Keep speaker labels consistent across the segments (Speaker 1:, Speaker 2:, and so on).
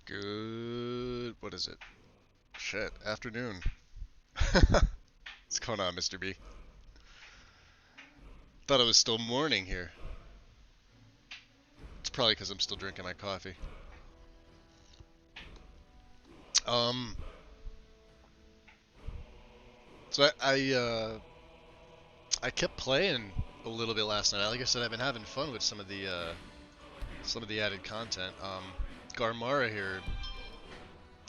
Speaker 1: Good. What is it? Shit. Afternoon. What's going on, Mr. B? Thought it was still morning here. It's probably because I'm still drinking my coffee. Um. So I kept playing a little bit last night. Like I said, I've been having fun with some of the added content. Garmara here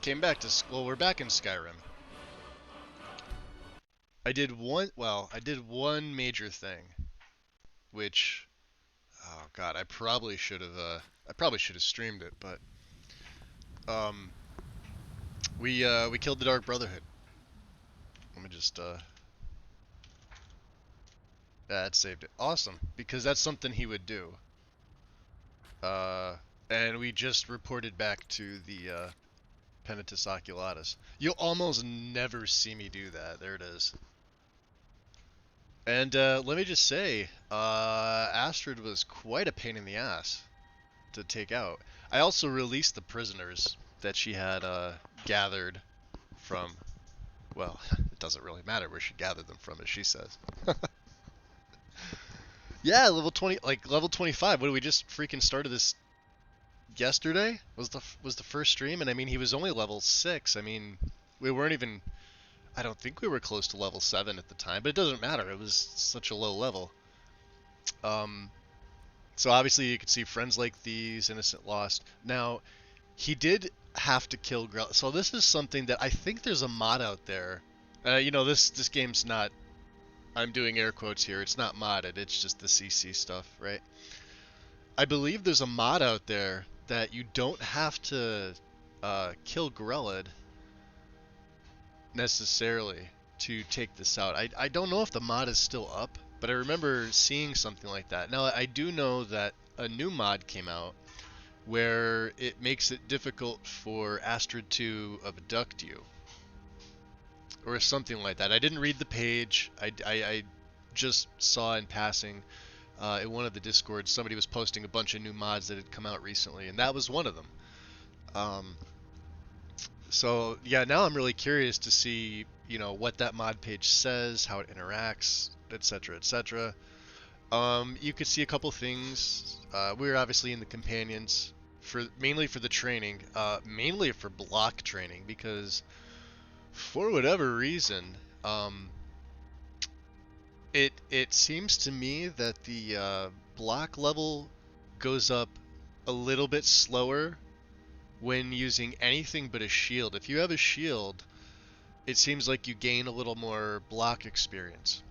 Speaker 1: came back to well, we're back in Skyrim. I did one major thing, which, oh god, I probably should have streamed it, but we killed the Dark Brotherhood. Let me just yeah, it saved it. Awesome, because that's something he would do. Uh, and we just reported back to the Penitus Oculatus. You'll almost never see me do that. There it is. And let me just say, Astrid was quite a pain in the ass to take out. I also released the prisoners that she had gathered from. Well, it doesn't really matter where she gathered them from, as she says. Yeah, level 20, like level 25. What did we just freaking started this yesterday? Was the first stream, and I mean he was only level 6. I mean, we weren't even. I don't think we were close to level 7 at the time, but it doesn't matter. It was such a low level. Um, so obviously you could see friends like these, innocent lost. Now, he did have to kill Grell. So this is something that I think there's a mod out there. This game's not. I'm doing air quotes here. It's not modded. It's just the CC stuff, right? I believe there's a mod out there that you don't have to kill Grellid necessarily to take this out. I don't know if the mod is still up, but I remember seeing something like that. Now, I do know that a new mod came out where it makes it difficult for Astrid to abduct you. Or something like that. I didn't read the page. I just saw in passing in one of the Discords somebody was posting a bunch of new mods that had come out recently, and that was one of them. So yeah, now I'm really curious to see, what that mod page says, how it interacts, etc., etc. You could see a couple things. We're obviously in the companions mainly for the training, mainly for block training, because for whatever reason, it seems to me that the block level goes up a little bit slower when using anything but a shield. If you have a shield, it seems like you gain a little more block experience.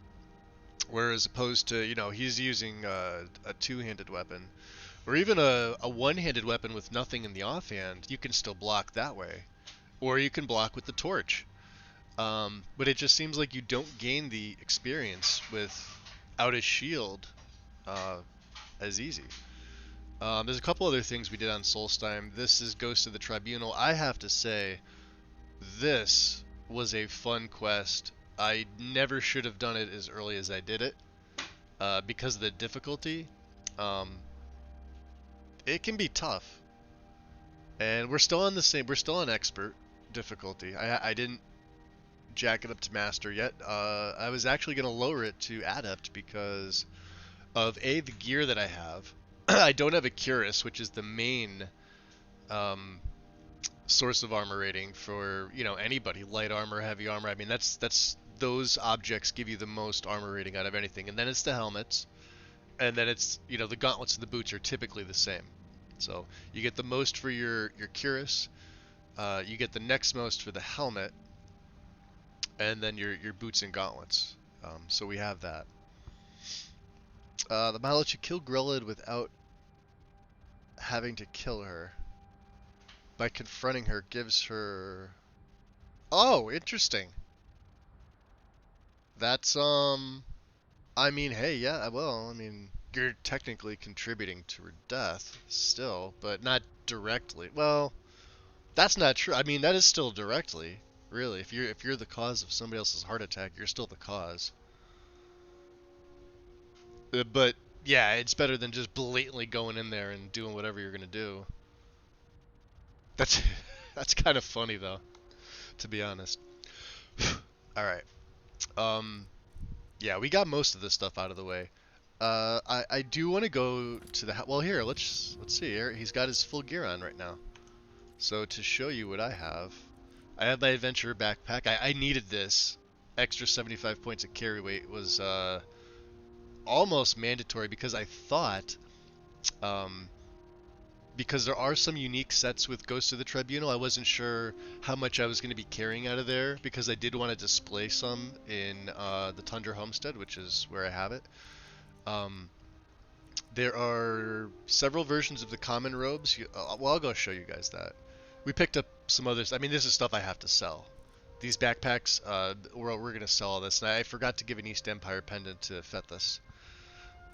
Speaker 1: Whereas opposed to, he's using a two-handed weapon, or even a one-handed weapon with nothing in the offhand, you can still block that way. Or you can block with the torch. But it just seems like you don't gain the experience without a shield as easy. There's a couple other things we did on Solstheim. This is Ghost of the Tribunal. I have to say, this was a fun quest. I never should have done it as early as I did it, because of the difficulty. Um, it can be tough, and we're still on the same. We're still on expert difficulty. I didn't jack it up to master yet. I was actually going to lower it to adept because of the gear that I have. I don't have a cuirass, which is the main um, source of armor rating for anybody, light armor, heavy armor. I mean that's those objects give you the most armor rating out of anything, and then it's the helmets, and then it's the gauntlets and the boots are typically the same. So you get the most for your cuirass, you get the next most for the helmet, and then your boots and gauntlets. So we have that. The model lets you kill Grillad without having to kill her. By confronting her gives her... Oh, interesting. That's, I mean, hey, yeah, well, I mean, you're technically contributing to her death still, but not directly. Well, that's not true. I mean, that is still directly, really. If you're the cause of somebody else's heart attack, you're still the cause. But yeah, it's better than just blatantly going in there and doing whatever you're gonna do. That's that's kind of funny though, to be honest. All right. Um, yeah, we got most of this stuff out of the way. I do want to go to the well here. Let's see here. He's got his full gear on right now. So to show you what I have my adventurer backpack. I needed this. Extra 75 points of carry weight was almost mandatory because I thought, because there are some unique sets with Ghost of the Tribunal, I wasn't sure how much I was going to be carrying out of there because I did want to display some in the Tundra Homestead, which is where I have it. There are several versions of the common robes. Well, I'll go show you guys that. We picked up some others. I mean, this is stuff I have to sell. These backpacks, we're going to sell all this. And I forgot to give an East Empire pendant to Fethus.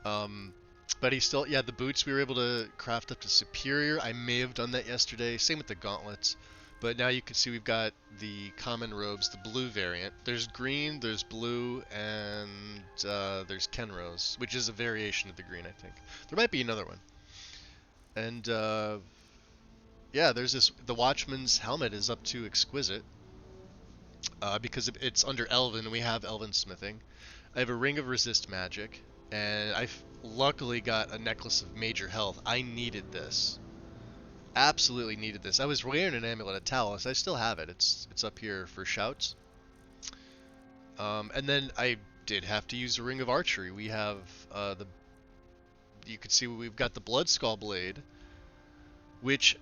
Speaker 1: But he still, yeah, the boots we were able to craft up to Superior. I may have done that yesterday. Same with the gauntlets. But now you can see we've got the common robes, the blue variant. There's green, there's blue, and there's Kenrose, which is a variation of the green, I think. There might be another one. And yeah, there's this. The Watchman's helmet is up to Exquisite because it's under Elven, and we have Elven smithing. I have a Ring of Resist Magic, and I've luckily got a Necklace of Major Health. I needed this. Absolutely needed this. I was wearing an Amulet of Talos. I still have it. It's up here for shouts. And then I did have to use a Ring of Archery. We have you can see we've got the Blood Skull Blade, which,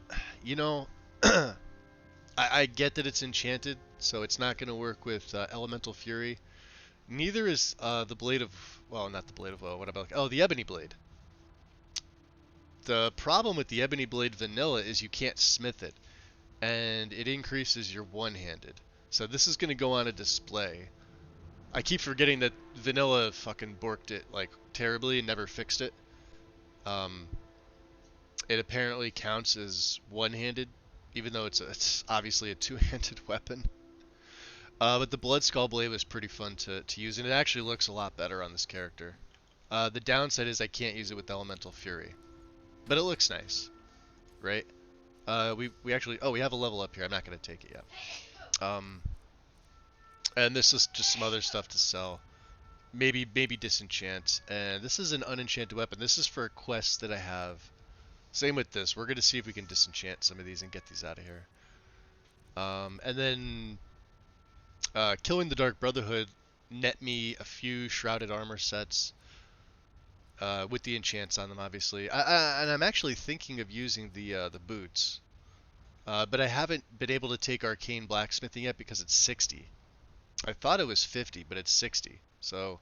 Speaker 1: I get that it's enchanted, so it's not going to work with Elemental Fury. Neither is the Blade of, well, not the Blade of, what about, oh, the Ebony Blade. The problem with the Ebony Blade Vanilla is you can't smith it, and it increases your one-handed. So this is going to go on a display. I keep forgetting that Vanilla fucking borked it, like, terribly and never fixed it. It apparently counts as one-handed, even though it's obviously a two-handed weapon. But the Blood Skull Blade was pretty fun to use, and it actually looks a lot better on this character. The downside is I can't use it with Elemental Fury. But it looks nice, right? We actually, oh, we have a level up here. I'm not going to take it yet. And this is just some other stuff to sell. Maybe disenchant. And this is an unenchanted weapon. This is for quests that I have. Same with this. We're going to see if we can disenchant some of these and get these out of here. And then killing the Dark Brotherhood net me a few Shrouded Armor sets. With the enchants on them, obviously. And I'm actually thinking of using the boots. But I haven't been able to take Arcane Blacksmithing yet because it's 60. I thought it was 50, but it's 60. So,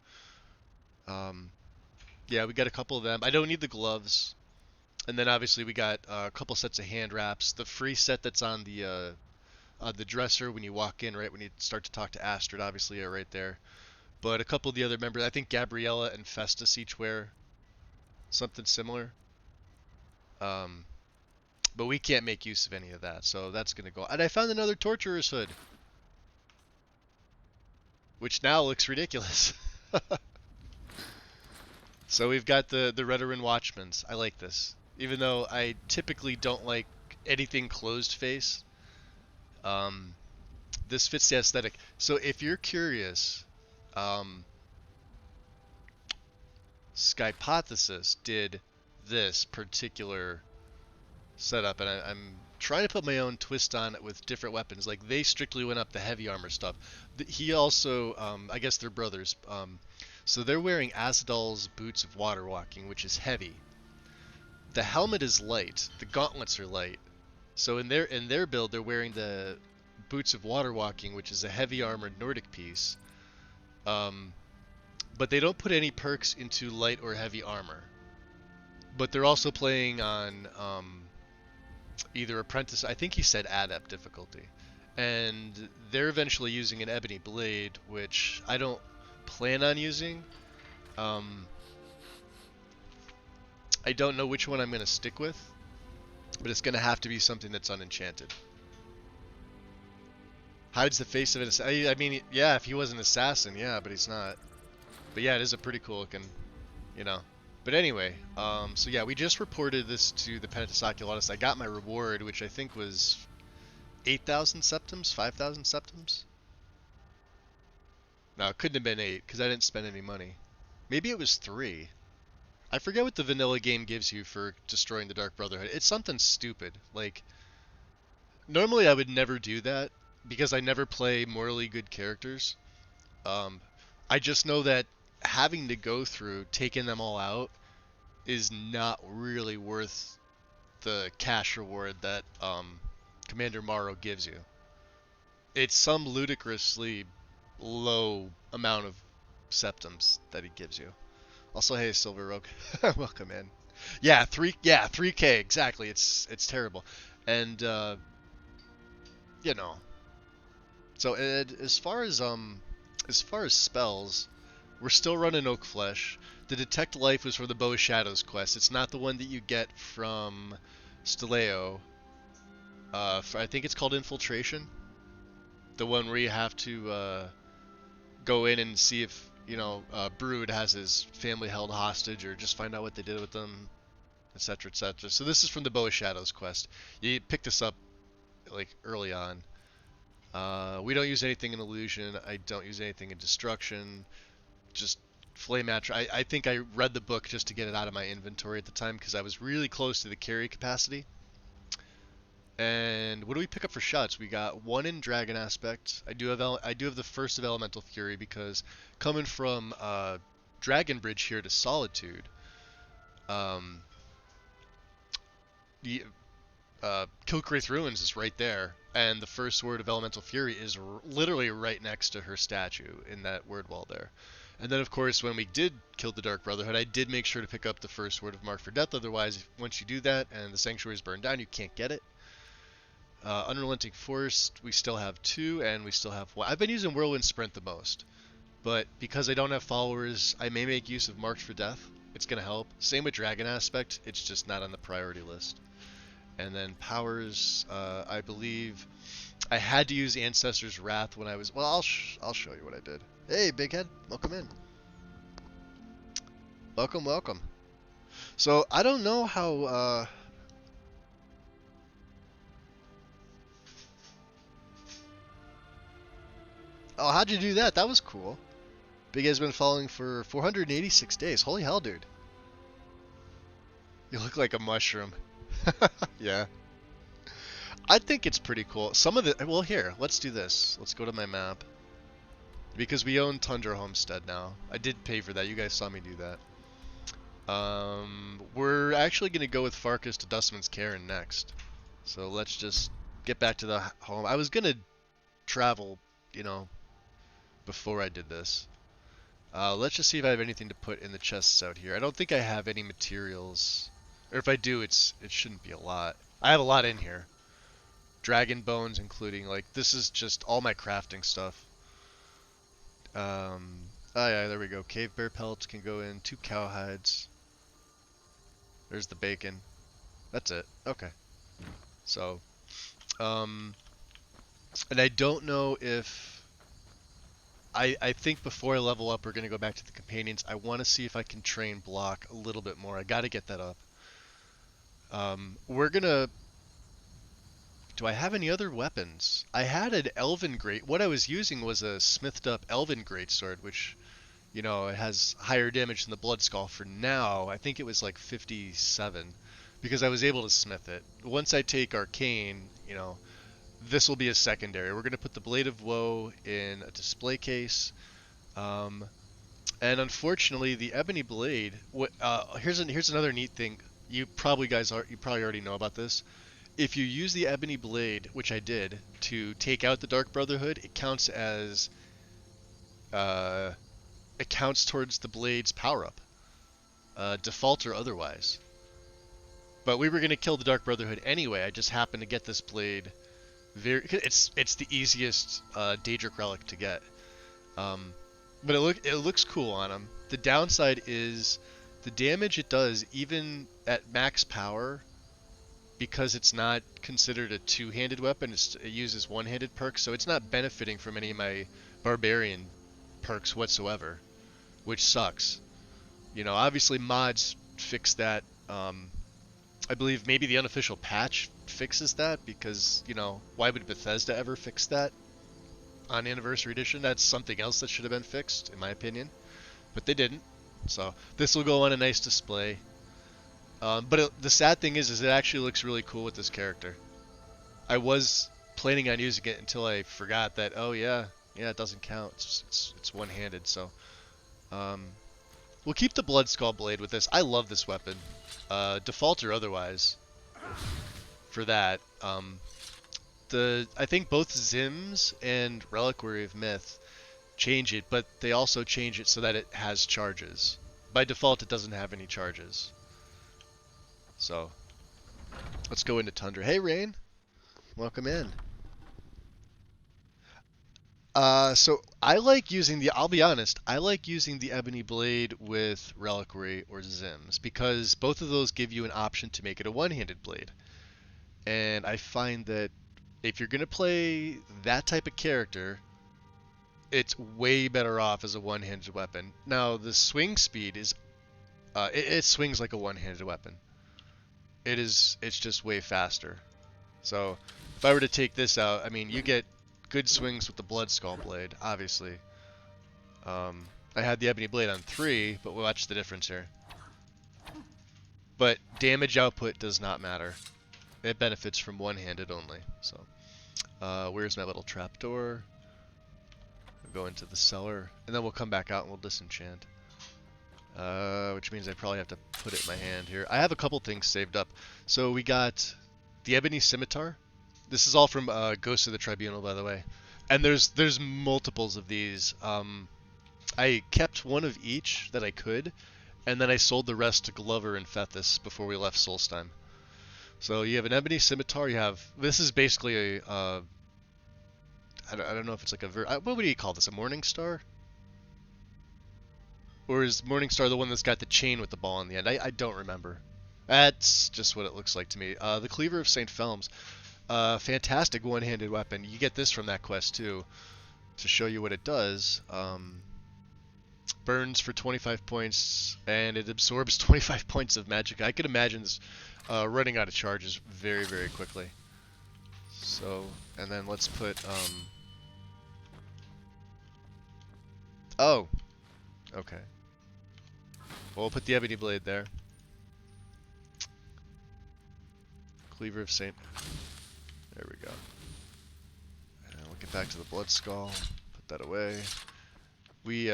Speaker 1: yeah, we got a couple of them. I don't need the gloves. And then obviously we got a couple sets of hand wraps. The free set that's on the dresser when you walk in, right when you start to talk to Astrid, obviously, are right there. But a couple of the other members, I think Gabriella and Festus each wear something similar. Um, but we can't make use of any of that, so that's gonna go. And I found another Torturer's Hood, which now looks ridiculous. So we've got the Redoran Watchmans. I like this, even though I typically don't like anything closed face. Um, this fits the aesthetic. So if you're curious, um, Skypothesis did this particular setup, and I'm trying to put my own twist on it with different weapons. Like they strictly went up the heavy armor stuff. He also, I guess they're brothers. So they're wearing Azdal's boots of water walking, which is heavy. The helmet is light. The gauntlets are light. So in their build, they're wearing the boots of water walking, which is a heavy armored Nordic piece. But they don't put any perks into light or heavy armor. But they're also playing on either apprentice, I think he said adept difficulty, and they're eventually using an ebony blade, which I don't plan on using. I don't know which one I'm going to stick with, but it's going to have to be something that's unenchanted. Hides the face of an assassin. I mean, yeah, if he was an assassin, yeah, but he's not. But yeah, it is a pretty cool looking, you know. But anyway, so yeah, we just reported this to the Penitus Oculatus. I got my reward, which I think was 8,000 septims, 5,000 septims. No, it couldn't have been 8, because I didn't spend any money. Maybe it was 3. I forget what the vanilla game gives you for destroying the Dark Brotherhood. It's something stupid. Like, normally I would never do that, because I never play morally good characters. I just know that having to go through taking them all out is not really worth the cash reward that Commander Morrow gives you. It's some ludicrously low amount of septims that he gives you. Also, hey, Silver Rogue, welcome in. Yeah, 3K exactly. It's terrible, and you know. So as far as spells, we're still running Oak Flesh. The Detect Life was for the Bow of Shadows quest. It's not the one that you get from Steleo. I think it's called Infiltration. The one where you have to go in and see if, Brood has his family held hostage, or just find out what they did with them, etc., etc. So this is from the Bow of Shadows quest. You pick this up like early on. We don't use anything in Illusion. I don't use anything in Destruction. Just Flame Attribute. I think I read the book just to get it out of my inventory at the time, because I was really close to the carry capacity. And what do we pick up for shots? We got 1 in Dragon Aspect. I do have the first of Elemental Fury, because coming from Dragon Bridge here to Solitude, the Kilgraith Ruins is right there, and the first word of Elemental Fury is literally right next to her statue in that word wall there. And then, of course, when we did kill the Dark Brotherhood, I did make sure to pick up the first word of Mark for Death. Otherwise, once you do that and the Sanctuary is burned down, you can't get it. Unrelenting Force, we still have 2, and we still have 1. I've been using Whirlwind Sprint the most, but because I don't have followers, I may make use of Marks for Death. It's going to help. Same with Dragon Aspect, it's just not on the priority list. And then powers, I believe I had to use Ancestor's Wrath when I was... Well, I'll show you what I did. Hey, Big Head, welcome in. Welcome, welcome. So, I don't know how... Oh, how'd you do that? That was cool. Big Head's been following for 486 days. Holy hell, dude. You look like a mushroom. Yeah. I think it's pretty cool. Some of the... Well, here, let's do this. Let's go to my map. Because we own Tundra Homestead now. I did pay for that. You guys saw me do that. We're actually going to go with Farkas to Dustman's Cairn next. So let's just get back to the home. I was going to travel, before I did this. Let's just see if I have anything to put in the chests out here. I don't think I have any materials. Or if I do, it shouldn't be a lot. I have a lot in here. Dragon bones, including, this is just all my crafting stuff. Oh yeah, there we go. Cave bear pelts can go in. 2 cow hides. There's the bacon. That's it. Okay. So, um, and I don't know if I think before I level up, we're gonna go back to the companions. I want to see if I can train block a little bit more. I got to get that up. We're gonna. Do I have any other weapons? I had an Elven Great. What I was using was a smithed up Elven Greatsword, which, you know, it has higher damage than the Blood Skull for now. I think it was like 57 because I was able to smith it. Once I take Arcane, you know, this will be a secondary. We're going to put the Blade of Woe in a display case. Um, and unfortunately, the Ebony Blade. Here's another neat thing. You probably already know about this. If you use the Ebony Blade, which I did, to take out the Dark Brotherhood, it counts as uh, it counts towards the blade's power up, default or otherwise. But we were gonna kill the Dark Brotherhood anyway. I just happened to get this blade. It's the easiest Daedric relic to get. Um, but it looks cool on him. The downside is the damage it does, even at max power, because it's not considered a two-handed weapon. It uses one-handed perks, so it's not benefiting from any of my barbarian perks whatsoever, which sucks. You know, obviously mods fix that. I believe maybe the unofficial patch fixes that because, you know, why would Bethesda ever fix that on Anniversary Edition? That's something else that should have been fixed, in my opinion. But they didn't. So this will go on a nice display. The sad thing is it actually looks really cool with this character. I was planning on using it until I forgot that, oh yeah, it doesn't count. It's one-handed, so... Um, we'll keep the Blood Skull Blade with this. I love this weapon. Default or otherwise. For that. I think both Zims and Reliquary of Myth change it, but they also change it so that it has charges. By default, it doesn't have any charges. So, let's go into Tundra. Hey, Rain. Welcome in. So I like using I'll be honest, I like using the Ebony Blade with Reliquary or Zims because both of those give you an option to make it a one-handed blade. And I find that if you're going to play that type of character, it's way better off as a one-handed weapon. Now, the swing speed is, it swings like a one-handed weapon. It's just way faster. So, if I were to take this out, I mean, you get good swings with the Blood Skull Blade, obviously. I had the Ebony Blade on 3, but we'll watch the difference here. But damage output does not matter. It benefits from one-handed only. So, where's my little trapdoor? We'll go into the cellar, and then we'll come back out and we'll disenchant. Which means I probably have to put it in my hand here. I have a couple things saved up. So we got the Ebony Scimitar. This is all from Ghost of the Tribunal, by the way. And there's multiples of these. I kept one of each that I could, and then I sold the rest to Glover and Fethus before we left Solstheim. So you have an Ebony Scimitar. This is basically a I don't know if it's like what would you call this? A Morning Star? Or is Morning Star the one that's got the chain with the ball on the end? I don't remember. That's just what it looks like to me. The Cleaver of St. Felms. Fantastic one-handed weapon. You get this from that quest too, to show you what it does. Burns for 25 points, and it absorbs 25 points of magic. I could imagine this running out of charges very, very quickly. So, and then let's put... Oh! Okay. Well, we'll put the Ebony Blade there. Cleaver of Saint... There we go. And we'll get back to the Blood Skull. Put that away. We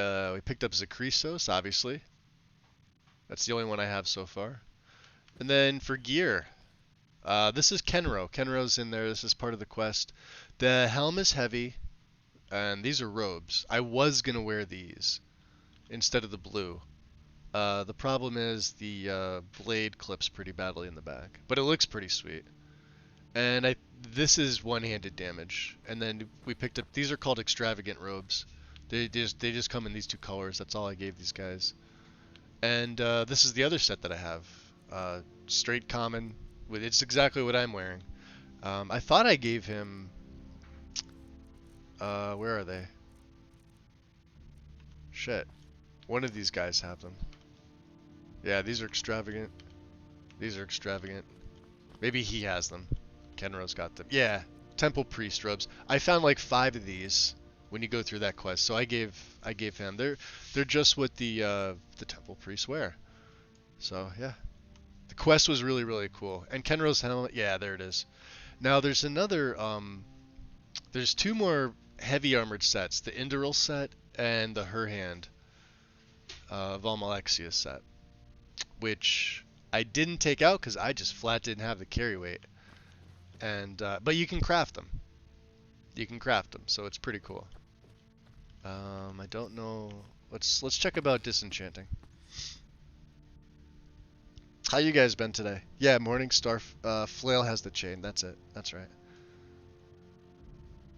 Speaker 1: picked up Zakrisos, obviously. That's the only one I have so far. And then for gear, this is Kenro. Kenro's in there. This is part of the quest. The helm is heavy, and these are robes. I was gonna wear these instead of the blue. The problem is the blade clips pretty badly in the back, but it looks pretty sweet. And this is one-handed damage. And then we picked up, these are called extravagant robes. They just come in these two colors. That's all I gave these guys. And this is the other set that I have. Straight common, It's exactly what I'm wearing. I thought I gave him. Where are they? Shit. One of these guys have them. Yeah, these are extravagant. These are extravagant. Maybe he has them. Kenro's got them. Yeah, Temple Priest robes. I found like 5 of these when you go through that quest, so I gave him. They're just what the Temple Priests wear. So yeah, the quest was really cool. And Kenro's helmet. Yeah, there it is. Now there's another. There's 2 more heavy armored sets: the Induril set and the Her Hand Valmalexia set, which I didn't take out because I just flat didn't have the carry weight. And but you can craft them. You can craft them, so it's pretty cool. I don't know. Let's check about disenchanting. How you guys been today? Yeah, Morningstar Flail has the chain. That's it. That's right.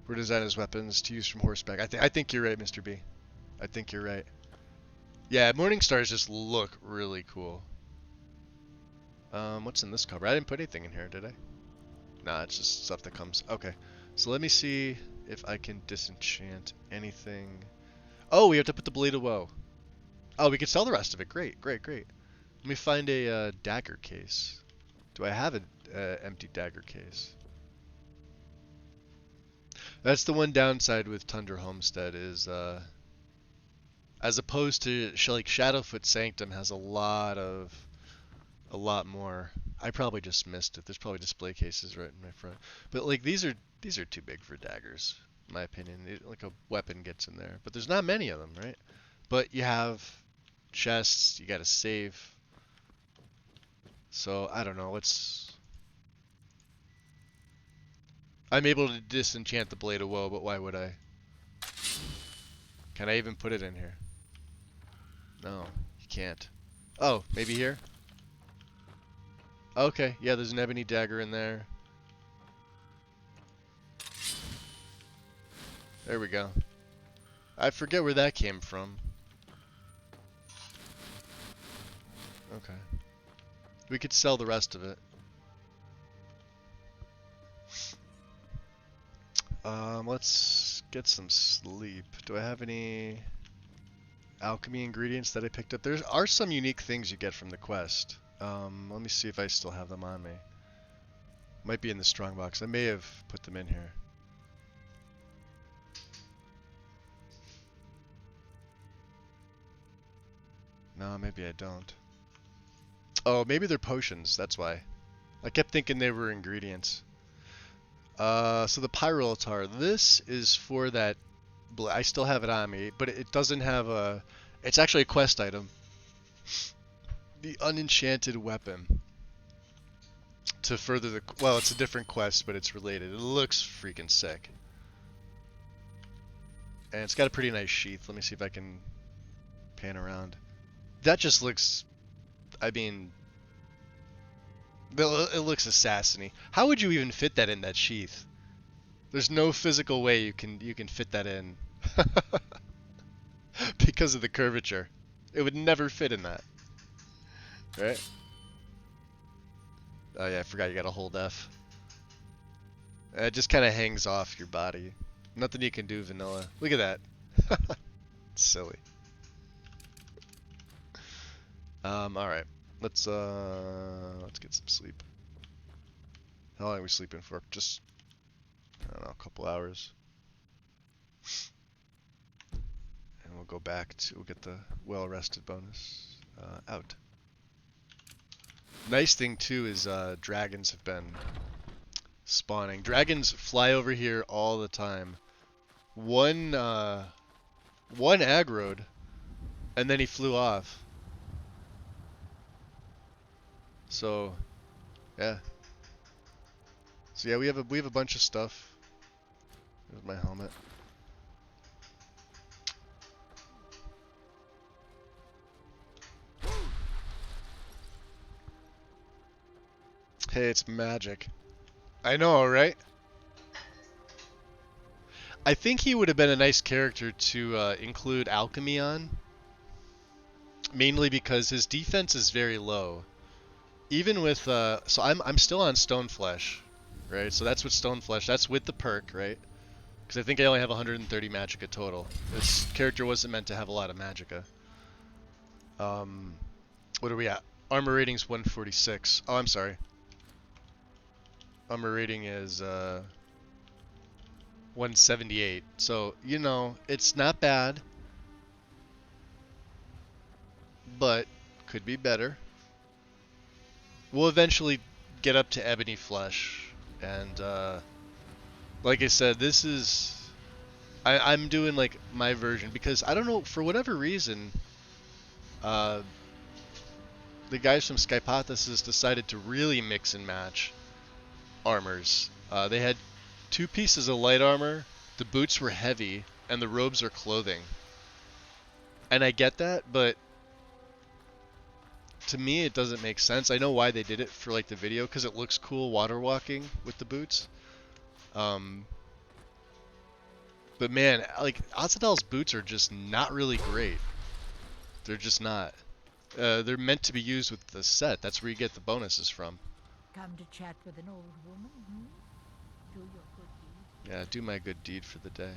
Speaker 1: We're designing his weapons to use from horseback. I think you're right, Mr. B. I think you're right. Yeah, Morningstars just look really cool. What's in this cover? I didn't put anything in here, did I? Nah, it's just stuff that comes. Okay, so let me see if I can disenchant anything. Oh, we have to put the Blade of Woe. Oh, we can sell the rest of it. Great. Let me find a dagger case. Do I have an empty dagger case? That's the one downside with Tundra Homestead is, as opposed to like Shadowfoot Sanctum has a lot more. I probably just missed it. There's probably display cases right in my front. But like these are too big for daggers, in my opinion. Like a weapon gets in there, but there's not many of them, right? But you have chests. You got to save. So I don't know. I'm able to disenchant the Blade of Woe, but why would I? Can I even put it in here? No, you can't. Oh, maybe here? Okay, yeah, there's an ebony dagger in there. There we go. I forget where that came from. Okay. We could sell the rest of it. Let's get some sleep. Do I have any alchemy ingredients that I picked up? There are some unique things you get from the quest. Let me see if I still have them on me. Might be in the strongbox. I may have put them in here. No, maybe I don't. Oh, maybe they're potions. That's why. I kept thinking they were ingredients. So the Pyroaltar. This is for that. I still have it on me, but it doesn't have a. It's actually a quest item. The Unenchanted Weapon. To further the. Well, it's a different quest, but it's related. It looks freaking sick. And it's got a pretty nice sheath. Let me see if I can pan around. That just looks. I mean. It looks assassiny. How would you even fit that in that sheath? There's no physical way you can fit that in. Because of the curvature. It would never fit in that. Right? Oh yeah, I forgot you gotta hold F. It just kind of hangs off your body. Nothing you can do vanilla. Look at that. It's silly. Alright. Let's get some sleep. How long are we sleeping for? Just, I don't know, a couple hours. And we'll go back to, we'll get the well-rested bonus out. Nice thing too is dragons have been spawning. Dragons fly over here all the time. One aggroed, and then he flew off. So, yeah. So yeah, we have a bunch of stuff. There's my helmet. Hey, it's magic. I know, right? I think he would have been a nice character to include alchemy on. Mainly because his defense is very low. even with so I'm still on Stone Flesh, right? So that's with Stone Flesh. That's with the perk, right? Because I think I only have 130 magicka total. This character wasn't meant to have a lot of magicka. What are we at? Armor rating's 146. Oh, I'm sorry. Armor rating is 178. So, you know, it's not bad, but could be better. We'll eventually get up to Ebony Flesh, and like I said, this is I'm doing like my version because I don't know, for whatever reason, uh, the guys from Skypothesis decided to really mix and match armors. They had two pieces of light armor, the boots were heavy, and the robes are clothing. And I get that, but to me it doesn't make sense. I know why they did it for like the video, because it looks cool water walking with the boots. But man, like Azadel's boots are just not really great. They're just not. They're meant to be used with the set. That's where you get the bonuses from.
Speaker 2: Come to chat with an old woman? Do your good deed.
Speaker 1: Yeah, do my good deed for the day.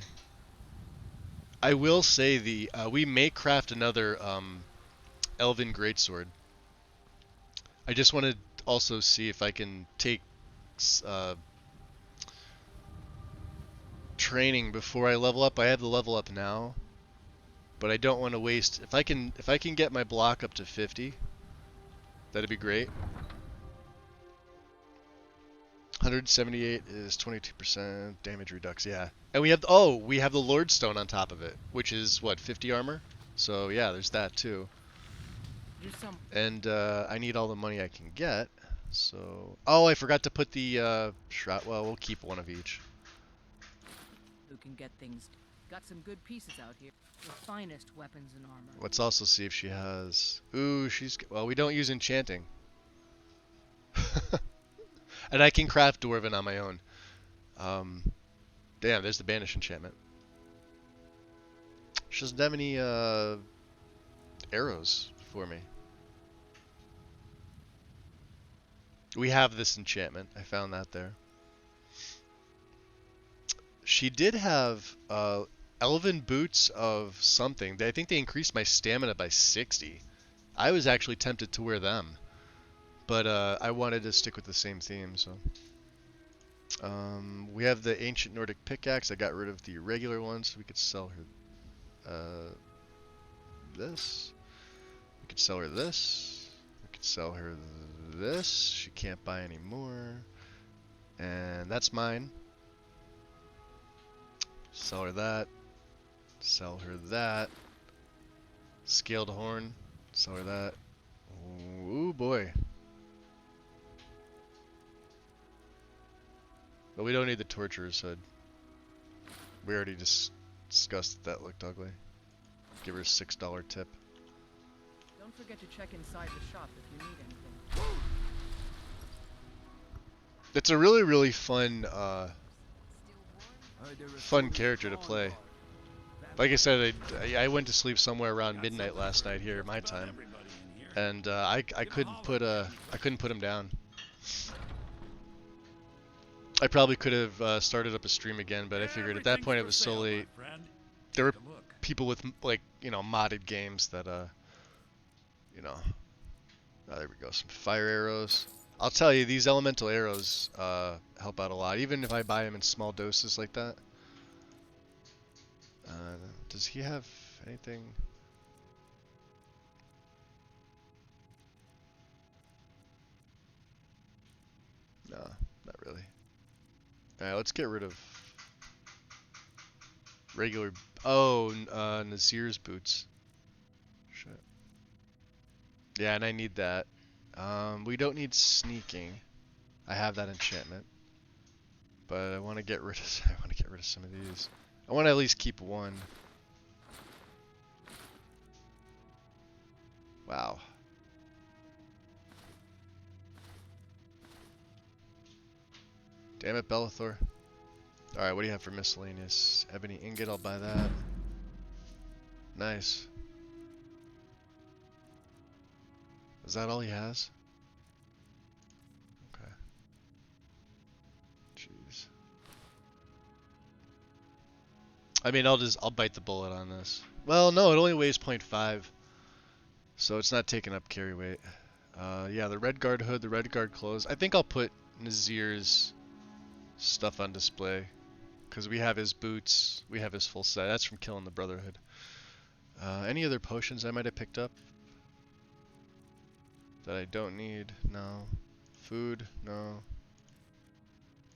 Speaker 1: I will say we may craft another Elven Greatsword. I just want to also see if I can take training before I level up. I have the level up now, but I don't want to waste. If I can get my block up to 50, that'd be great. 178 is 22% damage reduction. Yeah, and we have the Lord Stone on top of it, which is what, 50 armor. So yeah, there's that too. And I need all the money I can get. So I forgot to put the shroud. Well, we'll keep one of each.
Speaker 2: Who can get things? Got some good pieces out here. The finest weapons and armor.
Speaker 1: Let's also see if she has. Ooh, well, we don't use enchanting. And I can craft Dwarven on my own. Damn, there's the Banish enchantment. She doesn't have any arrows for me. We have this enchantment. I found that there. She did have elven boots of something. I think they increased my stamina by 60. I was actually tempted to wear them, but I wanted to stick with the same theme. So we have the ancient Nordic pickaxe. I got rid of the regular one, so we could sell her this. We could sell her this. We could sell her this. She can't buy any more, and that's mine. Sell her that. Sell her that. Scaled horn. Sell her that. Ooh boy. But we don't need the torturer's hood. We already discussed that looked ugly. Give her a $6 tip.
Speaker 2: Don't forget to check inside the shop if you need anything.
Speaker 1: It's a really, really fun character to play. Like I said, I went to sleep somewhere around midnight last night here, my time, and I couldn't put him down. I probably could have started up a stream again, but I figured at that point it was so late. There were people with like modded games that there we go, some fire arrows. I'll tell you, these elemental arrows help out a lot, even if I buy them in small doses like that. Does he have anything? No, not really. Alright, let's get rid of regular... Nazir's boots. Shit. Yeah, and I need that. We don't need sneaking. I have that enchantment, but I want to get rid of. I want to get rid of some of these. I want to at least keep one. Wow. Damn it, Bellathor. All right, what do you have for miscellaneous? Ebony ingot. I'll buy that. Nice. Is that all he has? jeez. I mean, I'll bite the bullet on this. Well, no, it only weighs 0.5, so it's not taking up carry weight. Yeah, the red guard hood, the red guard clothes. I think I'll put Nazir's stuff on display because we have his boots, we have his full set. That's from killing the Brotherhood. Any other potions I might have picked up that I don't need? No. Food? No.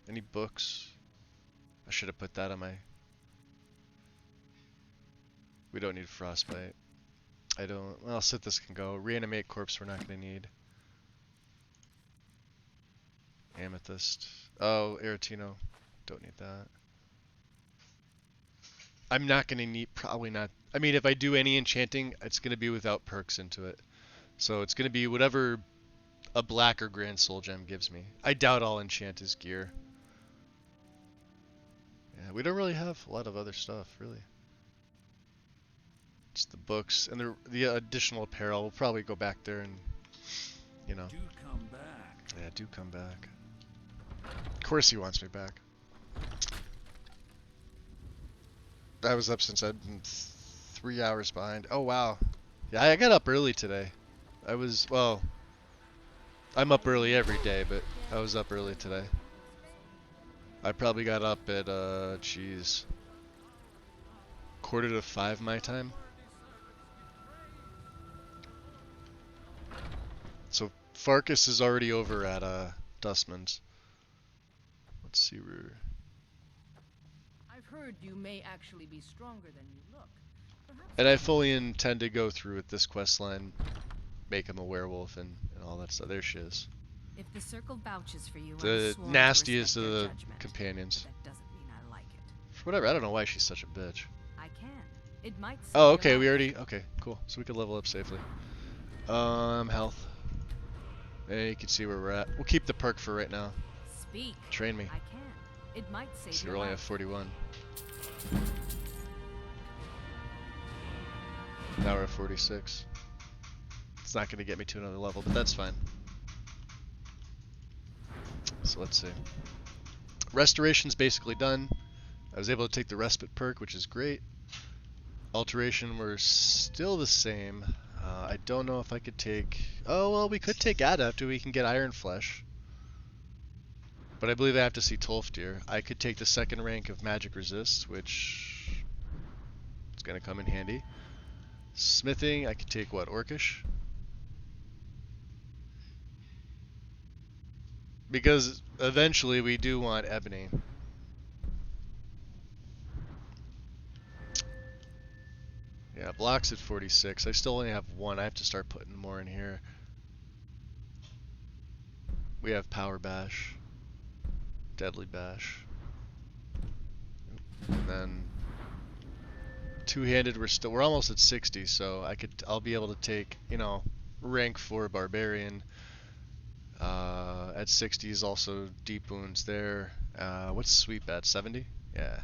Speaker 1: Any books? I should have put that on my... We don't need frostbite. I don't... Well, Sithis can go. Reanimate corpse we're not going to need. Amethyst. Oh, Aretino. Don't need that. I'm not going to need... Probably not... I mean, if I do any enchanting, it's going to be without perks into it. So it's going to be whatever a black or grand soul gem gives me. I doubt I'll enchant his gear. Yeah, we don't really have a lot of other stuff, really. It's the books and the additional apparel. We'll probably go back there and, you know.
Speaker 3: Do come back.
Speaker 1: Yeah, do come back. Of course he wants me back. I was up since I've been 3 hours behind. Oh, wow. Yeah, I got up early today. Well, I'm up early every day, but I was up early today. I probably got up at, geez, 4:45 my time. So Farkas is already over at, Dustman's. Let's see where...
Speaker 2: I've heard you may actually be stronger than you look. Perhaps
Speaker 1: And I fully intend to go through with this quest line, make him a werewolf and all that stuff. There she is.
Speaker 4: If the circle vouches for you, I'm
Speaker 1: The
Speaker 4: sworn to
Speaker 1: nastiest of
Speaker 4: respect their
Speaker 1: the
Speaker 4: judgment.
Speaker 1: companions.
Speaker 4: But that doesn't mean I like it.
Speaker 1: Whatever, I don't know why she's such a bitch.
Speaker 4: I can. It might save
Speaker 1: Oh,
Speaker 4: your
Speaker 1: okay, we
Speaker 4: life.
Speaker 1: already... Okay, cool. So we can level up safely. Health. And you can see where we're at. We'll keep the perk for right now.
Speaker 4: Speak.
Speaker 1: Train me.
Speaker 4: I can. It might save
Speaker 1: See,
Speaker 4: your
Speaker 1: we're only at
Speaker 4: life.
Speaker 1: 41. Now we're at 46. It's not going to get me to another level, but that's fine. So let's see. Restoration's basically done. I was able to take the respite perk, which is great. Alteration, we're still the same. I don't know if I could take... Oh, well, we could take Adept, we can get Iron Flesh. But I believe I have to see Tolfdir. I could take the second rank of Magic Resist, which is going to come in handy. Smithing, I could take what, Orcish? Because eventually we do want Ebony. Yeah, blocks at 46. I still only have one. I have to start putting more in here. We have Power Bash. Deadly Bash. And then two-handed we're almost at 60, so I'll be able to take, you know, rank 4 Barbarian. At 60 is also deep wounds there. What's sweep at 70? Yeah.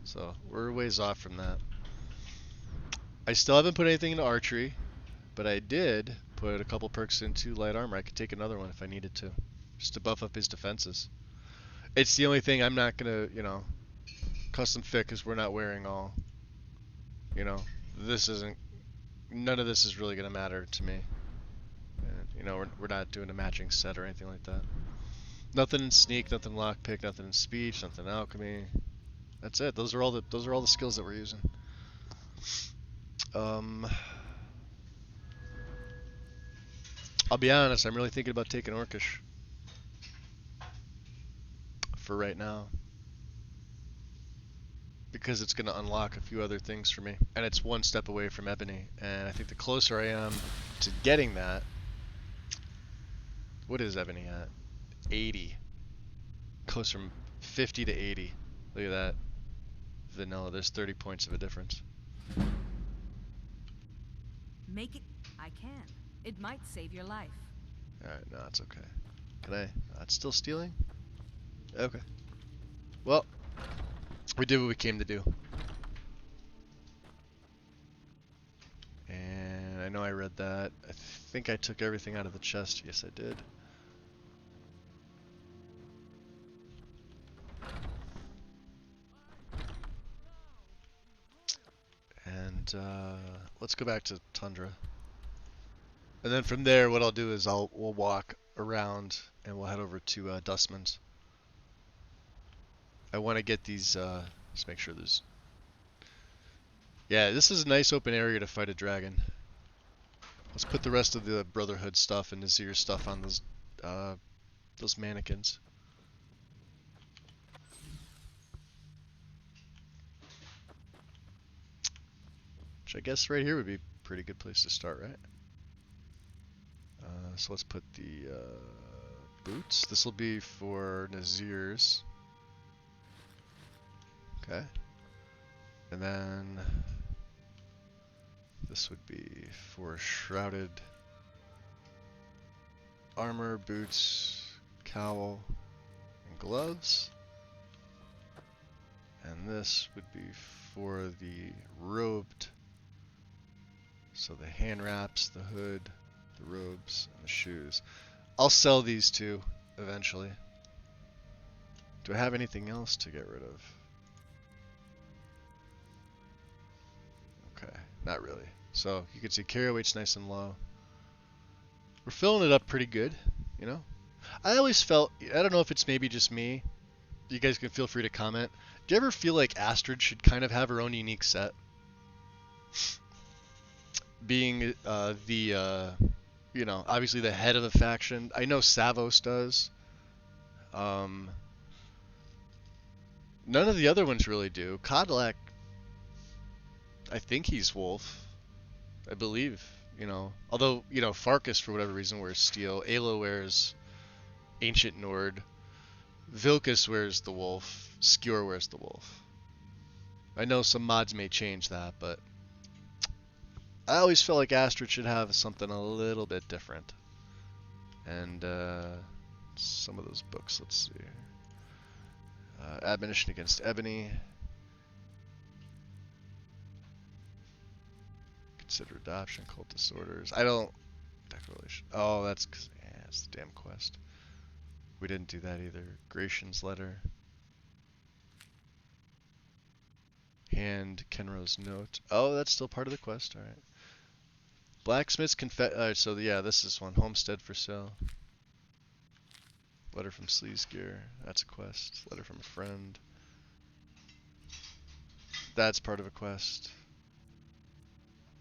Speaker 1: So we're a ways off from that. I still haven't put anything into archery, but I did put a couple perks into light armor. I could take another one if I needed to, just to buff up his defenses. It's the only thing I'm not gonna, you know, custom fit because we're not wearing all. You know, none of this is really gonna matter to me. And, you know, we're not doing a matching set or anything like that. Nothing in sneak, nothing in lockpick, nothing in speech, nothing in alchemy. That's it. Those are all the skills that we're using. I'll be honest, I'm really thinking about taking Orcish for right now, because it's going to unlock a few other things for me, and it's one step away from Ebony, and I think the closer I am to getting that... What is Ebony at? 80. Goes from 50 to 80. Look at that. Vanilla, there's 30 points of a difference.
Speaker 4: Make it. I can. It might save your life.
Speaker 1: Alright, no, it's okay. Can I? It's still stealing? Okay. Well, we did what we came to do. And I know I read that. I think I took everything out of the chest. Yes, I did. let's go back to Tundra. And then from there, what I'll do is we'll walk around and we'll head over to Dustman's. I want to get these. Just make sure there's. Yeah, this is a nice open area to fight a dragon. Let's put the rest of the Brotherhood stuff and Nazir stuff on those mannequins. Which I guess right here would be a pretty good place to start, right? So let's put the boots. This will be for Nazirs. Okay. And then this would be for shrouded armor, boots, cowl, and gloves. And this would be for the robed. So the hand wraps, the hood, the robes, and the shoes. I'll sell these two eventually. Do I have anything else to get rid of? Okay, not really. So you can see carry weight's nice and low. We're filling it up pretty good, you know? I always felt, I don't know if it's maybe just me. You guys can feel free to comment. Do you ever feel like Astrid should kind of have her own unique set? Being you know, obviously the head of a faction. I know Savos does. None of the other ones really do. Cadillac, I think he's wolf. I believe, you know. Although, you know, Farkas, for whatever reason, wears steel. Ayla wears ancient Nord. Vilkas wears the wolf. Skjor wears the wolf. I know some mods may change that, but I always felt like Astrid should have something a little bit different. And some of those books, let's see. Admonition against Ebony. Consider adoption, cult disorders. I don't. Declaration. Oh, that's because it's the damn quest. We didn't do that either. Gratian's letter. Hand Kenro's note. Oh, that's still part of the quest. All right. Blacksmith's confess. So yeah, this is one. Homestead for sale. Letter from Sleesgear. That's a quest. Letter from a friend. That's part of a quest.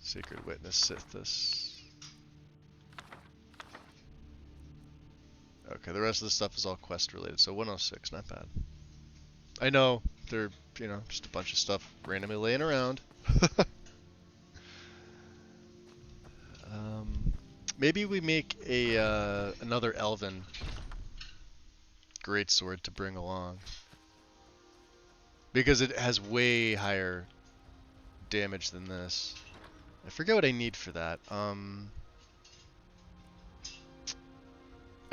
Speaker 1: Sacred Witness Sithis. Okay, the rest of the stuff is all quest related. So 106, not bad. I know they're, you know, just a bunch of stuff randomly laying around. Maybe we make a another Elven greatsword to bring along, because it has way higher damage than this. I forget what I need for that. I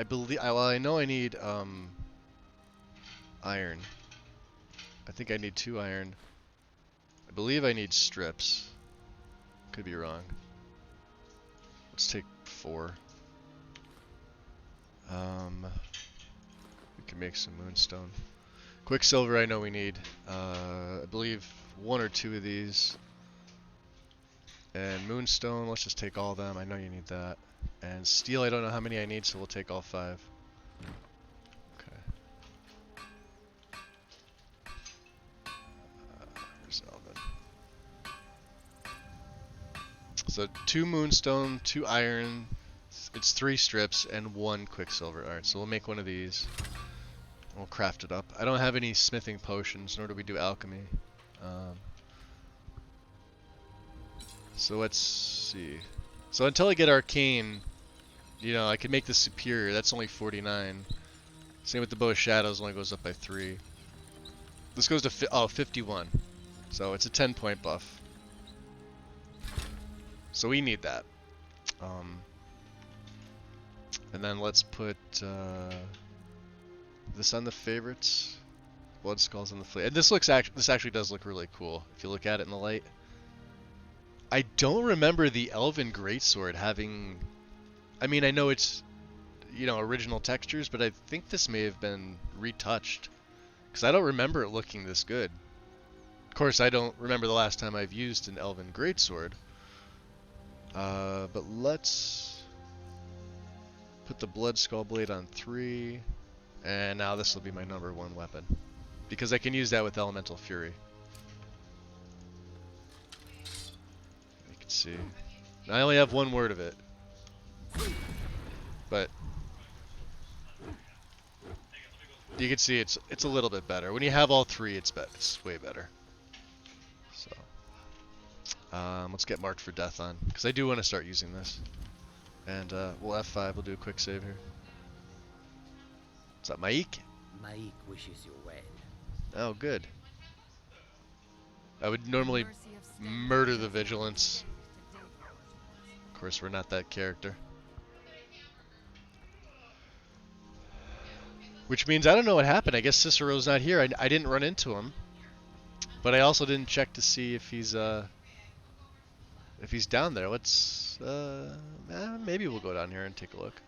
Speaker 1: believe. Well, I know I need iron. I think I need 2 iron. I believe I need strips. Could be wrong. Let's take 4. We can make some moonstone. Quicksilver, I know we need. I believe 1 or 2 of these. And moonstone, let's just take all of them. I know you need that. And steel, I don't know how many I need, so we'll take all 5. Okay. Here's Elvin. So 2 moonstone, 2 iron, it's 3 strips, and 1 quicksilver. Alright, so we'll make one of these. We'll craft it up. I don't have any smithing potions, nor do we do alchemy. So let's see. So until I get arcane, you know, I can make this superior. That's only 49. Same with the bow of shadows, only goes up by 3. This goes to 51. So it's a 10-point buff. So we need that. And then let's put this on the favorites. Blood skulls on the fleet. And this actually does look really cool if you look at it in the light. I don't remember the Elven Greatsword having. I mean, I know it's, you know, original textures, but I think this may have been retouched, because I don't remember it looking this good. course, I don't remember the last time I've used an Elven Greatsword. But let's put the Blood Skull Blade on 3. And now this will be my number 1 weapon. Because I can use that with Elemental Fury. You can see. I only have 1 word of it. But you can see it's a little bit better. When you have all 3, it's way better. So let's get Marked for Death on, because I do want to start using this. And we'll F5. We'll do a quick save here. What's up, Maik?
Speaker 3: Maik wishes you well.
Speaker 1: Oh, good. I would normally murder the Vigilance. Of course, we're not that character. Which means I don't know what happened. I guess Cicero's not here. I didn't run into him. But I also didn't check to see if he's down there. Let's maybe we'll go down here and take a look.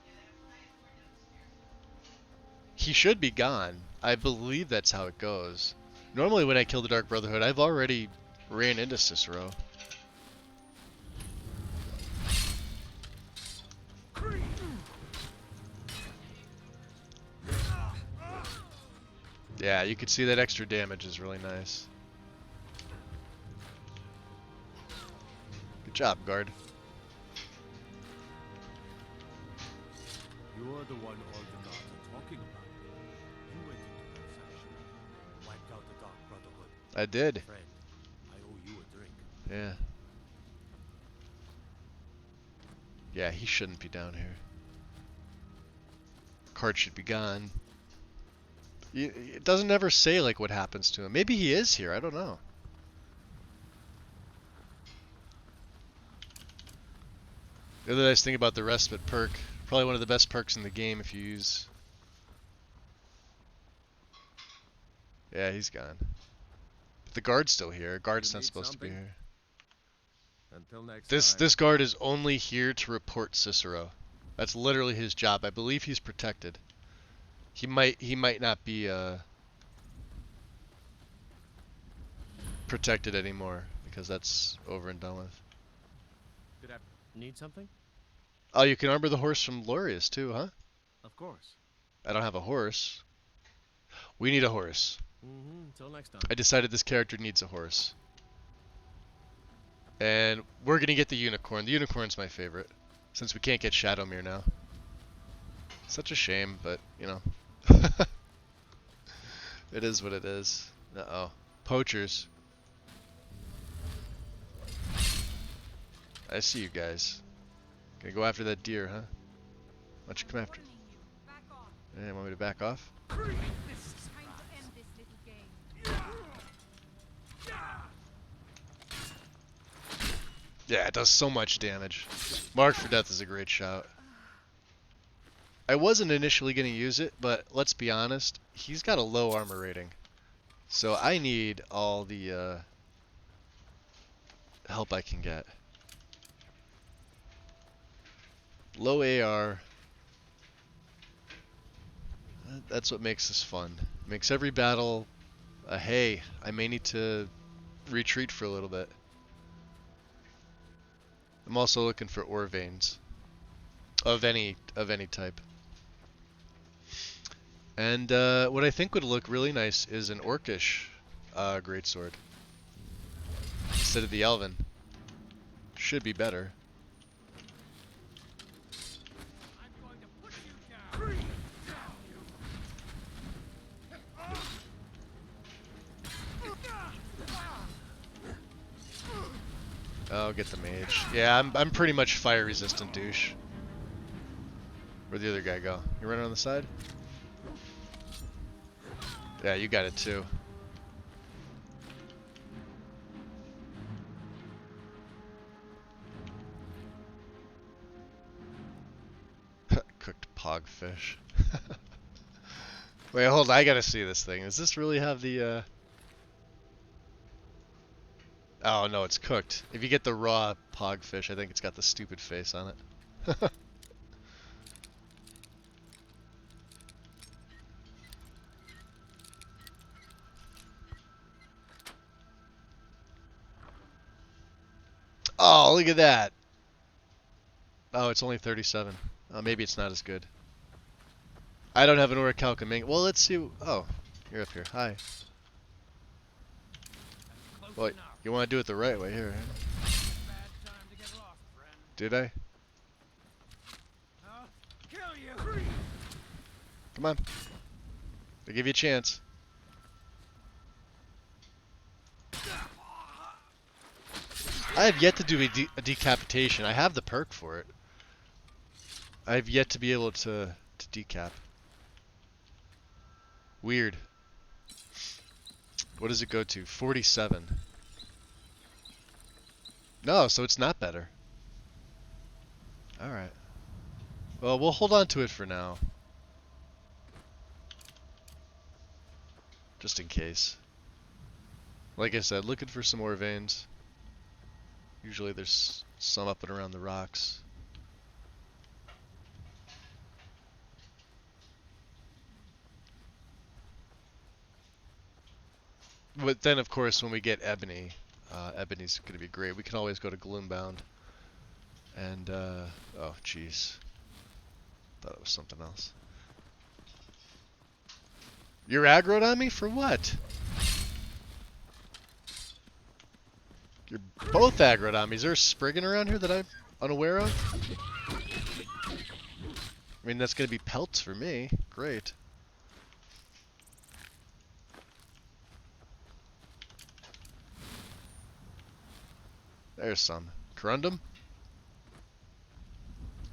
Speaker 1: He should be gone. I believe that's how it goes. Normally when I kill the Dark Brotherhood, I've already ran into Cicero. Yeah, you can see that extra damage is really nice. Good job, guard.
Speaker 5: You are the one all the gods are talking about. You went into that section, wiped out the Dark Brotherhood.
Speaker 1: I did.
Speaker 5: Friend, I owe you a drink.
Speaker 1: Yeah. Yeah, he shouldn't be down here. Card should be gone. It doesn't ever say like what happens to him. Maybe he is here. I don't know. The other nice thing about the respite perk, probably one of the best perks in the game if you use. Yeah, he's gone. But the guard's still here. Guard's
Speaker 5: You
Speaker 1: not
Speaker 5: need
Speaker 1: supposed to be
Speaker 5: something?
Speaker 1: here.
Speaker 5: Until next
Speaker 1: This
Speaker 5: time.
Speaker 1: this guard is only here to report Cicero. That's literally his job. I believe he's protected. He might not be protected anymore because that's over and done with.
Speaker 5: Did I need something?
Speaker 1: Oh, you can armor the horse from Lorius too, huh?
Speaker 5: Of course.
Speaker 1: I don't have a horse. We need a horse.
Speaker 5: Until next time.
Speaker 1: I decided this character needs a horse. And we're gonna get the unicorn. The unicorn's my favorite, since we can't get Shadowmere now. Such a shame, but you know. It is what it is. Uh-oh. Poachers. I see you guys. Gonna go after that deer, huh? Why don't you come after? Yeah, want me to back off? Yeah, it does so much damage. Marked for Death is a great shout. I wasn't initially going to use it, but let's be honest, he's got a low armor rating. So I need all the help I can get. Low AR. That's what makes this fun. Makes every battle a hey, I may need to retreat for a little bit. I'm also looking for ore veins of any type. And what I think would look really nice is an orcish greatsword instead of the elven. Should be better. Oh, get the mage. Yeah, I'm pretty much fire resistant douche. Where'd the other guy go? You running on the side? Yeah, you got it too. Cooked pogfish. Wait, hold on, I gotta see this thing. Does this really have the Oh no, it's cooked. If you get the raw pogfish, I think it's got the stupid face on it. Oh, look at that. Oh, it's only 37. Maybe it's not as good. I don't have an orichalcum. Well, let's see. Oh, you're up here. Hi. Well, you want to do it the right way here. Did I? Come on. I'll give you a chance. I have yet to do a decapitation. I have the perk for it. I have yet to be able to decap. Weird. What does it go to? 47. No, so it's not better. Alright. Well, we'll hold on to it for now. Just in case. Like I said, looking for some more veins. Usually there's some up and around the rocks. But then, of course, when we get Ebony, Ebony's going to be great. We can always go to Gloombound. And, oh, jeez. Thought it was something else. You're aggroed on me? For what? You're both aggroed on me. Is there a Spriggan around here that I'm unaware of? I mean, that's going to be pelts for me. Great. There's some. Corundum?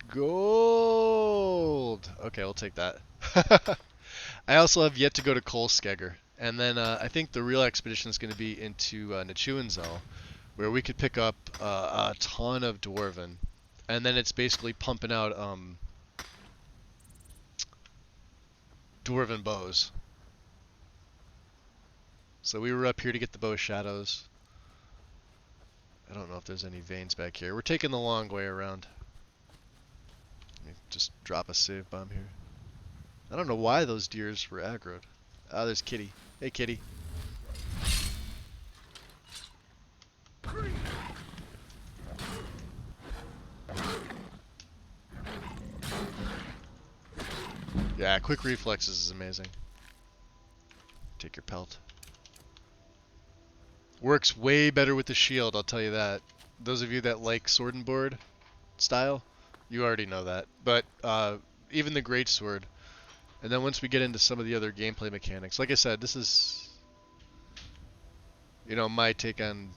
Speaker 1: Gold! Okay, we'll take that. I also have yet to go to Kolskegger. And then I think the real expedition is going to be into Nechuanzel, where we could pick up a ton of Dwarven. And then it's basically pumping out Dwarven bows. So we were up here to get the bow shadows. I don't know if there's any veins back here. We're taking the long way around. Let me just drop a save bomb here. I don't know why those deers were aggroed. Ah, there's Kitty. Hey, Kitty. Yeah, quick reflexes is amazing. Take your pelt. Works way better with the shield, I'll tell you that. Those of you that like sword and board style, you already know that. But even the great sword. And then once we get into some of the other gameplay mechanics, like I said, this is, you know, my take on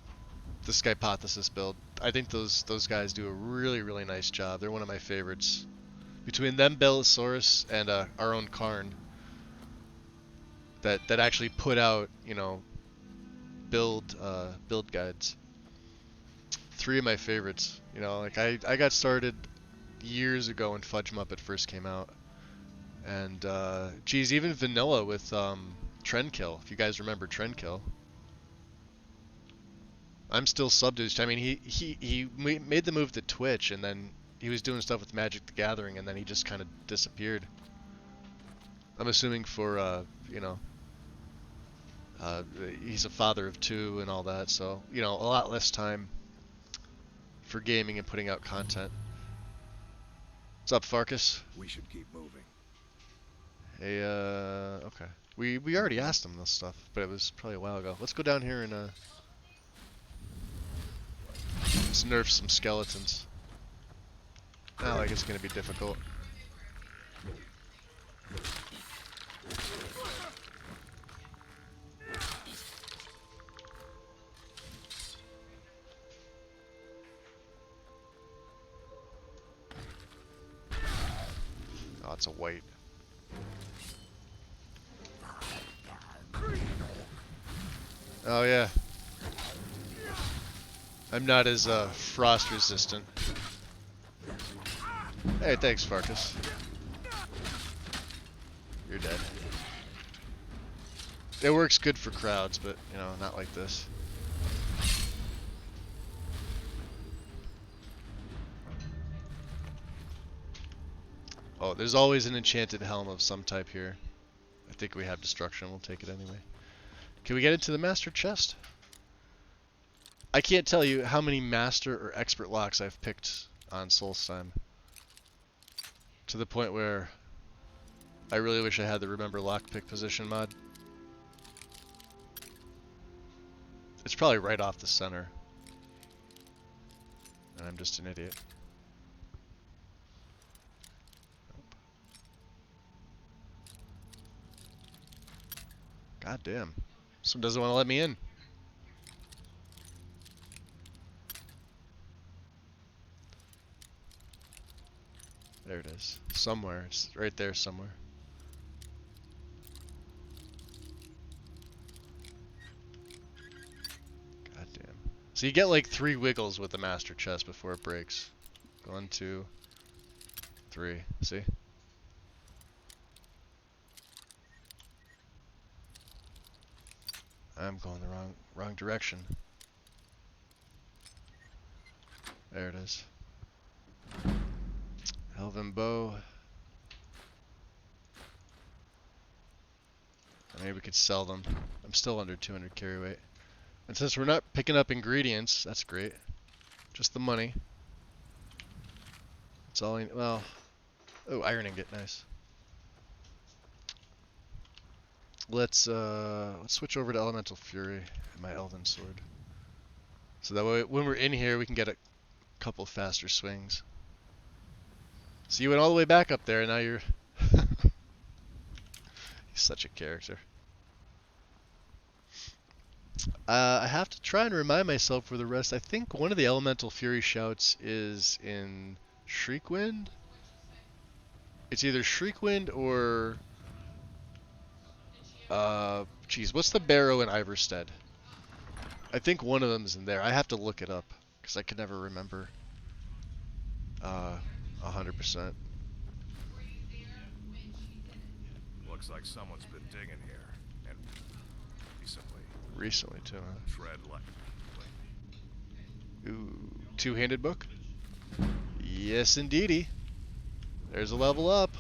Speaker 1: the Skypothesis build. I think those guys do a really, really nice job. They're one of my favorites. Between them, Belissaurus, and our own Karn, that actually put out, you know, build guides. 3 of my favorites. You know, like I got started years ago when Fudge Muppet first came out, and geez, even vanilla with Trendkill. If you guys remember Trendkill, I'm still subbed to. I mean, he made the move to Twitch, and then he was doing stuff with Magic the Gathering, and then he just kind of disappeared. I'm assuming for you know. He's a father of 2 and all that, so, you know, a lot less time for gaming and putting out content. What's up, Farkas?
Speaker 5: We should keep moving.
Speaker 1: Hey, okay. We already asked him this stuff, but it was probably a while ago. Let's go down here and, let's nerf some skeletons. Not like it's gonna be difficult. Oh, it's a white. Oh yeah. I'm not as frost resistant. Hey, thanks, Farkas. You're dead. It works good for crowds, but you know, not like this. Oh, there's always an enchanted helm of some type here. I think we have destruction. We'll take it anyway. Can we get into the master chest? I can't tell you how many master or expert locks I've picked on Solstheim. To the point where I really wish I had the remember lockpick position mod. It's probably right off the center. And I'm just an idiot. Nope. God damn. This one doesn't want to let me in. There it is. Somewhere. It's right there somewhere. God damn. So you get like 3 wiggles with the master chest before it breaks. 1, 2, 3. See? I'm going the wrong direction. There it is. Elven bow. Maybe we could sell them. I'm still under 200 carry weight. And since we're not picking up ingredients, that's great. Just the money. That's all I need. Well, oh, iron ingot, nice. Let's switch over to Elemental Fury and my Elven Sword. So that way, when we're in here, we can get a couple faster swings. So you went all the way back up there, and now you're... He's such a character. I have to try and remind myself for the rest. I think one of the Elemental Fury shouts is in Shriekwind. It's either Shriekwind or... Geez, what's the Barrow in Iverstead? I think one of them's in there. I have to look it up, because I could never remember 100%.
Speaker 6: Looks like someone's been digging here, and recently.
Speaker 1: Recently, too, huh?
Speaker 6: Tread lightly.
Speaker 1: Ooh, two-handed book? Yes, indeedy. There's a level up.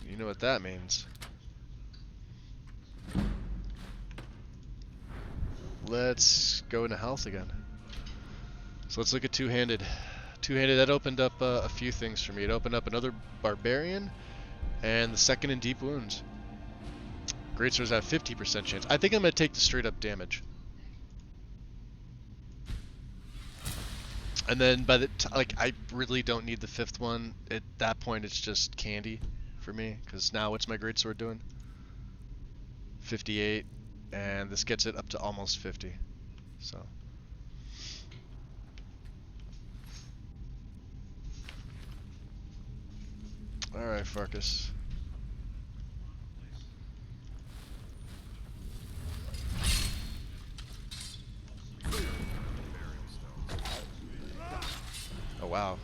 Speaker 1: You know what that means. Let's go into health again. So let's look at two-handed. Two-handed, that opened up a few things for me. It opened up another barbarian, and the second in deep wounds. Greatswords have 50% chance. I think I'm gonna take the straight up damage. And then by the like, I really don't need the 5th one. At that point, it's just candy for me, because now what's my greatsword doing? 58, and this gets it up to almost 50. So. All right, Farkas. Oh wow.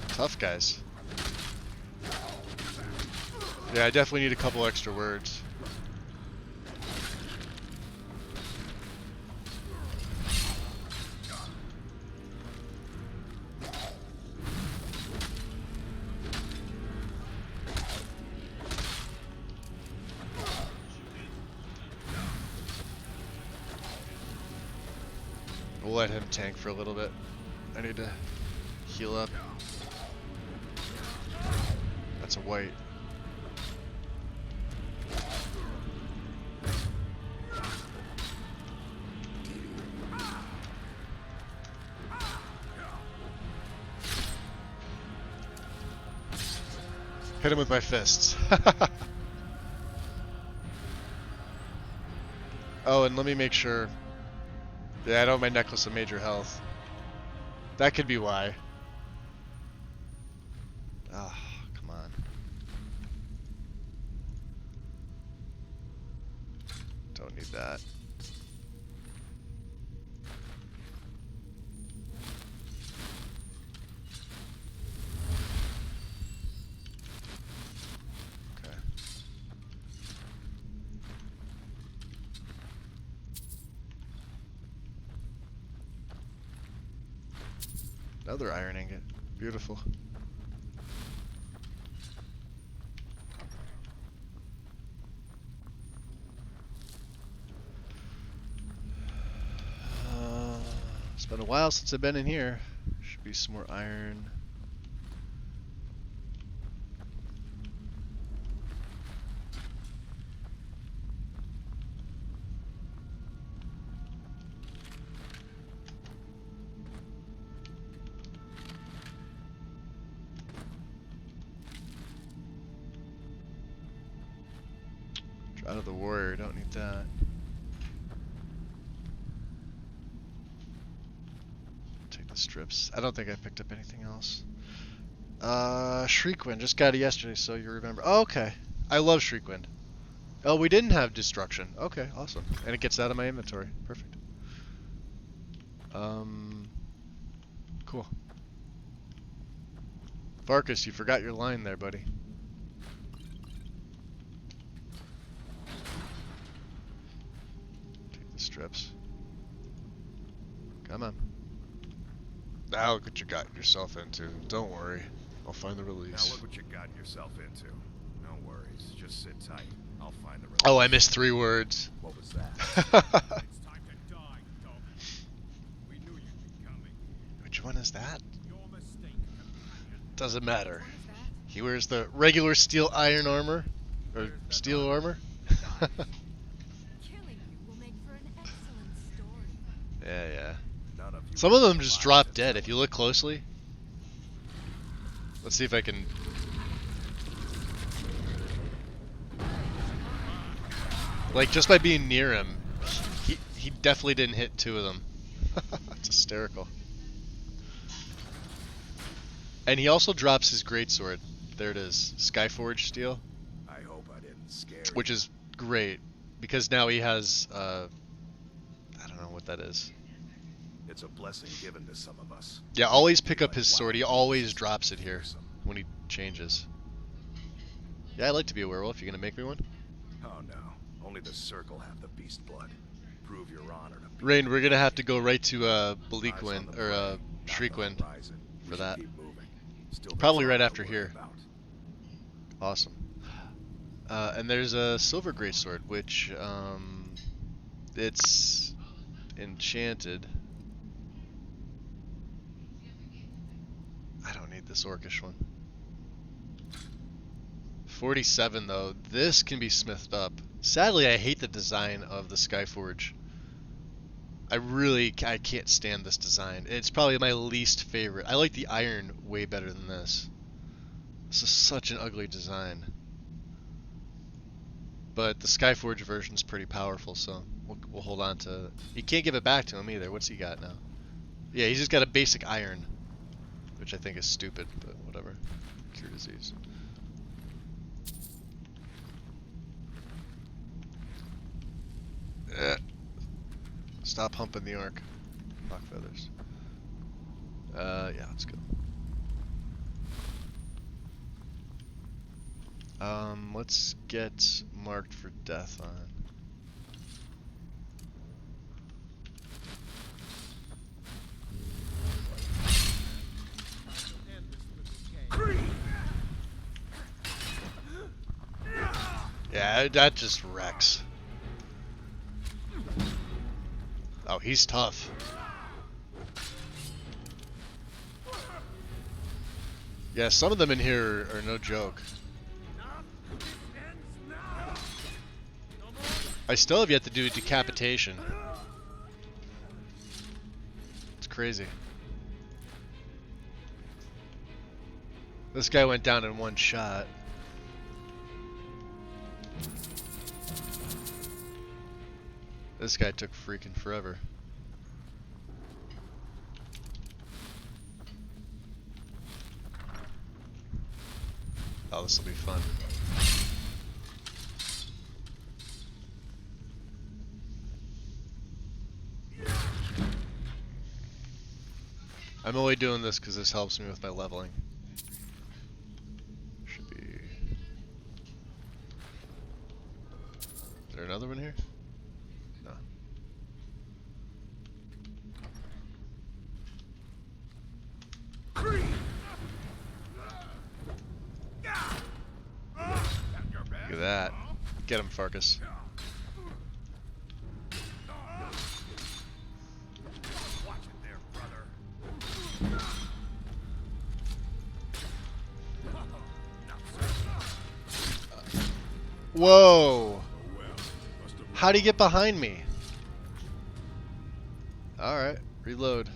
Speaker 1: Tough guys. Yeah, I definitely need a couple extra words. We'll let him tank for a little bit. I need to heal up. That's a white. Hit him with my fists. Oh, and let me make sure. Yeah, I don't have my necklace of major health. That could be why. Ah, come on. Don't need that. Okay. Another iron ingot. Beautiful. been a while since I've been in here. Should be some more iron. Out of the warrior, don't need that. Take the strips. I don't think I picked up anything else. Shriekwind, just got it yesterday, so you remember. Oh, okay. I love Shriekwind. Oh, we didn't have destruction. Okay, awesome. And it gets out of my inventory. Perfect. Cool. Varkas, you forgot your line there, buddy. Strips. Come on.
Speaker 6: Now look what you got yourself into. Don't worry. I'll find the release. Now look what you got yourself into. No worries. Just sit tight. I'll find the release.
Speaker 1: Oh, I missed 3 words.
Speaker 5: What was that? It's time to die, dog. We knew you'd be coming.
Speaker 1: Which one is that?
Speaker 5: Your mistake, companion.
Speaker 1: Doesn't matter.
Speaker 4: What is that?
Speaker 1: He wears the regular steel iron armor. Or steel armor.
Speaker 4: Killing you will make for an excellent story.
Speaker 1: Yeah.
Speaker 6: None of you
Speaker 1: Some of
Speaker 6: will
Speaker 1: them
Speaker 6: be
Speaker 1: just
Speaker 6: alive
Speaker 1: drop
Speaker 6: to
Speaker 1: dead
Speaker 6: tell
Speaker 1: if you look closely. Let's see if I can... Like, just by being near him, he definitely didn't hit 2 of them. It's hysterical. And he also drops his greatsword. There it is. Skyforged steel.
Speaker 6: I hope I didn't scare you.
Speaker 1: Which is great, because now he has, I don't know what that is.
Speaker 6: It's a blessing given to some of us.
Speaker 1: Yeah, always pick up his sword. He always drops it here when he changes. Yeah, I'd like to be a werewolf. You gonna make me one?
Speaker 6: Oh no. Only the circle have the beast blood. Prove your honor to be
Speaker 1: Rain, we're gonna have to go right to
Speaker 6: eyes on
Speaker 1: Bleakwind,
Speaker 6: the
Speaker 1: or
Speaker 6: prey, not the
Speaker 1: Shriekwind
Speaker 6: horizon. We
Speaker 1: for
Speaker 6: should
Speaker 1: that.
Speaker 6: keep moving. Still
Speaker 1: Probably
Speaker 6: there's
Speaker 1: right
Speaker 6: a lot
Speaker 1: after
Speaker 6: to worry
Speaker 1: here.
Speaker 6: about.
Speaker 1: Awesome. And there's a silver greatsword, which it's enchanted. I don't need this orcish one. 47 though. This can be smithed up. Sadly, I hate the design of the Skyforge. I can't stand this design. It's probably my least favorite. I like the iron way better than this. This is such an ugly design. But the Skyforge version is pretty powerful, so we'll hold on to it. You can't give it back to him either. What's he got now? Yeah, he's just got a basic iron, which I think is stupid, but whatever. Cure disease. Stop humping the orc. Rock feathers. Yeah, let's go. Let's get marked for death on. Yeah, that just wrecks. Oh, he's tough. Yeah, some of them in here are no joke. I still have yet to do a decapitation. It's crazy. This guy went down in one shot. This guy took freaking forever. Oh, this will be fun. I'm only doing this because this helps me with my leveling. Should be... Is there another one here? No. Look at that. Get him, Farkas. Whoa! How'd he get behind me? Alright, reload.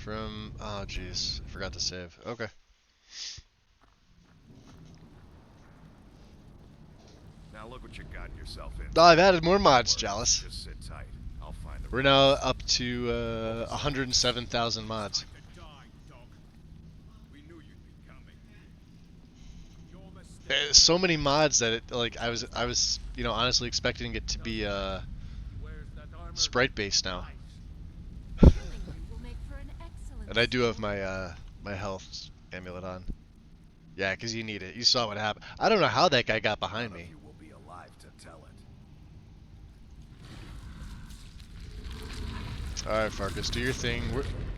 Speaker 1: From... Oh, jeez. I forgot to save. Okay.
Speaker 6: Now look what you got yourself in.
Speaker 1: Oh, I've added more mods, Jealous.
Speaker 6: Just sit tight. I'll find the
Speaker 1: We're now up to 107,000 mods.
Speaker 5: We knew you'd be coming. Your mistake.
Speaker 1: So many mods that it, like I was you know honestly expecting it to be
Speaker 5: Where's that armor?
Speaker 1: sprite based now.
Speaker 4: Killing you will make for an excellent
Speaker 1: And I do have
Speaker 4: sport.
Speaker 1: my my health amulet on. Yeah, 'cause you need it. You saw what happened. I don't know how that guy got behind
Speaker 6: None of
Speaker 1: me.
Speaker 6: you will be alive to tell it.
Speaker 1: All right, Farkas, do your thing.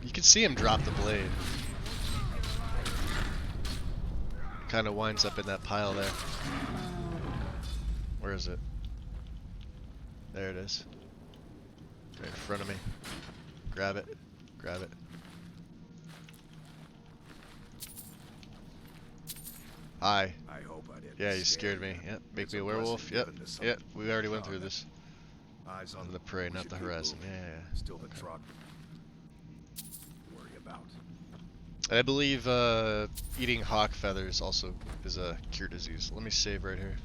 Speaker 1: You can see him drop the blade. Kind of winds up in that pile there. Where is it? There it is. Right in front of me. Grab it. Grab it. Hi.
Speaker 6: I hope I didn't.
Speaker 1: Yeah, you
Speaker 6: scare
Speaker 1: scared me.
Speaker 6: you.
Speaker 1: Yep. Make
Speaker 6: It's
Speaker 1: me a
Speaker 6: a
Speaker 1: werewolf.
Speaker 6: blessing
Speaker 1: Yep.
Speaker 6: living to
Speaker 1: Yep.
Speaker 6: something
Speaker 1: We already went
Speaker 6: beyond
Speaker 1: through
Speaker 6: it.
Speaker 1: this.
Speaker 6: Eyes on
Speaker 1: On the prey,
Speaker 6: we
Speaker 1: not
Speaker 6: should
Speaker 1: the
Speaker 6: keep
Speaker 1: horizon.
Speaker 6: moving.
Speaker 1: Yeah, yeah.
Speaker 6: Still the
Speaker 1: Okay.
Speaker 6: truck. Worry about.
Speaker 1: And I believe eating hawk feathers also is a cure disease. Let me save right here.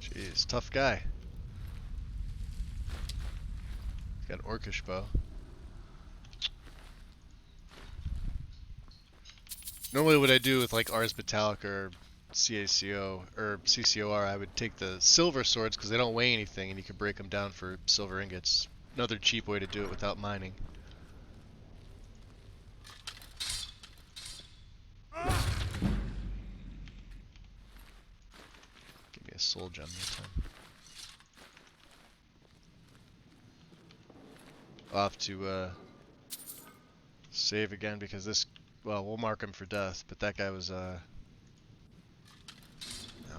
Speaker 1: Jeez, tough guy. He's got an orcish bow. Normally what I do with like Ars Metallic or CACO or CCOR, I would take the silver swords because they don't weigh anything and you can break them down for silver ingots. Another cheap way to do it without mining. Give me a soul gem this time. I'll have to save again because this, well, we'll mark him for death, but that guy was, now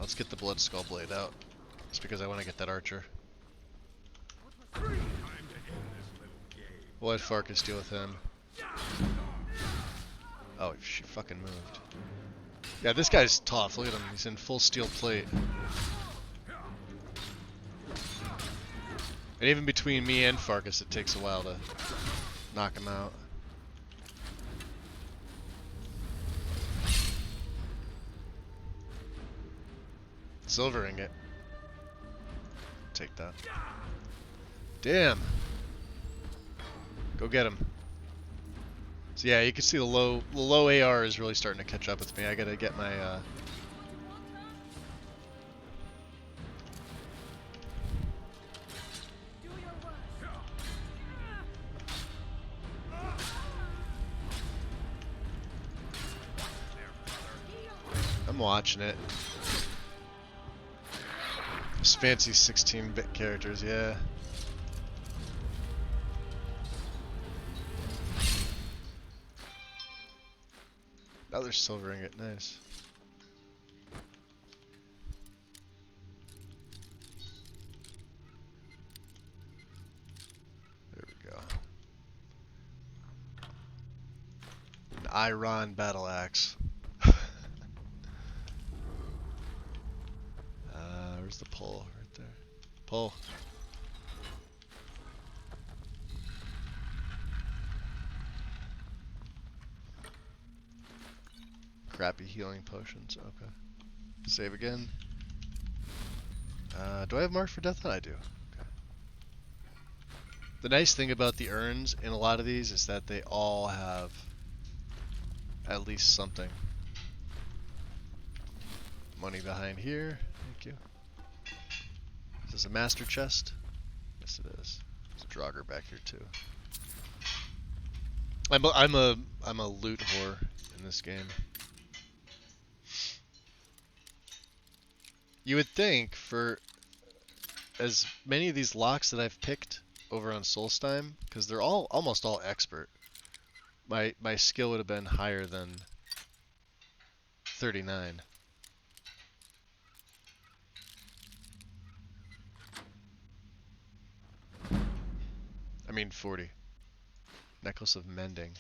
Speaker 1: let's get the blood skull blade out. Just because I want to get that archer. We'll let Farkas deal with him. Oh, she fucking moved. Yeah, this guy's tough. Look at him. He's in full steel plate. And even between me and Farkas, it takes a while to knock him out. Silver ingot. Take that. Damn. Go get him. So yeah, you can see the low AR is really starting to catch up with me. I gotta get my
Speaker 4: Do your worst.
Speaker 1: I'm watching it. Those fancy 16-bit characters, yeah. Another silver ingot, nice. There we go. An Iron battle axe. Where's the pole? Right there. Pole. Crappy healing potions. Okay. Save again. Do I have marked for death? I do. Okay. The nice thing about the urns in a lot of these is that they all have at least something. Money behind here. Thank you. Is this a master chest? Yes, it is. There's a Draugr back here too. I'm a loot whore in this game. You would think for as many of these locks that I've picked over on Solstheim because they're all almost all expert. My skill would have been higher than 39. I mean 40. Necklace of Mending.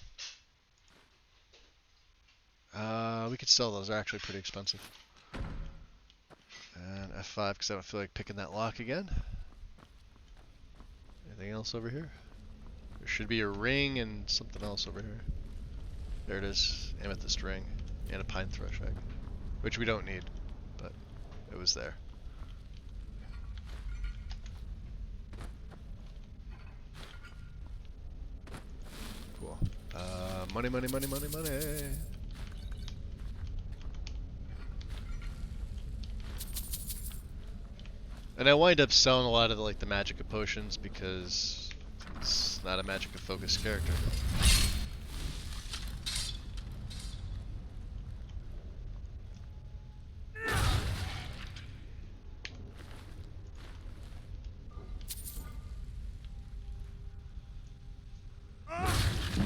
Speaker 1: We could sell those. They're actually pretty expensive. And F5 because I don't feel like picking that lock again. Anything else over here? There should be a ring and something else over here. There it is. Amethyst ring. And a pine thrush egg. Which we don't need, but it was there. Cool. Money, money, money, money, money. And I wind up selling a lot of the Magicka potions because it's not a Magicka focused character.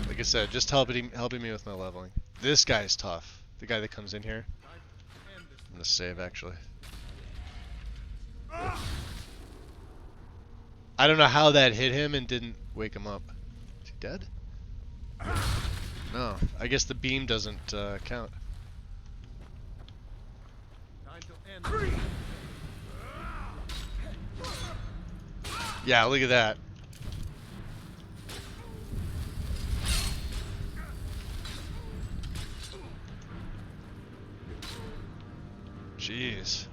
Speaker 1: Like I said, just helping me with my leveling. This guy's tough. The guy that comes in here. I'm gonna save actually. I don't know how that hit him and didn't wake him up. Is he dead? No. I guess the beam doesn't count. Yeah, look at that. Jeez.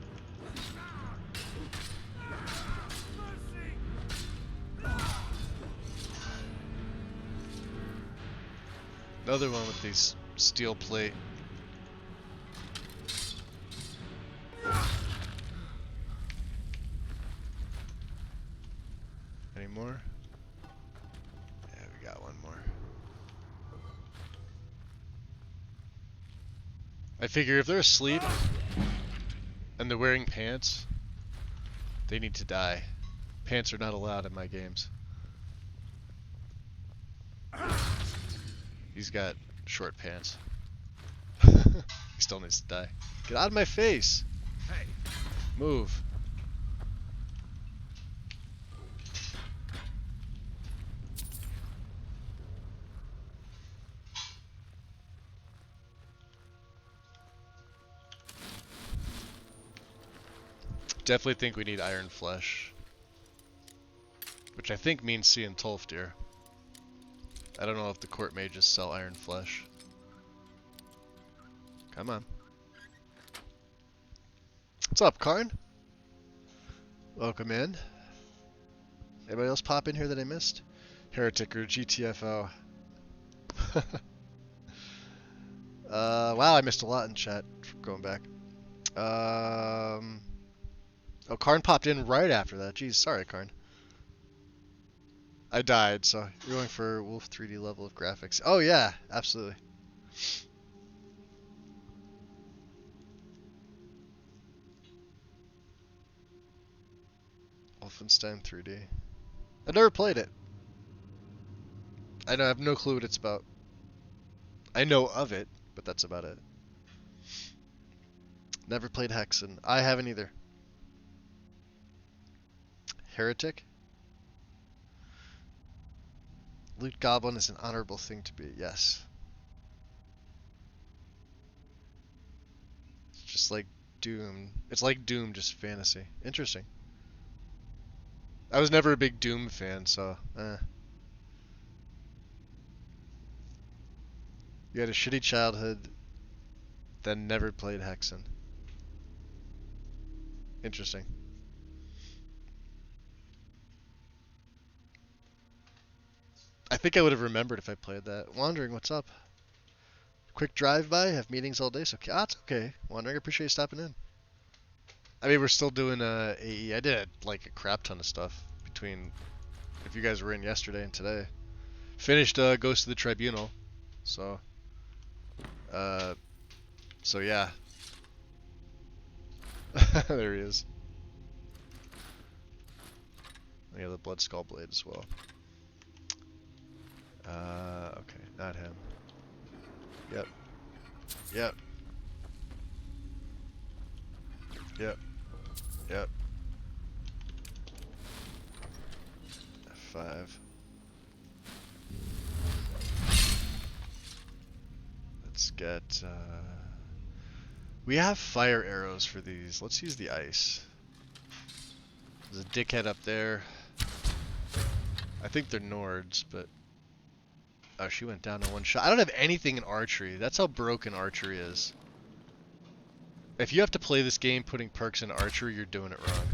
Speaker 1: Another one with these steel plate. Any more? Yeah, we got one more. I figure if they're asleep and they're wearing pants, they need to die. Pants are not allowed in my games. He's got short pants. He still needs to die. Get out of my face!
Speaker 5: Hey,
Speaker 1: Move. Definitely think we need Iron Flesh. Which I think means seeing Tolfdir. I don't know if the court mages sell Iron Flesh. Come on. What's up, Karn? Welcome in. Anybody else pop in here that I missed? Heretic or GTFO. Wow, I missed a lot in chat going back. Oh, Karn popped in right after that. Jeez, sorry, Karn. I died, so you're going for Wolf 3D level of graphics. Oh yeah, absolutely. Wolfenstein 3D. I've never played it. I have no clue what it's about. I know of it, but that's about it. Never played Hexen. I haven't either. Heretic? Loot Goblin is an honorable thing to be, yes. It's just like Doom. It's like Doom, just fantasy. Interesting. I was never a big Doom fan, so, You had a shitty childhood, then never played Hexen. Interesting. I think I would have remembered if I played that. Wandering, what's up? Quick drive-by, have meetings all day, so it's okay. Wandering, I appreciate you stopping in. I mean, we're still doing AE. I did like a crap ton of stuff between if you guys were in yesterday and today. Finished Ghost of the Tribunal, so yeah. There he is. And you have the Blood Skull Blade as well. Okay, not him. Yep. Yep. Yep. Yep. F5. Let's get, we have fire arrows for these. Let's use the ice. There's a dickhead up there. I think they're Nords, but... Oh, she went down in one shot. I don't have anything in archery. That's how broken archery is. If you have to play this game putting perks in archery, you're doing it wrong.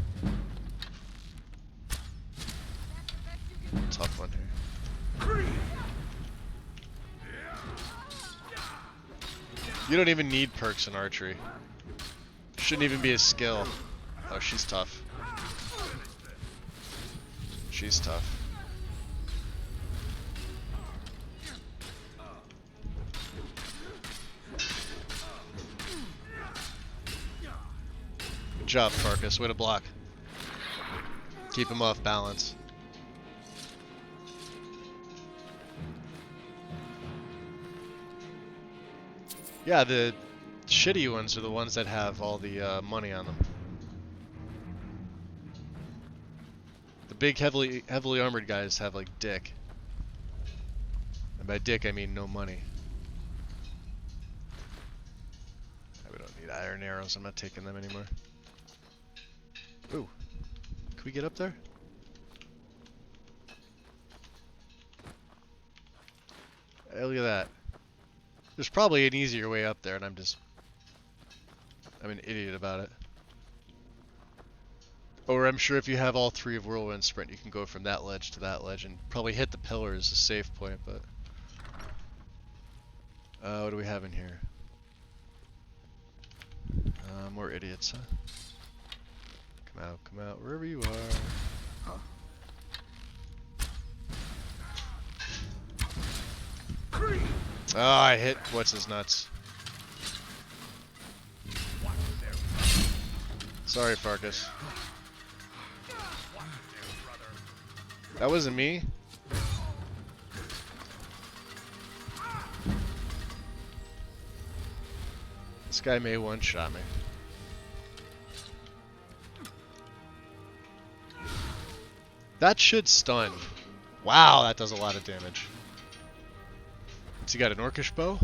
Speaker 1: Tough one here. You don't even need perks in archery. Shouldn't even be a skill. Oh, she's tough. She's tough. Good job, Farkas. Way to block. Keep him off balance. Yeah, the shitty ones are the ones that have all the money on them. The big, heavily armored guys have like dick. And by dick, I mean no money. We don't need iron arrows. I'm not taking them anymore. Ooh. Can we get up there? Hey, look at that. There's probably an easier way up there, and I'm an idiot about it. Or I'm sure if you have all three of Whirlwind Sprint, you can go from that ledge to that ledge and probably hit the pillar as a safe point, but... what do we have in here? More idiots, huh? Come out, wherever you are. Oh, I hit what's his nuts. Sorry, Farkas. That wasn't me. This guy may one-shot me. That should stun. Wow, that does a lot of damage. What's he got, an orcish bow?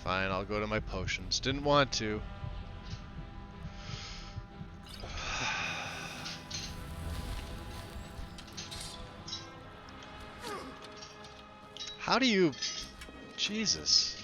Speaker 1: Fine, I'll go to my potions. Didn't want to. How do you... Jesus.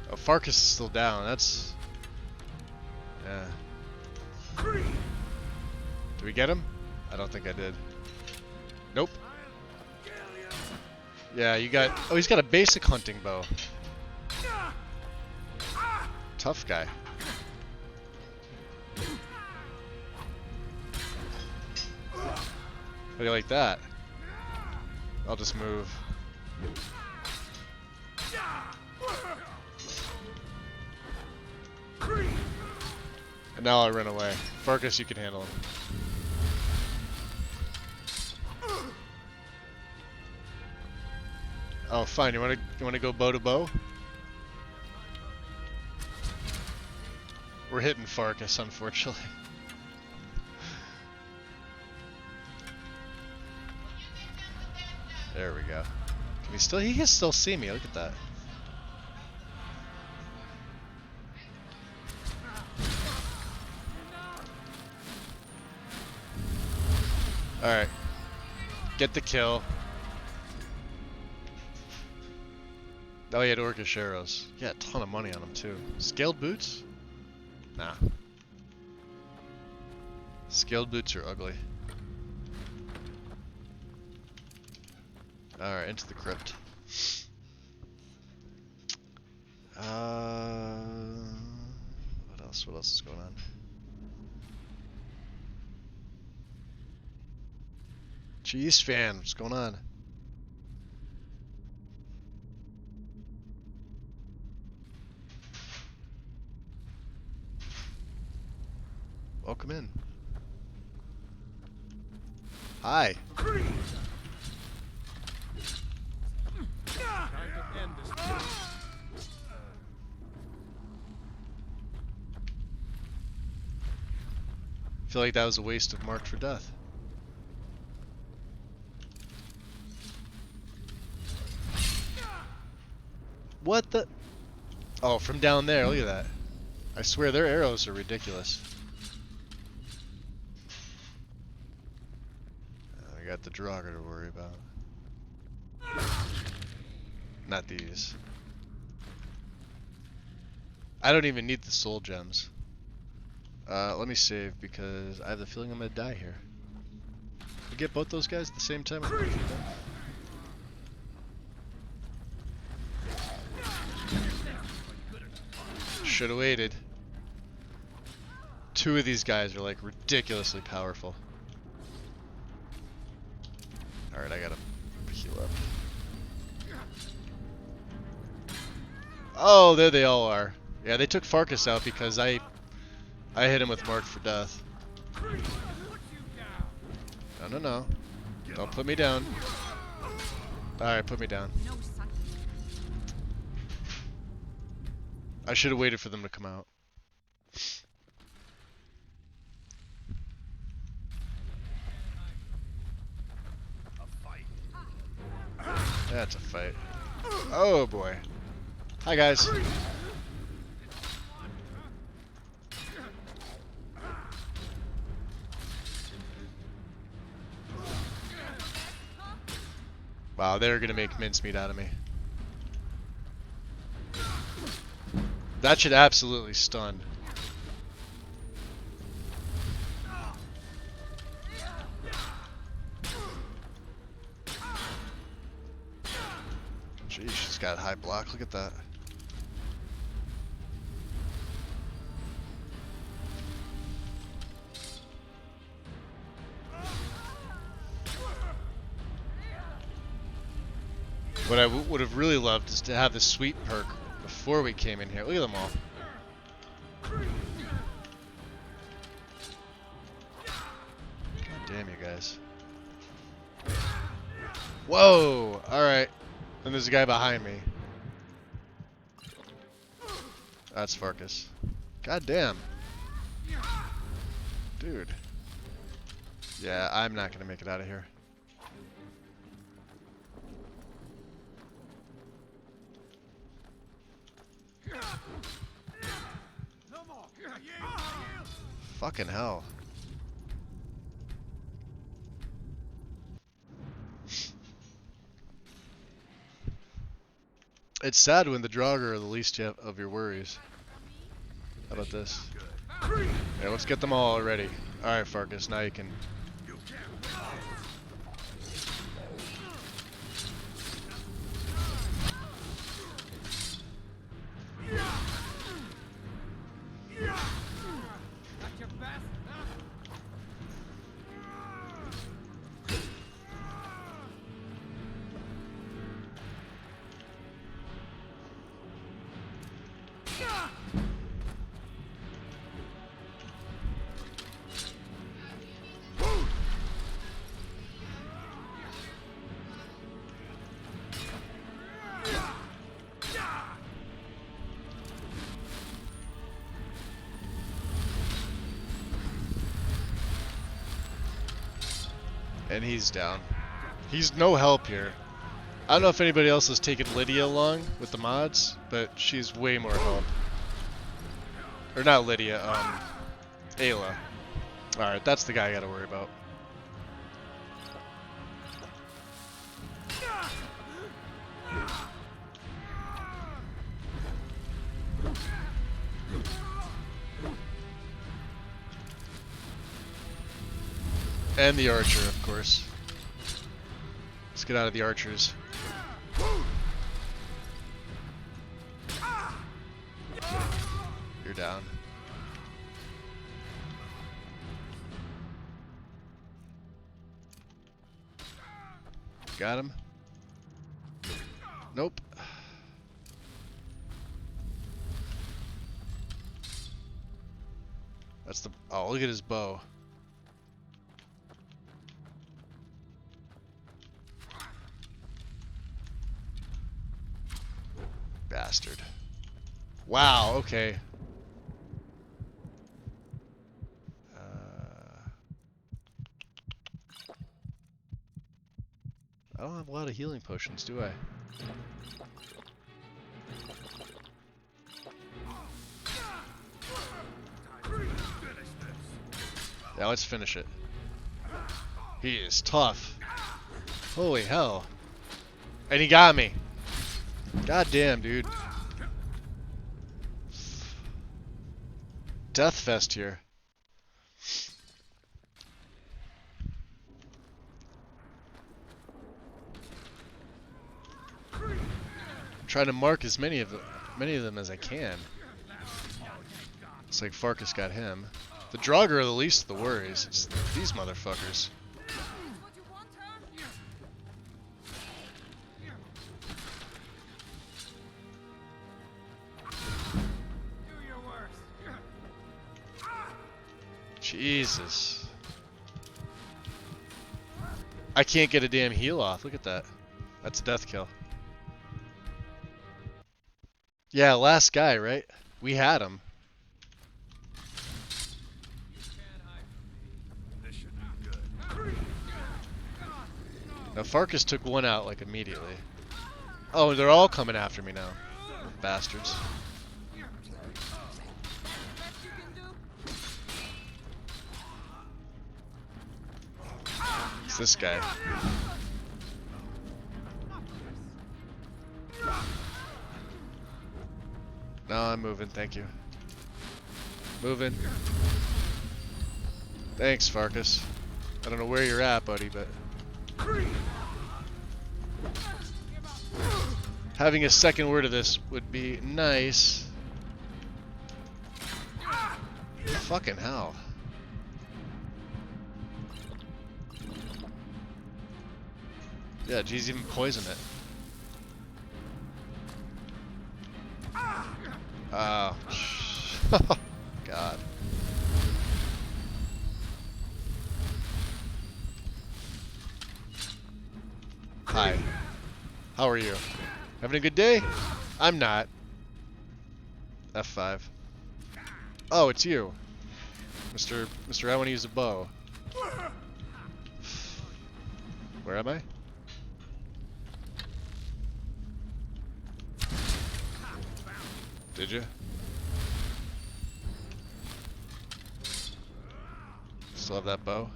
Speaker 1: Oh, Farkas is still down. That's... Yeah. Do we get him? I don't think I did. Nope. Yeah, you got... Oh, he's got a basic hunting bow. Tough guy. How do you like that? I'll just move. And now I run away. Farkas, you can handle him. Oh, fine. You wanna go bow to bow? We're hitting Farkas, unfortunately. There we go. Can we still? He can still see me. Look at that. All right. Get the kill. Oh, he had orcish arrows. Yeah, a ton of money on him too. Scaled boots? Nah. Scaled boots are ugly. Alright, into the crypt. What else? What else is going on? Cheese fan, what's going on? Welcome in. Hi. I feel like that was a waste of Marked for Death. What the? Oh, from down there, look at that. I swear their arrows are ridiculous. I got the Draugr to worry about. Not these. I don't even need the soul gems. Let me save because I have the feeling I'm gonna die here. We get both those guys at the same time. Should have waited. Two of these guys are like ridiculously powerful. Alright, I gotta heal up. Oh, there they all are. Yeah, they took Farkas out because I hit him with Marked for Death. No. Don't put me down. Alright, put me down. I should have waited for them to come out. That's a fight. Oh boy. Hi guys. Wow, they're gonna make mincemeat out of me. That should absolutely stun. Jeez, she's got high block. Look at that. What I would have really loved is to have the sweep perk before we came in here. Look at them all. God damn you guys. Whoa! Alright. And there's a guy behind me. That's Farkas. God damn. Dude. Yeah, I'm not gonna make it out of here. Fucking hell. It's sad when the Draugr are the least of your worries. How about this? Yeah, let's get them all already. Alright, Farkas, now you can... And he's down. He's no help here. I don't know if anybody else has taken Lydia along with the mods, but she's way more help. Or not Lydia, Ayla. Alright, that's the guy I gotta worry about. And the archer, of course. Let's get out of the archers. down. Got him. Nope. That's the... Oh, look at his bow. Bastard. Wow, okay. I don't have a lot of healing potions, do I? Yeah, let's finish it. He is tough. Holy hell. And he got me. God damn, dude. Death fest here. I'm trying to mark as many of them as I can. Looks like Farkas got him. The Draugr are the least of the worries. It's these motherfuckers. Jesus. I can't get a damn heal off. Look at that. That's a death kill. Yeah, last guy, right? We had him. Now Farkas took one out like immediately. Oh, they're all coming after me now. Bastards. It's this guy. No, I'm moving, thank you. Moving. Thanks, Farkas. I don't know where you're at, buddy, but... having a second word of this would be nice. Fucking hell. Yeah, geez, even poison it. Oh. God. Hi. How are you? Having a good day? I'm not. F5. Oh, it's you. Mr. I want to use a bow. Where am I? Did you? Still have that bow?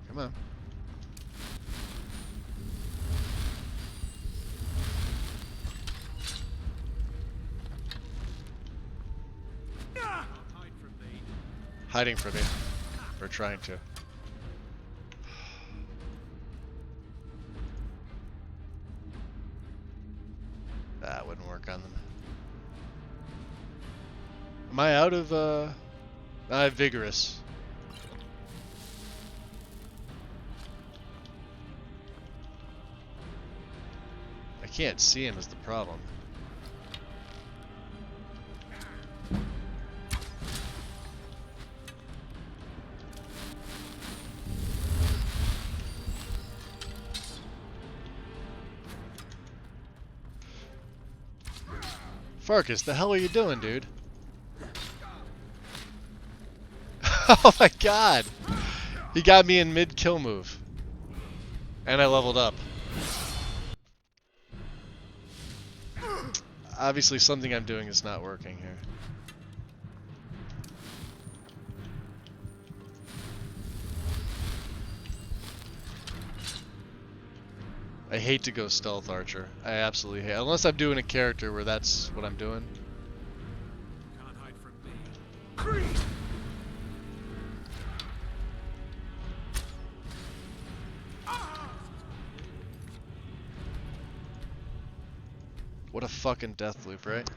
Speaker 1: Come on. Hiding from me. Or trying to. That wouldn't work on them. Am I out of, vigorous? I can't see him is the problem. Farkas, the hell are you doing, dude? Oh my god! He got me in mid-kill move. And I leveled up. Obviously something I'm doing is not working here. I hate to go stealth archer. I absolutely hate, unless I'm doing a character where that's what I'm doing.
Speaker 5: Can't hide from me.
Speaker 1: What a fucking death loop, right?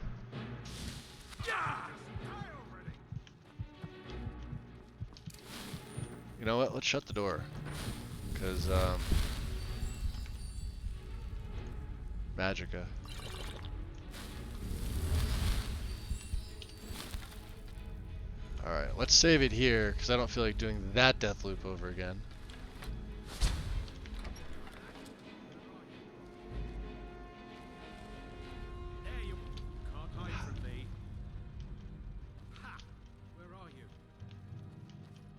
Speaker 1: You know what? Let's shut the door. Because, Magica. Alright, let's save it here, because I don't feel like doing that death loop over again.
Speaker 5: There you can't hide from me. Ha! Where are you?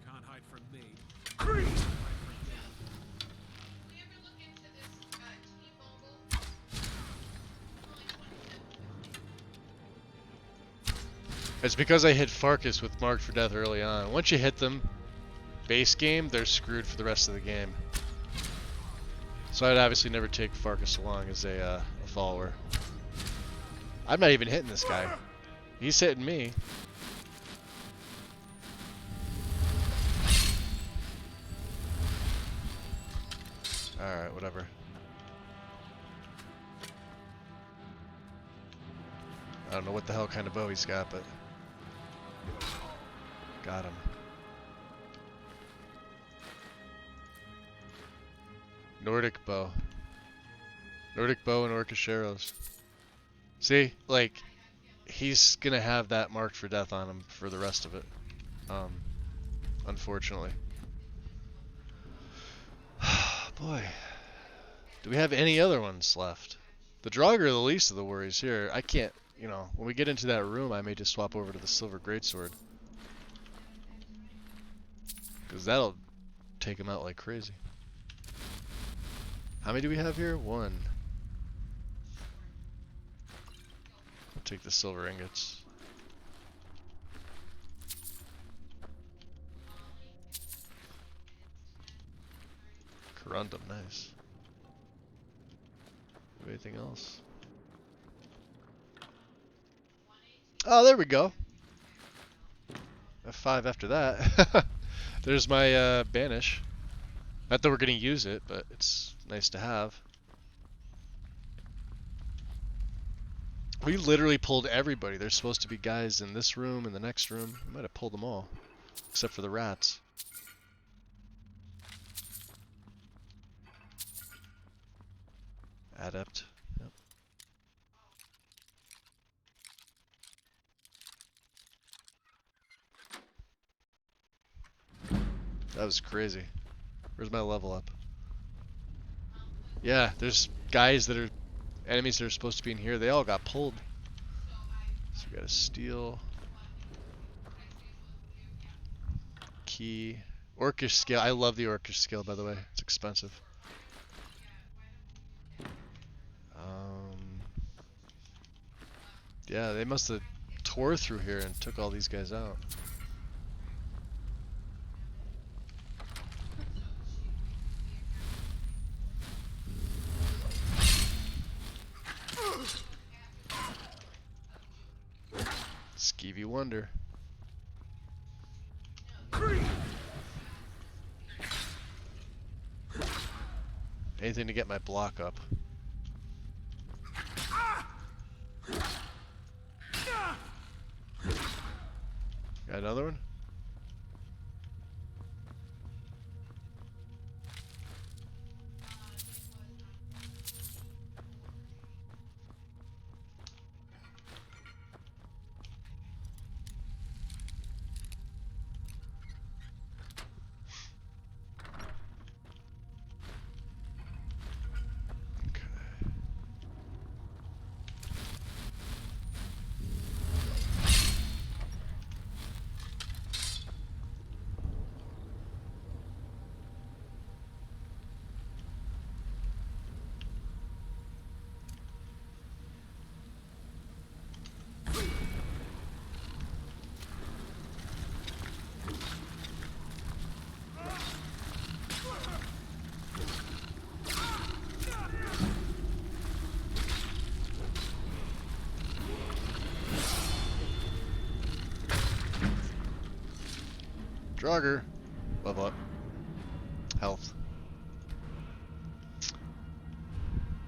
Speaker 5: Can't hide from me.
Speaker 1: It's because I hit Farkas with Marked for Death early on. Once you hit them, base game, they're screwed for the rest of the game. So I'd obviously never take Farkas along as a follower. I'm not even hitting this guy. He's hitting me. Alright, whatever. I don't know what the hell kind of bow he's got, but... Got him. Nordic bow. Nordic bow and Orcish arrows. See, like, he's gonna have that Marked for Death on him for the rest of it. Unfortunately. Boy. Do we have any other ones left? The Draugr are the least of the worries here. I can't, you know, when we get into that room, I may just swap over to the Silver Greatsword. Because that'll take him out like crazy. How many do we have here? One. I'll take the silver ingots. Corundum, nice. Anything else? Oh, there we go. F5 after that. There's my banish. Not that we're going to use it, but it's nice to have. We literally pulled everybody. There's supposed to be guys in this room and the next room. We might have pulled them all. Except for the rats. Adept. Yep. That was crazy. Where's my level up? Yeah, there's guys that are enemies that are supposed to be in here. They all got pulled. So we got a steel key. Orcish scale. I love the Orcish scale, by the way. It's expensive. Yeah, they must have tore through here and took all these guys out. Skeevy Wonder. Anything to get my block up. Got another one? Draugr, level up. Health.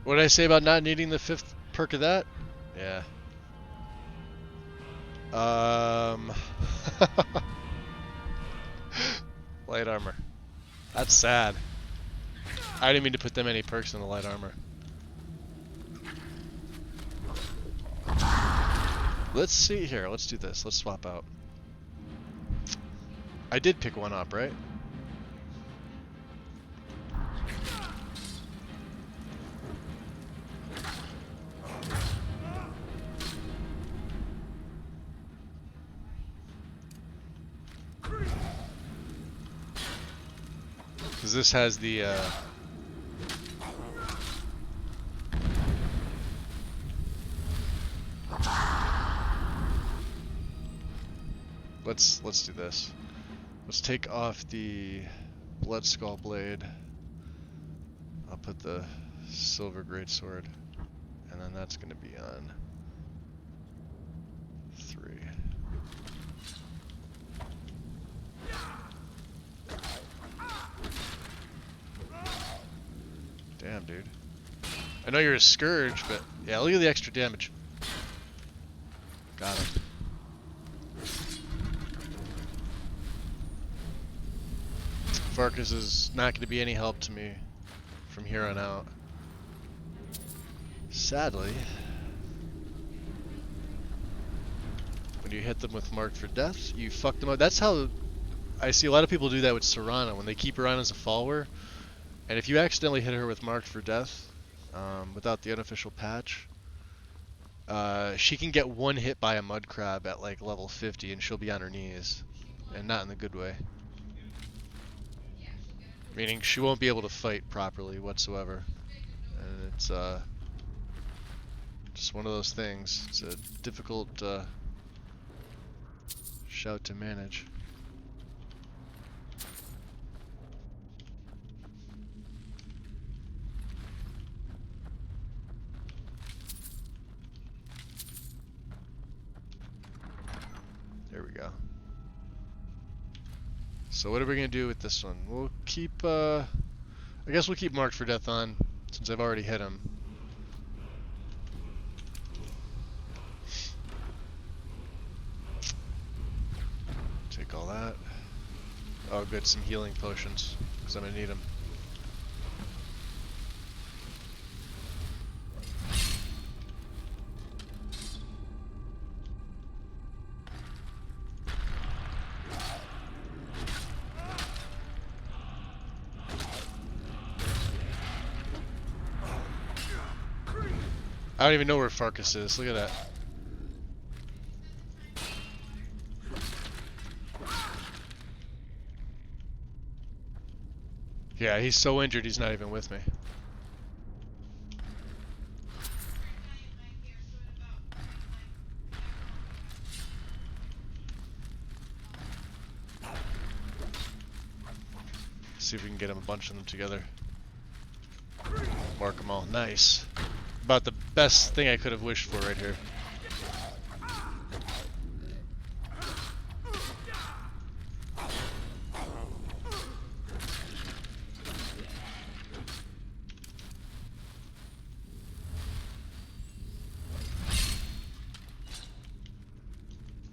Speaker 1: What did I say about not needing the 5th perk of that? Yeah. Light armor. That's sad. I didn't mean to put them any perks in the light armor. Let's see here. Let's do this. Let's swap out. I did pick one up, right? Because this has the let's do this. Let's take off the Blood Skull Blade. I'll put the Silver Greatsword, and then that's gonna be on 3. Damn, dude. I know you're a Scourge, but yeah, look at the extra damage. Got him. Farkas is not going to be any help to me from here on out. Sadly, when you hit them with Marked for Death, you fuck them up. That's how I see a lot of people do that with Serana when they keep her on as a follower. And if you accidentally hit her with Marked for Death, without the unofficial patch, she can get one hit by a mud crab at like level 50 and she'll be on her knees. And not in the good way. Meaning she won't be able to fight properly whatsoever. And it's just one of those things. It's a difficult shout to manage. There we go. So what are we gonna do with this one? We'll keep, I guess we'll keep Marked for Death on, since I've already hit him. Take all that. Oh good, some healing potions, because I'm gonna need them. I don't even know where Farkas is. Look at that. Yeah, he's so injured he's not even with me. See if we can get him a bunch of them together. Mark them all. Nice. About the best thing I could have wished for right here.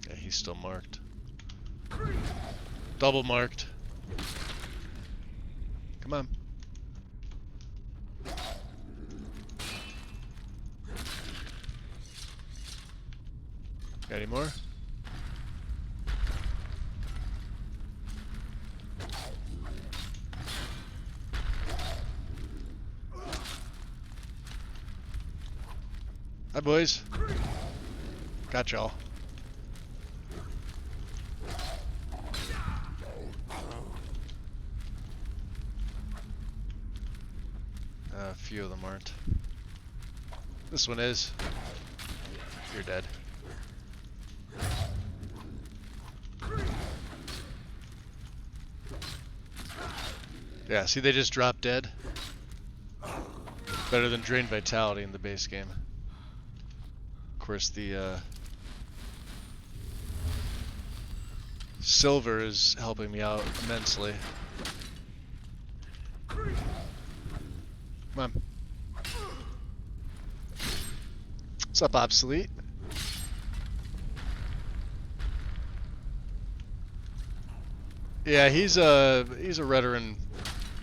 Speaker 1: Yeah, he's still marked. Double marked. Come on. Got any more? Hi, boys. Got y'all. A few of them aren't. This one is. You're dead. Yeah, see they just drop dead. Better than Drain Vitality in the base game. Of course the Silver is helping me out immensely. Come on. What's up, Obsolete? Yeah, he's a Redoran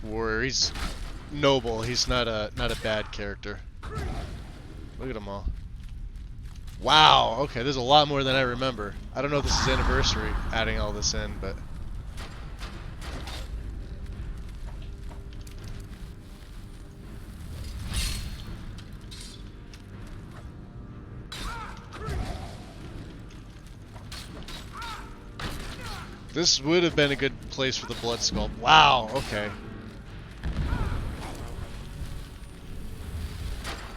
Speaker 1: warrior. He's noble. He's not a bad character. Look at them all. Wow. Okay, there's a lot more than I remember. I don't know if this is anniversary adding all this in, but this would have been a good place for the blood sculpt. Wow. Okay.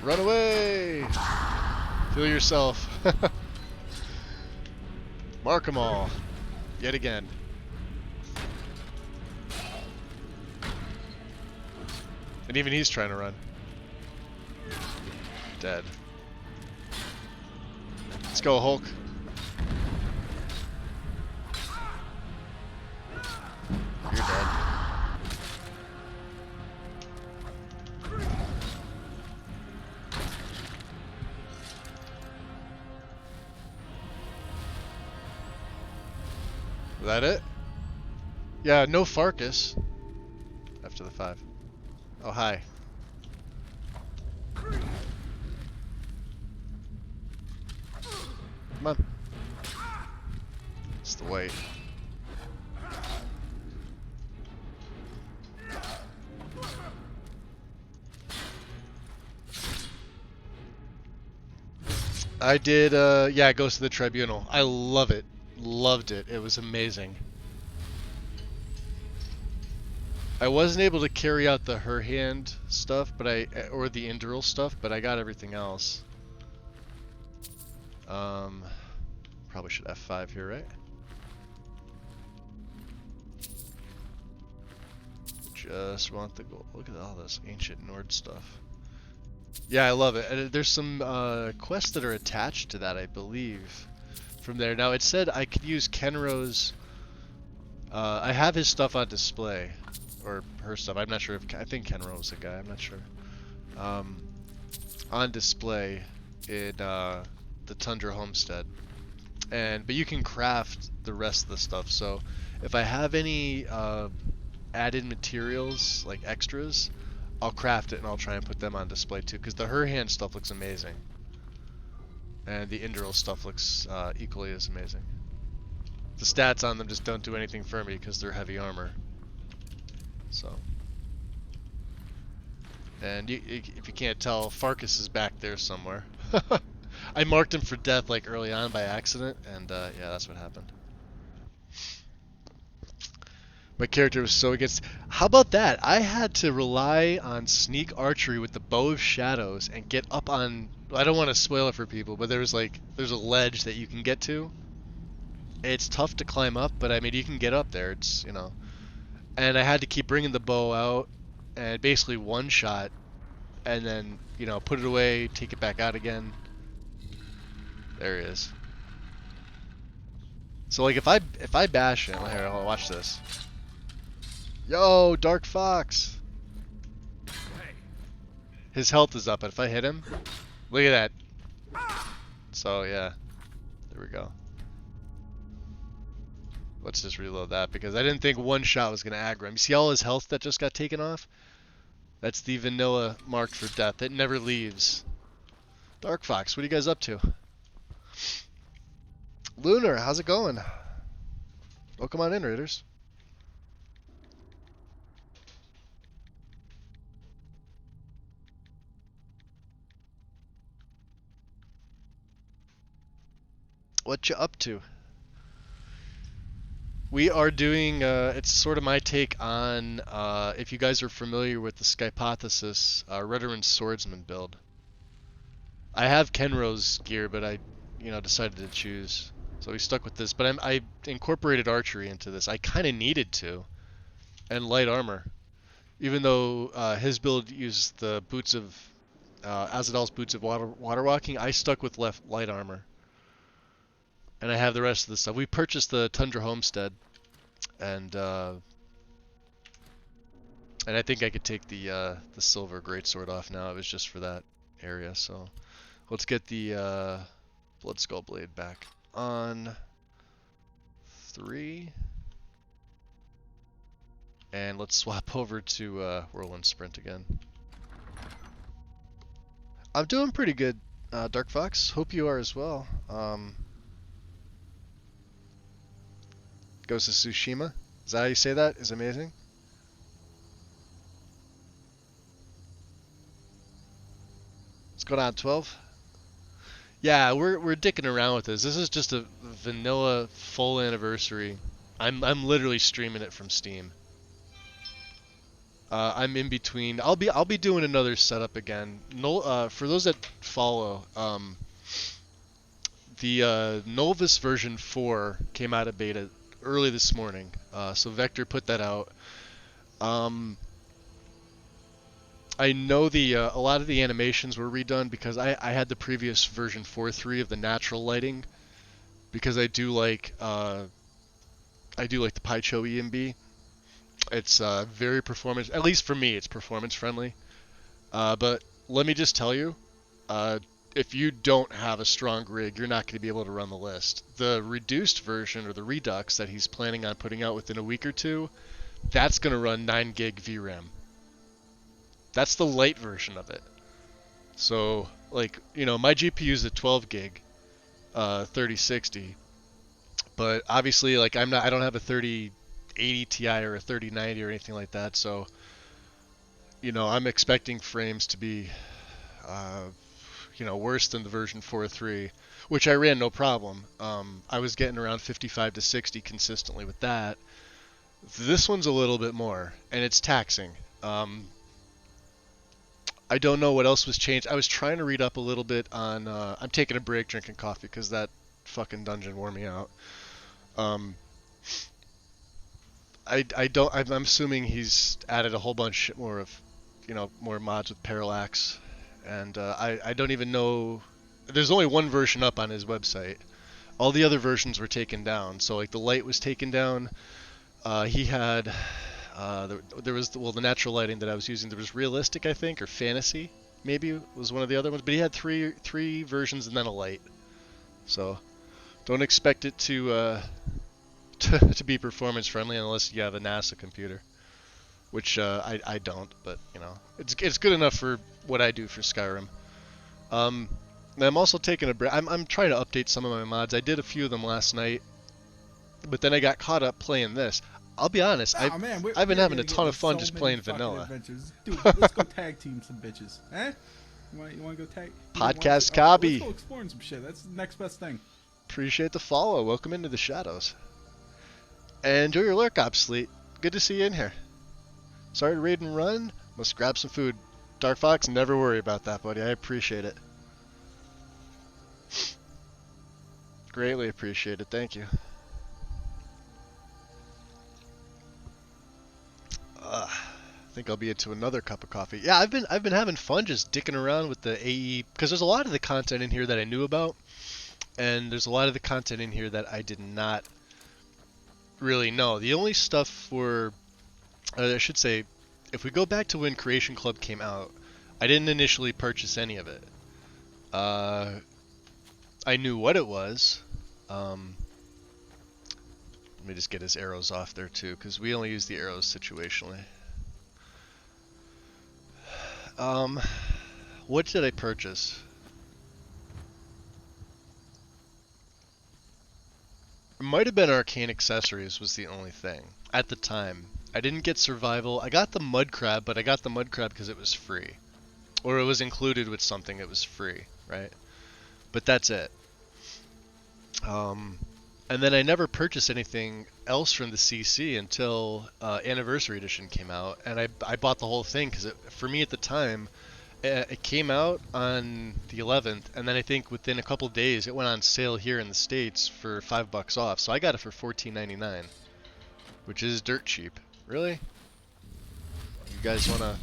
Speaker 1: Run away! Feel yourself. Mark them all. Yet again. And even he's trying to run. Dead. Let's go, Hulk. You're dead. Is that it? Yeah, no Farkas. After the 5. Oh, hi. Come on. It's the weight. I did, yeah, it goes to the Tribunal. I love it. Loved it. It was amazing. I wasn't able to carry out the her hand stuff, but or the Indral stuff, but I got everything else. Probably should F5 here, right? Just want the gold. Look at all this ancient Nord stuff. Yeah, I love it. There's some quests that are attached to that, I believe, from there. Now, it said I could use Kenro's... I have his stuff on display. Or her stuff. I'm not sure if... I think Kenro was the guy. I'm not sure. On display in the Tundra Homestead. But you can craft the rest of the stuff. So, if I have any added materials, like extras... I'll craft it and I'll try and put them on display too, because the her hand stuff looks amazing. And the Indral stuff looks equally as amazing. The stats on them just don't do anything for me because they're heavy armor. So. And if you can't tell, Farkas is back there somewhere. I marked him for death like early on by accident, and yeah, that's what happened. My character was so against... How about that? I had to rely on sneak archery with the bow of shadows and get up on... I don't want to spoil it for people, but there's a ledge that you can get to. It's tough to climb up, but I mean, you can get up there. It's, you know... And I had to keep bringing the bow out and basically one shot and then, you know, put it away, take it back out again. There he is. So, like, if I bash him... Here, I'll watch this. Yo, Dark Fox! His health is up, but if I hit him, look at that. So yeah, there we go. Let's just reload that because I didn't think one shot was gonna aggro him. You see all his health that just got taken off? That's the vanilla marked for death. It never leaves. Dark Fox, what are you guys up to? Lunar, how's it going? Welcome on in, Raiders. What you up to? We are doing, it's sort of my take on, if you guys are familiar with the Skypothesis, Redoran Swordsman build. I have Kenro's gear, but I, you know, decided to choose. So we stuck with this, but I incorporated archery into this. I kind of needed to. And light armor. Even though his build uses the boots of, Azadal's boots of water walking, I stuck with light armor. And I have the rest of the stuff. We purchased the Tundra Homestead, and I think I could take the silver greatsword off now. It was just for that area, so Let's get the Blood Skull Blade back on 3. And let's swap over to Whirlwind Sprint again. I'm doing pretty good, Dark Fox. Hope you are as well. Ghost of Tsushima. Is that how you say that? Is amazing. What's going on, 12? Yeah, we're dicking around with this. This is just a vanilla full anniversary. I'm literally streaming it from Steam. I'm in between. I'll be doing another setup again. No, for those that follow, the Novus version 4 came out of beta early this morning. So Vector put that out. I know a lot of the animations were redone because I had the previous version 4.3 of the natural lighting, because I do like the Paicho EMB. It's very performance, at least for me, it's performance friendly. But let me just tell you, if you don't have a strong rig, you're not going to be able to run the list. The reduced version, or the Redux, that he's planning on putting out within a week or two, that's going to run 9 gig VRAM. That's the light version of it. So, like, you know, my GPU is a 12 gig, 3060, but obviously, like, I don't have a 3080 Ti or a 3090 or anything like that. So, you know, I'm expecting frames to be, you know, worse than the version 4.3, which I ran no problem. I was getting around 55 to 60 consistently with that. This one's a little bit more, and it's taxing. I don't know what else was changed. I was trying to read up a little bit on. I'm taking a break drinking coffee because that fucking dungeon wore me out. I don't. I'm assuming he's added a whole bunch more of, you know, more mods with parallax, and I don't even know. There's only one version up on his website. All the other versions were taken down. So like the light was taken down. He had. There was the natural lighting that I was using. There was realistic, I think, or fantasy, maybe was one of the other ones. But he had three versions and then a light. So don't expect it to be performance friendly unless you have a NASA computer, which I don't. But you know, it's good enough for what I do for Skyrim. And I'm also taking a break. I'm trying to update some of my mods. I did a few of them last night, but then I got caught up playing this. I'll be honest, I've been having a ton of fun just playing vanilla.
Speaker 7: Adventures. Dude, let's go tag team some bitches. Eh? You want to go tag?
Speaker 1: Podcast Cobby.
Speaker 7: Let's go exploring some shit. That's the next best thing.
Speaker 1: Appreciate the follow. Welcome into the shadows. And enjoy your lurk, Obsolete. Good to see you in here. Sorry to raid and run. Must grab some food. Dark Fox, never worry about that, buddy. I appreciate it. Greatly appreciate it. Thank you. I think I'll be into another cup of coffee. Yeah, I've been having fun just dicking around with the AE, because there's a lot of the content in here that I knew about, and there's a lot of the content in here that I did not really know. The only stuff for, I should say, if we go back to when Creation Club came out, I didn't initially purchase any of it. I knew what it was. Let me just get his arrows off there too, because we only use the arrows situationally. What did I purchase? It might have been Arcane Accessories was the only thing at the time. I didn't get Survival. I got the Mud Crab, but I got the Mud Crab because it was free. Or it was included with something that was free, right? But that's it. And then I never purchased anything else from the CC until Anniversary Edition came out, and I bought the whole thing because for me at the time, it came out on the 11th, and then I think within a couple days it went on sale here in the States for $5 off, so I got it for $14.99, which is dirt cheap. Really? You guys wanna?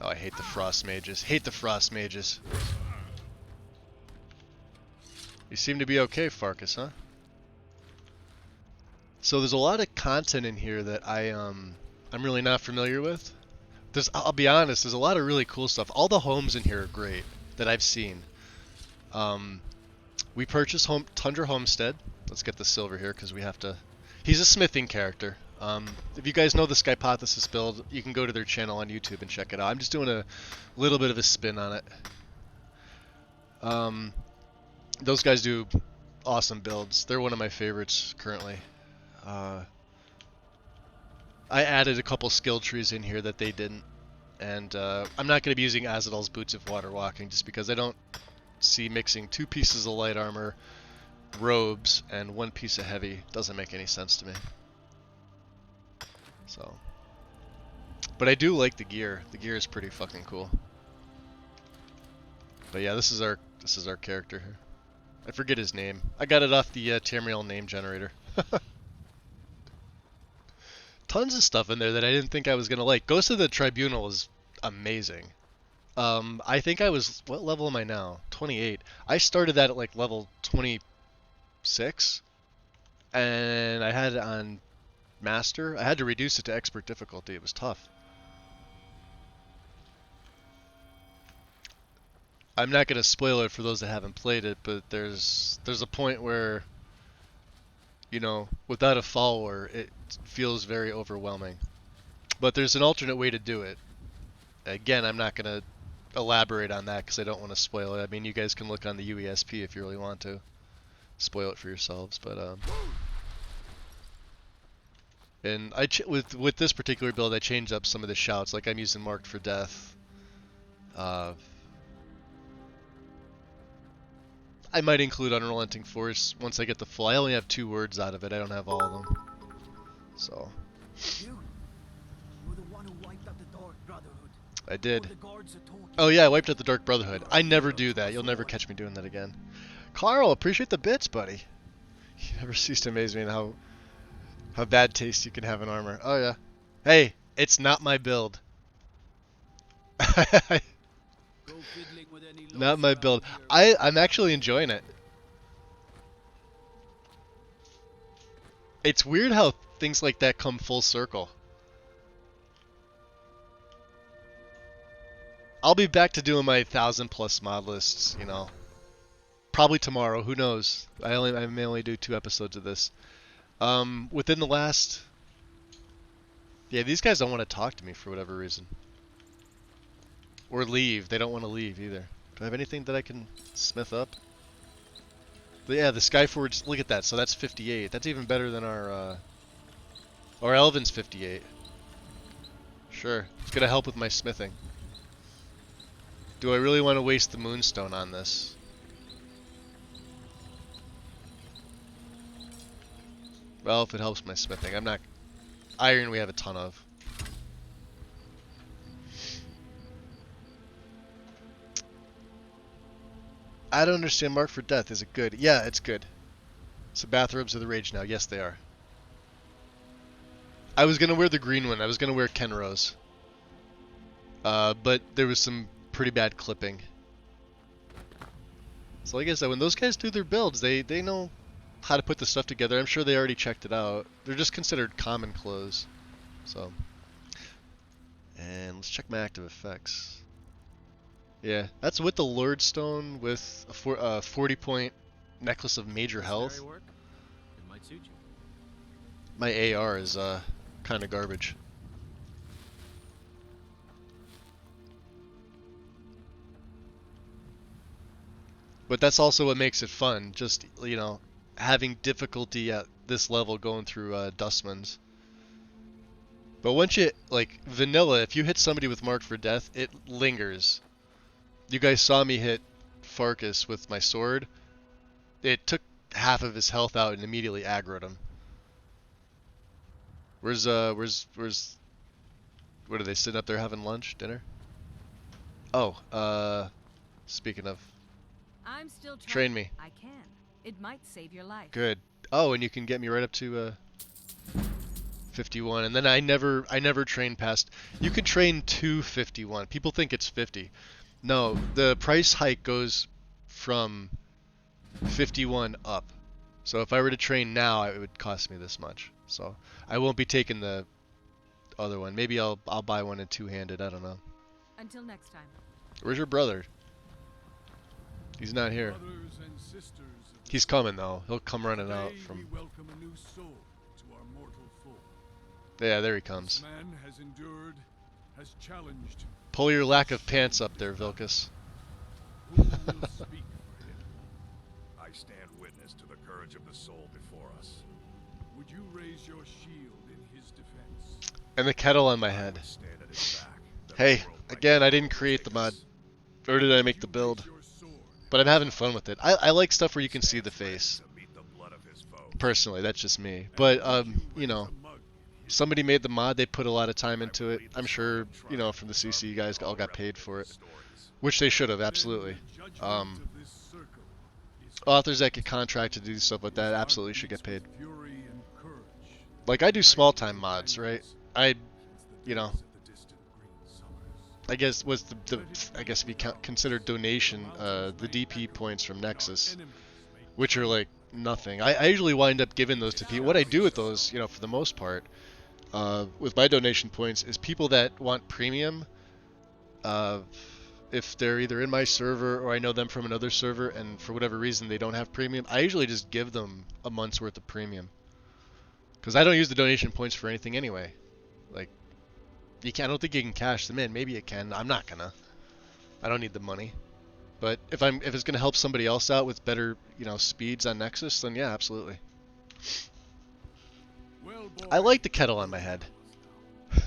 Speaker 1: Oh, I hate the frost mages. Hate the frost mages. You seem to be okay, Farkas, huh? So there's a lot of content in here that I'm really not familiar with. I'll be honest, there's a lot of really cool stuff. All the homes in here are great that I've seen. We purchased Tundra Homestead. Let's get the silver here because we have to. He's a smithing character. If you guys know the Skypothesis build, you can go to their channel on YouTube and check it out. I'm just doing a little bit of a spin on it. Those guys do awesome builds. They're one of my favorites currently. I added a couple skill trees in here that they didn't. And I'm not going to be using Azadal's Boots of Water Walking just because I don't see mixing 2 pieces of light armor, robes, and 1 piece of heavy. Doesn't make any sense to me. So, but I do like the gear. The gear is pretty fucking cool. But yeah, this is our character here. I forget his name. I got it off the Tamriel name generator. Tons of stuff in there that I didn't think I was gonna like. Ghost of the Tribunal is amazing. I think I was, what level am I now? 28. I started that at like level 26, and I had it on Master. I had to reduce it to expert difficulty. It was tough. I'm not gonna spoil it for those that haven't played it, but there's a point where, you know, without a follower, it feels very overwhelming. But there's an alternate way to do it. Again, I'm not gonna elaborate on that because I don't want to spoil it. I mean, you guys can look on the UESP if you really want to spoil it for yourselves, but and with this particular build, I changed up some of the shouts. Like I'm using Marked for Death. I might include Unrelenting Force once I get the full. I only have 2 words out of it. I don't have all of them. So.
Speaker 3: You were the one who wiped out the Dark Brotherhood.
Speaker 1: I did.
Speaker 3: The guards are talking.
Speaker 1: Oh yeah, I wiped out the Dark Brotherhood. I never do that. You'll never catch me doing that again. Carl, appreciate the bits, buddy. You never cease to amaze me in how bad taste you can have in armor. Oh yeah. Hey, it's not my build. Not my build. I'm actually enjoying it. It's weird how things like that come full circle. I'll be back to doing my 1,000+ mod lists, you know. Probably tomorrow, who knows. I may only do 2 episodes of this. Within the last... Yeah, these guys don't want to talk to me for whatever reason. Or leave. They don't want to leave either. Do I have anything that I can smith up? But yeah, the Skyforge, look at that. So that's 58. That's even better than our Elven's 58. Sure. It's going to help with my smithing. Do I really want to waste the Moonstone on this? Well, if it helps my smithing. I'm not... Iron we have a ton of. I don't understand Mark for Death. Is it good? Yeah, it's good. So bathrobes are the rage now. Yes, they are. I was going to wear the green one. I was going to wear Kenro's. But there was some pretty bad clipping. So like I said, when those guys do their builds, they know how to put the stuff together. I'm sure they already checked it out. They're just considered common clothes. So. And let's check my active effects. Yeah, that's with the Lord Stone with a 40-point necklace of major health.
Speaker 5: It might suit you.
Speaker 1: My AR is kind of garbage. But that's also what makes it fun. Just, you know, having difficulty at this level going through Dustmans. But once you, like, vanilla, if you hit somebody with Marked for Death, it lingers. You guys saw me hit Farkas with my sword. It took half of his health out and immediately aggroed him. Where's what are they sitting up there having lunch, dinner? Oh, speaking of,
Speaker 4: I'm still trying.
Speaker 1: train me.
Speaker 4: I can. It might save your life.
Speaker 1: Good. Oh, and you can get me right up to 51, and then I never train past. You can train to 51. People think it's 50. No, the price hike goes from 51 up. So if I were to train now, it would cost me this much. So I won't be taking the other one. Maybe I'll buy one in two-handed. I don't know.
Speaker 4: Until next time.
Speaker 1: Where's your brother? He's not here.
Speaker 5: Brothers and sisters of the
Speaker 1: He's coming though. He'll come running out
Speaker 5: Today
Speaker 1: from.
Speaker 5: we welcome a new soul to our mortal fold.
Speaker 1: Yeah, there he
Speaker 5: This
Speaker 1: comes.
Speaker 5: man has endured, has challenged.
Speaker 1: Pull your lack of pants up there, Vilcus.
Speaker 5: Who will speak for him?
Speaker 6: I stand witness to the courage of the soul before us.
Speaker 5: Would you raise your shield in his defense?
Speaker 1: And the kettle on my head.
Speaker 6: Stand at his back, that
Speaker 1: Hey,
Speaker 6: the world might
Speaker 1: again, I
Speaker 6: not
Speaker 1: didn't create the
Speaker 6: overtake
Speaker 1: mod.
Speaker 6: us.
Speaker 1: Or did I make
Speaker 5: Would
Speaker 1: the
Speaker 5: you
Speaker 1: build?
Speaker 5: raise your sword
Speaker 1: But I'm having fun with it. I like stuff where you can see the
Speaker 6: Stands ready
Speaker 1: face.
Speaker 6: to meet the blood of his foes.
Speaker 1: Personally, that's just me.
Speaker 5: and
Speaker 1: But,
Speaker 5: would
Speaker 1: you
Speaker 5: raise
Speaker 1: know,
Speaker 5: a mug in his
Speaker 1: somebody made the mod, they put a lot of time
Speaker 6: I
Speaker 1: into it.
Speaker 6: believe
Speaker 1: I'm
Speaker 6: the
Speaker 1: sure,
Speaker 6: song
Speaker 1: you know,
Speaker 6: triumph
Speaker 1: from the
Speaker 6: is
Speaker 1: CC, you
Speaker 6: our
Speaker 1: guys all got paid
Speaker 6: replicate
Speaker 1: for it.
Speaker 6: stories.
Speaker 1: Which they should have,
Speaker 5: Then
Speaker 1: absolutely.
Speaker 5: the judgment
Speaker 1: Um,
Speaker 5: of this circle is
Speaker 1: Authors that get contracted to do stuff like that
Speaker 5: His
Speaker 1: absolutely should get
Speaker 5: heartbeats
Speaker 1: paid.
Speaker 5: with fury and courage.
Speaker 1: Like, I do
Speaker 5: Like
Speaker 1: small
Speaker 5: the
Speaker 1: time mods, right?
Speaker 5: companions
Speaker 1: I,
Speaker 5: since the
Speaker 1: you know,
Speaker 5: days of the distant green summers.
Speaker 1: I guess was I guess if you consider donation, the DP points from Nexus, which are like nothing. I usually wind up giving those to people. What I do with those, you know, for the most part, with my donation points, is people that want premium. If they're either in my server or I know them from another server, and for whatever reason they don't have premium, I usually just give them a month's worth of premium. Because I don't use the donation points for anything anyway. Like, I don't think you can cash them in. Maybe you can. I'm not gonna. I don't need the money. But if it's gonna help somebody else out with better, you know, speeds on Nexus, then yeah, absolutely.
Speaker 5: Well, boy,
Speaker 1: I like the kettle on my head.
Speaker 5: I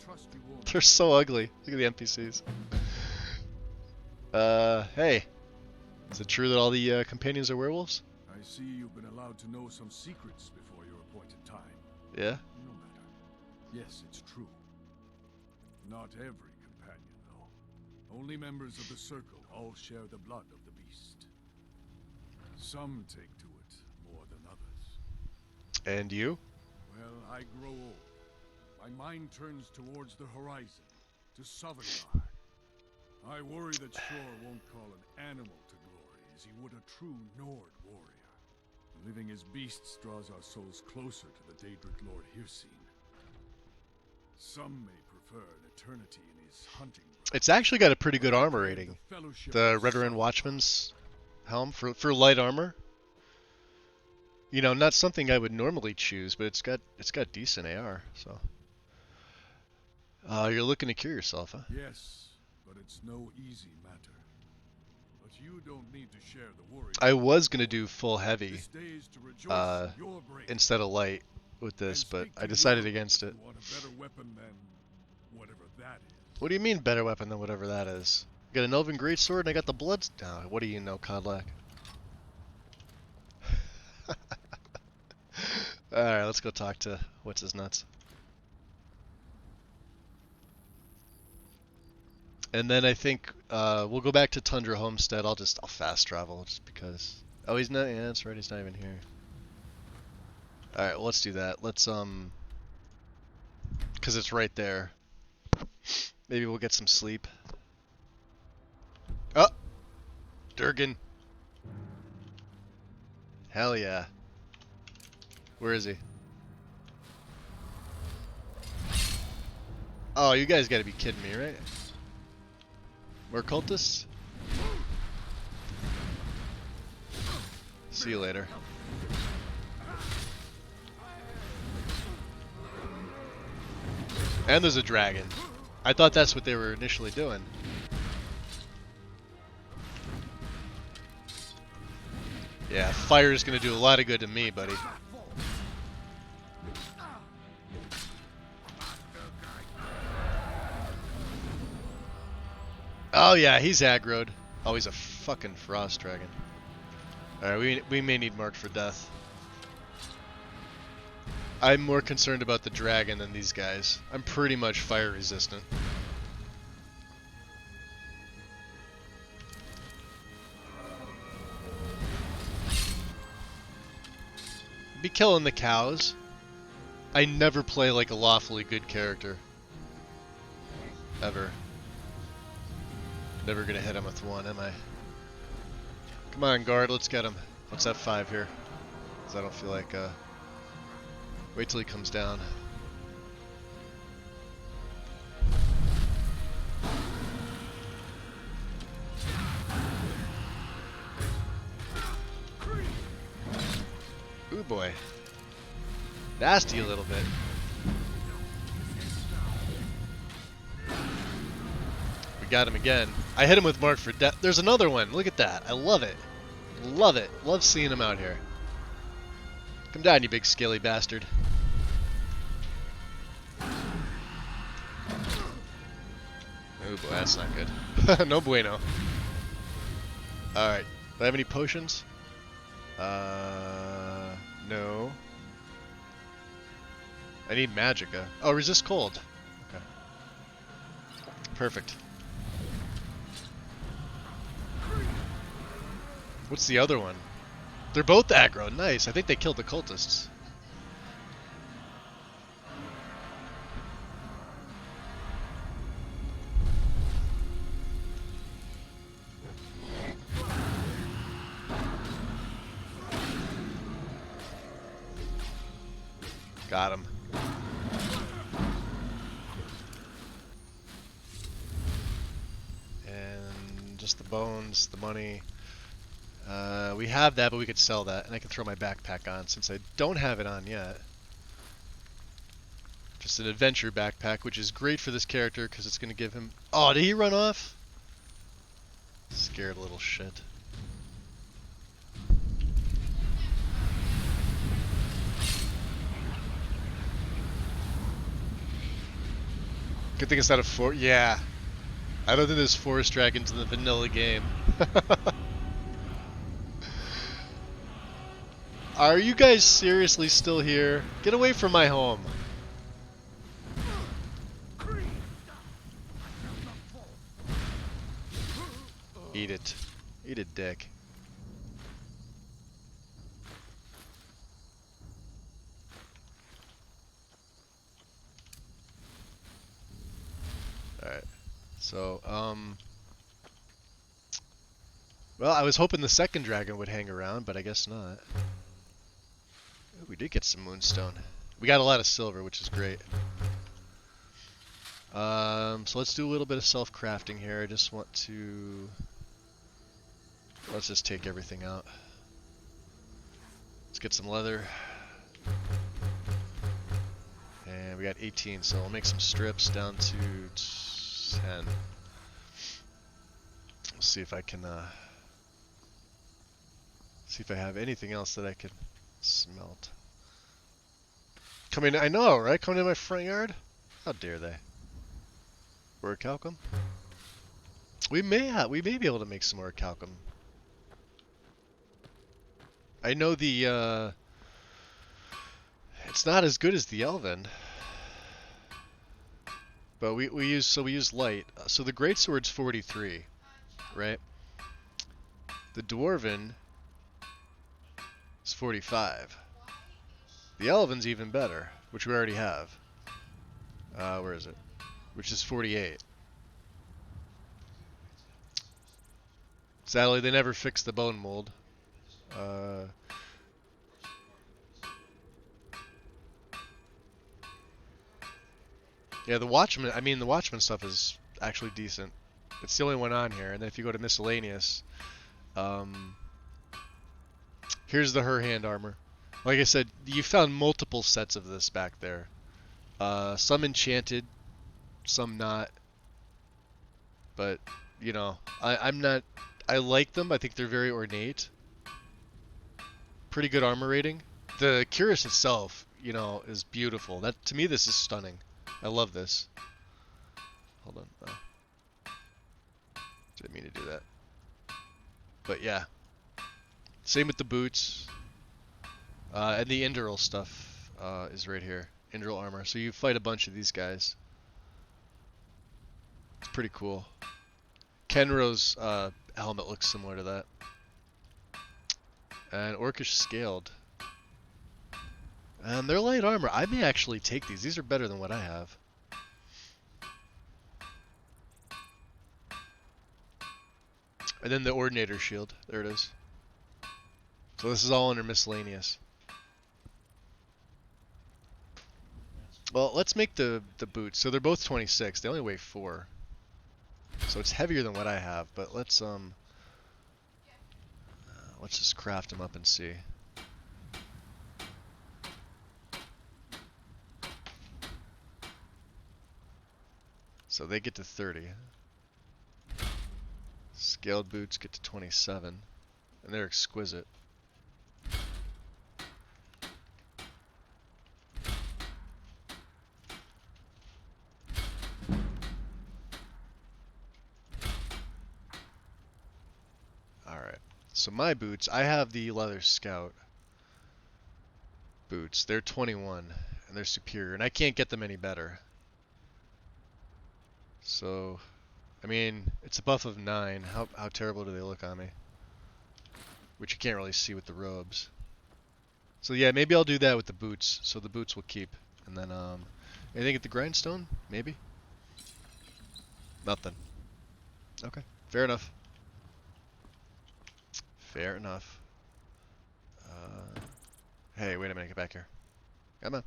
Speaker 5: trust you won't.
Speaker 1: They're so ugly. Look at the NPCs. Hey. Is it true that all the companions are werewolves?
Speaker 5: I see you've been allowed to know some secrets before your appointed time.
Speaker 1: Yeah.
Speaker 5: No matter. Yes, it's true. Not every companion, though. Only members of the Circle all share the blood of the beast. Some take to it more than others.
Speaker 1: And you?
Speaker 5: Well, I grow old. My mind turns towards the horizon, to Sovngarde. I worry that Shor won't call an animal to glory as he would a true Nord warrior. Living as beasts draws our souls closer to the Daedric Lord Hircine. Some may prefer an eternity in his hunting ground.
Speaker 1: It's actually got a pretty good armor
Speaker 5: The
Speaker 1: rating.
Speaker 5: Fellowship
Speaker 1: The
Speaker 5: of
Speaker 1: Redoran
Speaker 5: Sovngarde.
Speaker 1: Watchman's helm for light armor. You know, not something I would normally choose, but it's got decent AR. So, you're looking to cure yourself, huh?
Speaker 5: Yes, but it's no easy matter. But you don't need to share the worry.
Speaker 1: I was gonna do full heavy
Speaker 5: This day is to rejoice in your bravery.
Speaker 1: instead of light with this,
Speaker 5: And
Speaker 1: but
Speaker 5: speak
Speaker 1: I
Speaker 5: to
Speaker 1: decided
Speaker 5: your
Speaker 1: against
Speaker 5: if
Speaker 1: it.
Speaker 5: you want a better weapon than whatever that is.
Speaker 1: What do you mean better weapon than whatever that is? I got an Elven Greatsword and I got the Bloods. Oh, what do you know, Kodlak? Alright, let's go talk to what's his nuts. And then I think we'll go back to Tundra Homestead. I'll fast travel just because. Oh, he's not. Yeah, that's right. He's not even here. All right, well, let's do that. Let's because it's right there. Maybe we'll get some sleep. Oh, Durgan. Hell yeah. Where is he? Oh, you guys got to be kidding me, right? More cultists? See you later. And there's a dragon. I thought that's what they were initially doing. Yeah, fire is gonna do a lot of good to me, buddy. Oh yeah, he's aggroed. Oh, he's a fucking frost dragon. Alright, we may need marked for death. I'm more concerned about the dragon than these guys. I'm pretty much fire resistant. Be killing the cows. I never play like a lawfully good character. Ever. Never gonna hit him with one, am I? Come on, guard, let's get him. Let's have 5 here. Because I don't feel like, wait till he comes down. Ooh boy. Nasty a little bit. We got him again. I hit him with Mark for death. There's another one. Look at that. I love it. Love it. Love seeing him out here. Come down, you big scaly bastard. Oh boy, that's not good. No bueno. Alright. Do I have any potions? No. I need magicka. Oh, resist cold. Okay. Perfect. What's the other one? They're both aggro. Nice. I think they killed the cultists. Got him. And just the bones, the money. We have that, but we could sell that, and I can throw my backpack on since I don't have it on yet. Just an adventure backpack, which is great for this character because it's going to give him... Oh, did he run off? Scared little shit. Good thing it's not a yeah. I don't think there's forest dragons in the vanilla game. Are you guys seriously still here? Get away from my home. Eat it. Eat it, dick. Alright. So, well, I was hoping the second dragon would hang around, but I guess not. Ooh, we did get some moonstone. We got a lot of silver, which is great. So let's do a little bit of self-crafting here. I just want to... Let's just take everything out. Let's get some leather. And we got 18, so we'll make some strips down to 10. Let's see if I can, see if I have anything else that I can smelt. Coming, I know, right? Coming in my front yard? How dare they? Orichalcum? We may be able to make some orichalcum. I know the, it's not as good as the elven. But we use light. So the greatsword's 43, right? The dwarven is 45. The elven's even better, which we already have. Where is it? Which is 48. Sadly, they never fixed the bone mold. Yeah, the Watchman, I mean, the Watchman stuff is actually decent. It's the only one on here. And then if you go to miscellaneous, here's the her hand armor. Like I said, you found multiple sets of this back there. Some enchanted, some not. But, you know, I'm not, I like them. I think they're very ornate. Pretty good armor rating. The cuirass itself, you know, is beautiful. That, to me, this is stunning. I love this. Hold on. Oh. Didn't mean to do that. But yeah. Same with the boots. And the Indral stuff is right here. Indral armor. So you fight a bunch of these guys. It's pretty cool. Kenro's helmet looks similar to that. And Orcish Scaled. And they're light armor. I may actually take these. These are better than what I have. And then the Ordinator Shield. There it is. So this is all under miscellaneous. Well, let's make the boots. So they're both 26. They only weigh 4. So it's heavier than what I have, but let's just craft them up and see. So they get to 30. Scaled boots get to 27. And they're exquisite. Alright. So my boots, I have the leather scout boots. They're 21 and they're superior. And I can't get them any better. So, I mean, it's a buff of 9. How terrible do they look on me? Which you can't really see with the robes. So yeah, maybe I'll do that with the boots. So the boots will keep. And then, anything at the grindstone? Maybe? Nothing. Okay, fair enough. Fair enough. Hey, wait a minute, get back here. Come on.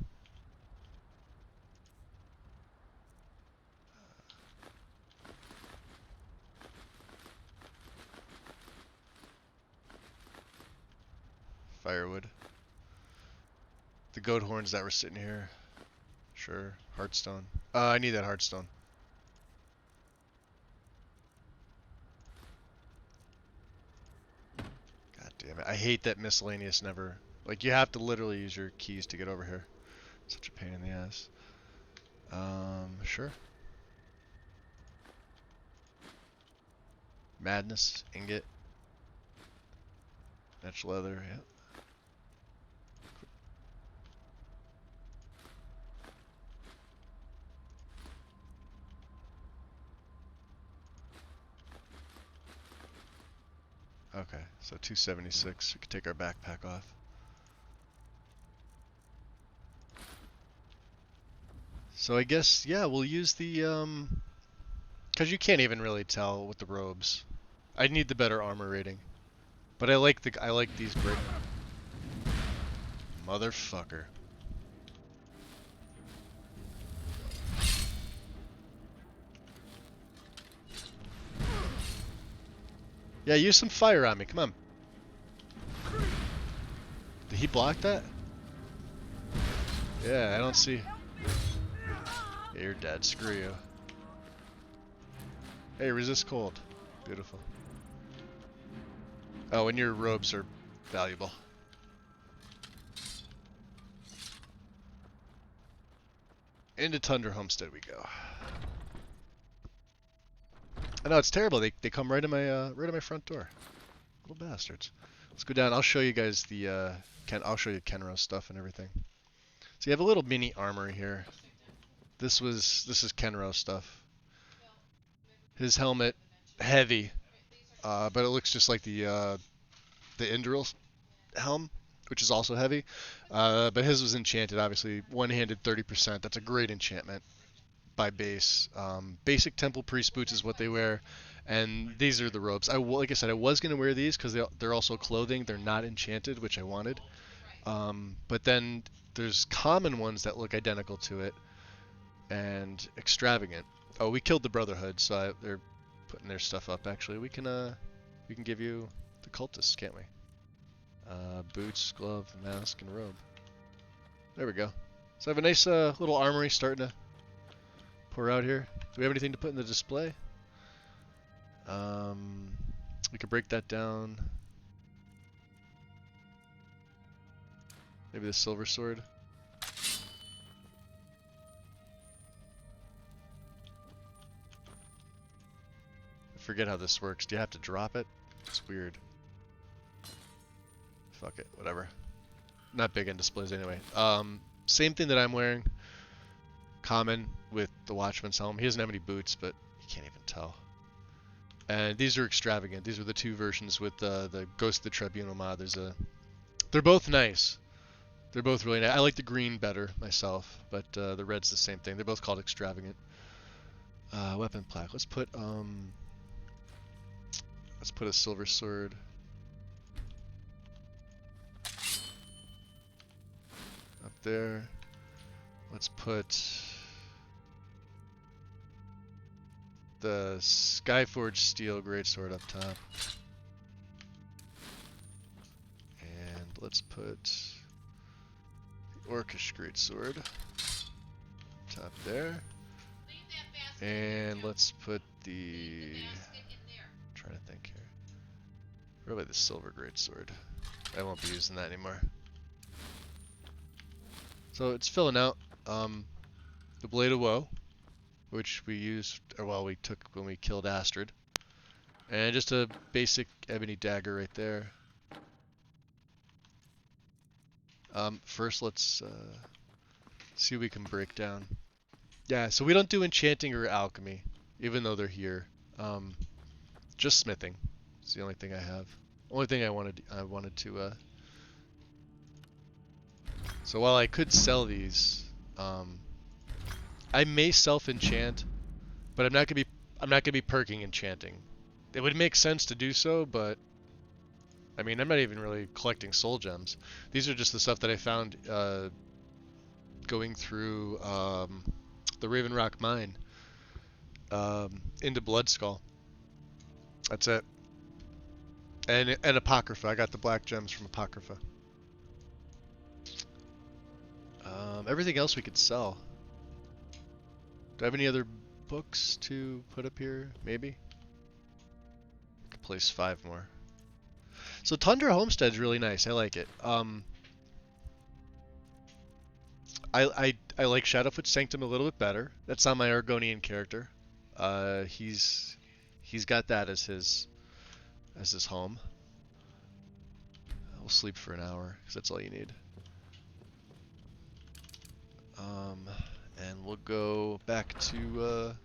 Speaker 1: Firewood. The goat horns that were sitting here. Sure. Heartstone. I need that heartstone. God damn it. I hate that miscellaneous never... Like, you have to literally use your keys to get over here. Such a pain in the ass. Sure. Madness. Ingot. Natural leather, yeah. Okay, so 276. We can take our backpack off. So I guess, yeah, we'll use the, because you can't even really tell with the robes. I need the better armor rating. But I like these brick. Motherfucker. Yeah, use some fire on me, come on. Did he block that? Yeah, I don't see. Yeah, you're dead, screw you. Hey, resist cold. Beautiful. Oh, and your robes are valuable. Into Tundra Homestead we go. I know it's terrible. They come right in my front door. Little bastards. Let's go down. I'll show you guys the I'll show you Kenro's stuff and everything. So you have a little mini armory here. This is Kenro's stuff. His helmet, heavy, but it looks just like the Indril helm, which is also heavy. But his was enchanted, obviously. One-handed 30%. That's a great enchantment by base. Basic Temple Priest boots is what they wear, and these are the robes. Like I said, I was going to wear these because they're also clothing. They're not enchanted, which I wanted. But then there's common ones that look identical to it, and extravagant. Oh, we killed the Brotherhood, so they're putting their stuff up. Actually, we can give you the cultists, can't we? Boots, glove, mask, and robe. There we go. So I have a nice little armory starting to pour out here. Do we have anything to put in the display? We could break that down. Maybe the silver sword. I forget how this works. Do you have to drop it? It's weird. Fuck it, whatever. Not big on displays anyway. Same thing that I'm wearing. Common with the Watchman's helm. He doesn't have any boots, but you can't even tell. And these are extravagant. These are the two versions with the Ghost of the Tribunal mod. They're both nice. They're both really nice. I like the green better myself, but the red's the same thing. They're both called extravagant. Weapon plaque. Let's put a silver sword. there. Let's put the Skyforged Steel Greatsword up top. And let's put the Orcish Greatsword top there. And let's put the... trying to think here. Probably the Silver Greatsword. I won't be using that anymore. So it's filling out the Blade of Woe, which we used, or well, we took when we killed Astrid. And just a basic ebony dagger right there. First, let's see what we can break down. Yeah, so we don't do enchanting or alchemy, even though they're here. Just smithing. It's the only thing I have. Only thing I wanted to. So while I could sell these, I may self-enchant, but I'm not gonna be perking enchanting. It would make sense to do so, but I mean, I'm not even really collecting soul gems. These are just the stuff that I found going through the Raven Rock mine into Bloodskull. That's it. And Apocrypha. I got the black gems from Apocrypha. Everything else we could sell. Do I have any other books to put up here? Maybe? I could place 5 more. So Tundra Homestead's really nice. I like it. I like Shadowfoot Sanctum a little bit better. That's not my Argonian character. He's got that as his home. We'll sleep for an hour because that's all you need. And we'll go back to where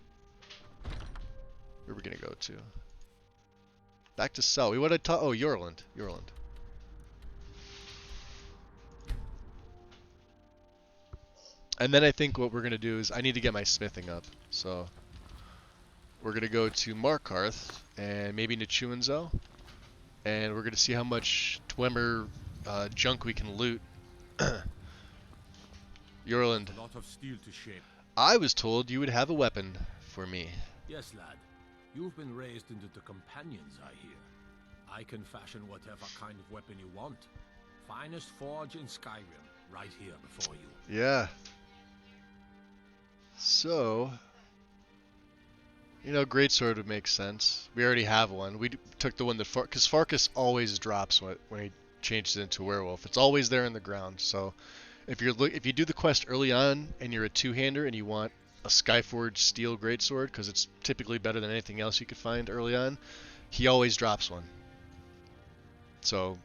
Speaker 1: are we gonna go to? Back to Cell. We want to talk. Oh, Yorland. Yorland. And then I think what we're gonna do is I need to get my smithing up. So we're gonna go to Markarth and maybe Nichuanzo, and we're gonna see how much Dwemer junk we can loot. Yorland.
Speaker 3: A lot of steel to shape.
Speaker 1: I was told you would have a weapon for me.
Speaker 3: Yes, lad. You've been raised into the companions, I hear. I can fashion whatever kind of weapon you want. Finest forge in Skyrim, right here before you.
Speaker 1: Yeah. So, you know, greatsword would make sense. We already have one. We took the one that because Farkas always drops when he changes it into a werewolf. It's always there in the ground. So, if you do the quest early on and you're a two-hander and you want a Skyforged steel greatsword because it's typically better than anything else you could find early on, he always drops one. So,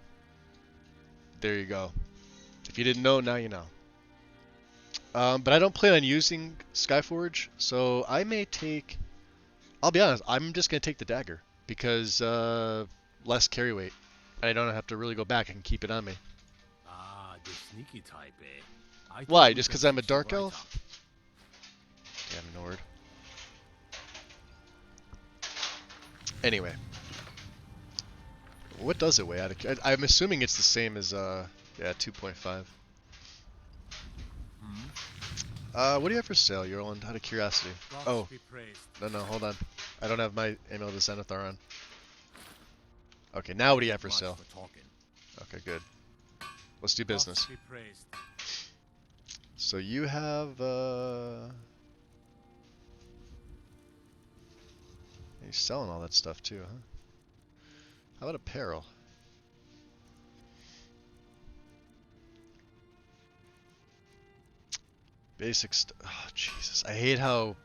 Speaker 1: there you go. If you didn't know, now you know. But I don't plan on using Skyforge, so I may take... I'll be honest, I'm just going to take the dagger, because less carry weight. And I don't have to really go back and keep it on me.
Speaker 3: Ah, the sneaky type, eh?
Speaker 1: Why? Just because I'm a dark elf? Damn Nord. Anyway. What does it weigh? I'm assuming it's the same as, yeah, 2.5. What do you have for sale, Yorland? Out of curiosity. Oh, no, hold on. I don't have my Amulet of Zenithar on. Okay, now what do you have for sale? Okay, good. Let's do business. So you have, you're selling all that stuff too, huh? How about apparel? Basic stuff. Oh, Jesus. I hate how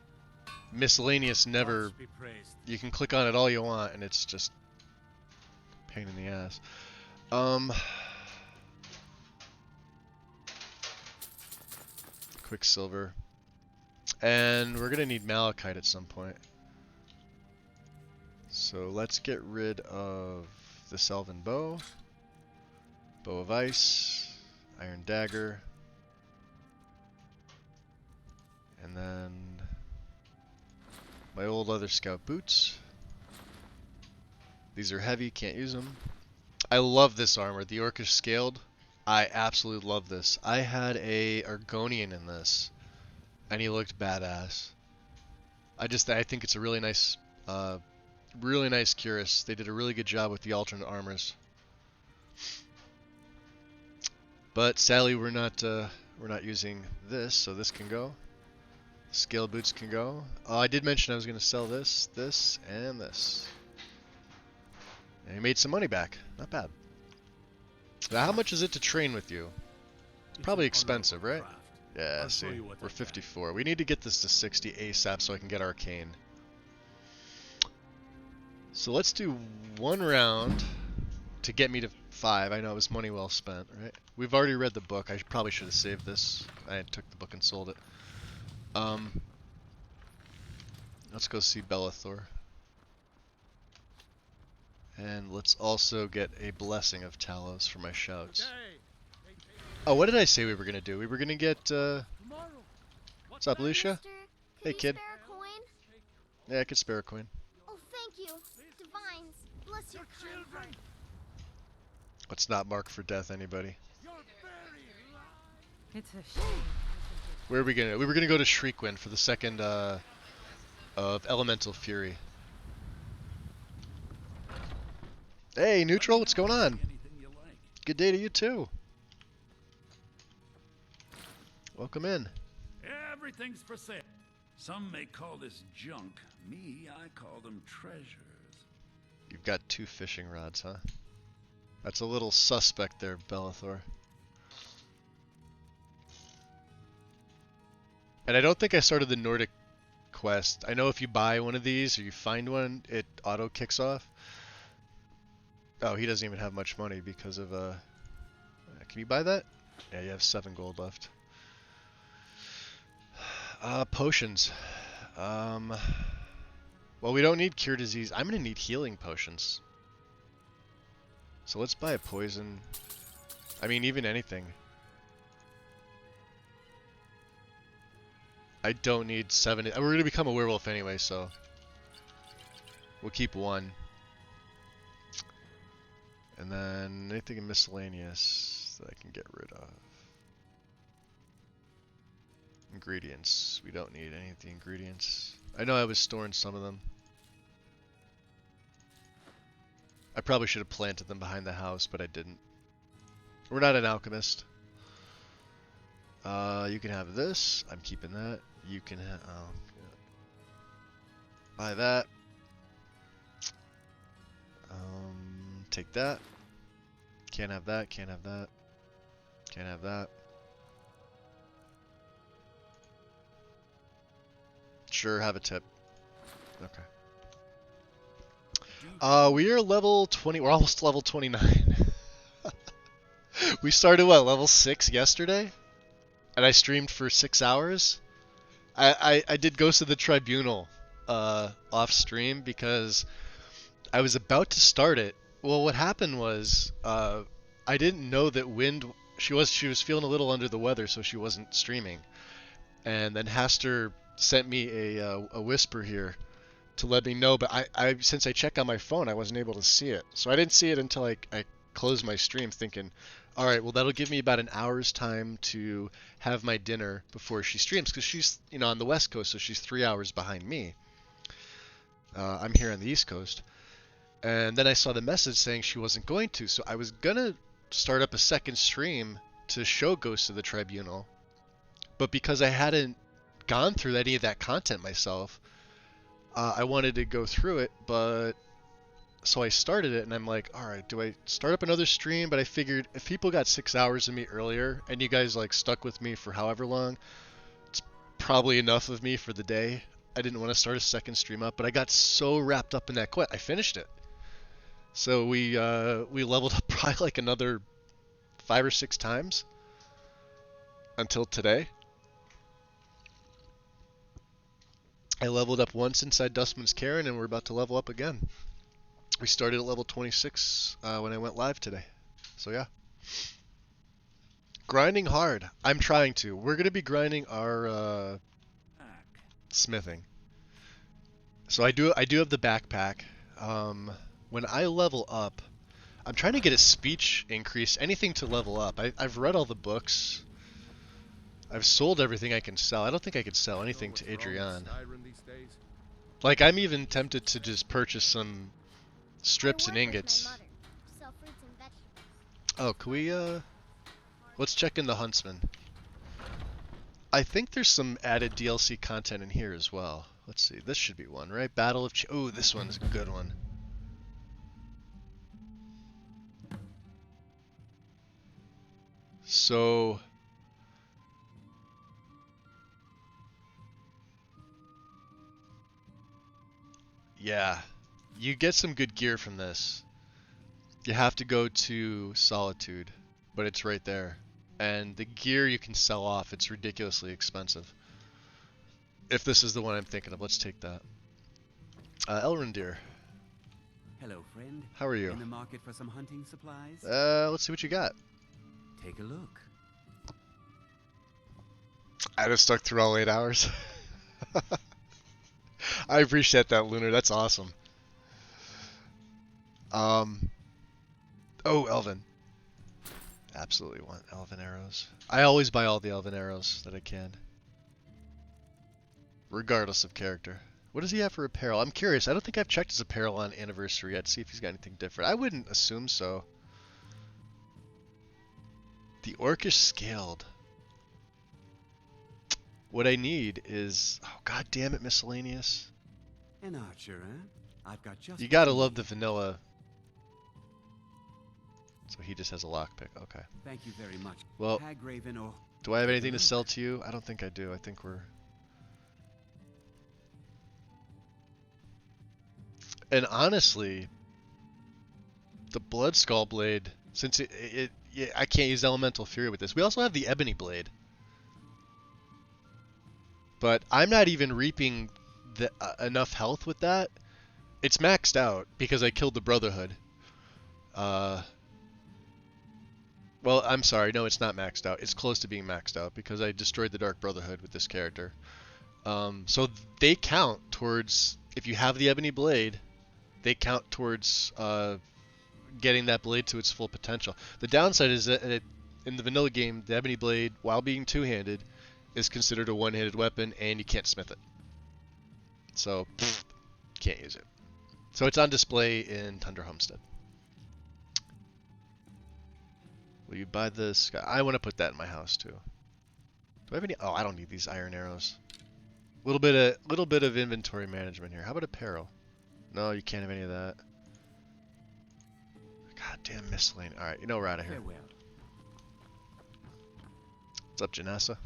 Speaker 1: miscellaneous never... You can click on it all you want and it's just pain in the ass. Quicksilver. And we're gonna need malachite at some point. So let's get rid of the Elven Bow. Bow of Ice. Iron Dagger. And then my old leather scout boots. These are heavy, can't use them. I love this armor, the Orcish Scaled. I absolutely love this. I had a Argonian in this, and he looked badass. I think it's a really nice Curus. They did a really good job with the alternate armors. But sadly, we're not using this, so this can go. Scale boots can go. I did mention I was going to sell this, this, and this. And we made some money back. Not bad. Now, how much is it to train with you? Probably expensive, right? Yeah, see, we're 54. We need to get this to 60 ASAP so I can get Arcane. So let's do one round to get me to 5. I know it was money well spent, right? We've already read the book. I probably should have saved this. I took the book and sold it. Let's go see Bellathor. And let's also get a blessing of Talos for my shouts. Oh, what did I say we were gonna do? We were gonna get, What's up, Lucia? Hey, kid.
Speaker 8: Spare a coin?
Speaker 1: Yeah, I could spare a coin.
Speaker 8: Oh, thank you. Divines, bless your kind heart.
Speaker 1: Let's not mark for death anybody.
Speaker 2: It's a shame.
Speaker 1: Where are we gonna? We were gonna go to Shriekwind for the second, of Elemental Fury. Hey, Neutral, what's going on? Good day to you too. Welcome in.
Speaker 9: Everything's for sale. Some may call this junk. Me, I call them treasures.
Speaker 1: You've got 2 fishing rods, huh? That's a little suspect there, Bellathor. And I don't think I started the Nordic quest. I know if you buy one of these or you find one, it auto kicks off. Oh, he doesn't even have much money because of, can you buy that? Yeah, you have 7 gold left. Potions. Well, we don't need cure disease. I'm gonna need healing potions. So let's buy a poison. I mean, even anything. I don't need 7. We're gonna become a werewolf anyway, so we'll keep 1. And then anything miscellaneous that I can get rid of. Ingredients. We don't need any of the ingredients. I know I was storing some of them. I probably should have planted them behind the house, but I didn't. We're not an alchemist. You can have this. I'm keeping that. You can have... Oh, yeah. Buy that. Take that. Can't have that. Can't have that. Can't have that. Sure, have a tip. Okay. We are level 20. We're almost level 29. We started, what, level 6 yesterday? And I streamed for 6 hours? I did Ghost of the Tribunal off stream because I was about to start it. Well, what happened was I didn't know that Wind... She was feeling a little under the weather, so she wasn't streaming. And then Haster sent me a whisper here to let me know, but I since I checked on my phone, I wasn't able to see it. So I didn't see it until I closed my stream thinking, all right, well, that'll give me about an hour's time to have my dinner before she streams, because she's, you know, on the West Coast, so she's 3 hours behind me. I'm here on the East Coast. And then I saw the message saying she wasn't going to, so I was going to start up a second stream to show Ghost of the Tribunal. But because I hadn't gone through any of that content myself, I wanted to go through it, but so I started it, and I'm like, all right, do I start up another stream? But I figured if people got 6 hours of me earlier, and you guys like stuck with me for however long, it's probably enough of me for the day. I didn't want to start a second stream up, but I got so wrapped up in that quest, I finished it. So we leveled up probably like another 5 or 6 times until today. I leveled up once inside Dustman's Cairn, and we're about to level up again. We started at level 26 when I went live today. So yeah. Grinding hard. I'm trying to. We're going to be grinding our smithing. So I do have the backpack. When I level up, I'm trying to get a speech increase, anything to level up. I've read all the books. I've sold everything I can sell. I don't think I could sell anything to Adrian. Like, I'm even tempted to just purchase some strips and ingots. Oh, can we, let's check in the Huntsman. I think there's some added DLC content in here as well. Let's see, this should be one, right? Battle of oh, this one's a good one. So... yeah, you get some good gear from this. You have to go to Solitude, but it's right there. And the gear you can sell off, it's ridiculously expensive. If this is the one I'm thinking of, let's take that. Elrendir.
Speaker 10: Hello, friend.
Speaker 1: How are you?
Speaker 10: In the market for some hunting supplies?
Speaker 1: Let's see what you got.
Speaker 10: Take a look.
Speaker 6: I just stuck through all 8 hours.
Speaker 1: I appreciate that, Lunar. That's awesome. Oh, Elven. Absolutely want Elven arrows. I always buy all the Elven arrows that I can. Regardless of character. What does he have for apparel? I'm curious. I don't think I've checked his apparel on Anniversary yet. See if he's got anything different. I wouldn't assume so. The Orcish Scaled. What I need is... oh, god damn it, miscellaneous.
Speaker 10: An archer, eh? I've got just...
Speaker 1: you gotta love the vanilla. So he just has a lockpick. Okay.
Speaker 10: Thank you very much.
Speaker 1: Well,
Speaker 10: Hagraven or...
Speaker 1: do I have anything to sell to you? I don't think I do. I think we're... and honestly, the Blood Skull Blade, since I can't use Elemental Fury with this. We also have the Ebony Blade. But I'm not even reaping enough health with that. It's maxed out because I killed the Brotherhood. Well, I'm sorry. No, it's not maxed out. It's close to being maxed out because I destroyed the Dark Brotherhood with this character. So they count towards... if you have the Ebony Blade, they count towards getting that blade to its full potential. The downside is that in the vanilla game, the Ebony Blade, while being two-handed, is considered a one-handed weapon, and you can't smith it. So, can't use it. So it's on display in Tundra Homestead. Will you buy this? I want to put that in my house too. Do I have any? Oh, I don't need these iron arrows. Little bit of inventory management here. How about apparel? No, you can't have any of that. Goddamn miscellaneous. All right, you know we're out of here. What's up, Janessa?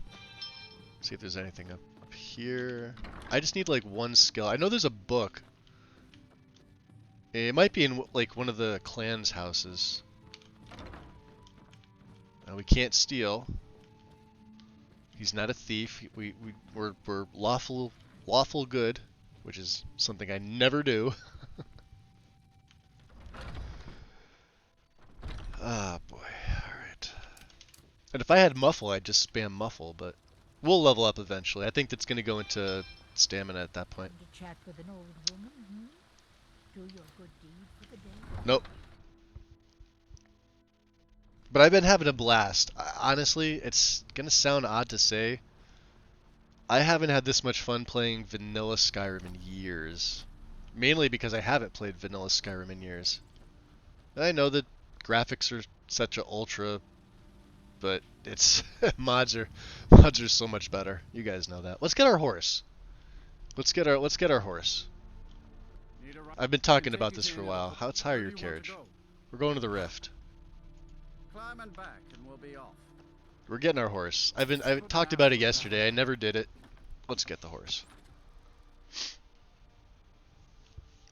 Speaker 1: See if there's anything up here. I just need like one skill. I know there's a book. It might be in like one of the clan's houses. We can't steal. He's not a thief. We're lawful good, which is something I never do. Ah, boy. Alright. And if I had Muffle, I'd just spam Muffle, but we'll level up eventually. I think that's going to go into stamina at that point.
Speaker 2: To chat with an old woman, do your good deed for the day.
Speaker 1: Nope. But I've been having a blast. Honestly, it's going to sound odd to say. I haven't had this much fun playing vanilla Skyrim in years. Mainly because I haven't played vanilla Skyrim in years. And I know that graphics are such a ultra, but it's mods are so much better. You guys know that. Let's get our horse. Let's get our horse. I've been talking about this for a while. Let's hire your carriage. We're going to the Rift.
Speaker 11: Climb and back and we'll be off.
Speaker 1: We're getting our horse. I talked about it yesterday. I never did it. Let's get the horse.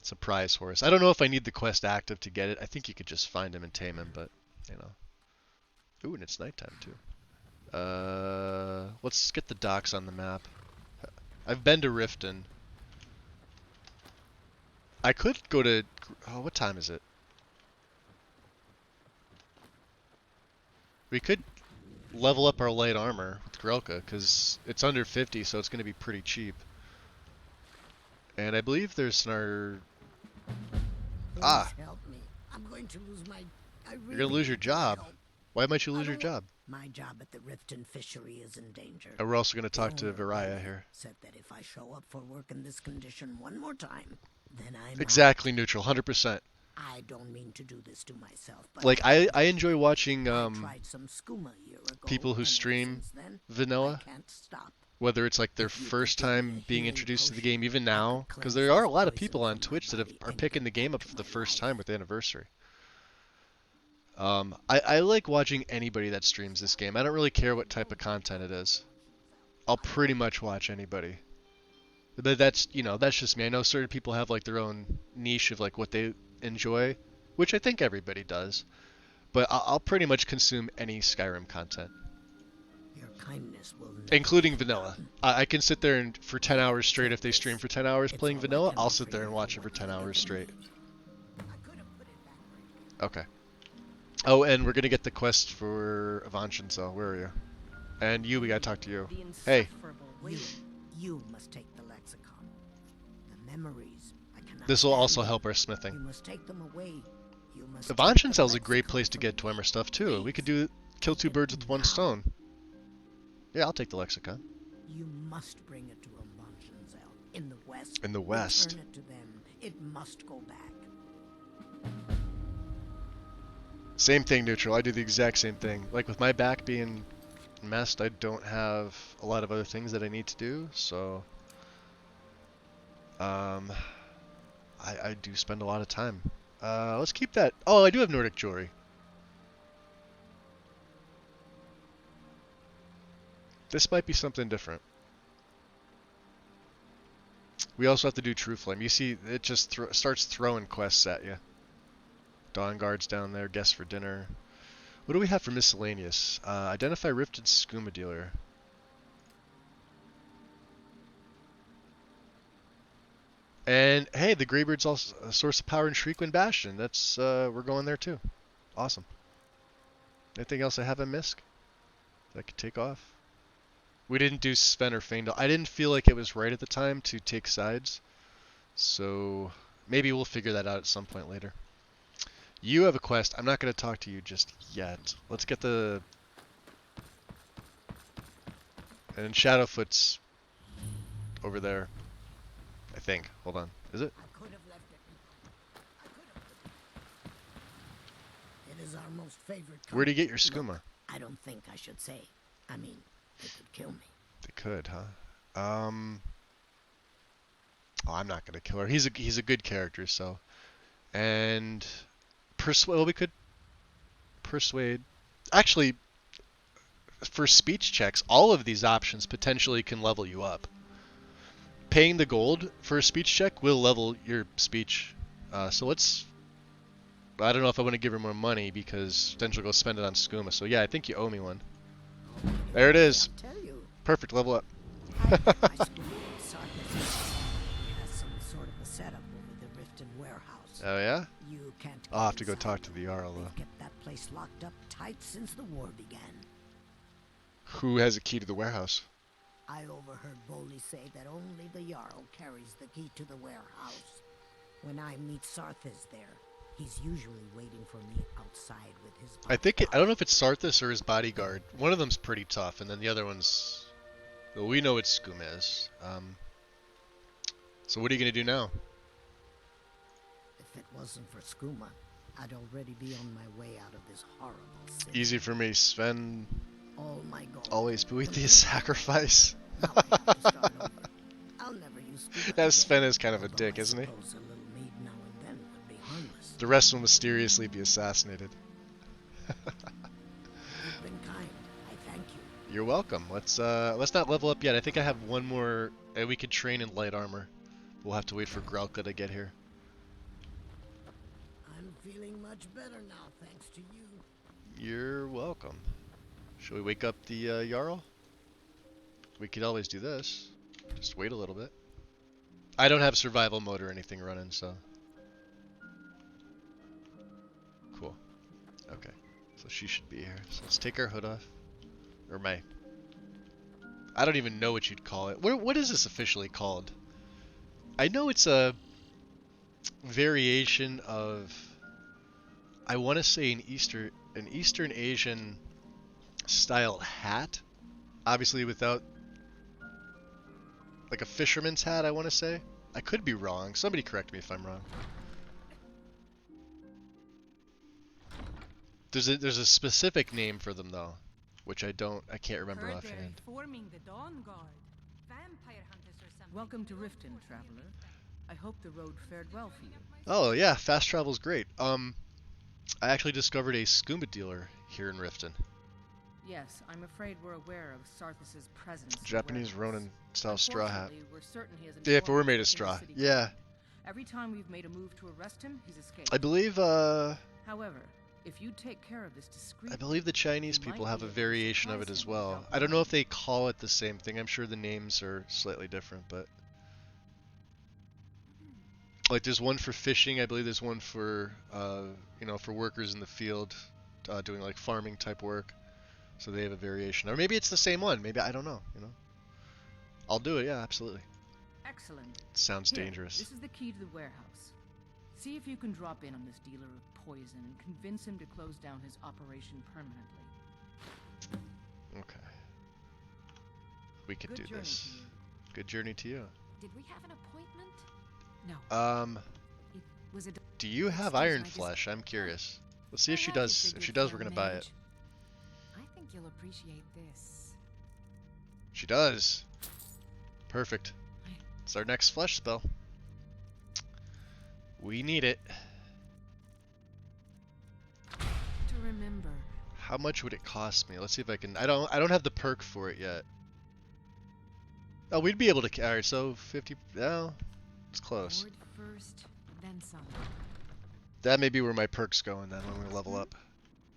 Speaker 1: It's a prize horse. I don't know if I need the quest active to get it. I think you could just find him and tame him, but you know. Ooh, and it's nighttime too. Let's get the docks on the map. I've been to Riften. I could go to... oh, what time is it? We could level up our light armor with Grelka, because it's under 50, so it's going to be pretty cheap. And I believe there's our...
Speaker 12: Please help me. I'm going to lose my
Speaker 1: You're gonna lose your job. Why might you lose your job?
Speaker 12: My job at the Riften fishery is in danger.
Speaker 1: And we're also gonna talk to Viraya here.
Speaker 12: Said that if I show up for work in this condition one more time, then I'm
Speaker 1: exactly neutral, 100%.
Speaker 12: I don't mean to do this to myself, but
Speaker 1: Like I enjoy watching
Speaker 12: tried some skooma a year ago,
Speaker 1: people who
Speaker 12: and
Speaker 1: stream
Speaker 12: since then,
Speaker 1: vanilla.
Speaker 12: I can't stop.
Speaker 1: Whether it's like their first time being introduced to the game, even now, because there are a lot of people on Twitch that are picking the game up for the first time with the anniversary. I like watching anybody that streams this game. I don't really care what type of content it is. I'll pretty much watch anybody. But that's, you know, that's just me. I know certain people have like their own niche of like what they enjoy, which I think everybody does. But I'll pretty much consume any Skyrim content.
Speaker 12: Your kindness will
Speaker 1: including vanilla. I can sit there and for 10 hours straight. If they stream for 10 hours playing vanilla, I'll sit there and watch it for 10 hours straight. Okay. Oh, and we're gonna get the quest for Avanchan, so where are you? And you, we gotta talk to you. Hey.
Speaker 12: You must take the lexicon. The memories. I cannot.
Speaker 1: This will also help our smithing.
Speaker 12: You must take them away. You must.
Speaker 1: Avanchan Cell's a great place to get Dwemer stuff too. We could kill two birds with one stone. Yeah, I'll take the lexicon.
Speaker 12: You must bring it to Avanchan Cell in the west.
Speaker 1: In the west.
Speaker 12: Return it to them. It must go back.
Speaker 1: Same thing, neutral. I do the exact same thing. Like with my back being messed, I don't have a lot of other things that I need to do, so I do spend a lot of time. Let's keep that. Oh, I do have Nordic jewelry. This might be something different. We also have to do True Flame. You see, it just starts throwing quests at you. Dawn Guard's down there, guests for dinner. What do we have for miscellaneous? Identify Rifted Skooma Dealer. And hey, the Greybeard's also a source of power in Shriekwind Bastion. That's we're going there too. Awesome. Anything else I haven't missed that I could take off? We didn't do Sven or Faendal. I didn't feel like it was right at the time to take sides. So maybe we'll figure that out at some point later. You have a quest. I'm not going to talk to you just yet. Let's get the... And Shadowfoot's over there, I think. Hold on. Is it?
Speaker 12: I could have left it. It is our most favorite.
Speaker 1: Where do you get your skooma?
Speaker 12: Look, I don't think I should say. I mean, they could kill me.
Speaker 1: They could, huh? Oh, I'm not going to kill her. He's a good character, so... And... Well, we could persuade. Actually, for speech checks, all of these options potentially can level you up. Paying the gold for a speech check will level your speech. So let's. I don't know if I want to give her more money because then she'll go spend it on skooma. So yeah, I think you owe me one. There it is. Perfect, level up.
Speaker 12: Has some sort of a setup over the Riften warehouse.
Speaker 1: Oh yeah?
Speaker 12: You can't.
Speaker 1: I'll have to go talk to the Jarl though.
Speaker 12: They've kept that place locked up tight since the war began.
Speaker 1: Who has a key to the warehouse?
Speaker 12: I overheard Boley say that only the Jarl carries the key to the warehouse. When I meet Sarthis there, he's usually waiting for me outside with his bodyguard.
Speaker 1: I don't know if it's Sarthis or his bodyguard. One of them's pretty tough, and then the other one's... Well, we know what skooma is. So what are you going to do now?
Speaker 12: If it wasn't for skooma, I'd already be on my way out of this horrible city.
Speaker 1: Easy for me, Sven.
Speaker 12: All my gold.
Speaker 1: Always Boethius sacrifice.
Speaker 12: Now I have to start over. I'll never use skooma
Speaker 1: That
Speaker 12: again,
Speaker 1: Sven is kind of a
Speaker 12: although
Speaker 1: dick,
Speaker 12: I
Speaker 1: isn't he?
Speaker 12: suppose a little mead now and then would be harmless.
Speaker 1: The rest will mysteriously be assassinated.
Speaker 12: You've been kind. I thank you.
Speaker 1: You're welcome. Let's not level up yet. I think I have one more. We could train in light armor. We'll have to wait for Gralka to get here.
Speaker 12: I'm feeling much better now, thanks to you.
Speaker 1: You're welcome. Shall we wake up the Jarl? We could always do this. Just wait a little bit. I don't have survival mode or anything running, so... Cool. Okay. So she should be here. So let's take our hood off. Or my... I don't even know what you'd call it. What is this officially called? I know it's a variation of... I want to say an Eastern Asian style hat. Obviously without, like a fisherman's hat, I want to say. I could be wrong. Somebody correct me if I'm wrong. There's a specific name for them though, which I can't remember offhand.
Speaker 2: Welcome to Riften, traveler. I hope the road fared well for you.
Speaker 1: Oh yeah, fast travel's great. I actually discovered a scuba dealer here in Riften.
Speaker 2: Yes, I'm afraid we're aware of Sarthis' presence.
Speaker 1: Japanese Ronin style straw hat.
Speaker 2: We're certain he has
Speaker 1: Yeah, if it were made of straw. Yeah.
Speaker 2: Every time we've made a move to arrest him, he's escaped.
Speaker 1: I believe
Speaker 2: However, if you take care of this discreetly,
Speaker 1: I believe the Chinese people have a variation of it as well. I don't know if they call it the same thing. I'm sure the names are slightly different, but like there's one for fishing. I believe there's one for for workers in the field doing like farming type work. So they have a variation, or maybe it's the same one. Maybe I don't know. I'll do it. Yeah, absolutely.
Speaker 2: Excellent.
Speaker 1: Sounds
Speaker 2: Here,
Speaker 1: dangerous.
Speaker 2: This is the key to the warehouse. See if you can drop in on this dealer of poison and convince him to close down his operation permanently.
Speaker 1: Okay. We could
Speaker 2: Good
Speaker 1: do
Speaker 2: journey
Speaker 1: this.
Speaker 2: to you.
Speaker 1: Good journey to you.
Speaker 4: Did we have an appointment?
Speaker 2: No.
Speaker 4: It was a
Speaker 1: Do you have iron flesh? I'm curious. Let's see if she does. If she does, we're gonna buy it.
Speaker 4: I think you'll appreciate this.
Speaker 1: She does. Perfect. It's our next flesh spell. We need it.
Speaker 4: To remember.
Speaker 1: How much would it cost me? Let's see if I can. I don't have the perk for it yet. Oh, we'd be able to. All right, so 50. No, it's close.
Speaker 4: First, then some.
Speaker 1: That may be where my perk's going then when we level up.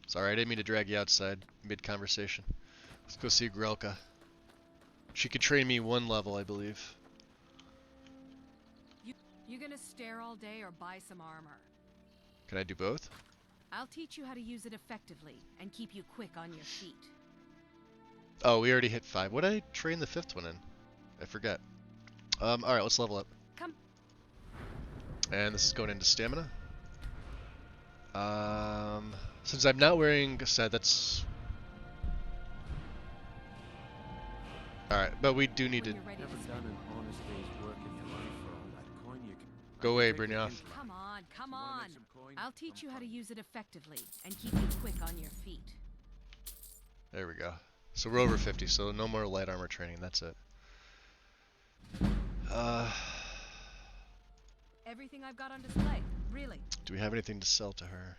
Speaker 1: Sorry, I didn't mean to drag you outside mid-conversation. Let's go see Grelka. She could train me 1 level, I believe.
Speaker 4: You gonna stare all day or buy some armor?
Speaker 1: Can I do both?
Speaker 4: I'll teach you how to use it effectively and keep you quick on your feet.
Speaker 1: Oh, we already hit 5. What did I train the 5th one in? I forget. Alright, let's level up.
Speaker 4: Come.
Speaker 1: And this is going into stamina. Since I'm not wearing a set, that's... Alright, but we do need to... Go away, Brynjolf.
Speaker 4: Come on, come on. I'll teach you how to use it effectively and keep you quick on your feet.
Speaker 1: There we go. So we're over 50, so no more light armor training, that's it.
Speaker 4: Everything I've got on display, really.
Speaker 1: Do we have anything to sell to her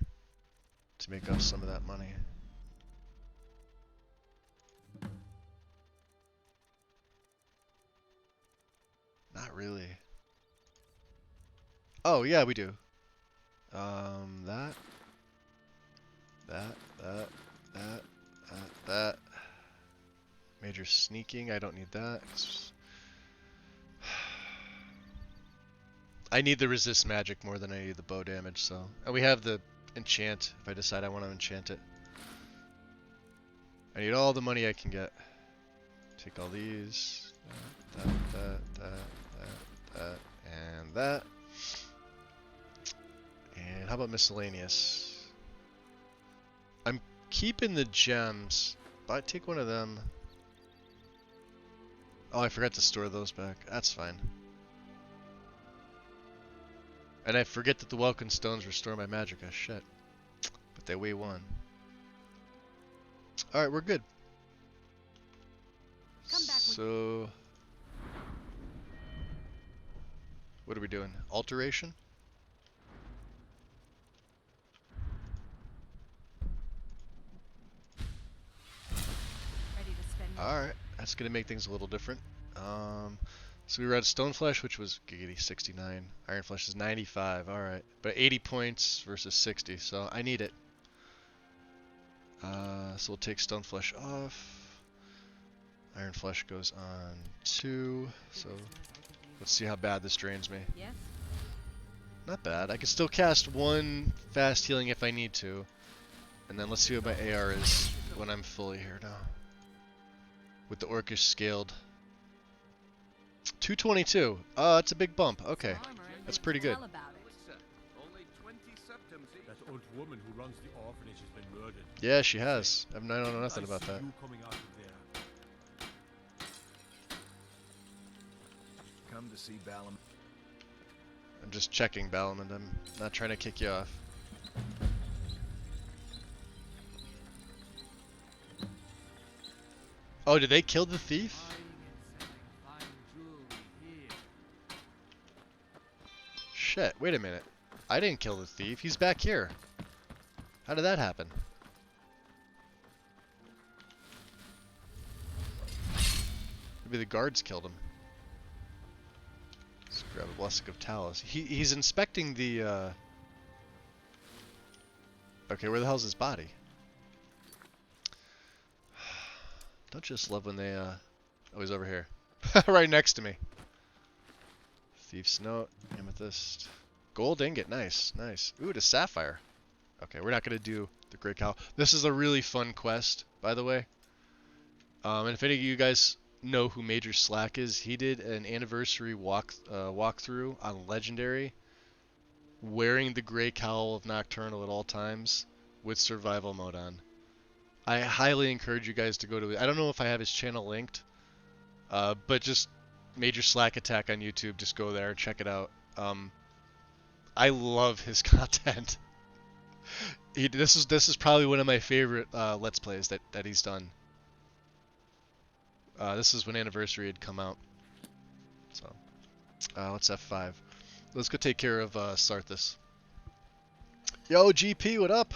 Speaker 1: to make up some of that money? Not really. Oh, yeah, we do. That. Major sneaking, I don't need that. I need the resist magic more than I need the bow damage, so... And we have the enchant, if I decide I want to enchant it. I need all the money I can get. Take all these. That, and that. And how about miscellaneous? I'm keeping the gems, but I take one of them. Oh, I forgot to store those back. That's fine. And I forget that the Welkin Stones restore my magicka. Shit. But they weigh 1. Alright, we're good. So... What are we doing? Alteration? Alright, that's gonna make things a little different. So we were at Stone Flesh, which was giggity 69. Iron Flesh is 95, alright. But 80 points versus 60, so I need it. So we'll take Stone Flesh off. Iron Flesh goes on 2, so let's see how bad this drains me.
Speaker 4: Yes.
Speaker 1: Not bad. I can still cast 1 fast healing if I need to. And then let's see what my AR is when I'm fully here now. With the Orcish scaled. 222. Oh, that's a big bump. Okay. That's pretty good.
Speaker 3: old woman who runs the orphanage has been murdered.
Speaker 1: Yeah, she has. I don't know nothing about that.
Speaker 3: You coming out of there.
Speaker 13: Come to see Balam.
Speaker 1: I'm just checking, Balamond. I'm not trying to kick you off. Oh, did they kill the thief? Shit, wait a minute. I didn't kill the thief. He's back here. How did that happen? Maybe the guards killed him. Let's grab a Blessing of Talos. He's inspecting the, Okay, where the hell's his body? Don't just love when they, Oh, he's over here. Right next to me. Thief's Note, Amethyst. Gold ingot, nice, nice. Ooh, the Sapphire. Okay, we're not going to do the Great Cow. This is a really fun quest, by the way. And if any of you guys know who Major Slack is, he did an anniversary walkthrough on Legendary, wearing the Grey Cowl of Nocturnal at all times, with survival mode on. I highly encourage you guys to go to it. I don't know if I have his channel linked, but just Major Slack Attack on YouTube, just go there and check it out. I love his content. This is probably one of my favorite Let's Plays that he's done. This is when Anniversary had come out. So, let's F5. Let's go take care of Sarthis. Yo, GP, what up?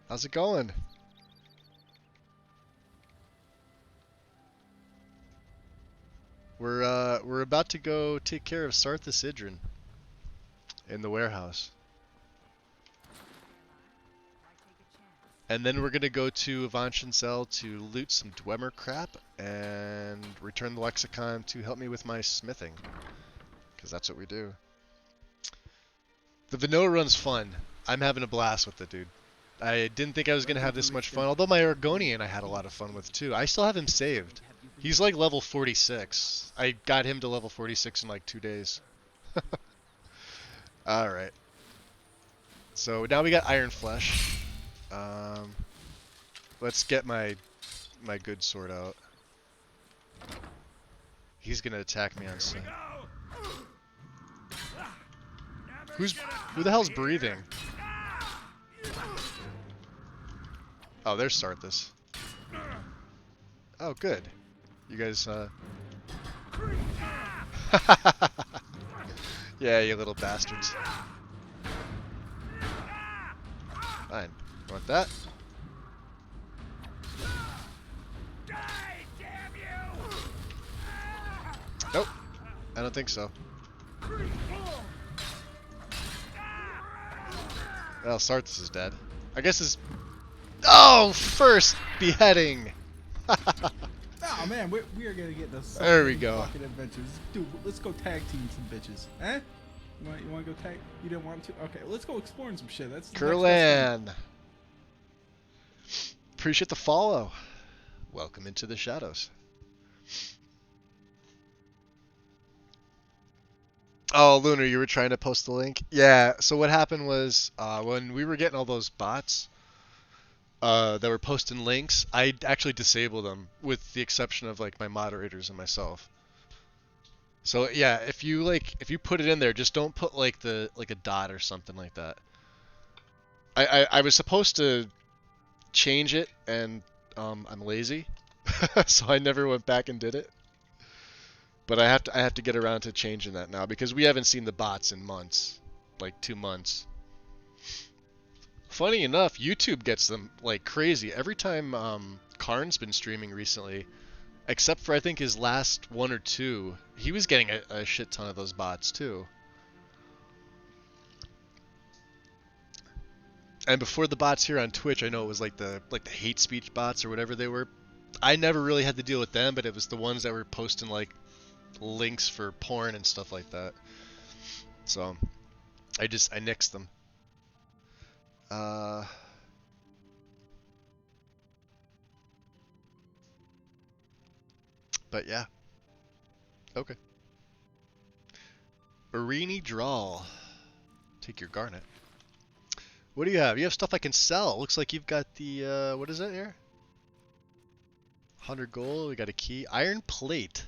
Speaker 1: How's it going? We're about to go take care of Sarthis Idrin in the warehouse. And then we're gonna go to Avanshancel to loot some Dwemer crap and return the Lexicon to help me with my smithing. Because that's what we do. The vanilla run's fun. I'm having a blast with it, dude. I didn't think I was gonna have this much fun, although my Argonian I had a lot of fun with too. I still have him saved. He's like level 46. I got him to level 46 in like 2 days. Alright. So now we got Iron Flesh. Let's get my good sword out. He's gonna attack me on sight. Who the hell's breathing? Oh, there's Sarthis. Oh, good. You guys, Yeah, you little bastards. Fine. You want that? Nope. I don't think so. Well, Sarthis is dead. I guess his... Oh! First beheading!
Speaker 7: Oh man, we are gonna get those.
Speaker 1: There we go.
Speaker 7: Fucking adventures, dude. Let's go tag team some bitches, eh? You want to go tag? You didn't want to? Okay, let's go exploring some shit. That's
Speaker 1: Kurlan. Appreciate the follow. Welcome into the shadows. Oh, Lunar, you were trying to post the link? Yeah, so what happened was when we were getting all those bots that were posting links, I actually disabled them with the exception of like my moderators and myself. So yeah, if you put it in there, just don't put like a dot or something like that. I was supposed to change it and I'm lazy. So I never went back and did it. But I have to get around to changing that now because we haven't seen the bots in months, like 2 months. Funny enough, YouTube gets them like crazy every time. Karn's been streaming recently, except for I think his last 1 or 2. He was getting a shit ton of those bots too. And before the bots here on Twitch, I know it was like the hate speech bots or whatever they were. I never really had to deal with them, but it was the ones that were posting like links for porn and stuff like that. So I nixed them. But yeah. Okay. Arini Drawl. Take your garnet. What do you have? You have stuff I can sell. Looks like you've got the, what is that here? 100 gold, we got a key. Iron plate.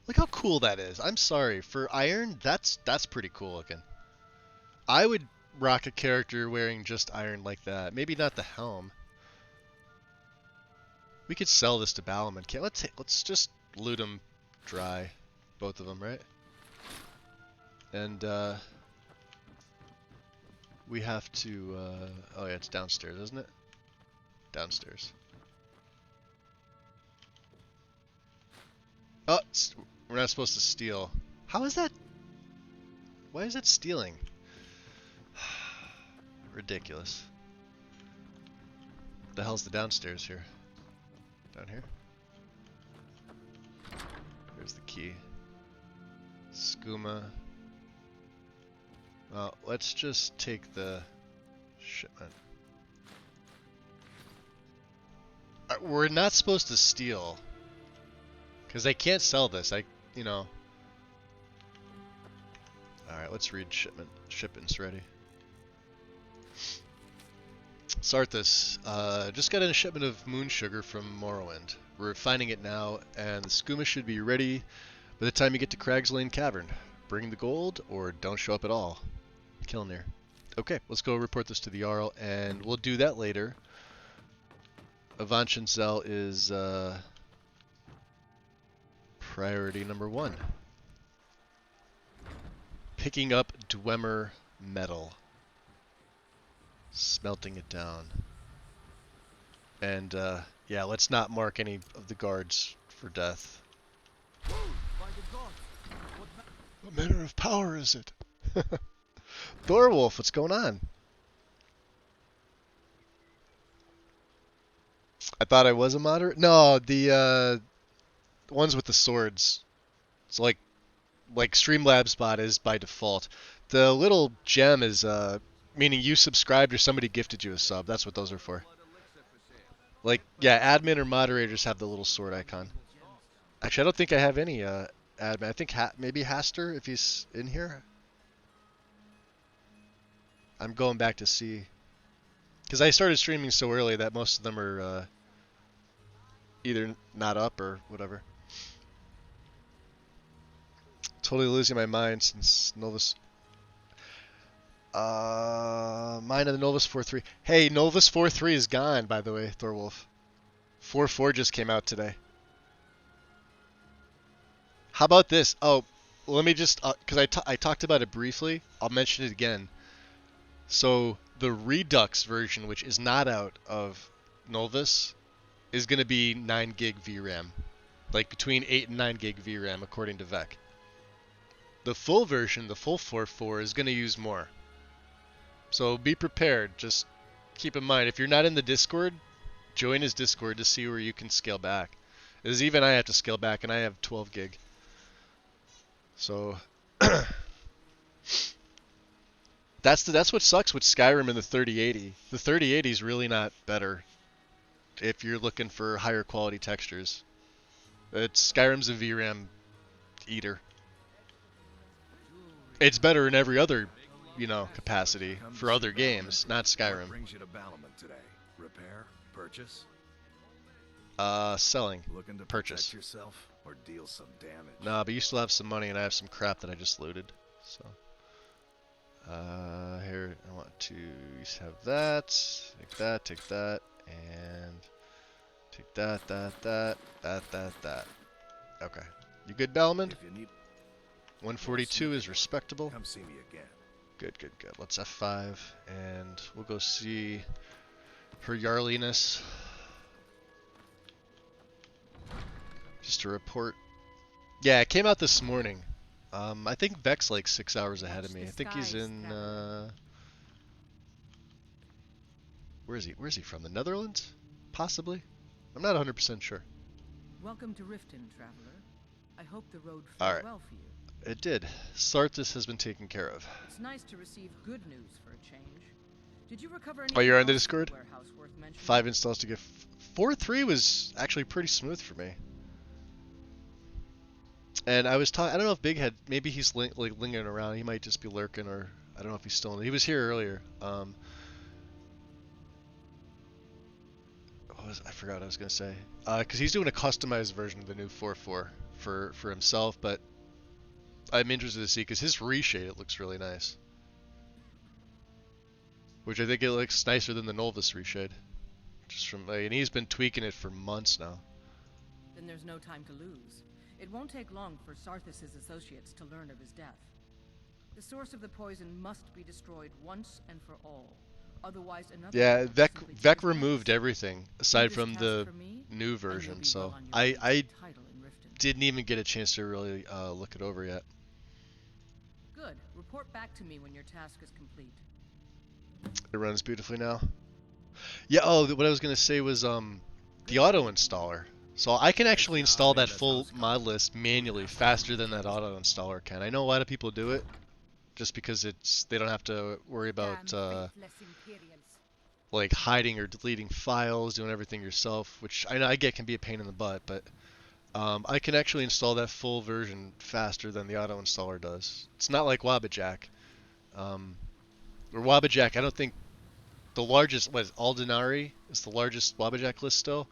Speaker 1: Look how cool that is. I'm sorry. For iron, that's pretty cool looking. I would rock a character wearing just iron like that. Maybe not the helm. We could sell this to Balaman. Let's just loot them dry. Both of them, right? And, we have to, oh yeah, it's downstairs, isn't it? Downstairs. Oh, we're not supposed to steal. How is that? Why is that stealing? Ridiculous. What the hell's the downstairs here? Down here? There's the key. Skooma. Well, let's just take the shipment. We're not supposed to steal. Because I can't sell this. You know. Alright, let's read shipments ready. Sarthis, just got in a shipment of moon sugar from Morrowind. We're refining it now, and the skooma should be ready by the time you get to Crag's Lane Cavern. Bring the gold, or don't show up at all. Kilnir. Okay, let's go report this to the Jarl, and we'll do that later. Avanchanzel is priority number 1. Picking up Dwemer metal. Smelting it down. And, yeah, let's not mark any of the guards for death. What manner of power is it? Thorwolf, what's going on? I thought I was a moderate. No, the ones with the swords. It's like Streamlabs bot is by default. The little gem is meaning you subscribed or somebody gifted you a sub. That's what those are for. Like, yeah, admin or moderators have the little sword icon. Actually, I don't think I have any admin. I think maybe Haster, if he's in here. I'm going back to see. Because I started streaming so early that most of them are either not up or whatever. Totally losing my mind since Novus. Mine of the Novus 4.3. Hey, Novus 4.3 is gone, by the way, Thorwolf. 4.4 just came out today. How about this? Oh, let me just, because I talked about it briefly. I'll mention it again. So, the Redux version, which is not out of Novus, is going to be 9 gig VRAM. Like, between 8 and 9 gig VRAM, according to Vec. The full version, the full 4.4, is going to use more. So be prepared. Just keep in mind, if you're not in the Discord, join his Discord to see where you can scale back. Because even I have to scale back, and I have 12 gig. So that's what sucks with Skyrim and the 3080. The 3080 is really not better if you're looking for higher quality textures. Skyrim's a VRAM eater. It's better in every other, capacity for other games, not Skyrim.
Speaker 13: What brings you to Balaman today? Repair? Purchase?
Speaker 1: Selling.
Speaker 13: Looking to
Speaker 1: Purchase.
Speaker 13: protect yourself or deal some damage?
Speaker 1: Nah, but you still have some money, and I have some crap that I just looted. So, here I want to have that. Take that, and take that. Okay, you good, Bellman?
Speaker 13: If you need
Speaker 1: 142 is respectable.
Speaker 13: Come see me again.
Speaker 1: Good. Let's F5, and we'll go see her Yarliness. Just to report. Yeah, it came out this morning. I think Vec's like 6 hours ahead of me. I think he's in, where is he? Where is he from? The Netherlands? Possibly? I'm not 100% sure.
Speaker 2: Welcome to Riften, traveler. I hope the road fared well for you.
Speaker 1: It did. Sarthis has been taken care of.
Speaker 2: It's nice to receive good news for a change. Did you recover any?
Speaker 1: Oh, you're on the Discord?
Speaker 2: Warehouse worth mentioning?
Speaker 1: 5 installs to get 4.3 was actually pretty smooth for me. And I was talking. I don't know if Big Head. Maybe he's lingering around. He might just be lurking, or I don't know if he's still in. He was here earlier. I forgot what I was gonna say. Because he's doing a customized version of the new 4.4 for himself, but I'm interested to see because his reshade, it looks really nice. Which I think it looks nicer than the Novus reshade. Just from and he's been tweaking it for months now.
Speaker 2: Then there's no time to lose. It won't take long for Sarthis' associates to learn of his death. The source of the poison must be destroyed once and for all. Otherwise, another.
Speaker 1: Yeah, Vec removed everything aside from the new version, so I didn't even get a chance to really look it over yet.
Speaker 2: Good. Report back to me when your task is complete.
Speaker 1: It runs beautifully now. Yeah. Oh, what I was gonna say was the auto installer. So I can actually install that full mod list manually faster than that auto installer can. I know a lot of people do it, just because they don't have to worry about like hiding or deleting files, doing everything yourself, which I know I get can be a pain in the butt, but I can actually install that full version faster than the auto installer does. It's not like Wabbajack. Or Wabbajack, I don't think the largest, Aldenari is the largest Wabbajack list still.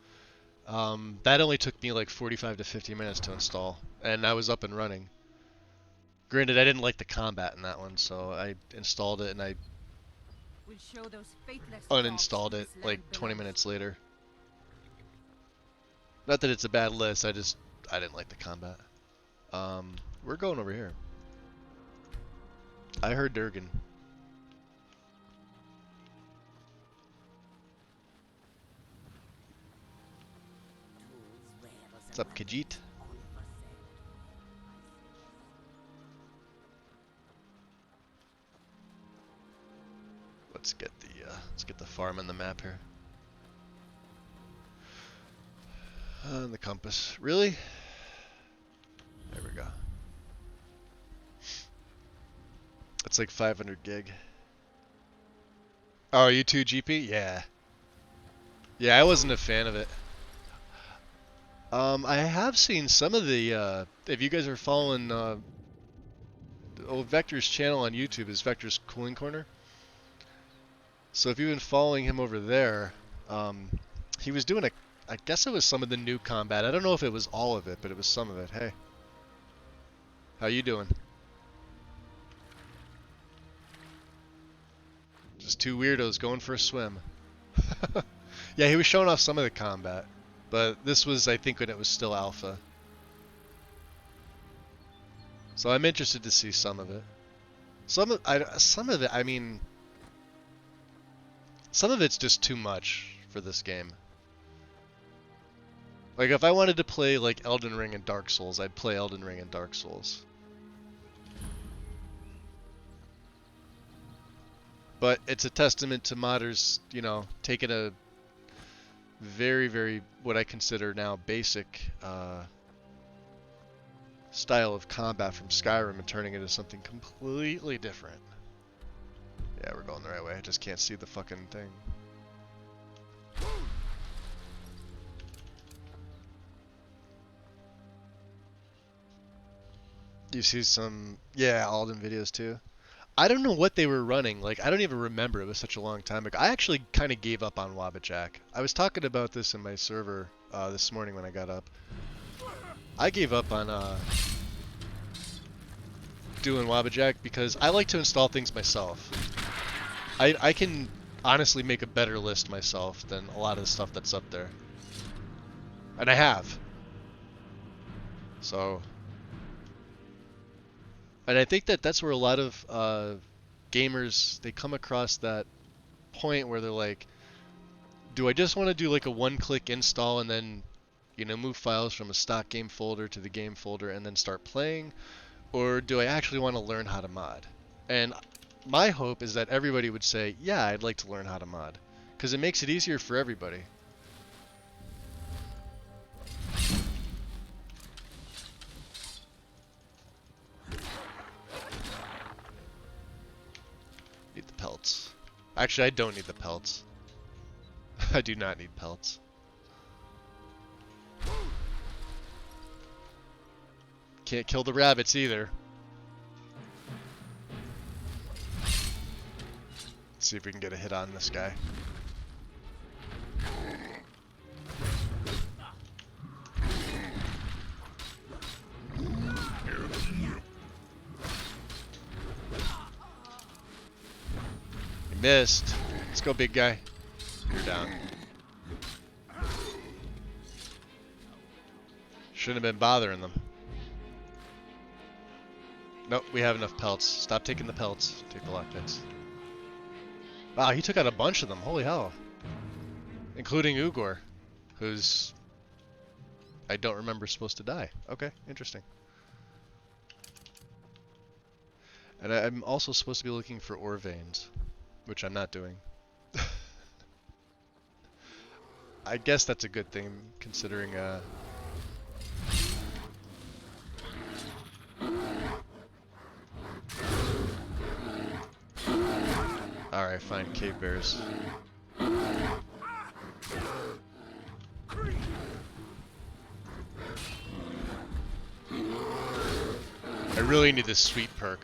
Speaker 1: That only took me like 45 to 50 minutes to install, and I was up and running. Granted, I didn't like the combat in that one, so I installed it and I uninstalled it like 20 minutes later. Not that it's a bad list, I didn't like the combat. We're going over here. I heard Durgan. What's up, Khajiit? Let's get the farm on the map here. And the compass. Really? There we go. It's like 500 gig. Oh, you too, GP? Yeah. Yeah, I wasn't a fan of it. I have seen some of the, if you guys are following, Vector's channel on YouTube is Vector's Cooling Corner. So if you've been following him over there, he was doing I guess it was some of the new combat. I don't know if it was all of it, but it was some of it. Hey. How you doing? Just two weirdos going for a swim. Yeah, he was showing off some of the combat. But this was, I think, when it was still alpha. So I'm interested to see some of it. Some of it, I mean, some of it's just too much for this game. Like, if I wanted to play, like, Elden Ring and Dark Souls, I'd play Elden Ring and Dark Souls. But it's a testament to modders, you know, taking a very, very, what I consider now basic style of combat from Skyrim and turning it into something completely different. Yeah, we're going the right way. I just can't see the fucking thing. You see some, yeah, Alden videos too. I don't know what they were running. Like, I don't even remember. It was such a long time ago. I actually kind of gave up on Wabbajack. I was talking about this in my server this morning when I got up. I gave up on doing Wabbajack because I like to install things myself. I can honestly make a better list myself than a lot of the stuff that's up there. And I have. So... And I think that that's where a lot of gamers, they come across that point where they're like, do I just want to do like a one-click install and then, you know, move files from a stock game folder to the game folder and then start playing? Or do I actually want to learn how to mod? And my hope is that everybody would say, yeah, I'd like to learn how to mod. Because it makes it easier for everybody. Need the pelts. Actually, I don't need the pelts. I do not need pelts. Can't kill the rabbits either. Let's see if we can get a hit on this guy. He missed. Let's go, big guy. You're down. Shouldn't have been bothering them. Nope, we have enough pelts. Stop taking the pelts. Take the lockpicks. Wow, he took out a bunch of them. Holy hell. Including Ugor, who's... I don't remember supposed to die. Okay, interesting. And I'm also supposed to be looking for ore veins, which I'm not doing. I guess that's a good thing, considering... Alright, fine, cave bears. I really need this sweet perk.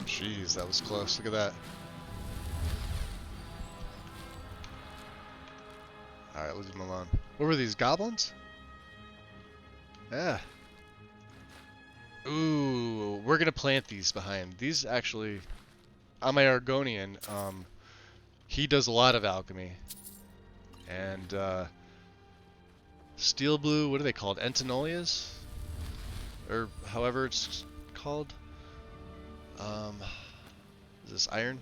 Speaker 1: Jeez, that was close. Look at that. Alright, leave them alone. What were these, goblins? Yeah. Ooh, we're gonna plant these behind. These actually, on my Argonian, he does a lot of alchemy. And, steel blue, what are they called? Entinolias? Or however it's called? Is this iron?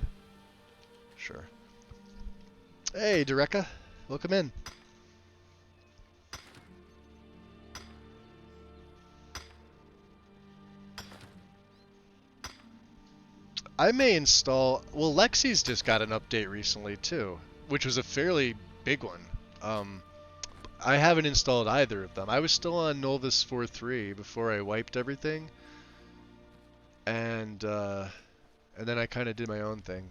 Speaker 1: Sure. Hey, Dereka. Welcome in. I may install... Well, Lexi's just got an update recently, too. Which was a fairly big one. I haven't installed either of them. I was still on Novus 4.3 before I wiped everything. And then I kind of did my own thing.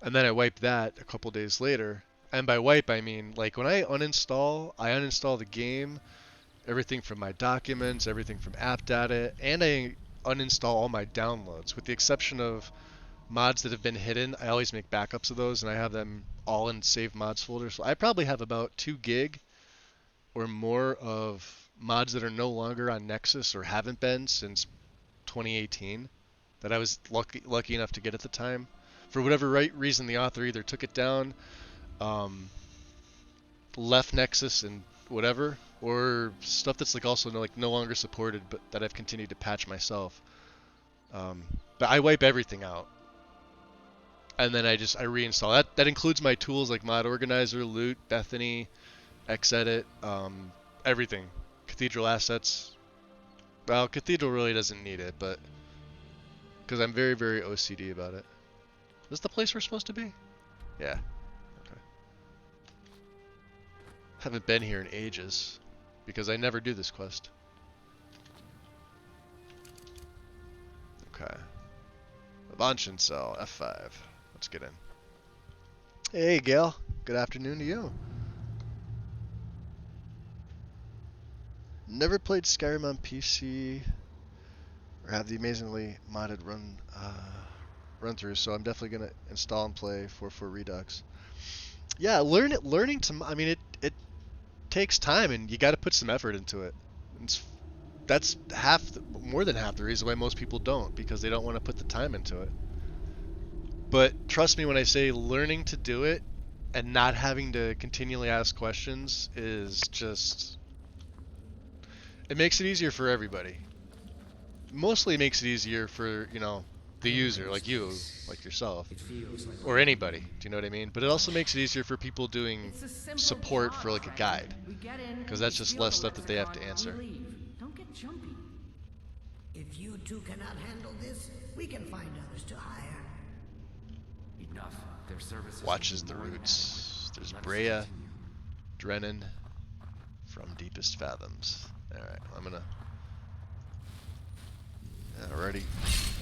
Speaker 1: And then I wiped that a couple days later. And by wipe, I mean, like, when I uninstall the game, everything from my documents, everything from app data, and I uninstall all my downloads. With the exception of mods that have been hidden, I always make backups of those, and I have them all in save mods folder. So I probably have about 2 gig or more of mods that are no longer on Nexus or haven't been since 2018 that I was lucky enough to get at the time. For whatever reason, the author either took it down, left Nexus and whatever, or stuff that's like also no longer supported, but that I've continued to patch myself. But I wipe everything out, and then I reinstall. That includes my tools like Mod Organizer, Loot, Bethany, Xedit, everything. Cathedral assets. Well, Cathedral really doesn't need it, but because I'm very, very OCD about it. Is this the place we're supposed to be? Yeah. Okay. Haven't been here in ages because I never do this quest. Okay. Launching cell, F5. Let's get in. Hey, Gail. Good afternoon to you. Never played Skyrim on PC or have the amazingly modded run through, so I'm definitely gonna install and play 4.4 Redux. Yeah, learning to. I mean, it takes time, and you got to put some effort into it. That's more than half the reason why most people don't, because they don't want to put the time into it. But trust me when I say learning to do it and not having to continually ask questions is just... It makes it easier for everybody. Mostly it makes it easier for, the user, like you, like yourself, or anybody, do you know what I mean? But it also makes it easier for people doing support for like a guide, because that's just less stuff that they have to answer.
Speaker 2: Don't get jumpy.
Speaker 12: If you two cannot handle this, we can find others to hire.
Speaker 14: Enough. Their services
Speaker 1: Watches the roots. There's Brea, Drennan, From deepest fathoms. Alright, I'm gonna... Yeah,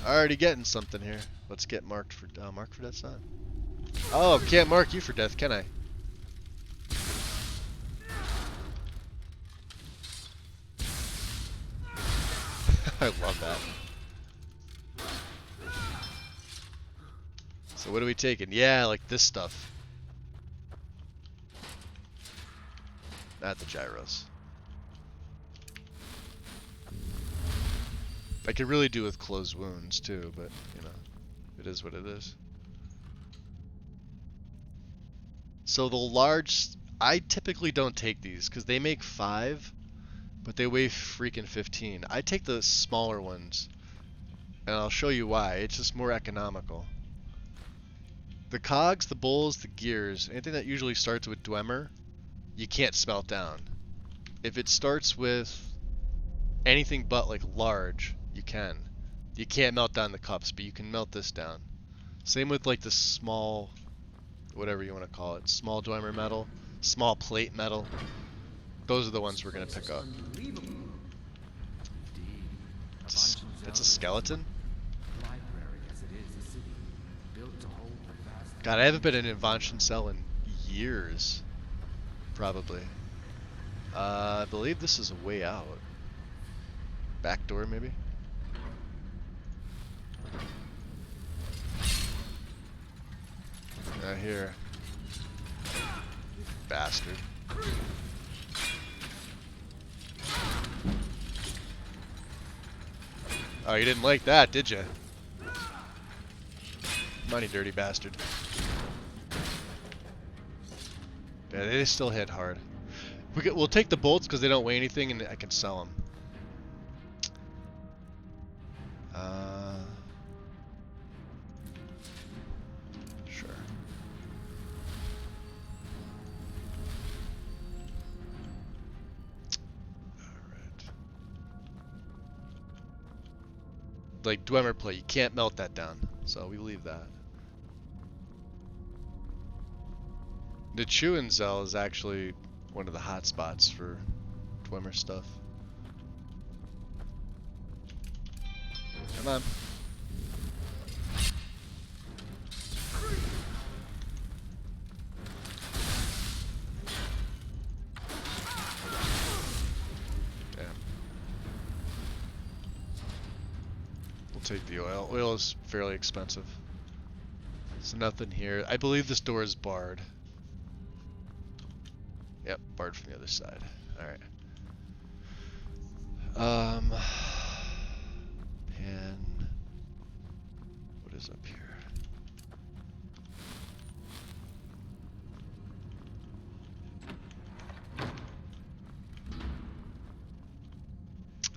Speaker 1: already getting something here. Let's get marked for death's not. Oh, can't mark you for death, can I? I love that. So what are we taking? Yeah, like this stuff. Not the gyros. I could really do with closed wounds too, but you know, it is what it is. So the large, I typically don't take these because they make 5, but they weigh freaking 15. I take the smaller ones, and I'll show you why. It's just more economical. The cogs, the bowls, the gears, anything that usually starts with Dwemer, you can't smelt down. If it starts with anything but like large, you can. You can't melt down the cups, but you can melt this down. Same with like the small, whatever you want to call it, small Dwemer metal, small plate metal. Those are the ones we're going to pick up. It's a skeleton? God, I haven't been in an Invention cell in years. Probably. I believe this is a way out. Back door, maybe? Here. Bastard. Oh, you didn't like that, did you? Money, dirty bastard. Yeah, they still hit hard. We'll take the bolts because they don't weigh anything and I can sell them. Sure. Alright. Like Dwemer plate, you can't melt that down, so we leave that. The Chewin Zell is actually one of the hot spots for Dwemer stuff. Come on. Damn. We'll take the oil. Oil is fairly expensive. So nothing here. I believe this door is barred. Yep, barred from the other side. Alright. Pan. What is up here?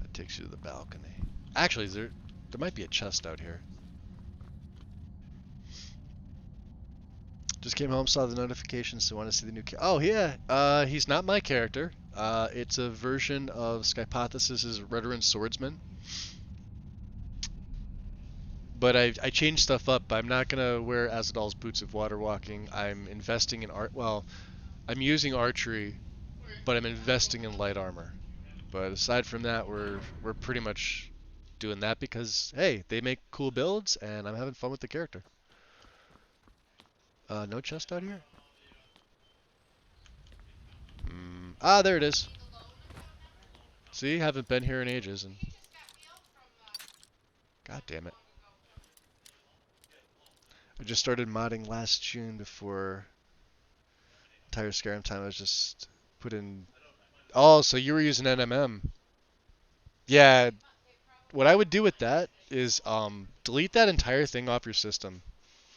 Speaker 1: That takes you to the balcony. Actually, there might be a chest out here. Just came home, saw the notifications, so want to see the new oh yeah, he's not my character. It's a version of Skypothesis' Redoran Swordsman. But I changed stuff up. I'm not going to wear Azadal's Boots of Water Walking. I'm investing in art. Well, I'm using archery, but I'm investing in light armor. But aside from that, we're pretty much doing that because, hey, they make cool builds, and I'm having fun with the character. No chest out here? Ah, there it is. See, haven't been here in ages, and god damn it. I just started modding last June before entire Skyrim time. I was just put in. Oh, so you were using NMM? Yeah. What I would do with that is delete that entire thing off your system.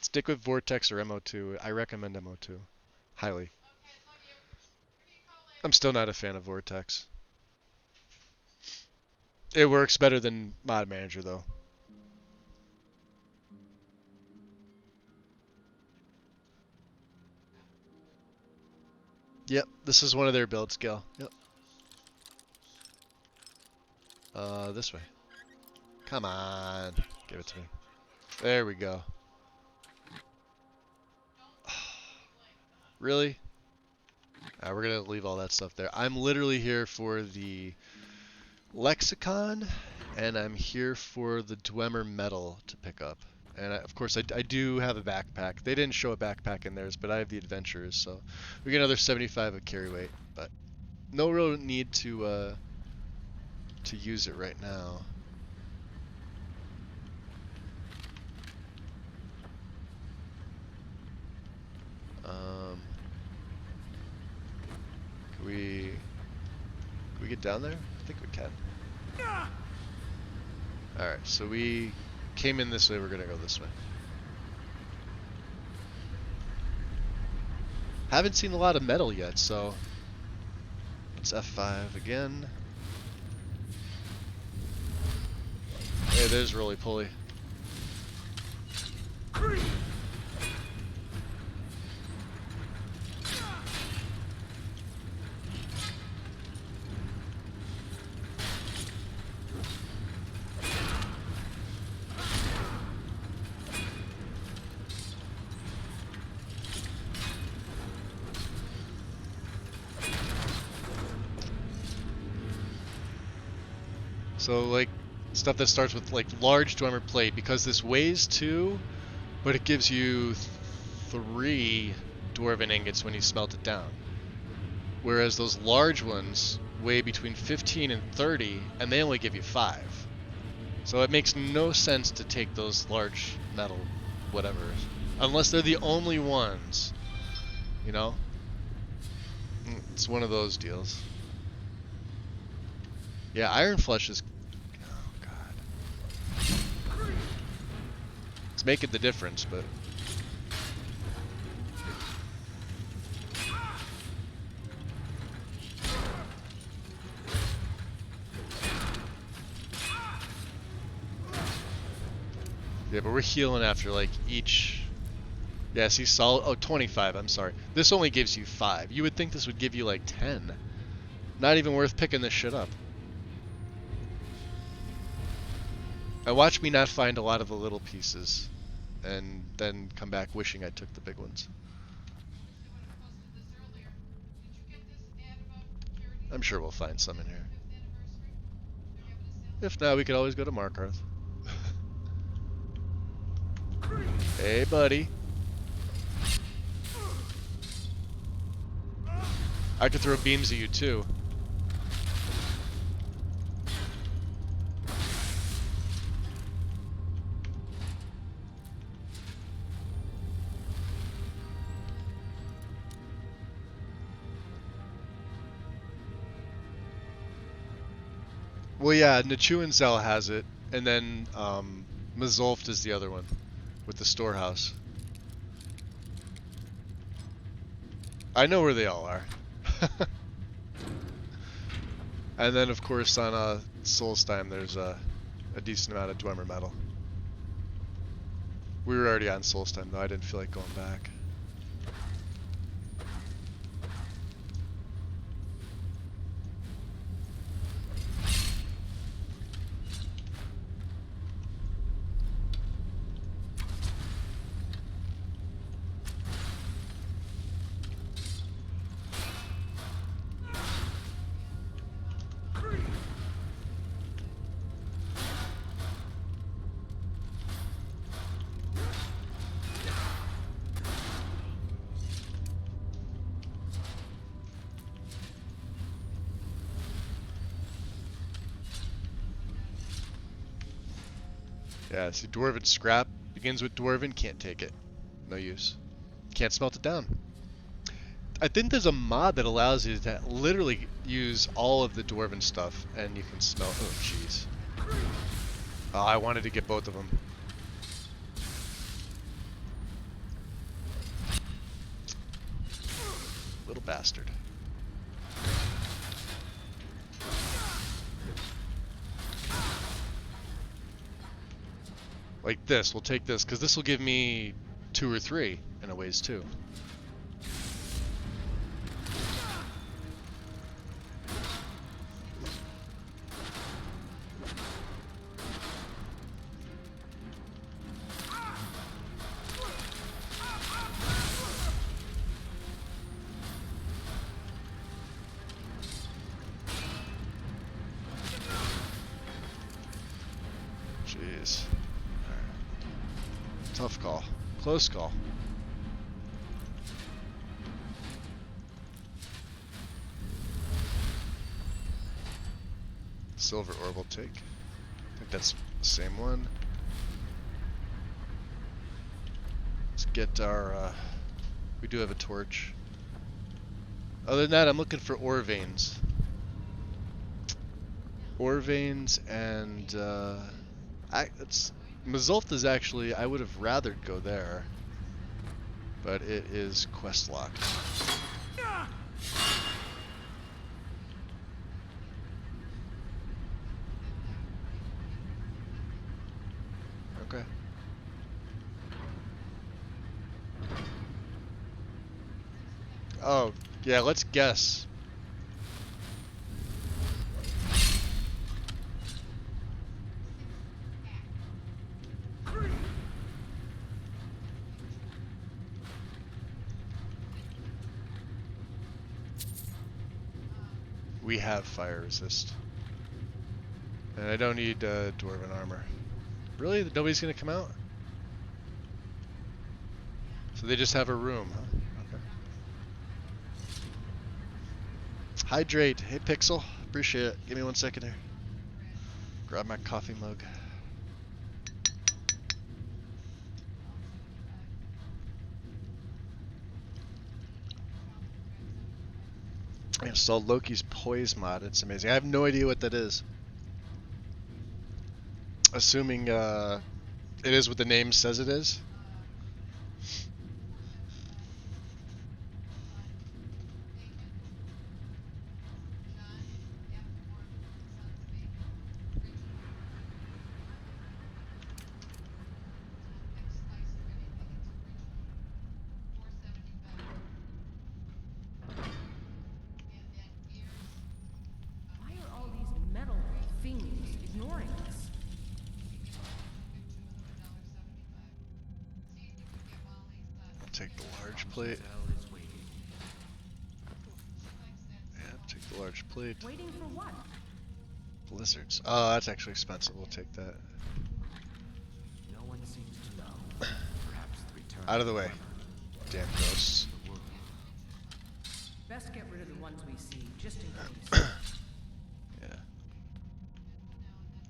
Speaker 1: Stick with Vortex or MO2. I recommend MO2 highly. I'm still not a fan of Vortex. It works better than Mod Manager though. Yep, this is one of their builds, Gil. Yep. This way. Come on. Give it to me. There we go. Really? We're gonna leave all that stuff there. I'm literally here for the lexicon, and I'm here for the Dwemer medal to pick up. And of course, I do have a backpack. They didn't show a backpack in theirs, but I have the adventurers, so we get another 75 of carry weight. But no real need to use it right now. Can we get down there? I think we can. Alright, so we came in this way, we're gonna go this way. Haven't seen a lot of metal yet, so let's F5 again. Hey, there's Roly Poly. So like stuff that starts with like large Dwemer plate, because this weighs 2, but it gives you 3 dwarven ingots when you smelt it down. Whereas those large ones weigh between 15 and 30, and they only give you 5. So it makes no sense to take those large metal whatever, unless they're the only ones, you know? It's one of those deals. Yeah, Iron Flesh is... Oh, God. It's making the difference, but... Yeah, but we're healing after, like, each... Yeah, see, solid... Oh, 25, I'm sorry. This only gives you 5. You would think this would give you, like, 10. Not even worth picking this shit up. And watch me not find a lot of the little pieces, and then come back wishing I took the big ones. I'm sure we'll find some in here. If not, we could always go to Markarth. Hey, buddy. I could throw beams at you, too. Well, yeah, Nachuanzel has it, and then Mazolft is the other one, with the storehouse. I know where they all are. And then, of course, on Solstheim, there's a decent amount of Dwemer metal. We were already on Solstheim, though. I didn't feel like going back. Yeah, see, Dwarven Scrap begins with Dwarven, can't take it. No use. Can't smelt it down. I think there's a mod that allows you to literally use all of the Dwarven stuff, and you can smelt... Oh, jeez. Oh, I wanted to get both of them. Little bastard. Like this, we'll take this, because this will give me 2 or 3 in a ways too. jeez. Right. Tough call. Close call. Silver orb will take. I think that's the same one. Let's get our, we do have a torch. Other than that, I'm looking for ore veins. Ore veins and, it's, Mazulta's actually, I would have rather go there. But it is quest locked. Okay. Oh, yeah, let's guess. We have fire resist. And I don't need dwarven armor. Really? Nobody's gonna come out? So they just have a room, huh? Okay. Hydrate. Hey, Pixel. Appreciate it. Give me 1 second here. Grab my coffee mug. I installed Loki's Poise mod. It's amazing. I have no idea what that is. Assuming it is what the name says it is.
Speaker 2: Why are all these metal fiends ignoring us?
Speaker 1: I'll take the large plate. Yeah, take the large plate.
Speaker 2: Waiting for what?
Speaker 1: Blizzards. Oh, that's actually expensive. We'll take that.
Speaker 14: No one seems to know. Perhaps the return
Speaker 1: Out of the way. Damn ghosts.
Speaker 2: Best get rid of the ones we see, just in case.
Speaker 1: Yeah.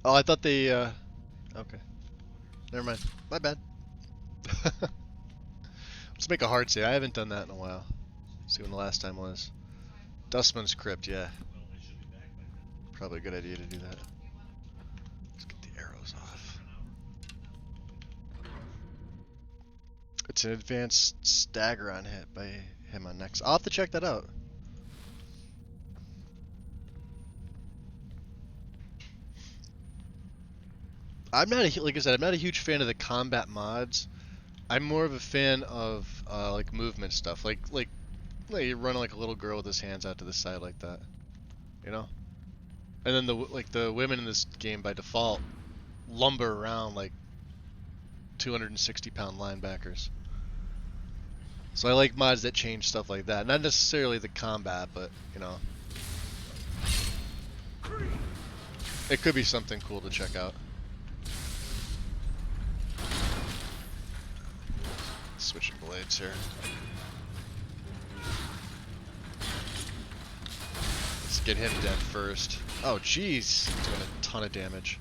Speaker 1: Oh, I thought they, okay. Never mind. My bad. Let's make a hard save. I haven't done that in a while. See when the last time was. Dustman's Crypt, yeah. Probably a good idea to do that. Let's get the arrows off. It's an advanced stagger on hit by him on next. I'll have to check that out. I'm not a, like I said, I'm not a huge fan of the combat mods. I'm more of a fan of like movement stuff, like you're running like a little girl with his hands out to the side like that, you know. And then the women in this game by default lumber around like 260-pound linebackers. So I like mods that change stuff like that. Not necessarily the combat, but you know, it could be something cool to check out. Switching blades here. Let's get him dead first. Oh, jeez, doing a ton of damage.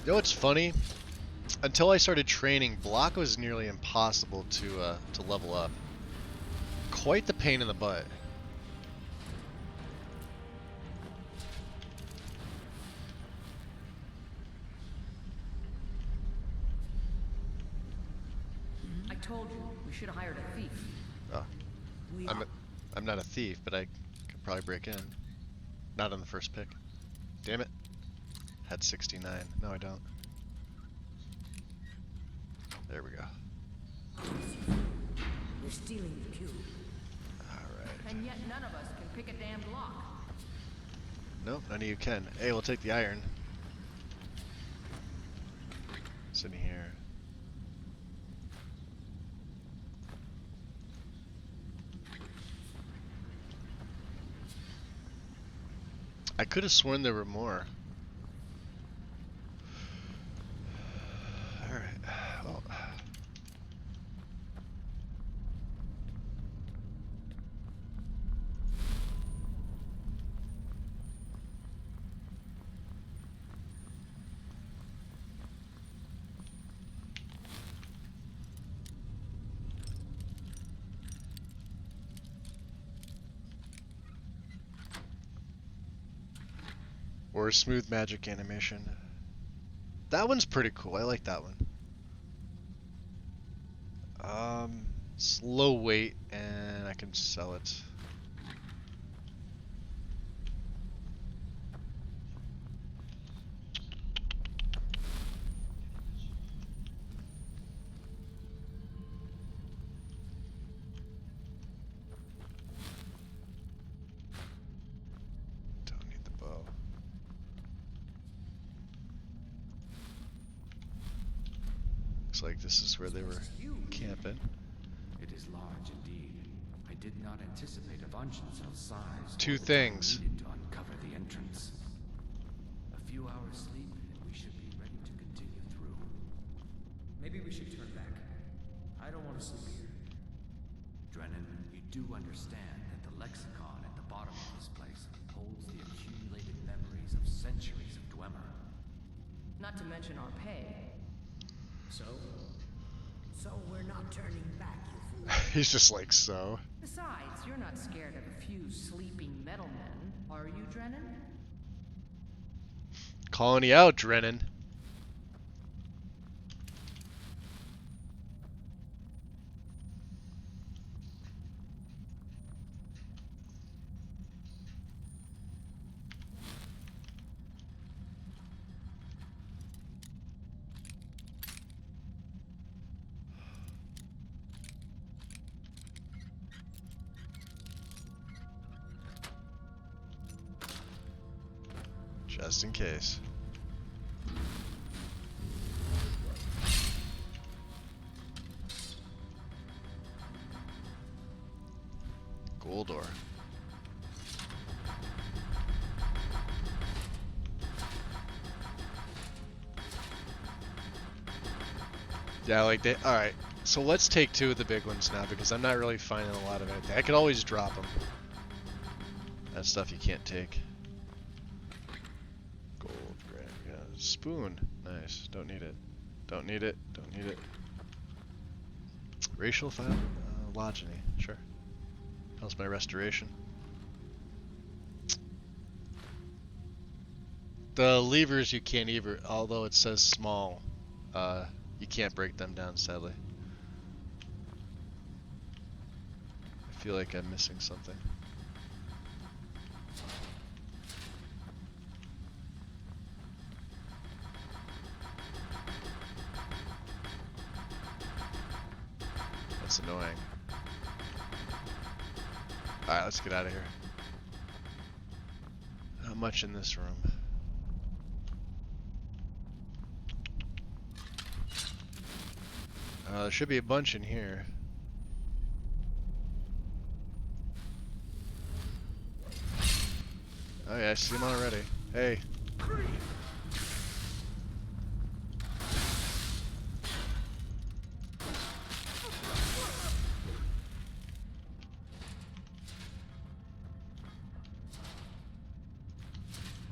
Speaker 1: You know what's funny? Until I started training, block was nearly impossible to level up. Quite the pain in the butt.
Speaker 2: I told you, we should have hired a thief.
Speaker 1: Oh. I'm not a thief, but I could probably break in. Not on the first pick. Damn it. Had 69. No, I don't. There we go.
Speaker 12: You're stealing the cube.
Speaker 1: Alright.
Speaker 2: And yet none of us can pick a damned lock.
Speaker 1: Nope, none of you can. Hey, we'll take the iron. It's in here. I could have sworn there were more. Alright, well. Or smooth magic animation. That one's pretty cool. I like that one. It's low weight and I can sell it. Don't need the bow. Looks like this is where they were camping.
Speaker 14: It is large indeed. I did not anticipate a dungeon so size.
Speaker 1: Two things.
Speaker 14: Needed to uncover the entrance. A few hours sleep, and we should be ready to continue through.
Speaker 15: Maybe we should turn back. I don't want to sleep here.
Speaker 14: Drennan, you do understand that the lexicon at the bottom of this place holds the accumulated memories of centuries of Dwemer.
Speaker 2: Not to mention our pay.
Speaker 12: So we're not turning back, you fool.
Speaker 1: He's just like, so.
Speaker 2: Besides, you're not scared of a few sleeping metalmen, are you, Drennan?
Speaker 1: Calling you out, Drennan. Just in case. Goldor. Yeah, like they. All right. So let's take two of the big ones now because I'm not really finding a lot of anything. I could always drop them. That's stuff you can't take. Gold, grand, yeah. Spoon, nice. Don't need it. Don't need it. Don't need it. Racial file, Logeny, sure. How's my restoration? The levers you can't either, although it says small. You can't break them down, sadly. I feel like I'm missing something. That's annoying. Alright, let's get out of here. Not much in this room. There should be a bunch in here. Oh yeah, I see them already. Hey.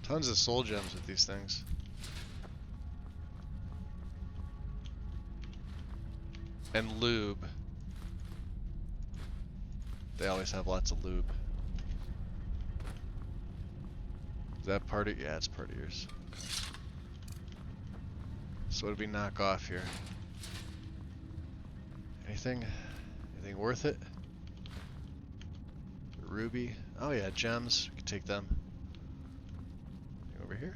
Speaker 1: Tons of soul gems with these things. And lube. They always have lots of lube. Is that part of? Yeah, it's part of yours. Okay. So what did we knock off here? Anything? Anything worth it? Ruby. Oh yeah, gems. We can take them. Over here.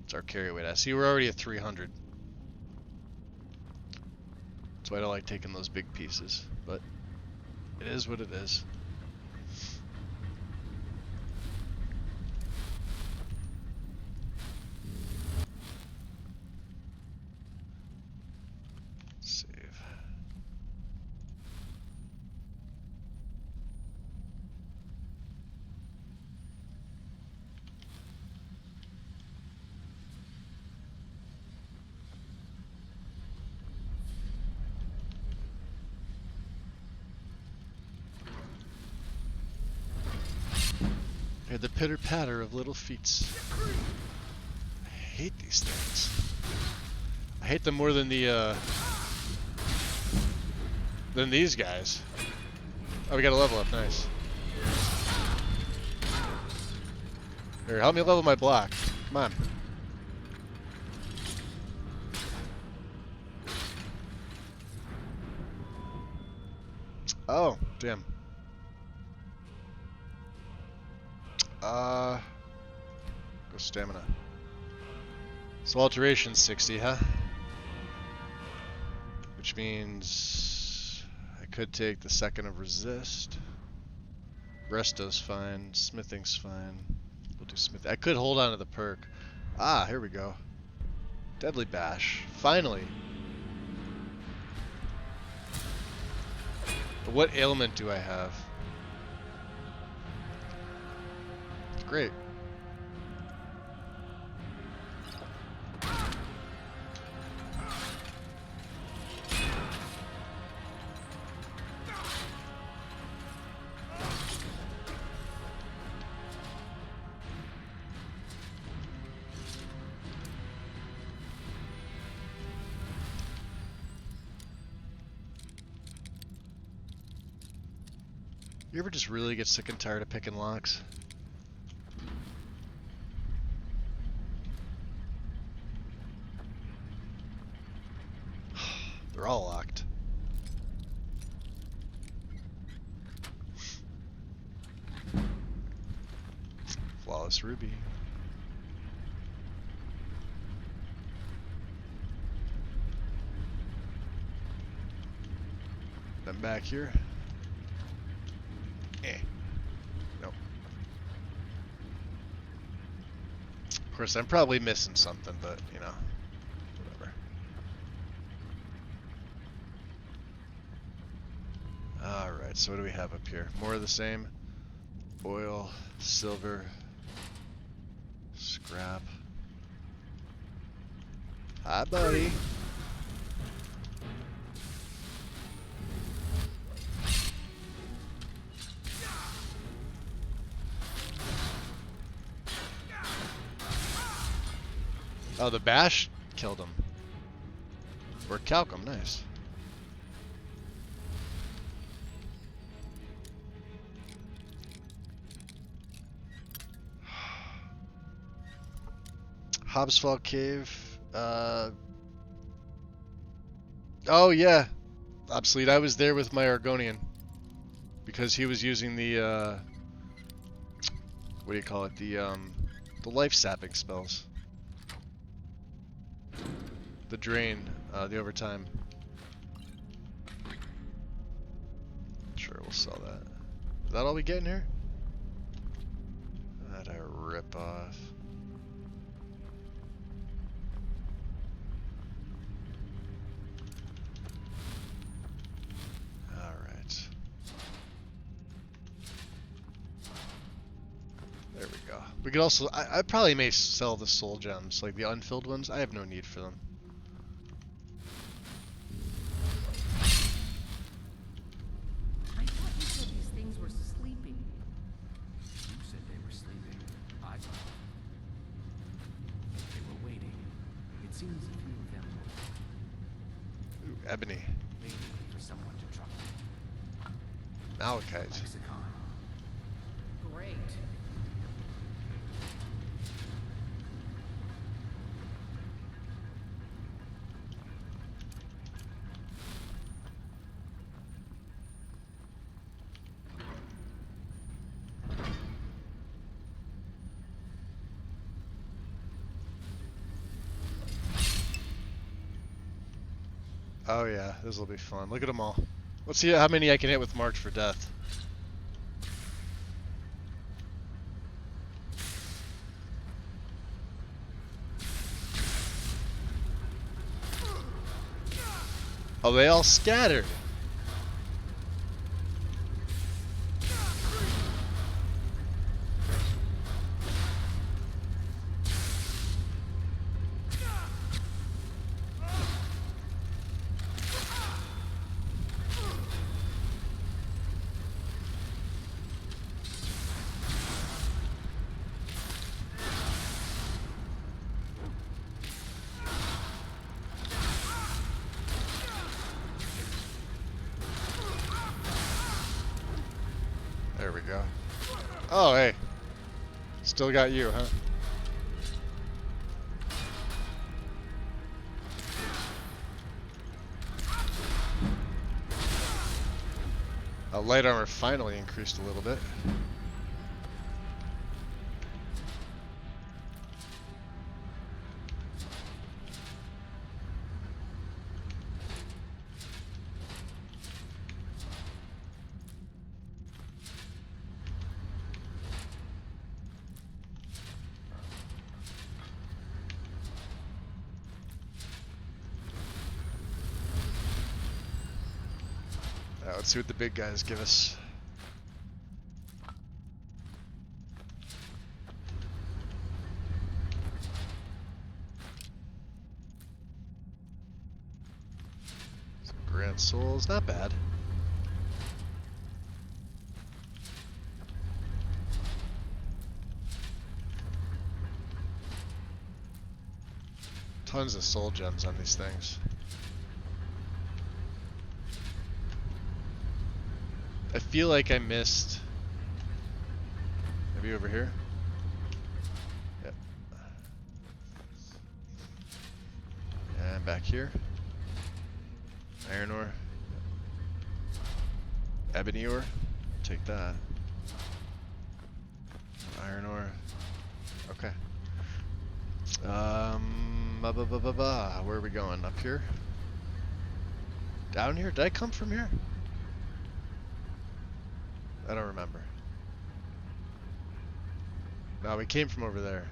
Speaker 1: It's our carry weight. I see we're already at 300. That's why I don't like taking those big pieces, but it is what it is. Save. Hear the pitter patter of little feet. I hate these things. I hate them more than these guys. Oh, we got a level up. Nice. Here, help me level my block. Come on. Oh, damn. Go stamina. So alteration 60, huh? Which means I could take the second of resist. Resto's fine. Smithing's fine. We'll do smith. I could hold on to the perk. Ah, here we go. Deadly Bash. Finally. What ailment do I have? Great. You ever just really get sick and tired of picking locks? They're all locked. Flawless Ruby. Then back here. Nope. Of course, I'm probably missing something, but, you know, whatever. Alright, so what do we have up here? More of the same. Oil, silver, scrap. Hi, buddy. Oh, the bash killed him. Or Calcum, nice. Hobbsfall Cave. Oh yeah, obsolete. I was there with my Argonian because he was using the what do you call it? The life sapping spells. The drain, the overtime. Sure, we'll sell that. Is that all we get in here? That a rip off. Alright. There we go. We could also, I probably may sell the soul gems, like the unfilled ones. I have no need for them. Ebony.
Speaker 14: For someone to trust.
Speaker 1: Malachite.
Speaker 2: Great.
Speaker 1: Oh yeah, this will be fun. Look at them all. Let's see how many I can hit with March for Death. Oh, they all scattered.
Speaker 6: Oh, hey. Still got you, huh? Light armor finally increased a little bit. Let's see what the big guys give us. Some Grand Souls, not bad. Tons of soul gems on these things. I feel like I missed. Maybe over here? Yep. And back here. Iron ore. Ebony ore. Take that. Iron ore. Okay. Where are we going? Up here? Down here? Did I come from here? I don't remember. No, we came from over there.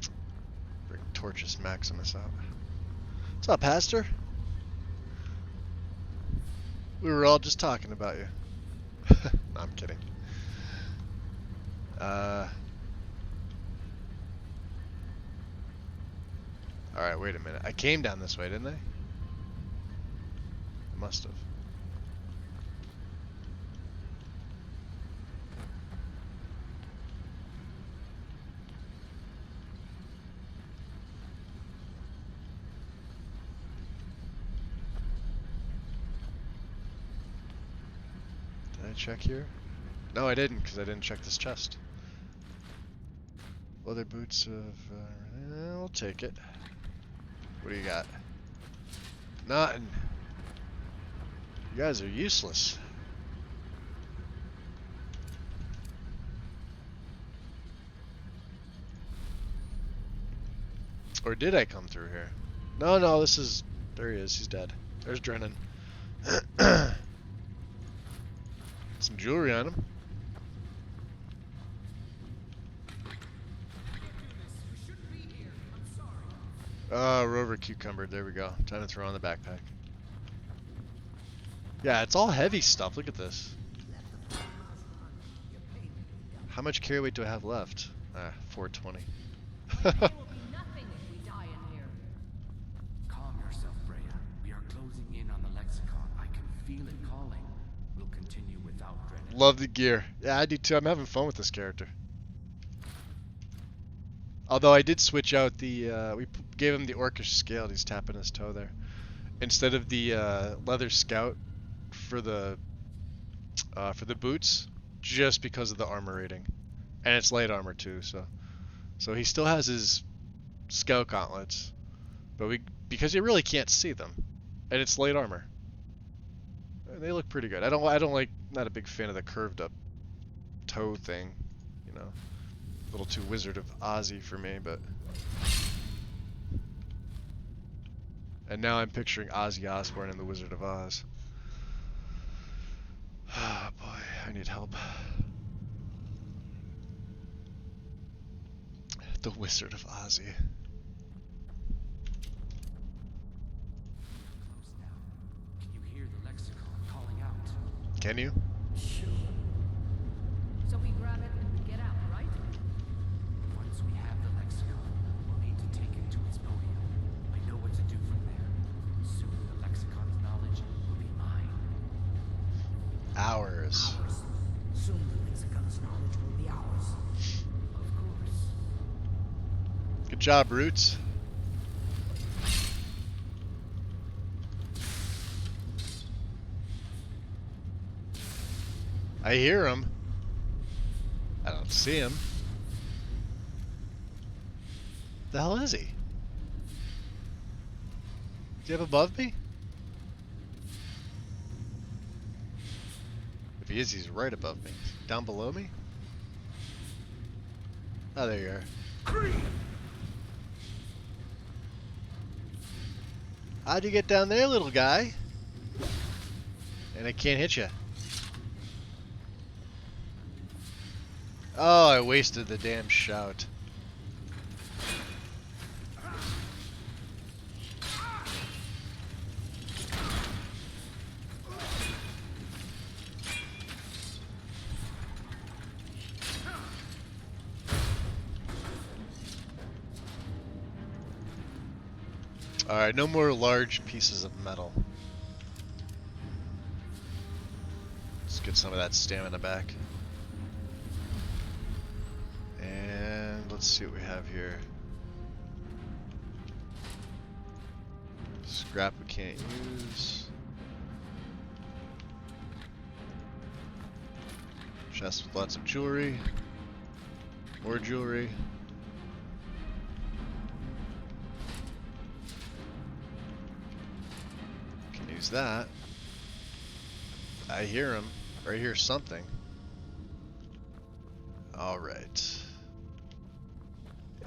Speaker 6: Okay. Bring Torches Maximus out. What's up, Pastor? We were all just talking about you. No, I'm kidding. Alright, wait a minute. I came down this way, didn't I? I must have. Did I check here? No, I didn't, because I didn't check this chest. Leather boots of... I'll take it. What do you got? Nothing. You guys are useless. Or did I come through here? No, this is... There he is, he's dead. There's Drennan. Some jewelry on him. Rover cucumber. There we go. Time to throw on the backpack. Yeah, it's all heavy stuff. Look at this. How much carry weight do I have left? 420.
Speaker 14: Calm yourself, Freya. We are closing in on the lexicon. I can feel it calling. We'll continue without Redoran.
Speaker 6: Love the gear. Yeah, I do too. I'm having fun with this character. Although I did switch out the, we gave him the orcish scale. He's tapping his toe there. Instead of the leather scout for the boots, just because of the armor rating, and it's light armor too. So he still has his scout gauntlets, but because you really can't see them, and it's light armor. And they look pretty good. I don't like, not a big fan of the curved up toe thing, you know. A little too Wizard of Ozzy for me, but... And now I'm picturing Ozzy Osbourne in the Wizard of Oz. Oh boy, I need help. The Wizard of Ozzy.
Speaker 14: Close now. Can you hear the lexicon calling out?
Speaker 6: Can you?
Speaker 14: Sure.
Speaker 2: So we grab it and we get out, right?
Speaker 14: Once we have the lexicon, we'll need to take it to its podium. I know what to do from there. Soon the lexicon's knowledge will be mine.
Speaker 6: Ours.
Speaker 12: Soon the lexicon's knowledge will be ours.
Speaker 14: Of course.
Speaker 6: Good job, Roots.
Speaker 1: I hear him. I don't see him. The hell is he? Is he up above me? If he is, he's right above me. Down below me? Oh, there you are. How'd you get down there, little guy? And I can't hit you. Oh, I wasted the damn shout. Alright, no more large pieces of metal. Let's get some of that stamina back. And let's see what we have here. Scrap we can't use. Chest with lots of jewelry. More jewelry. Can use that. I hear him. Or I hear something. Alright.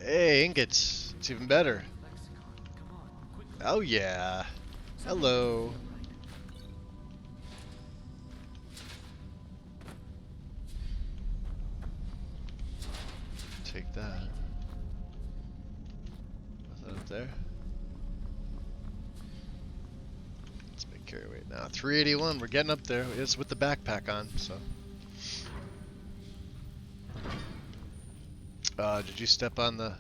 Speaker 1: Hey, ingots. It's even better. Oh yeah. Hello. Take that. Nothing up there. Let's make carry weight now. 381. We're getting up there. It's with the backpack on, so. Did you step on the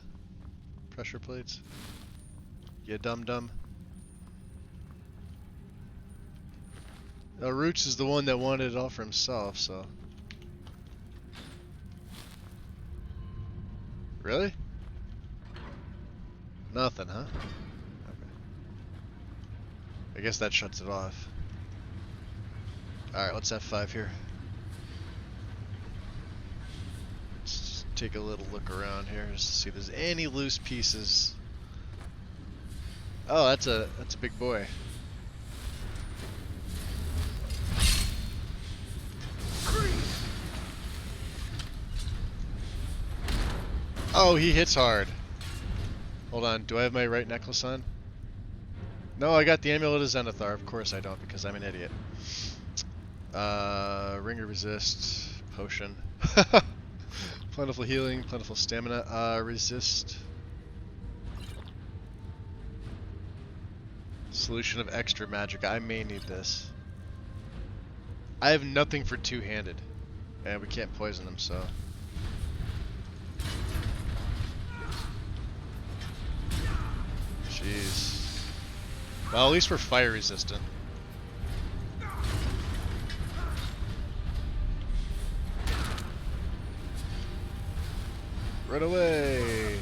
Speaker 1: pressure plates? You dum-dum. Roots is the one that wanted it all for himself, so. Really? Nothing, huh? Okay. I guess that shuts it off. Alright, let's F5 here. Let's just take a little look around here just to see if there's any loose pieces. Oh, that's a big boy. Oh, he hits hard. Hold on, do I have my right necklace on? No, I got the Amulet of Zenithar. Of course I don't, because I'm an idiot. Ring of Resist, Potion. Plentiful Healing, Plentiful Stamina. Resist. Solution of Extra Magic. I may need this. I have nothing for two-handed. And we can't poison them, so... Jeez. Well, at least we're fire resistant. Right away!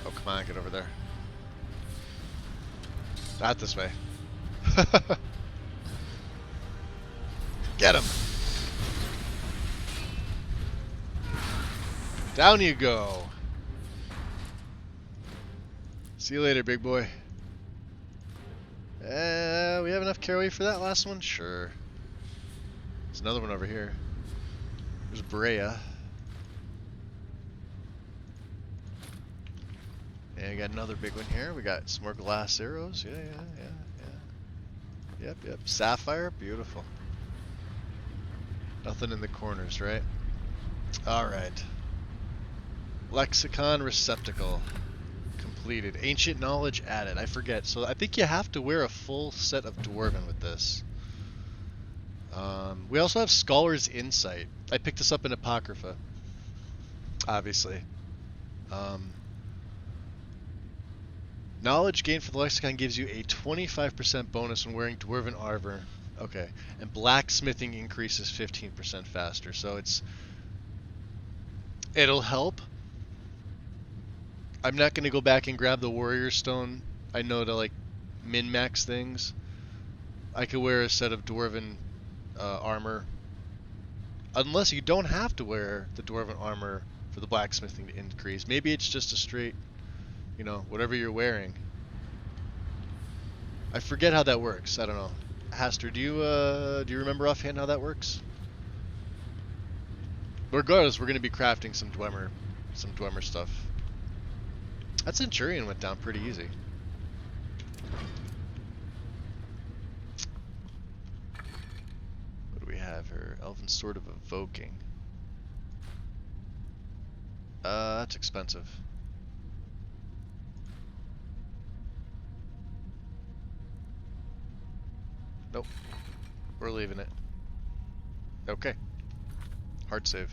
Speaker 1: Oh, come on, get over there. Not this way. Get him! Down you go! See you later, big boy. We have enough carry for that last one? Sure. There's another one over here. There's Brea. And we got another big one here. We got some more glass arrows. Yeah. Yep. Sapphire, beautiful. Nothing in the corners, right? Alright. Lexicon receptacle. Completed. Ancient knowledge added. I forget. So I think you have to wear a full set of Dwarven with this. We also have Scholar's Insight. I picked this up in Apocrypha. Obviously. Knowledge gained for the Lexicon gives you a 25% bonus when wearing Dwarven armor. Okay. And blacksmithing increases 15% faster. So it'll help. I'm not going to go back and grab the Warrior Stone. I know to like min-max things. I could wear a set of Dwarven
Speaker 6: armor. Unless you don't have to wear the dwarven armor for the blacksmithing to increase. Maybe it's just a straight, you know, whatever you're wearing. I forget how that works. I don't know. Haster, do you remember offhand how that works? But regardless, we're going to be crafting some Dwemer stuff. That Centurion went down pretty easy. What do we have here? Elven Sword of Evoking. That's expensive. Nope. We're leaving it. Okay. Hard save.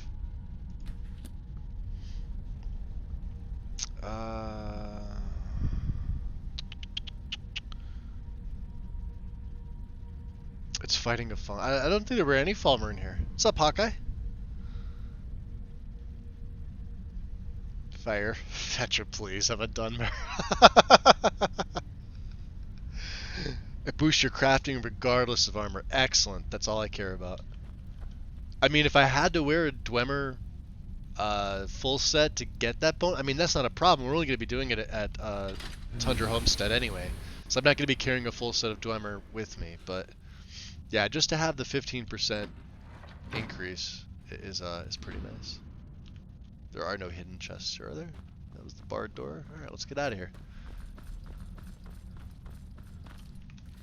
Speaker 6: It's fighting a fall. I don't think there were any Falmer in here. What's up, Hawkeye? Fire. Fetcher, please. Have a Dunmer. It boosts your crafting regardless of armor. Excellent. That's all I care about. I mean, if I had to wear a Dwemer full set to get that bone, I mean, that's not a problem. We're only going to be doing it at Tundra Homestead anyway. So I'm not going to be carrying a full set of Dwemer with me. But yeah, just to have the 15% increase is pretty nice. There are no hidden chests, are there? That was the barred door. Alright, let's get out of here.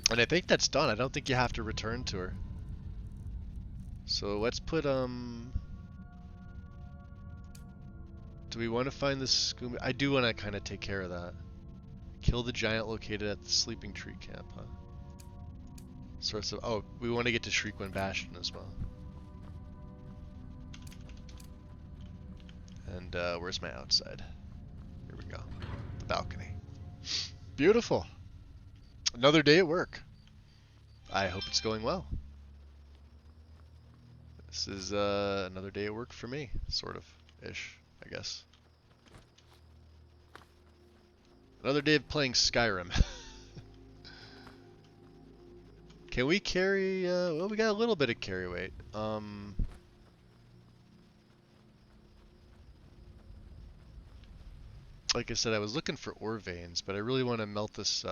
Speaker 6: And I think that's done. I don't think you have to return to her. So let's put, do we want to find this Skooma? I do want to kind of take care of that. Kill the giant located at the Sleeping Tree Camp, huh? Source of, oh, we want to get to Shriekwind Bastion as well. And, where's my outside? Here we go. The balcony. Beautiful. Another day at work. I hope it's going well. This is another day at work for me, sort of, ish, I guess. Another day of playing Skyrim. Can we carry, well, we got a little bit of carry weight. Like I said, I was looking for ore veins, but I really want to melt this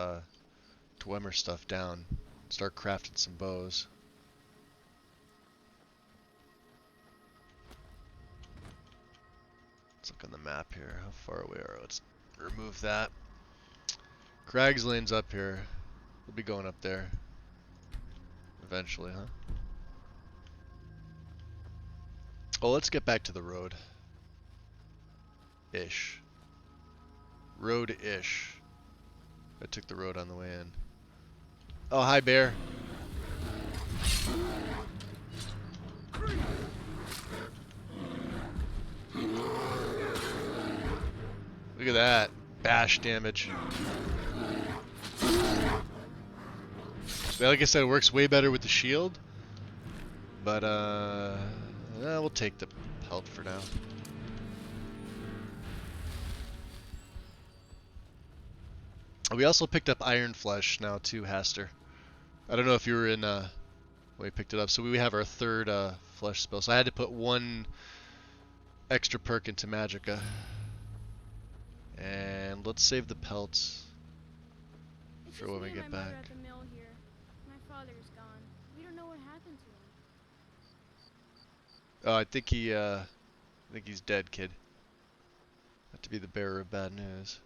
Speaker 6: Dwemer stuff down. Start crafting some bows. Let's look on the map here. How far away are we? Let's remove that. Crag's Lane's up here. We'll be going up there. Eventually, huh? Oh, let's get back to the road. Ish. Road-ish. I took the road on the way in. Oh, hi, bear. Look at that. Bash damage. Like I said, it works way better with the shield. But, we'll take the pelt for now. We also picked up Iron Flesh now too, Haster. I don't know if you were in when we picked it up. So we have our third flesh spell. So I had to put one extra perk into Magicka. And let's save the pelts for when we get back.
Speaker 8: At the mill here. My father's gone. We don't know what happened to him.
Speaker 6: Oh, I think he's dead, kid. Have to be the bearer of bad news.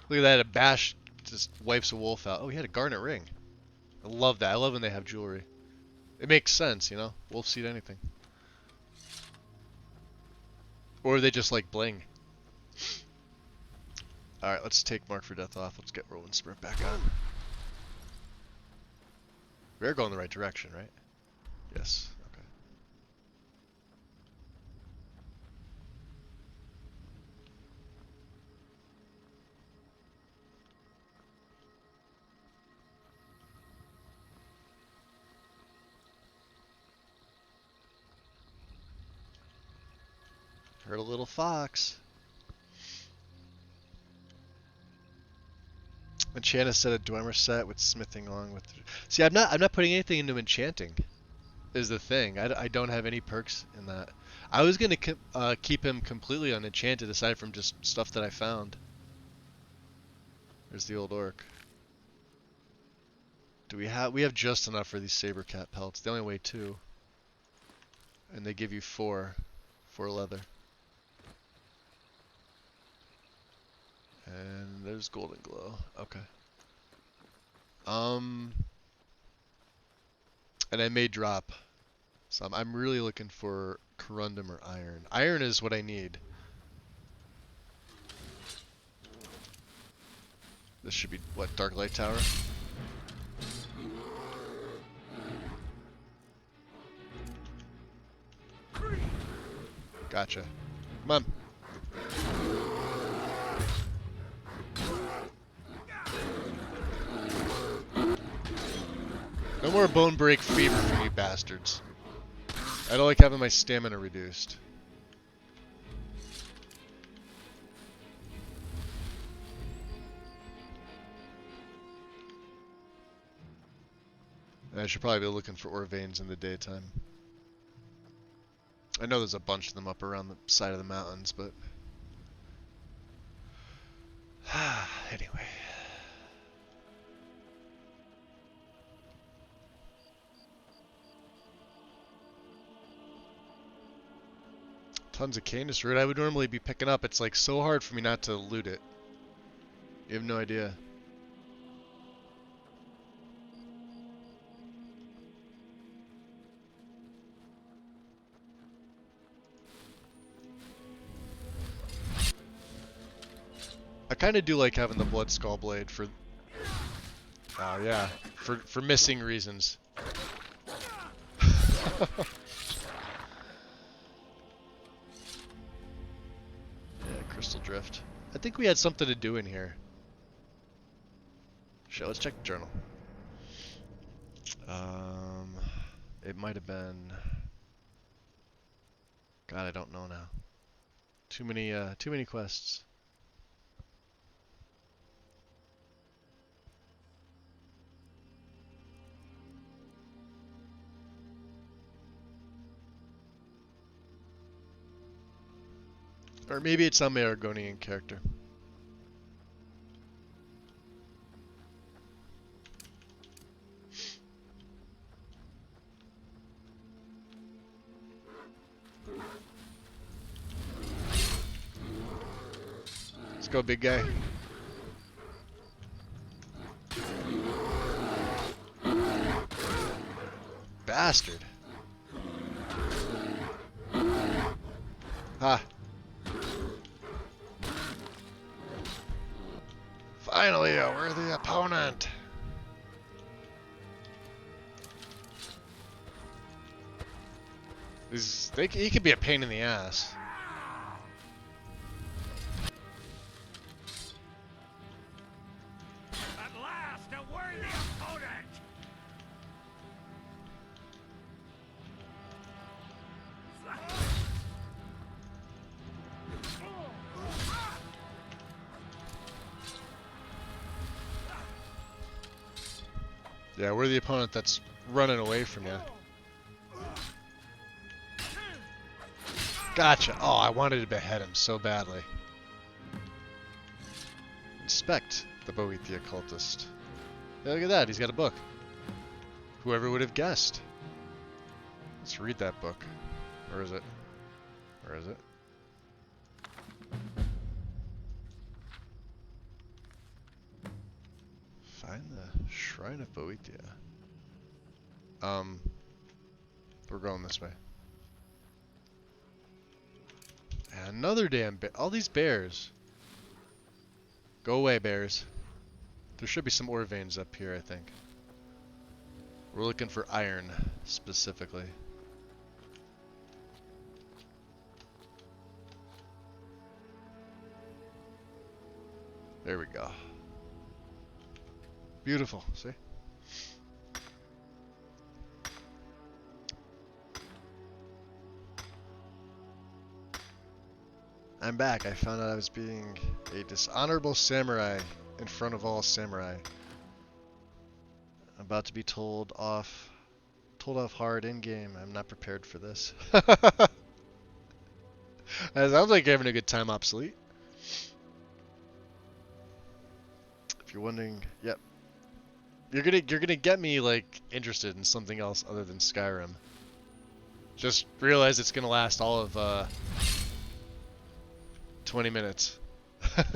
Speaker 6: Look at that, a bash just wipes a wolf out. Oh, he had a garnet ring. I love that. I love when they have jewelry. It makes sense, you know? Wolves eat anything. Or they just like bling. Alright, let's take Mark for Death off. Let's get Rolling Sprint back on. We're going the right direction, right? Yes. Okay.
Speaker 1: Heard a little fox. Enchant set a Dwemer set with smithing along with. See, I'm not putting anything into enchanting. Is the thing. I don't have any perks in that. I was gonna keep him completely unenchanted aside from just stuff that I found. There's the old orc. Do we have just enough for these saber cat pelts? They only weigh 2. And they give you 4 leather. And there's golden glow. Okay. And I may drop some. I'm really looking for corundum or iron. Iron is what I need. This should be, what, Dark Light Tower? Gotcha. Come on. No more bone break fever for you bastards. I don't like having my stamina reduced. And I should probably be looking for ore veins in the daytime. I know there's a bunch of them up around the side of the mountains, but... anyway. Tons of Canis root I would normally be picking up. It's like so hard for me not to loot it. You have no idea. I kind of do like having the Blood Skull Blade for... yeah. For missing reasons. Crystal Drift. I think we had something to do in here. Shit, let's check the journal. It might have been... God, I don't know now. Too many quests. Or maybe it's some Aragonian character. Let's go, big guy. Bastard. Ha. Finally, a worthy opponent. He could be a pain in the ass.
Speaker 9: At last, a worthy opponent.
Speaker 1: Yeah, we're the opponent that's running away from you. Gotcha. Oh, I wanted to behead him so badly. Inspect the Boethia cultist. Yeah, look at that. He's got a book. Whoever would have guessed? Let's read that book. Where is it? Where is it? Find the Shrine of Boethia. We're going this way. And another damn bear. All these bears. Go away, bears. There should be some ore veins up here, I think. We're looking for iron, specifically. There we go. Beautiful, see?
Speaker 6: I'm back. I found out I was being a dishonorable samurai in front of all samurai. I'm about to be told off hard in game. I'm not prepared for this. That sounds like you're having a good time, Obsolete. If you're wondering, yep. You're gonna get me like interested in something else other than Skyrim. Just realize it's gonna last all of 20 minutes. What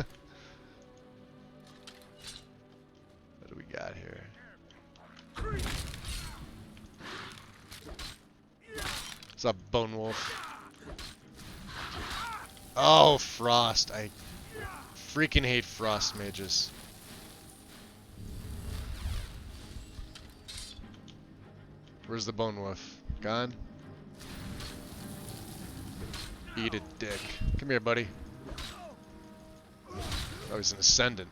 Speaker 6: do we got here? What's up, Bone Wolf? Oh, Frost. I freaking hate Frost mages. Where's the Bone Wolf? Gone? Eat a dick. Come here, buddy. Oh, he's an Ascendant.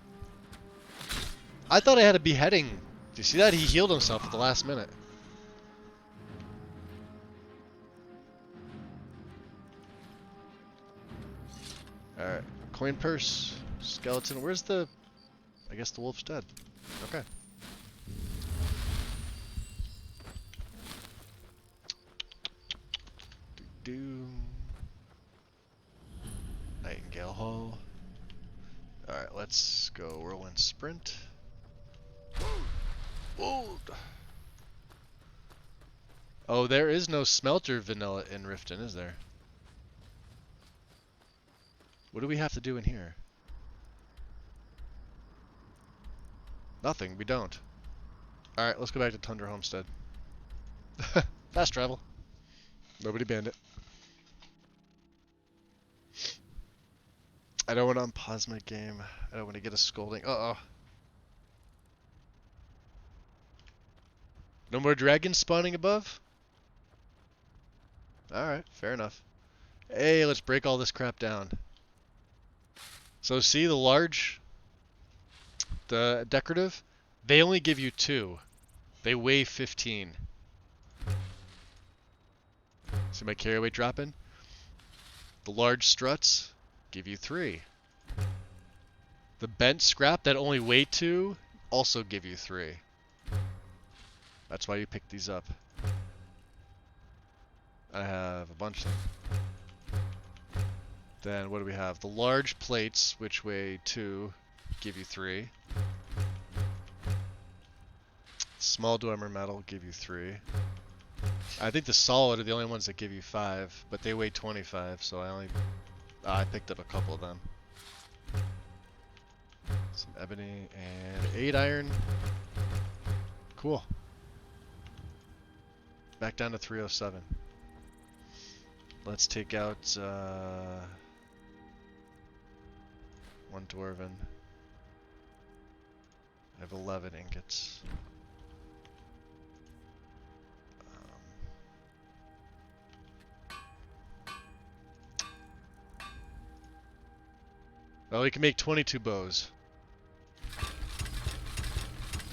Speaker 6: I thought I had a beheading. Do you see that? He healed himself at the last minute. Alright. Coin purse. Skeleton. Where's the... I guess the wolf's dead. Okay. Do. Nightingale Hall. Alright, let's go Whirlwind Sprint. Whoa! Oh, there is no smelter vanilla in Riften, is there? What do we have to do in here? Nothing, we don't. Alright, let's go back to Tundra Homestead. Fast travel. Nobody banned it. I don't want to unpause my game. I don't want to get a scolding. Uh-oh. No more dragons spawning above? Alright, fair enough. Hey, let's break all this crap down. So see the large, the decorative? They only give you 2. They weigh 15. See my carry weight dropping? The large struts give you 3. The bent scrap that only weigh 2 also give you 3. That's why you pick these up. I have a bunch of them. Then what do we have? The large plates, which weigh 2, give you 3. Small dormer metal give you 3. I think the solid are the only ones that give you 5, but they weigh 25, so I picked up a couple of them. Some ebony and 8 iron. Cool. Back down to 307. Let's take out 1 dwarven. I have 11 ingots. Well, we can make 22 bows.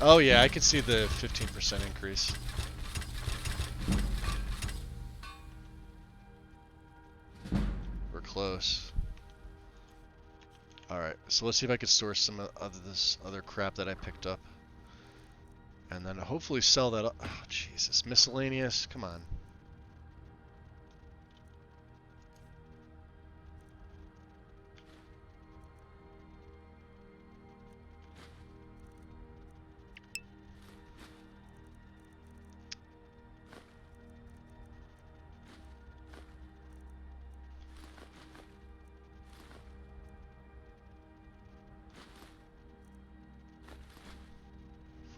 Speaker 6: Oh yeah, I can see the 15% increase. We're close. Alright, so let's see if I can source some of this other crap that I picked up. And then hopefully sell that up. Oh, Jesus. Miscellaneous. Come on.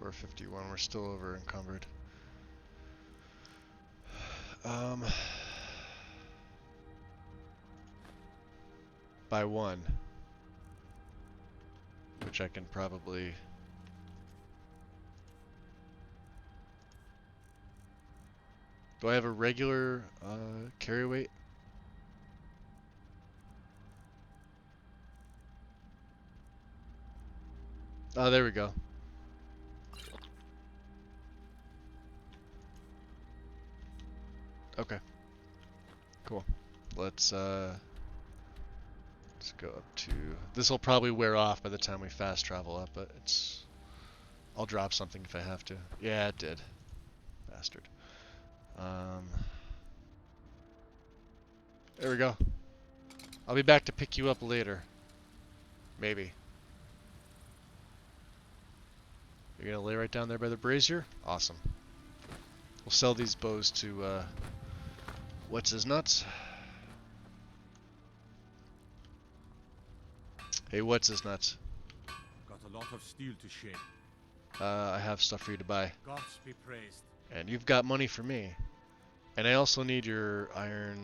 Speaker 6: $451, we're still over encumbered. By 1. Which I can probably... Do I have a regular carry weight? Oh, there we go. Okay. Cool. Let's Let's go up to... This will probably wear off by the time we fast travel up, but it's... I'll drop something if I have to. Yeah, it did. Bastard. There we go. I'll be back to pick you up later. Maybe. You're gonna lay right down there by the brazier? Awesome. We'll sell these bows to, what's his nuts? Hey, what's his nuts?
Speaker 3: Got a lot of steel to shake.
Speaker 6: I have stuff for you to buy.
Speaker 3: Gods be praised.
Speaker 6: And you've got money for me. And I also need your iron...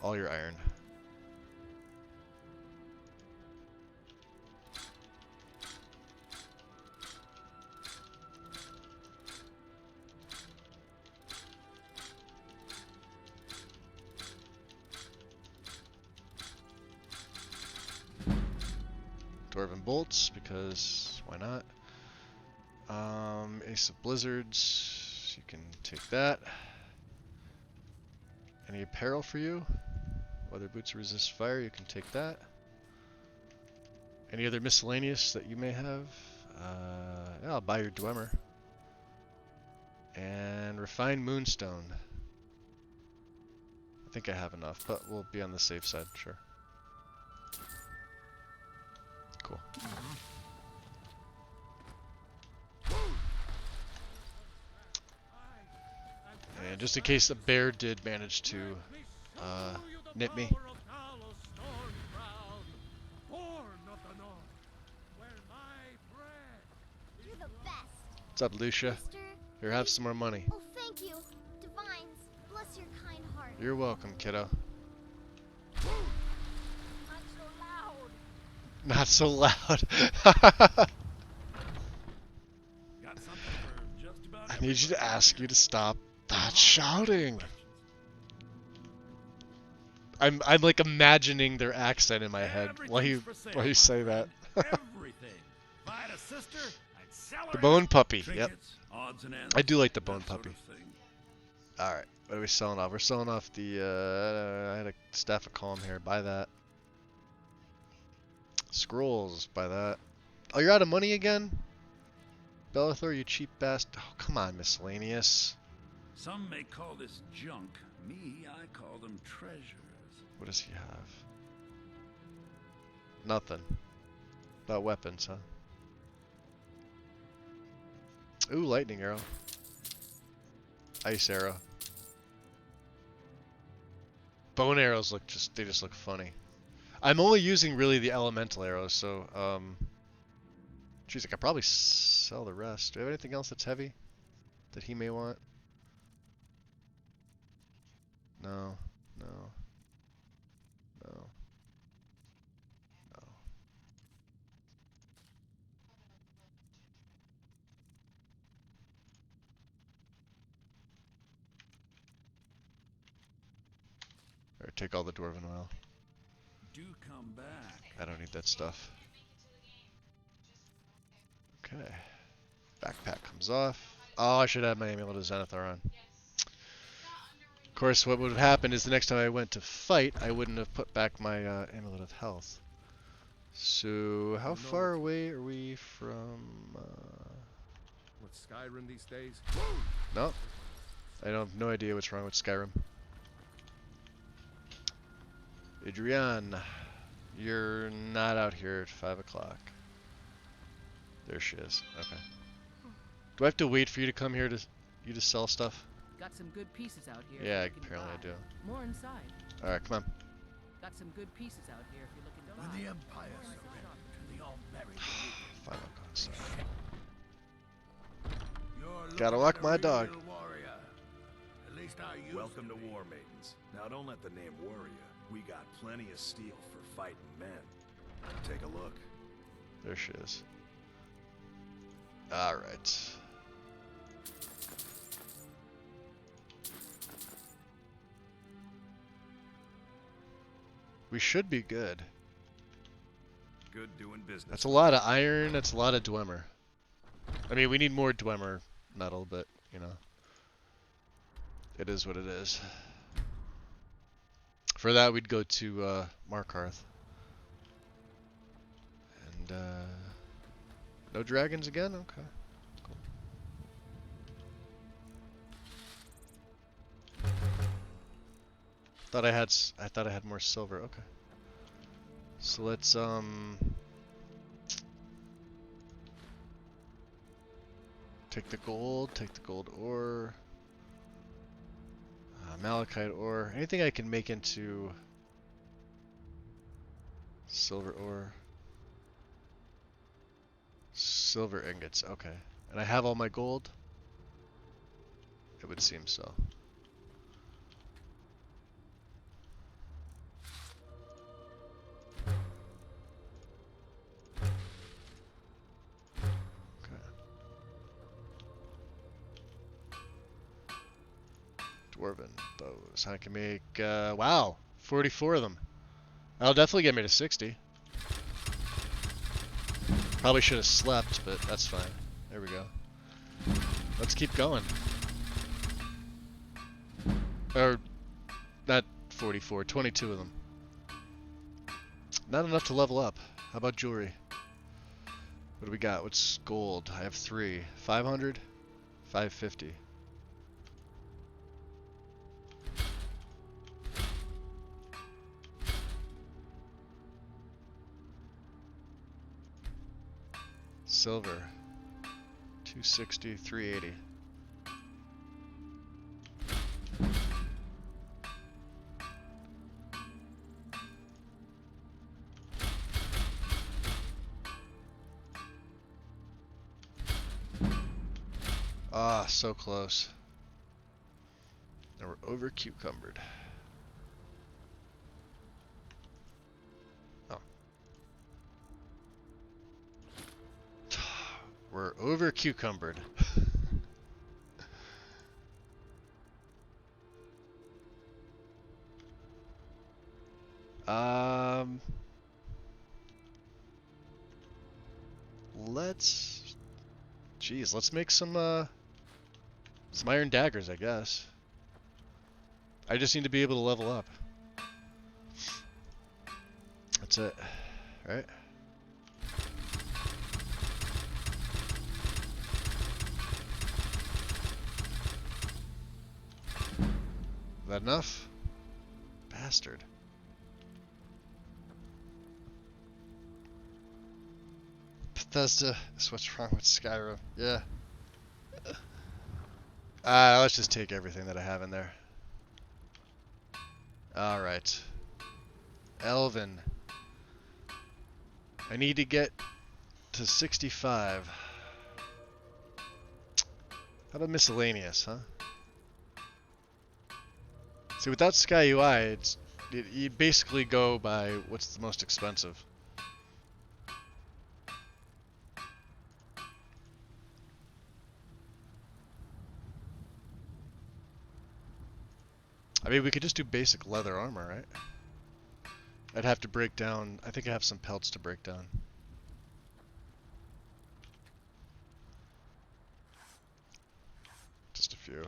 Speaker 6: All your iron. Dwarven bolts, because why not? Ace of Blizzards, you can take that. Any apparel for you? Leather boots resist fire, you can take that. Any other miscellaneous that you may have? Yeah, I'll buy your Dwemer. And refined moonstone. I think I have enough, but we'll be on the safe side, sure. Cool. And just in case the bear did manage to nip me.
Speaker 8: You're the best.
Speaker 6: What's up, Lucia?
Speaker 8: Mister,
Speaker 6: Here, have some more money.
Speaker 8: Oh, thank you. Divines, bless your kind heart.
Speaker 6: You're welcome, kiddo. Not so loud. I need you to ask you to stop that shouting. I'm like imagining their accent in my head while you say that. The bone puppy. Yep. I do like the bone puppy. All right. What are we selling off? We're selling off the. I had a staff of calm here. Buy that. Scrolls. Buy that. Oh, you're out of money again? Bellathor, you cheap bastard. Oh, come on, miscellaneous.
Speaker 9: Some may call this junk. Me, I call them treasures.
Speaker 6: What does he have? Nothing. About weapons, huh? Ooh, lightning arrow. Ice arrow. Bone arrows look they just look funny. I'm only using really the elemental arrows, so geez, I could probably sell the rest. Do I have anything else that's heavy that he may want? No, no, no, no. Alright, take all the dwarven oil.
Speaker 9: Do come back.
Speaker 6: I don't need that stuff. Okay. Backpack comes off. Oh, I should have my Amulet of Zenithar on. Of course, what would have happened is the next time I went to fight, I wouldn't have put back my Amulet of Health. So, how far away are we from...
Speaker 13: What's Skyrim these days?
Speaker 6: No. I have no idea what's wrong with Skyrim. Adrian, you're not out here at 5 o'clock. There she is. Okay. Do I have to wait for you to come here to sell stuff?
Speaker 2: Got some good pieces out here.
Speaker 6: Yeah,
Speaker 2: if you're looking to
Speaker 6: apparently I
Speaker 2: buy.
Speaker 6: do.
Speaker 2: More inside.
Speaker 6: All right, come on.
Speaker 2: Got some good pieces out here if you're looking to buy.
Speaker 9: When the Empire surrendered to the all-married
Speaker 6: Fine, I'll go inside.
Speaker 9: You're
Speaker 6: Gotta walk my dog.
Speaker 9: warrior. At least I used
Speaker 13: Welcome
Speaker 9: to
Speaker 13: to
Speaker 9: be.
Speaker 13: War Maidens. Now don't let the name worry you. We got plenty of steel for fighting men. Take a look.
Speaker 6: There she is. All right. We should be good.
Speaker 13: Good doing business.
Speaker 6: That's a lot of iron. That's a lot of Dwemer. I mean, we need more Dwemer metal, but, you know. It is what it is. For that, we'd go to Markarth. And no dragons again. Okay. Cool. I thought I had more silver. Okay. So let's take the gold ore, malachite ore, anything I can make into silver ore, silver ingots. Okay, and I have all my gold. It would seem so. Dwarven bows. I can make, wow, 44 of them. That'll definitely get me to 60. Probably should have slept, but that's fine. There we go. Let's keep going. Or, not 44, 22 of them. Not enough to level up. How about jewelry? What do we got? What's gold? I have 3. 500? 550. Silver, 260, 380. Ah, so close. Now we're over cucumbered. We're over cucumbered. Let's make some iron daggers, I guess. I just need to be able to level up. That's it, right? Is that enough? Bastard. Bethesda is what's wrong with Skyrim. Yeah. Let's just take everything that I have in there. Alright. Elven. I need to get to 65. How about miscellaneous, huh? See, without Sky UI, you basically go by what's the most expensive. I mean, we could just do basic leather armor, right? I'd have to break down... I think I have some pelts to break down. Just a few.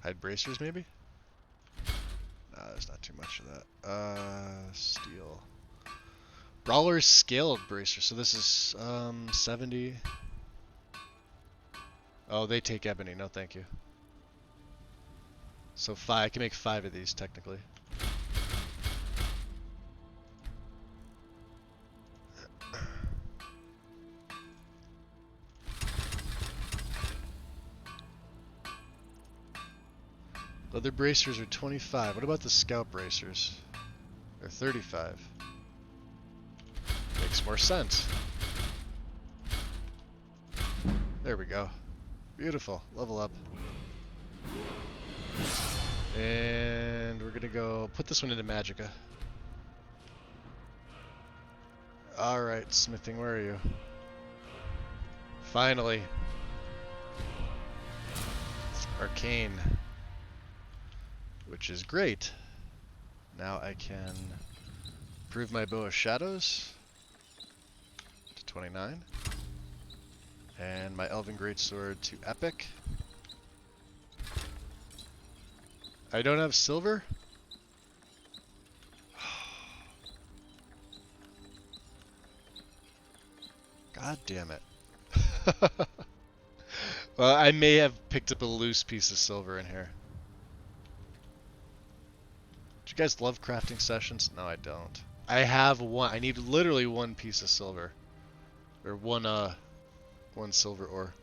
Speaker 6: Hide bracers, maybe? Nah, there's not too much of that. Steel. Brawler's scaled bracer. So this is 70. Oh, they take ebony. No, thank you. So 5. I can make 5 of these technically. Leather bracers are 25. What about the scout bracers? They're 35. Makes more sense. There we go. Beautiful. Level up. And we're gonna go put this one into Magicka. Alright, smithing, where are you? Finally. Arcane. Which is great. Now I can improve my bow of shadows. 29. And my Elven Greatsword to Epic. I don't have silver? God damn it. Well, I may have picked up a loose piece of silver in here. Do you guys love crafting sessions? No, I don't. I have one. I need literally one piece of silver. Or one silver ore.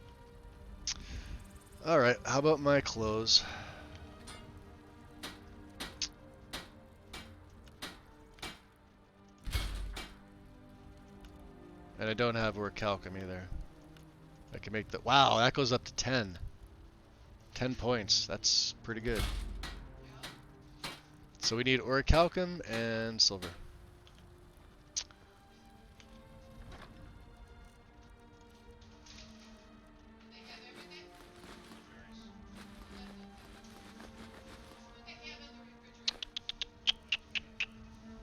Speaker 6: Alright, how about my clothes? And I don't have orichalcum either. I can make the... Wow, that goes up to 10. 10 points. That's pretty good. So we need orichalcum and silver.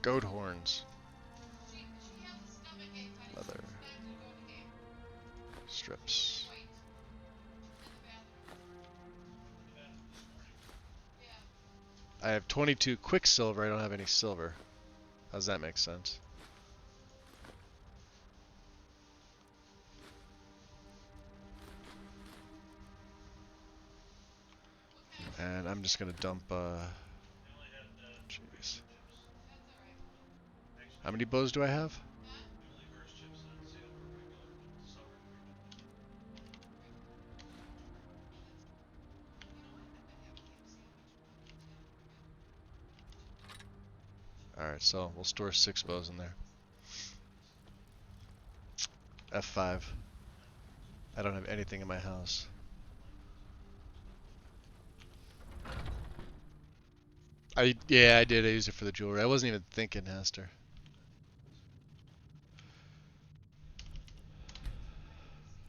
Speaker 6: Goat horns. Leather. Strips. I have 22 quicksilver. I don't have any silver. How does that make sense? And I'm just gonna dump, jeez. How many bows do I have? Alright, so we'll store 6 bows in there. F5. I don't have anything in my house. Yeah, I did. I used it for the jewelry. I wasn't even thinking, Hester.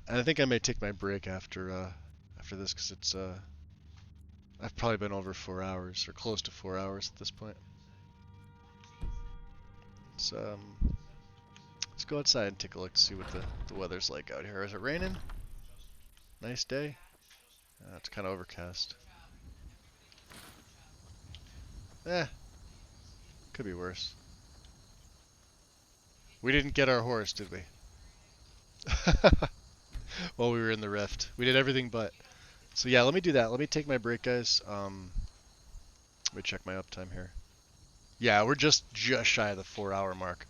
Speaker 6: And I think I may take my break after this, because it's I've probably been over 4 hours, or close to 4 hours at this point. So let's go outside and take a look to see what the weather's like out here. Is it raining? Nice day. It's kind of overcast. Could be worse. We didn't get our horse, did we? While we were in the rift. We did everything but. So yeah, let me do that. Let me take my break, guys. Let me check my uptime here. Yeah, we're just shy of the 4-hour mark.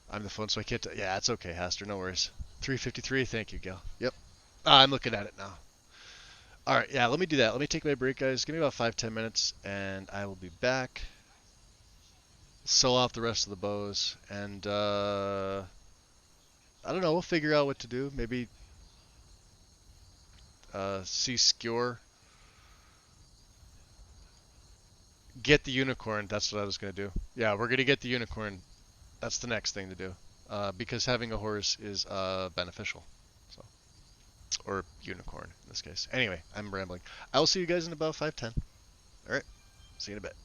Speaker 6: I'm the phone, so I can't... Yeah, it's okay, Haster. No worries. 3:53. Thank you, Gil. Yep. I'm looking at it now. Alright, yeah, let me do that. Let me take my break, guys. Give me about 5-10 minutes, and I will be back. Sell off the rest of the bows, and I don't know, we'll figure out what to do. Maybe see Skewer. Get the unicorn, that's what I was going to do. Yeah, we're going to get the unicorn. That's the next thing to do. Because having a horse is beneficial. So, or unicorn in this case. Anyway, I'm rambling. I will see you guys in about 5-10. Alright, see you in a bit.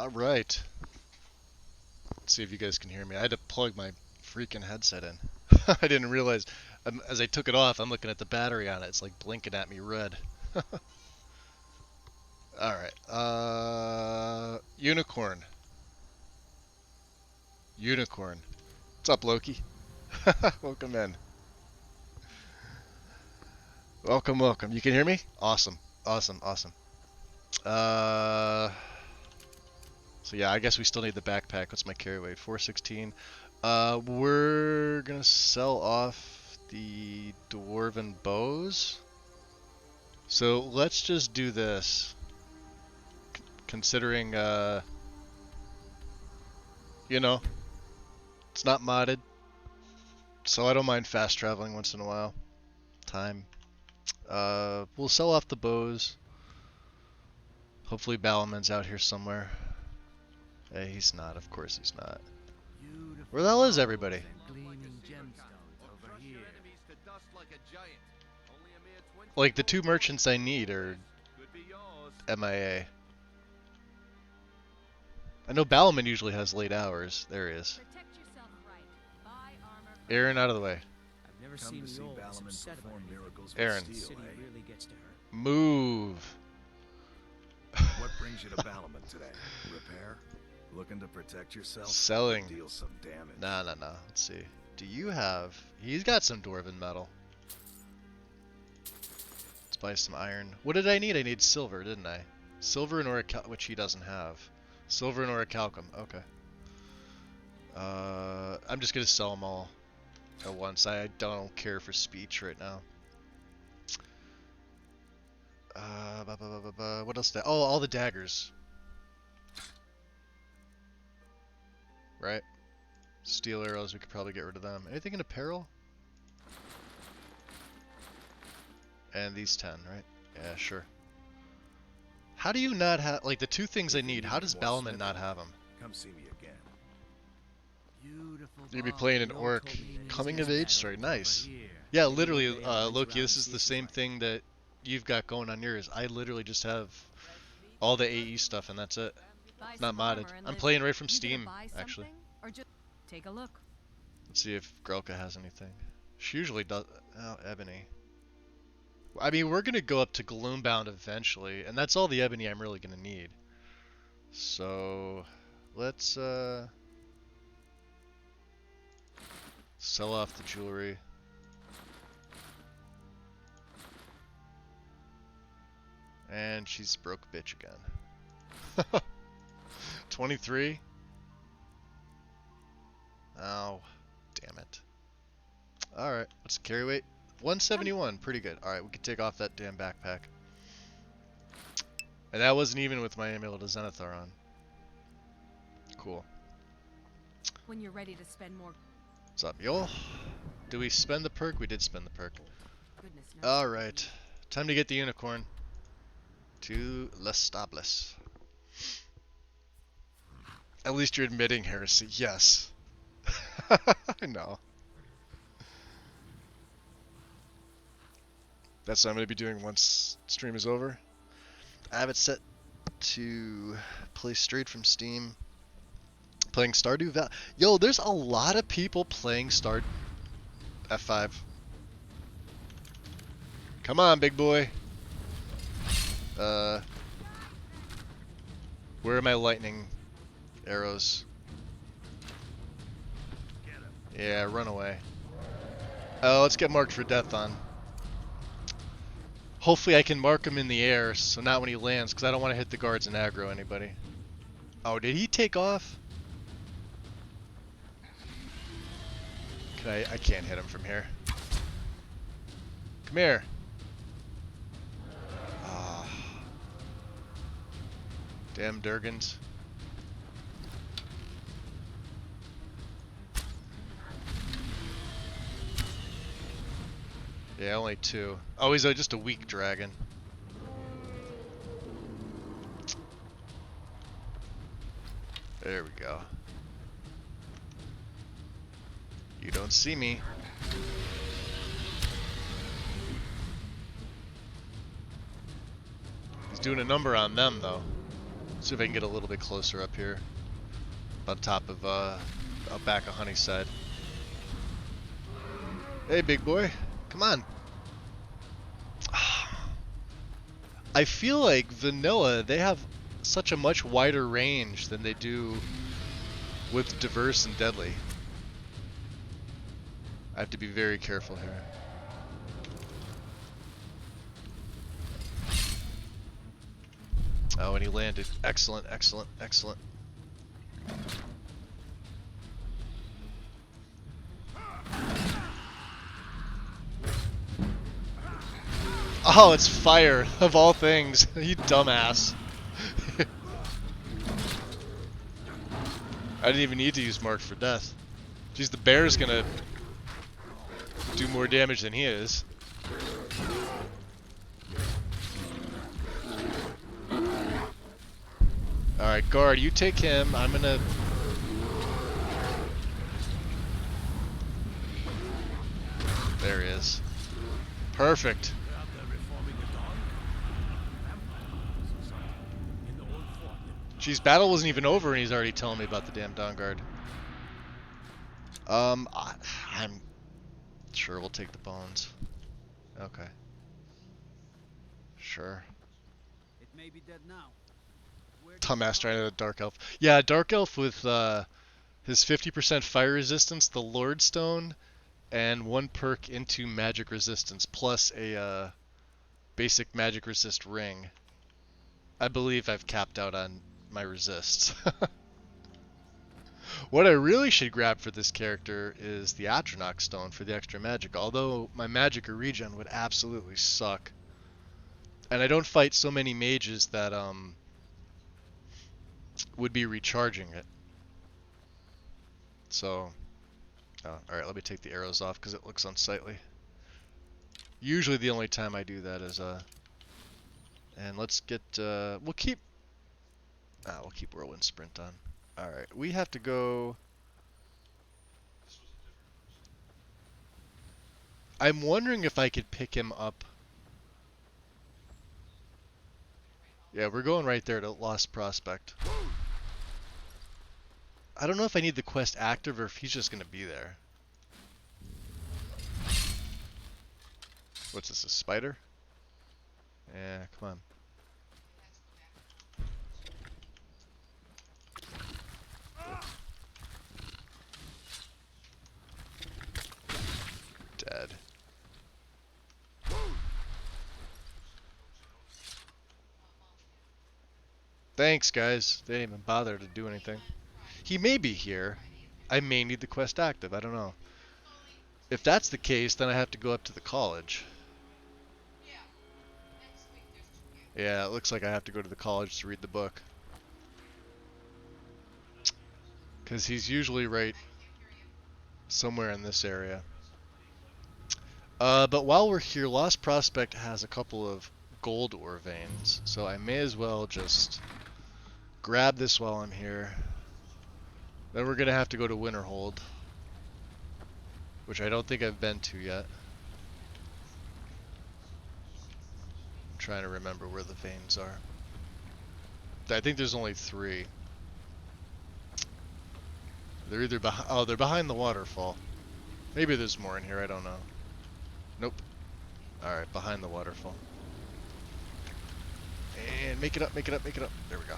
Speaker 6: Alright. Let's see if you guys can hear me. I had to plug my freaking headset in. I didn't realize. As I took it off, I'm looking at the battery on it. It's like blinking at me red. Alright. Unicorn. Unicorn. What's up, Loki? Welcome in. Welcome, welcome. You can hear me? Awesome. Awesome, awesome. So yeah, I guess we still need the backpack. What's my carry weight? 416. We're gonna sell off the dwarven bows. So let's just do this. Considering, you know, it's not modded, so I don't mind fast traveling once in a while. We'll sell off the bows. Hopefully Balaman's out here somewhere. Hey, he's not. Of course he's not. Where the hell is everybody? Like, the two merchants I need are MIA. I know Balaman usually has late hours. There he is. Aaron, out of the way.
Speaker 14: I've never seen Balaman perform miracles with
Speaker 6: Aaron.
Speaker 14: steel, really gets to her.
Speaker 6: Move.
Speaker 13: What brings you to Balaman today? Repair? Looking to protect yourself?
Speaker 6: Selling.
Speaker 13: Deal some damage.
Speaker 6: Nah. Let's see. Do you have... He's got some dwarven metal. Let's buy some iron. What did I need? I need silver, didn't I? Silver and orichalcum, which he doesn't have. Silver and orichalcum. Okay. I'm just gonna sell them all at once. I don't care for speech right now. What else? Oh, all the daggers. Right? Steel arrows, we could probably get rid of them. Anything in apparel? And these 10, right? Yeah, sure. How do you not have, like, the two things I need, how does Balaman not have them?
Speaker 13: Come see me again.
Speaker 6: You'd be playing an orc coming of age story. Nice. Yeah, literally, Loki, this is the same thing that you've got going on yours. I literally just have all the AE stuff and that's it. Not modded. I'm playing right from Steam, actually.
Speaker 4: Or just take a look.
Speaker 6: Let's see if Grelka has anything. She usually does. Oh, Ebony. I mean, we're gonna go up to Gloombound eventually, and that's all the Ebony I'm really gonna need. So, let's sell off the jewelry. And she's broke bitch again. 23? Oh, damn it. Alright, what's the carry weight? 171, pretty good. Alright, we can take off that damn backpack. And that wasn't even with my Amulet of Zenithar on. Cool.
Speaker 4: When you're ready to spend more.
Speaker 6: What's up, y'all? Did we spend the perk? We did spend the perk.
Speaker 4: Goodness knows.
Speaker 6: Alright, time to get the unicorn to Les Stables. At least you're admitting heresy. Yes. I know. That's what I'm going to be doing once stream is over. I have it set to play straight from Steam. Playing Stardew Valley. Yo, there's a lot of people playing F5. Come on, big boy. Where are my lightning arrows? Yeah, run away. Oh, let's get marked for death on. Hopefully I can mark him in the air, so not when he lands, because I don't want to hit the guards and aggro anybody. Oh, did he take off? I can't hit him from here. Come here. Ah. Damn Durgans. Yeah, only 2. Oh, he's just a weak dragon. There we go. You don't see me. He's doing a number on them, though. See if I can get a little bit closer up here. On top of, out back of Honeyside. Hey, big boy. Come on. I feel like vanilla, they have such a much wider range than they do with diverse and deadly. I have to be very careful here. Oh, and he landed. Excellent, excellent, excellent. Oh, it's fire, of all things. You dumbass. I didn't even need to use Mark for Death. Jeez, the bear's gonna do more damage than he is. Alright, guard, you take him. I'm gonna... There he is. Perfect. Jeez, battle wasn't even over and he's already telling me about the damn Dawn Guard. I'm sure we'll take the bones. Okay. Sure.
Speaker 11: It may be dead now.
Speaker 6: Dumbass trying to Dark Elf. Yeah, Dark Elf with his 50% fire resistance, the Lord Stone, and 1 perk into magic resistance, plus a basic magic resist ring. I believe I've capped out on my resists. What I really should grab for this character is the Atronach Stone for the extra magic, although my magic regen would absolutely suck. And I don't fight so many mages that would be recharging it. So, alright, let me take the arrows off because it looks unsightly. Usually the only time I do that is, and let's get, we'll keep Whirlwind Sprint on. Alright, we have to go... I'm wondering if I could pick him up. Yeah, we're going right there to Lost Prospect. I don't know if I need the quest active or if he's just going to be there. What's this, a spider? Yeah, come on. Dead. Thanks, guys. They didn't even bother to do anything. He may be here. I may need the quest active. I don't know. If that's the case, then I have to go up to the college. Yeah, it looks like I have to go to the college to read the book. Because he's usually right somewhere in this area. But while we're here, Lost Prospect has a couple of gold ore veins, so I may as well just grab this while I'm here. Then we're going to have to go to Winterhold, which I don't think I've been to yet. I'm trying to remember where the veins are. I think there's only 3. They're either behind, oh, they're behind the waterfall. Maybe there's more in here, I don't know. Nope. Alright, behind the waterfall. And make it up, make it up, make it up. There we go.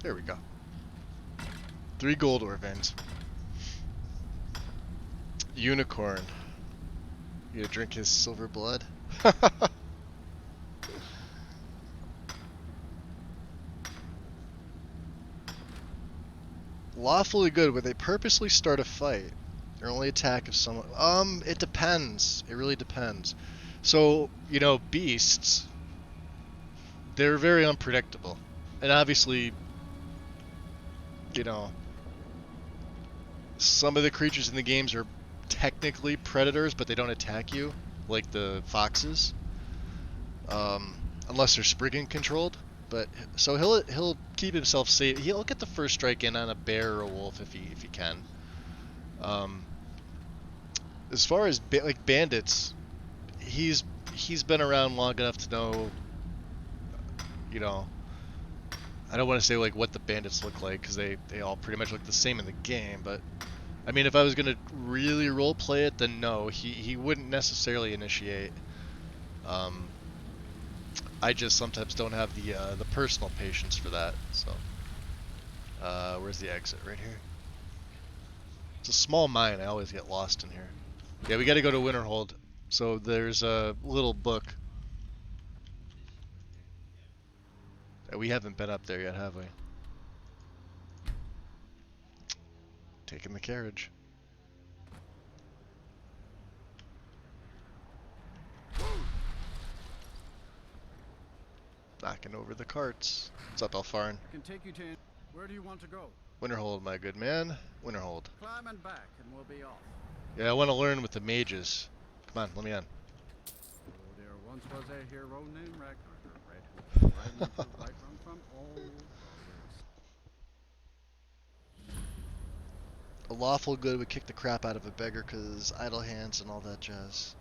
Speaker 6: There we go. 3 gold ore veins. Unicorn. You gonna drink his silver blood? Lawfully good, where they purposely start a fight. Or only attack if someone... it depends. It really depends. So, you know, beasts, they're very unpredictable. And obviously, you know, some of the creatures in the games are technically predators, but they don't attack you, like the foxes. Unless they're Spriggan controlled. But so he'll keep himself safe. He'll get the first strike in on a bear or a wolf if he can. As far as like bandits,
Speaker 1: he's been around long enough to know, you know, I don't want to say like what the bandits look like because they all pretty much look the same in the game, but I mean if I was gonna really role play it, then no, he wouldn't necessarily initiate. I just sometimes don't have the personal patience for that. So where's the exit? Right here. It's a small mine. I always get lost in here. Yeah, we got to go to Winterhold. So there's a little book. We haven't been up there yet, have we? Taking the carriage. Knocking over the carts. What's up, Alfarin?
Speaker 11: I can take you to... Where do you want to go?
Speaker 1: Winterhold, my good man. Winterhold.
Speaker 11: Climb and back, and we'll be off.
Speaker 1: Yeah, I want to learn with the mages. Come on, let me on.
Speaker 11: Oh, there once was a hero named Ragnar, Red, who ran into right from all others.
Speaker 1: A lawful good would kick the crap out of a beggar because idle hands and all that jazz.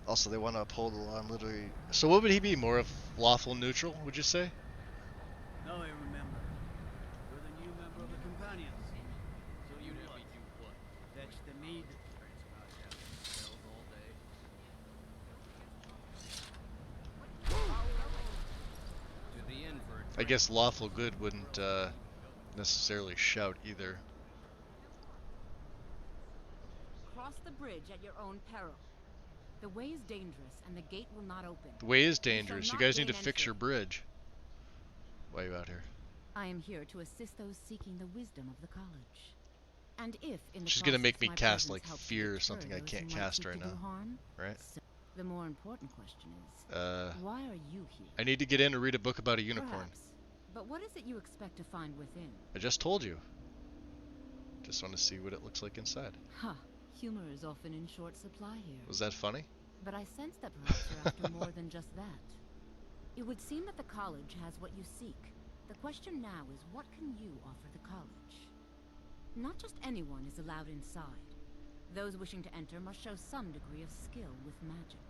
Speaker 1: Also, they want to uphold the law and literally... So what would he be? More of lawful neutral, would you say?
Speaker 11: Now I remember. You're the new member of the Companions. So you do what? Fetch the mead.
Speaker 1: I guess lawful good wouldn't necessarily shout either.
Speaker 4: Cross the bridge at your own peril. The way is dangerous, and the gate will not open.
Speaker 1: The way is dangerous. You guys need to fix your bridge. Why are you out here?
Speaker 4: I am here to assist those seeking the wisdom of the college. And if in the
Speaker 1: She's gonna make me
Speaker 4: my
Speaker 1: cast
Speaker 4: presence
Speaker 1: like
Speaker 4: helps
Speaker 1: fear or
Speaker 4: deter
Speaker 1: something I
Speaker 4: those
Speaker 1: can't
Speaker 4: who might
Speaker 1: cast
Speaker 4: seek
Speaker 1: right
Speaker 4: to do
Speaker 1: now.
Speaker 4: harm,
Speaker 1: Right?
Speaker 4: so the more important question is, why are you here?
Speaker 1: I need to get in to read a book about a unicorn.
Speaker 4: Perhaps. But what is it you expect to find within?
Speaker 1: I just told you. Just want to see what it looks like inside.
Speaker 4: Huh. Humor is often in short supply here.
Speaker 1: Was that funny?
Speaker 4: But I sense that perhaps you're after more than just that. It would seem that the college has what you seek. The question now is, what can you offer the college? Not just anyone is allowed inside. Those wishing to enter must show some degree of skill with magic.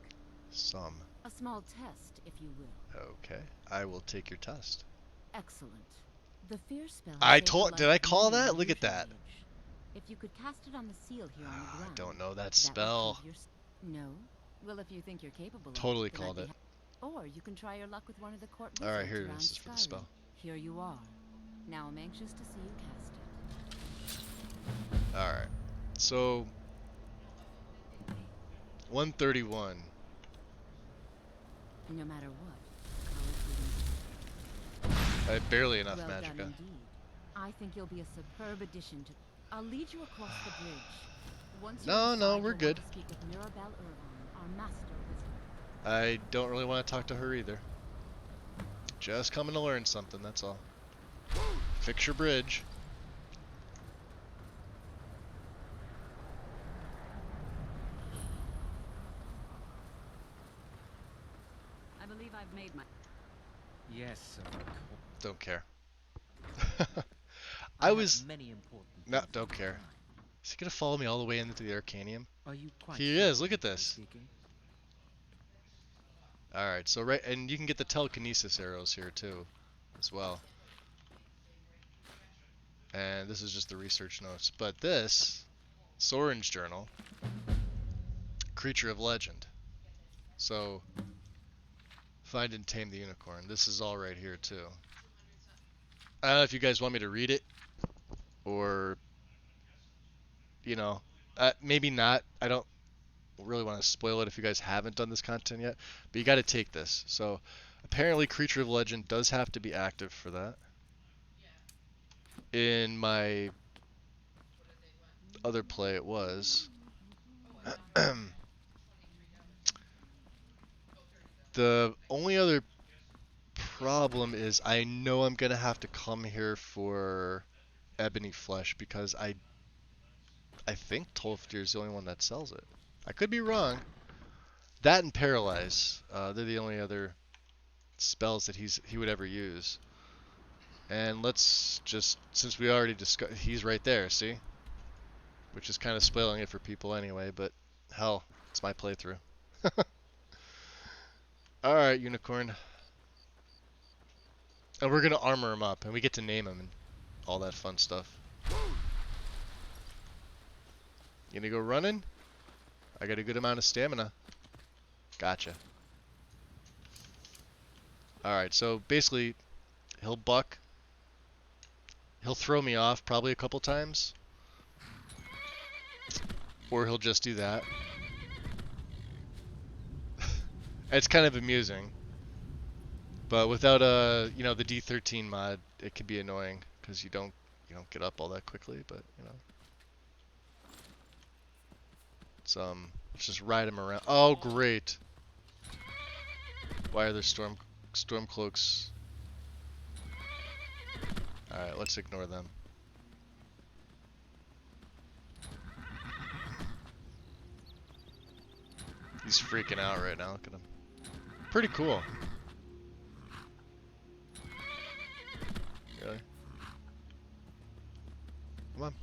Speaker 1: Some.
Speaker 4: A small test, if you will.
Speaker 1: Okay. I will take your test.
Speaker 4: Excellent. The fear spell.
Speaker 1: Did I call that? Look at that.
Speaker 4: If you could cast it on the seal here on the ground.
Speaker 1: I don't know that spell.
Speaker 4: No? Well, if you think you're capable
Speaker 1: totally
Speaker 4: of it,
Speaker 1: called it.
Speaker 4: Or you can try your luck with one of the court wizards.
Speaker 1: Alright, here it
Speaker 4: around
Speaker 1: is. This is for the
Speaker 4: Skyrim.
Speaker 1: spell.
Speaker 4: Here you are. Now I'm anxious to see you cast it.
Speaker 1: Alright. So 131.
Speaker 4: No matter what.
Speaker 1: I have barely enough
Speaker 4: Well
Speaker 1: magicka.
Speaker 4: done indeed. I think you'll be a superb addition to... I'll lead you across the bridge. Once you're
Speaker 1: No,
Speaker 4: inside,
Speaker 1: we're
Speaker 4: you'll want
Speaker 1: good.
Speaker 4: to speak with Mirabelle Irvine, our master wizard.
Speaker 1: I don't really want to talk to her either. Just coming to learn something, that's all. Fix your bridge.
Speaker 16: I believe I've made my...
Speaker 14: Yes, sir.
Speaker 1: Don't care.
Speaker 14: I have
Speaker 1: was...
Speaker 14: many important
Speaker 1: No,
Speaker 14: things
Speaker 1: don't
Speaker 14: to
Speaker 1: care.
Speaker 14: decide.
Speaker 1: Is he gonna follow me all the way into the Arcanium?
Speaker 14: Are you quite
Speaker 1: He
Speaker 14: sure
Speaker 1: is, look at
Speaker 14: what I'm
Speaker 1: this.
Speaker 14: speaking?
Speaker 1: Alright, so right, and you can get the telekinesis arrows here too, as well. And this is just the research notes. But this, Soren's journal, creature of legend. So, find and tame the unicorn. This is all right here too. I don't know if you guys want me to read it, or, you know, maybe not. I don't really want to spoil it if you guys haven't done this content yet, but you got to take this. So, apparently creature of legend does have to be active for that. In my other play it was. The only other problem is I know I'm gonna have to come here for ebony flesh because I think Tolfdir is the only one that sells it. I could be wrong. That and paralyze, they're the only other spells that he would ever use. And let's just, since we already discussed, he's right there, see? Which is kind of spoiling it for people anyway, but hell, it's my playthrough.
Speaker 6: Alright, Unicorn. And we're gonna armor him up, and we get to name him and all that fun stuff. You gonna go running? I got a good amount of stamina. Gotcha. Alright, so basically, he'll buck. He'll throw me off probably a couple times. Or he'll just do that. It's kind of amusing. But without the D13 mod, it can be annoying because you don't get up all that quickly, but let's just ride him around. Oh, great. Why are there storm cloaks? All right, let's ignore them. He's freaking out right now. Look at him. Pretty cool. Really? Come on.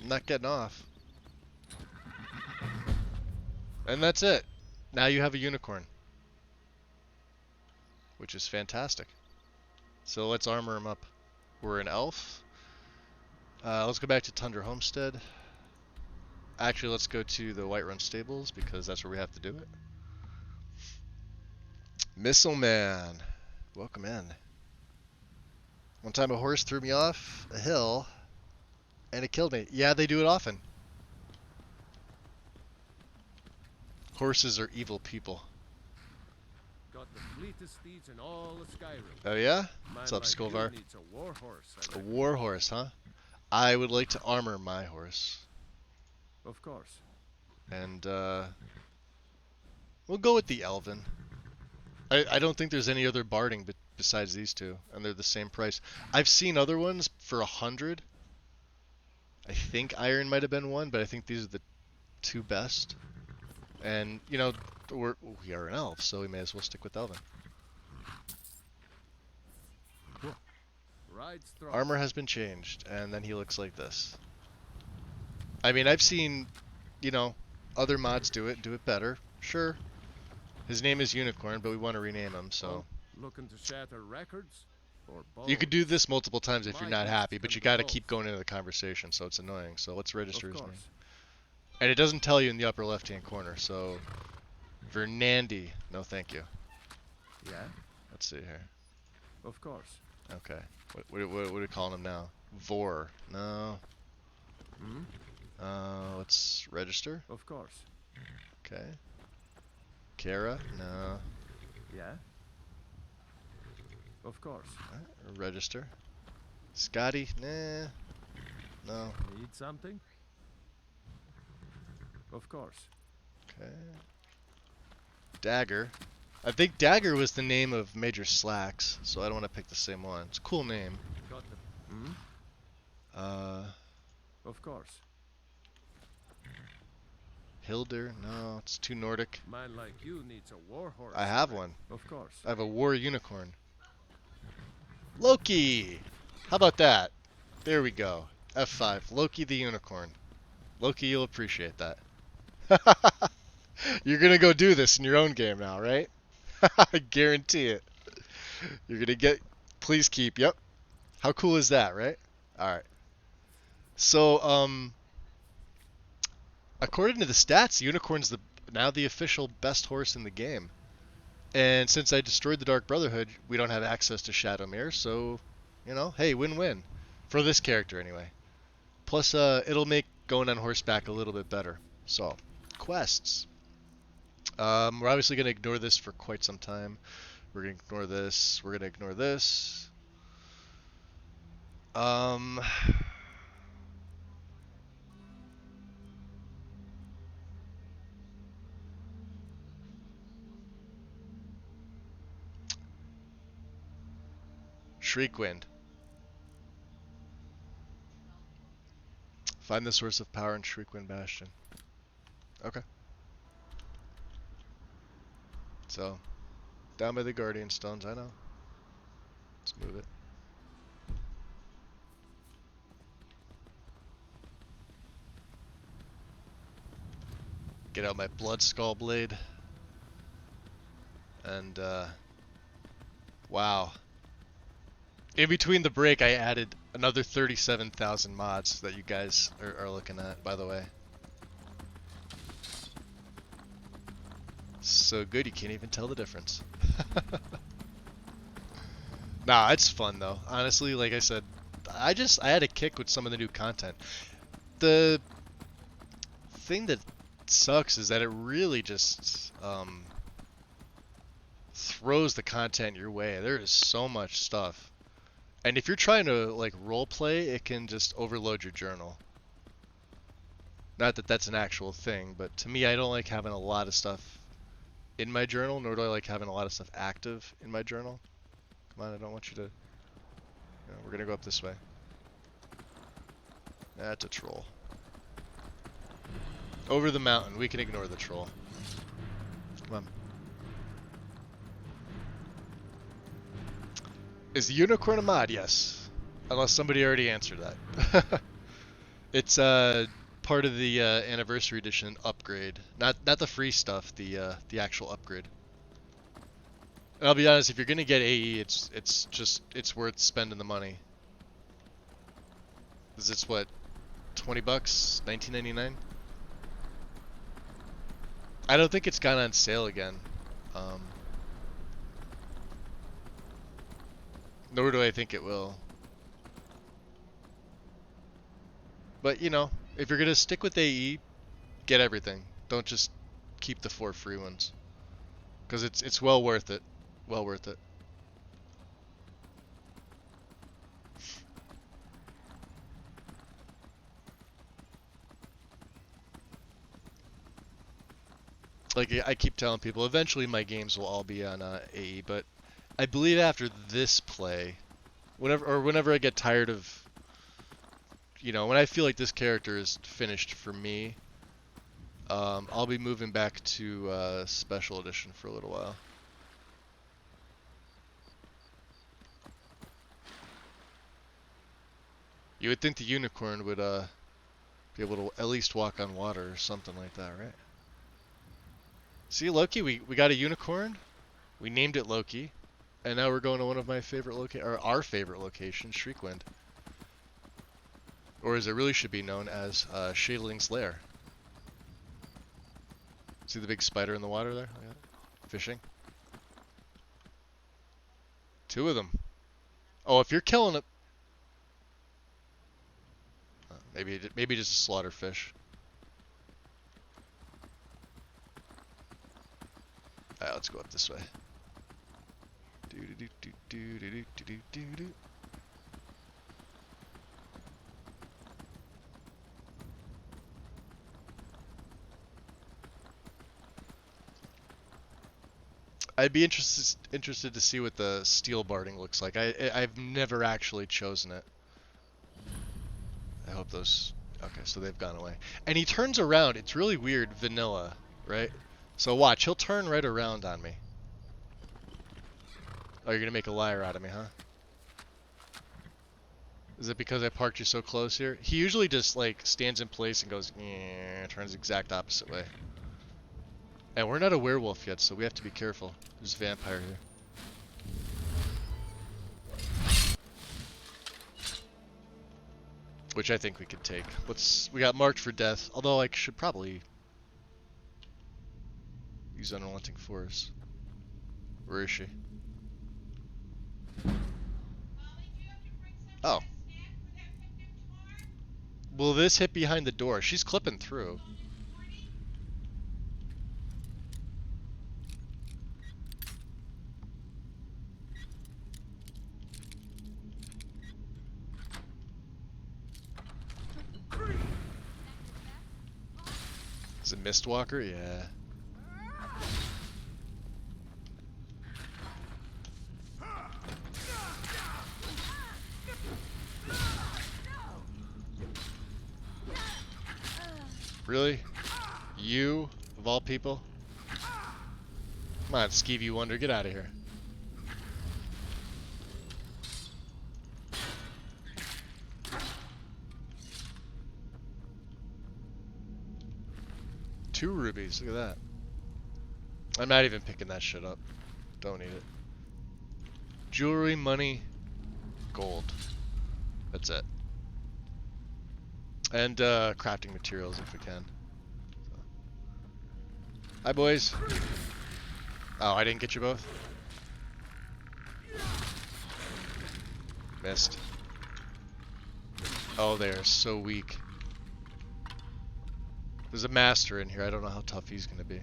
Speaker 6: I'm not getting off. And that's it. Now you have a unicorn. Which is fantastic. So let's armor him up. We're an elf. Let's go back to Tundra Homestead. Actually, let's go to the Whiterun Stables because that's where we have to do it. Missile Man. Welcome in. One time a horse threw me off a hill and it killed me. Yeah, they do it often. Horses are evil people.
Speaker 3: Got the fleetest steeds in all of Skyrim.
Speaker 6: Oh yeah?
Speaker 3: Man
Speaker 6: What's up,
Speaker 3: like you
Speaker 6: Skolvar?
Speaker 3: needs a war horse, I
Speaker 6: A
Speaker 3: reckon.
Speaker 6: war horse, huh? I would like to armor my horse.
Speaker 3: Of course.
Speaker 6: And we'll go with the Elven. I don't think there's any other barding besides these two, and they're the same price. I've seen other ones for 100. I think Iron might have been one, but I think these are the two best. And we are an elf, so we may as well stick with Elven. Cool.
Speaker 3: Ride strong.
Speaker 6: Armor has been changed, and then he looks like this. I mean, I've seen, other mods do it better. Sure. His name is Unicorn, but we want to rename him, so.
Speaker 3: Looking to shatter records? Or both?
Speaker 6: You could do this multiple times if you're
Speaker 3: My
Speaker 6: not happy,
Speaker 3: beast
Speaker 6: but
Speaker 3: can
Speaker 6: you
Speaker 3: do
Speaker 6: got to
Speaker 3: both.
Speaker 6: keep going into the conversation, so it's annoying. So let's register his
Speaker 3: Of
Speaker 6: name.
Speaker 3: course.
Speaker 6: And it doesn't tell you in the upper left-hand corner, so Vernandy, no thank you.
Speaker 3: Yeah?
Speaker 6: Let's see here.
Speaker 3: Of course.
Speaker 6: Okay. What are we calling him now? Vor. No.
Speaker 3: Hmm?
Speaker 6: Let's register.
Speaker 3: Of course.
Speaker 6: Okay. Kara? No.
Speaker 3: Yeah? Of course.
Speaker 6: Alright, register. Scotty? Nah. No.
Speaker 3: Need something? Of course.
Speaker 6: Okay. Dagger. I think Dagger was the name of Major Slacks, so I don't want to pick the same one. It's a cool name.
Speaker 3: Got the... Hmm? Of course.
Speaker 6: Hilder? No, it's too Nordic.
Speaker 3: Man like you needs a war horse.
Speaker 6: I have one.
Speaker 3: Of course.
Speaker 6: I have a war unicorn. Loki! How about that? There we go. F5. Loki the unicorn. Loki, you'll appreciate that. You're gonna go do this in your own game now, right? I guarantee it. You're gonna get... Please keep. Yep. How cool is that, right? Alright. So, according to the stats, Unicorn's now the official best horse in the game. And since I destroyed the Dark Brotherhood, we don't have access to Shadowmere, so, hey, win-win. For this character, anyway. Plus, it'll make going on horseback a little bit better. So, quests. We're obviously going to ignore this for quite some time. We're going to ignore this. We're going to ignore this. Shriekwind. Find the source of power in Shriekwind Bastion. Okay. So, down by the Guardian Stones, I know. Let's move it.
Speaker 1: Get out my blood skull blade. And wow. In between the break, I added another 37,000 mods that you guys are looking at, by the way. So good you can't even tell the difference. Nah, it's fun though. Honestly, like I said, I had a kick with some of the new content. The thing that sucks is that it really just throws the content your way. There is so much stuff. And if you're trying to like role play, it can just overload your journal. Not that that's an actual thing, but to me, I don't like having a lot of stuff in my journal, nor do I like having a lot of stuff active in my journal. Come on, I don't want you to... No, we're gonna go up this way. That's a troll. Over the mountain, we can ignore the troll. Come on. Is the unicorn a mod? Yes. Unless somebody already answered that. It's part of the anniversary edition upgrade. Not the free stuff, the actual upgrade. And I'll be honest, if you're gonna get AE, it's worth spending the money. Cause it's what, $20, $19.99? I don't think it's gone on sale again. Nor do I think it will. But you know, if you're gonna stick with AE, get everything. Don't just keep the 4 free ones. Cause it's well worth it. Well worth it. Like I keep telling people, eventually my games will all be on AE, but I believe after this play, whenever I get tired of, you know, when I feel like this character is finished for me, I'll be moving back to Special Edition for a little while. You would think the unicorn would be able to at least walk on water or something like that, right? See, Loki, we got a unicorn. We named it Loki, and now we're going to one of my favorite our favorite locations, Shriekwind, or as it really should be known as Shadling's Lair. See the big spider in the water there? Fishing. 2 of them. Oh, if you're killing it, maybe just a slaughter fish. Alright, let's go up this way. I'd be interested to see what the steel barding looks like. I've never actually chosen it. I hope those... Okay, so they've gone away. And he turns around. It's really weird, vanilla, right? So watch, he'll turn right around on me. Oh, you're gonna make a liar out of me, huh? Is it because I parked you so close here? He usually just, like, stands in place and goes, yeah, turns the exact opposite way. And we're not a werewolf yet, so we have to be careful. There's a vampire here. Which I think we could take. We got marked for death, although I should probably use Unrelenting Force. Where is she? Oh. Will this hit behind the door? She's clipping through. Is it Mistwalker? Yeah. Really? You, of all people? Come on, Skeevy Wonder, get out of here.
Speaker 6: 2 rubies. Look at that. I'm not even picking that shit up. Don't need it. Jewelry, money, gold. That's it. And crafting materials if we can. So. Hi, boys. Oh, I didn't get you both? Missed. Oh, they are so weak. There's a master in here. I don't know how tough he's going to be.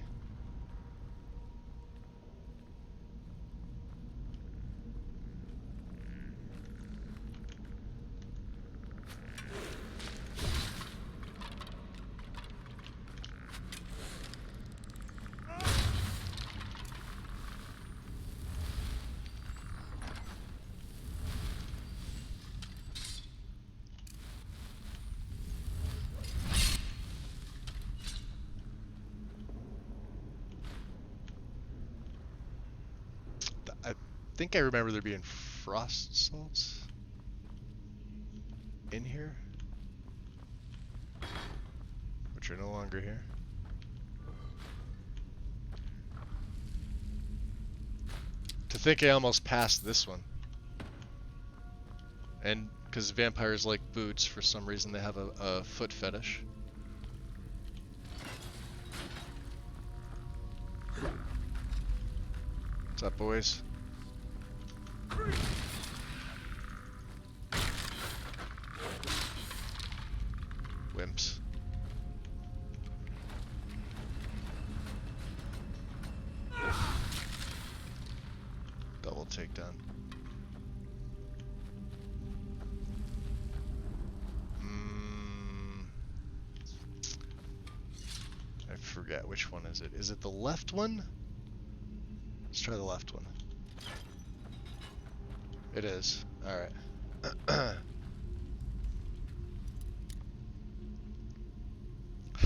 Speaker 6: I think I remember there being frost salts in here, which are no longer here. To think I almost passed this one. And because vampires like boots, for some reason they have a foot fetish. What's up, boys? Wimps. Double takedown. I forget which one is it. Is it the left one? Let's try the left one. It is. Alright.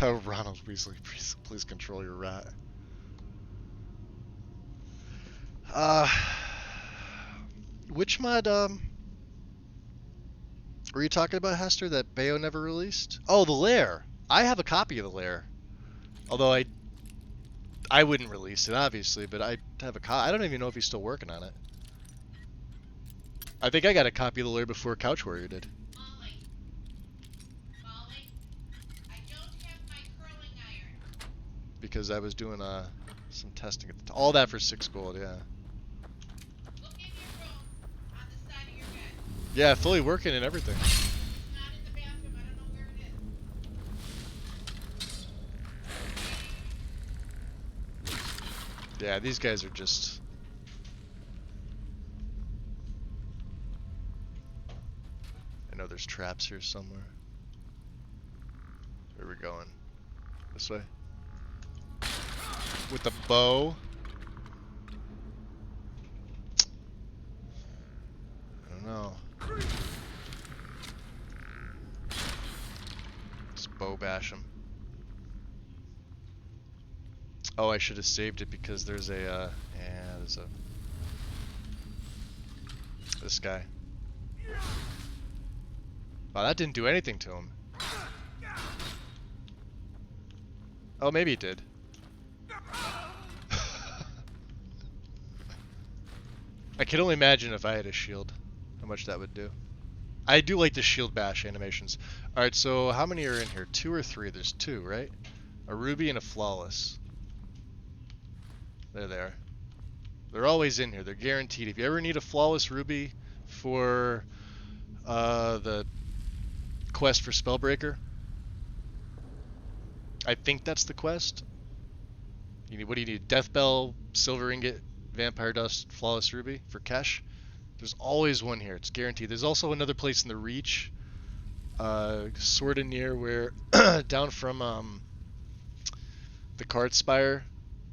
Speaker 6: Oh, Ronald Weasley, please control your rat. Which mod, were you talking about, Hester, that Bayo never released? Oh, the Lair! I have a copy of the Lair. Although I wouldn't release it, obviously, but I have a copy. I don't even know if he's still working on it. I think I got a copy of the Lair before Couch Warrior did.
Speaker 17: Molly, I don't have my curling iron.
Speaker 6: Because I was doing some testing at the all that for 6 gold, yeah.
Speaker 17: Look in your room on the side of your bed.
Speaker 6: Yeah, fully working and everything.
Speaker 17: It's not in the bathroom. I don't know where it is.
Speaker 6: Yeah, these guys are just... I know there's traps here somewhere. Where are we going? This way? With the bow? I don't know. Just bow bash him. Oh, I should have saved it because there's a, yeah, there's a... This guy. Wow, that didn't do anything to him. Oh, maybe it did. I can only imagine if I had a shield, how much that would do. I do like the shield bash animations. Alright, so how many are in here? 2 or 3? There's 2, right? A ruby and a flawless. There they are. They're always in here. They're guaranteed. If you ever need a flawless ruby for the quest for Spellbreaker, I think that's the quest. You need, what do you need? Death Bell, Silver Ingot, Vampire Dust, Flawless Ruby for Kesh. There's always one here. It's guaranteed. There's also another place in the Reach, sort of near where, down from the Card Spire,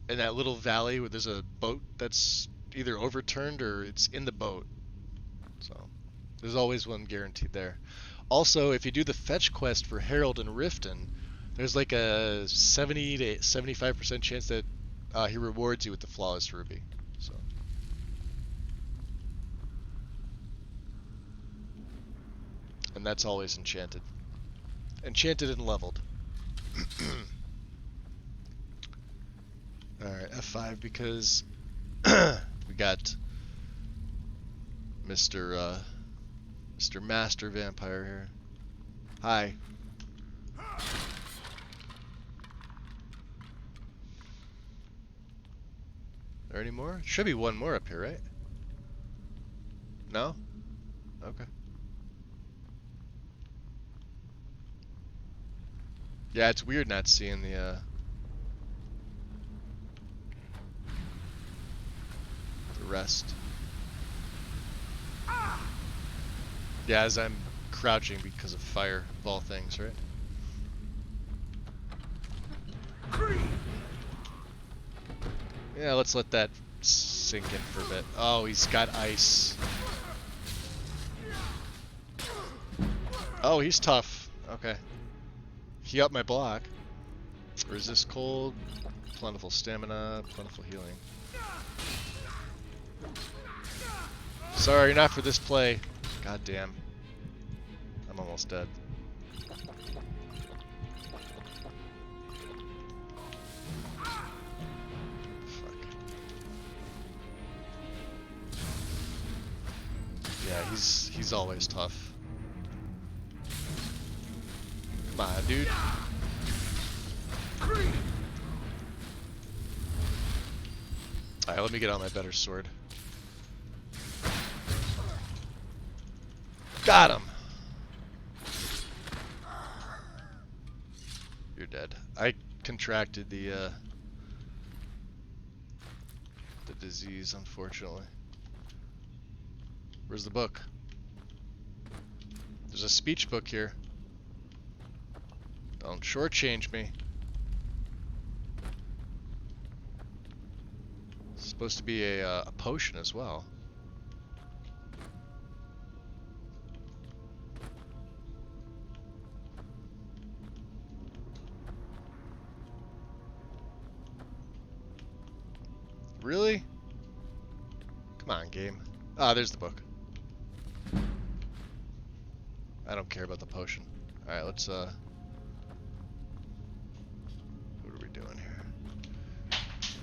Speaker 6: in that little valley where there's a boat that's either overturned or it's in the boat. So there's always one guaranteed there. Also, if you do the fetch quest for Herald and Riften, there's like a 70 to 75% chance that he rewards you with the Flawless Ruby. So. And that's always enchanted. Enchanted and leveled. Alright, F5 because we got Mr. Mr. Master Vampire here. Hi. There any more? Should be one more up here, right? No? Okay. Yeah, it's weird not seeing the rest. Yeah, as I'm crouching because of fire of all things, right? Yeah, let's let that sink in for a bit. Oh, he's got ice. Oh, he's tough. Okay. He upped my block. Resist cold, plentiful stamina, plentiful healing. Sorry, not for this play. God damn. I'm almost dead. Yeah, he's always tough. Come on, dude. Alright, let me get on my better sword. Got him! You're dead. I contracted the disease, unfortunately. Where's the book? There's a speech book here. Don't shortchange me. It's supposed to be a potion as well. Really? Come on, game. Ah, there's the book. I don't care about the potion. Alright, let's, what are we doing here?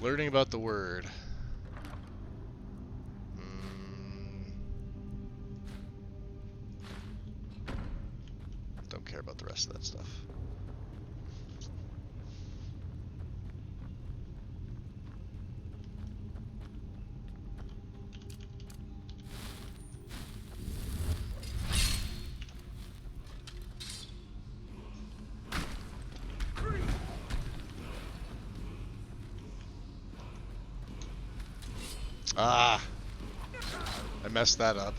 Speaker 6: Learning about the word. Don't care about the rest of that stuff. Ah! I messed that up.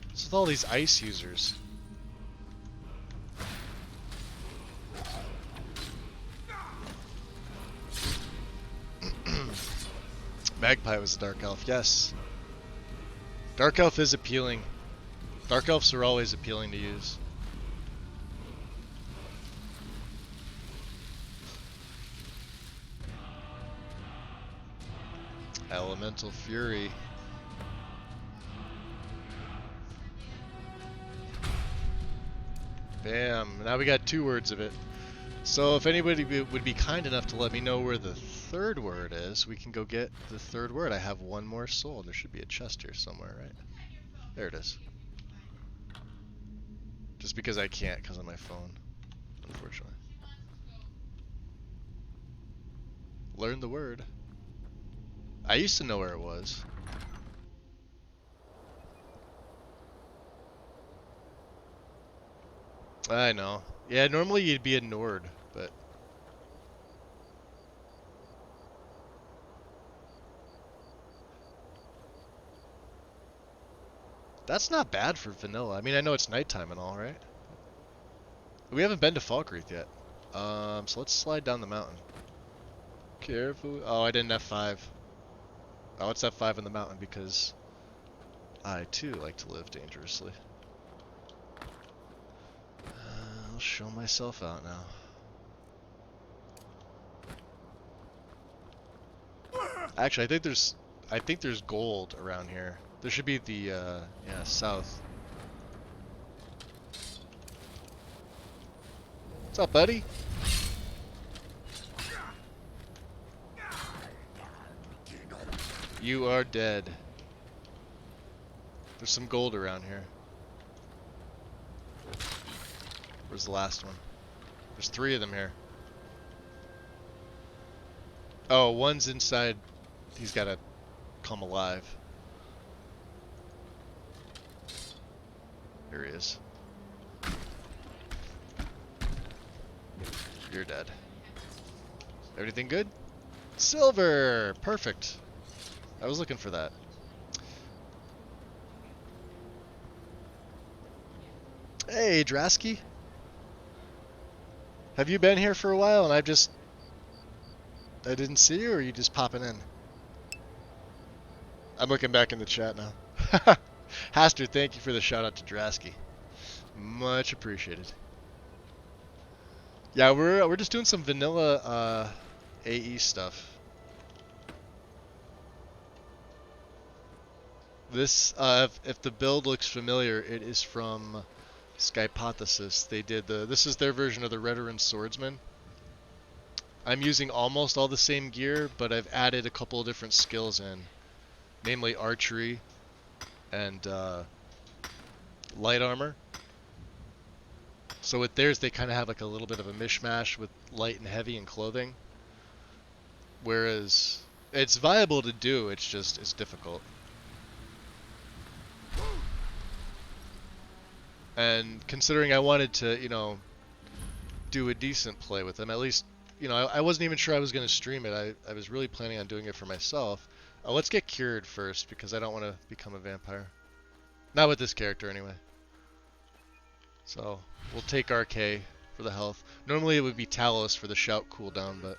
Speaker 6: What's with all these ice users? Magpie was a Dark Elf, yes. Dark Elf is appealing. Dark Elves are always appealing to use. Elemental Fury. Bam. Now we got 2 words of it. So if anybody would be kind enough to let me know where the 3rd word is, we can go get the 3rd word. I have 1 more soul. There should be a chest here somewhere, right? There it is. Just because I can't because of my phone, unfortunately. Learn the word. I used to know where it was. I know. Yeah, normally you'd be a Nord, but... That's not bad for vanilla. I mean, I know it's nighttime and all, right? We haven't been to Falkreath yet. So let's slide down the mountain. Careful. Oh, I didn't F5. Oh, it's F5 in the mountain because I, too, like to live dangerously. I'll show myself out now. Actually, I think there's gold around here. There should be the, yeah, south. What's up, buddy? You are dead. There's some gold around here. Where's the last one? There's 3 of them here. Oh, one's inside. He's got to come alive. There he is. You're dead. Everything good? Silver! Perfect. I was looking for that. Hey, Drasky. Have you been here for a while and I didn't see you, or are you just popping in? I'm looking back in the chat now. Haster, thank you for the shout out to Drasky. Much appreciated. Yeah, we're just doing some vanilla AE stuff. This, if the build looks familiar, it is from Skypothesis. They did this is their version of the Redoran Swordsman. I'm using almost all the same gear, but I've added a couple of different skills in, namely archery and light armor. So with theirs, they kind of have like a little bit of a mishmash with light and heavy and clothing. Whereas it's viable to do, it's difficult. And considering I wanted to, you know, do a decent play with them, at least, you know, I wasn't even sure I was going to stream it. I was really planning on doing it for myself. Let's get cured first, because I don't want to become a vampire. Not with this character, anyway. So, we'll take RK for the health. Normally it would be Talos for the shout cooldown, but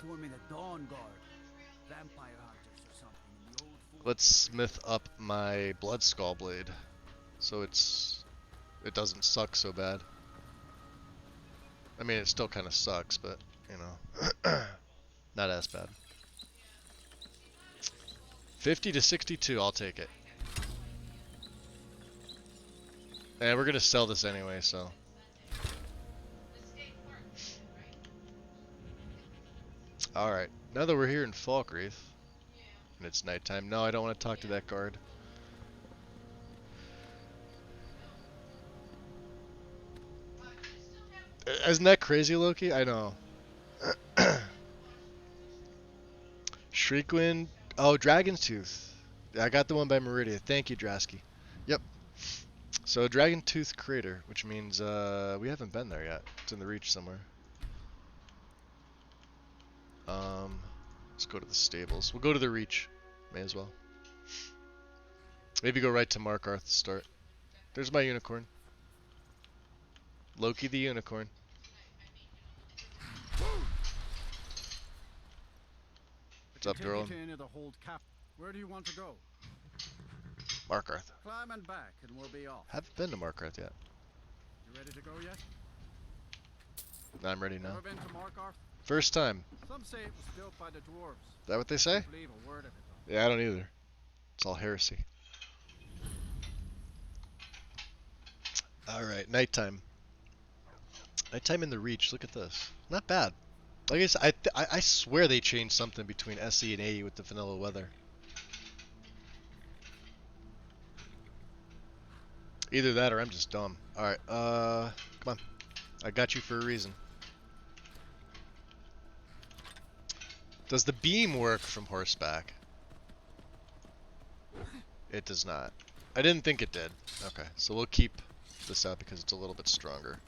Speaker 6: let's smith up my Blood Skull Blade, so it doesn't suck so bad. I mean, it still kind of sucks, but, you know, not as bad. 50 to 62, I'll take it. And we're going to sell this anyway, so. Alright, now that we're here in Falkreath, and it's nighttime, no, I don't want to talk to that guard. Isn't that crazy, Loki? I know. Shriekwind. Oh, Dragon's Tooth. I got the one by Meridia. Thank you, Drasky. Yep. So, Dragon Tooth Crater, which means we haven't been there yet. It's in the Reach somewhere. Let's go to the stables. We'll go to the Reach. May as well. Maybe go right to Markarth to start. There's my unicorn. Loki the unicorn. What's up, Durham?
Speaker 11: Where do you want to go?
Speaker 6: Markarth.
Speaker 11: Climb and back, and we'll be off.
Speaker 6: Haven't been to Markarth yet.
Speaker 11: You ready to go yet?
Speaker 6: I'm ready now.
Speaker 11: Ever been to Markarth?
Speaker 6: First time.
Speaker 11: Some say it was built by the dwarves.
Speaker 6: Is that what they say?
Speaker 11: I don't believe a word of it, though.
Speaker 6: Yeah, I don't either. It's all heresy. Alright, nighttime. Nighttime in the Reach. Look at this. Not bad. Like I said, I swear they changed something between SE and AE with the vanilla weather. Either that or I'm just dumb. Alright, come on. I got you for a reason. Does the beam work from horseback? It does not. I didn't think it did. Okay, so we'll keep this out because it's a little bit stronger.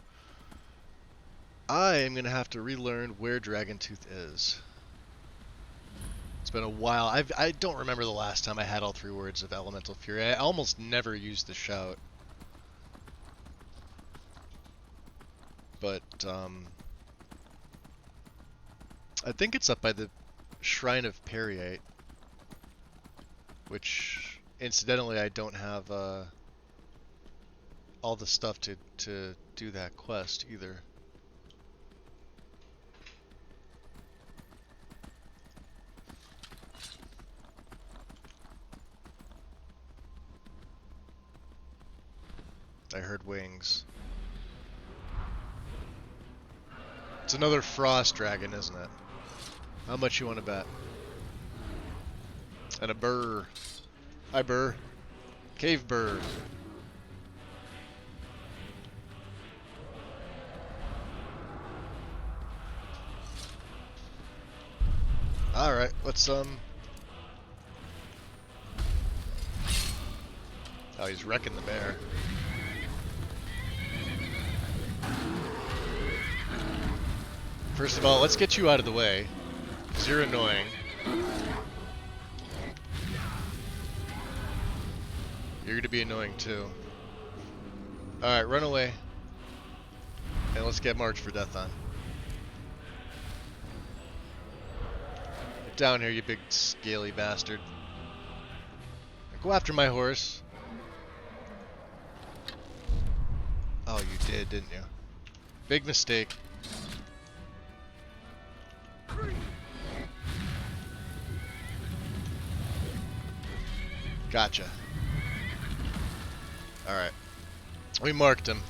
Speaker 6: I am going to have to relearn where Dragon Tooth is. It's been a while. I don't remember the last time I had all 3 words of Elemental Fury. I almost never used the shout. But, I think it's up by the Shrine of Periite. Which, incidentally, I don't have, all the stuff to do that quest either. I heard wings.
Speaker 1: It's another frost dragon, isn't it? How much you want to bet? And a burr. Hi, burr. Cave burr. Alright, let's, Oh, he's wrecking the bear. First of all, let's get you out of the way, 'cause you're annoying. You're gonna be annoying too. Alright, run away. And let's get March for Death on. Get down here, you big scaly bastard. Go after my horse. Oh, you did, didn't you? Big mistake. Gotcha. Alright. We marked him.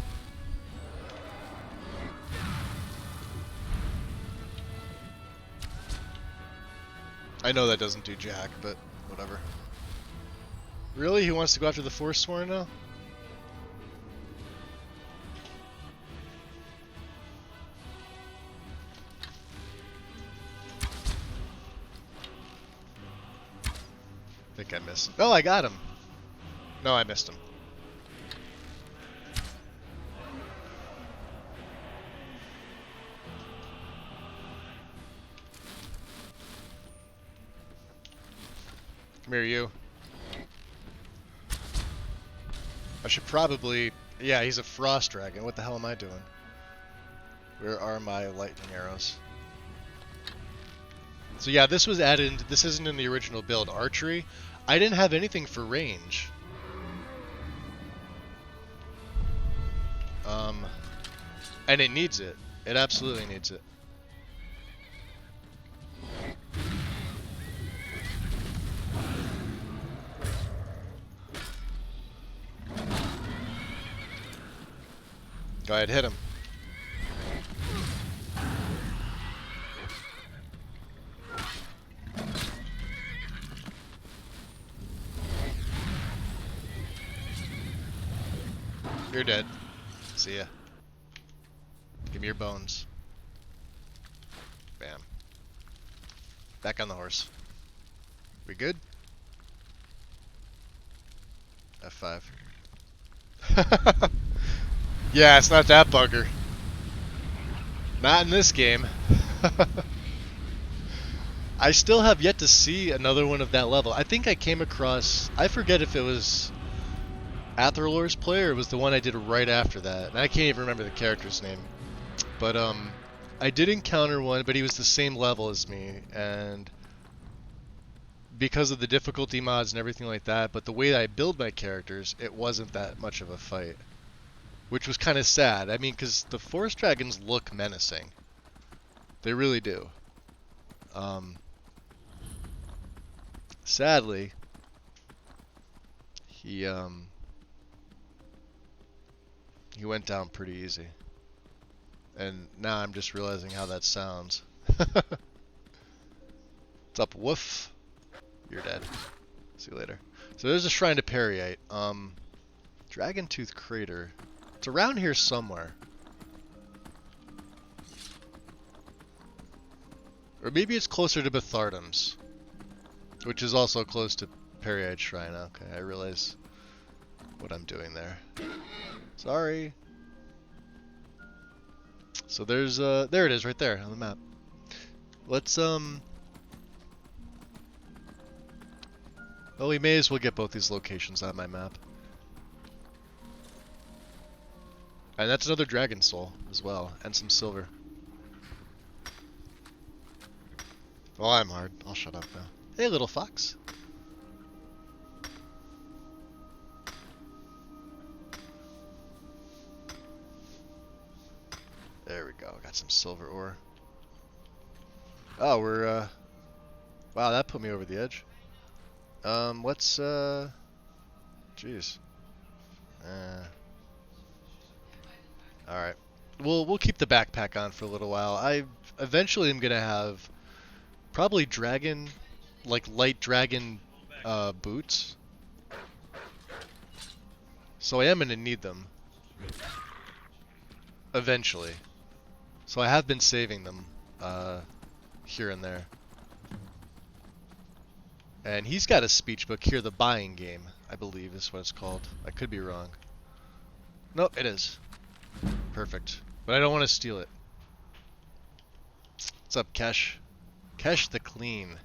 Speaker 1: I know that doesn't do jack, but whatever. Really? He wants to go after the Forsworn now? I think I missed him. Oh, I got him. No, I missed him. Come here, you. I should probably... Yeah, he's a frost dragon. What the hell am I doing? Where are my lightning arrows? So yeah, this was added... This isn't in the original build. Archery. I didn't have anything for range. And it needs it. It absolutely needs it. Go ahead, hit him. You're dead. See ya. Give me your bones. Bam. Back on the horse. We good? F5. Yeah, it's not that bugger. Not in this game. I still have yet to see another one of that level. I think I came across... I forget if it was Athrolor's play or it was the one I did right after that. And I can't even remember the character's name. But I did encounter one, but he was the same level as me. And because of the difficulty mods and everything like that, but the way that I build my characters, it wasn't that much of a fight. Which was kind of sad. I mean, because the forest dragons look menacing. They really do. Sadly, he went down pretty easy. And now I'm just realizing how that sounds. What's up, woof? You're dead. See you later. So there's a shrine to Periite. Dragon Tooth Crater. It's around here somewhere. Or maybe it's closer to Bethardum's, which is also close to Periite Shrine. Okay, I realize what I'm doing there. Sorry. So there's there it is right there on the map. Let's well, we may as well get both these locations on my map. And that's another dragon soul as well, and some silver. Well, I'm hard. I'll shut up now. Hey, little fox. There we go. Got some silver ore. Oh, we're wow, that put me over the edge. Let's jeez. Alright. we'll keep the backpack on for a little while. I eventually am gonna have probably dragon, like light dragon, boots. So I am gonna need them eventually. So I have been saving them here and there. And he's got a speech book here, the buying game, I believe is what it's called. I could be wrong. Nope, it is. Perfect. But I don't want to steal it. What's up, Kesh? Kesh the Clean.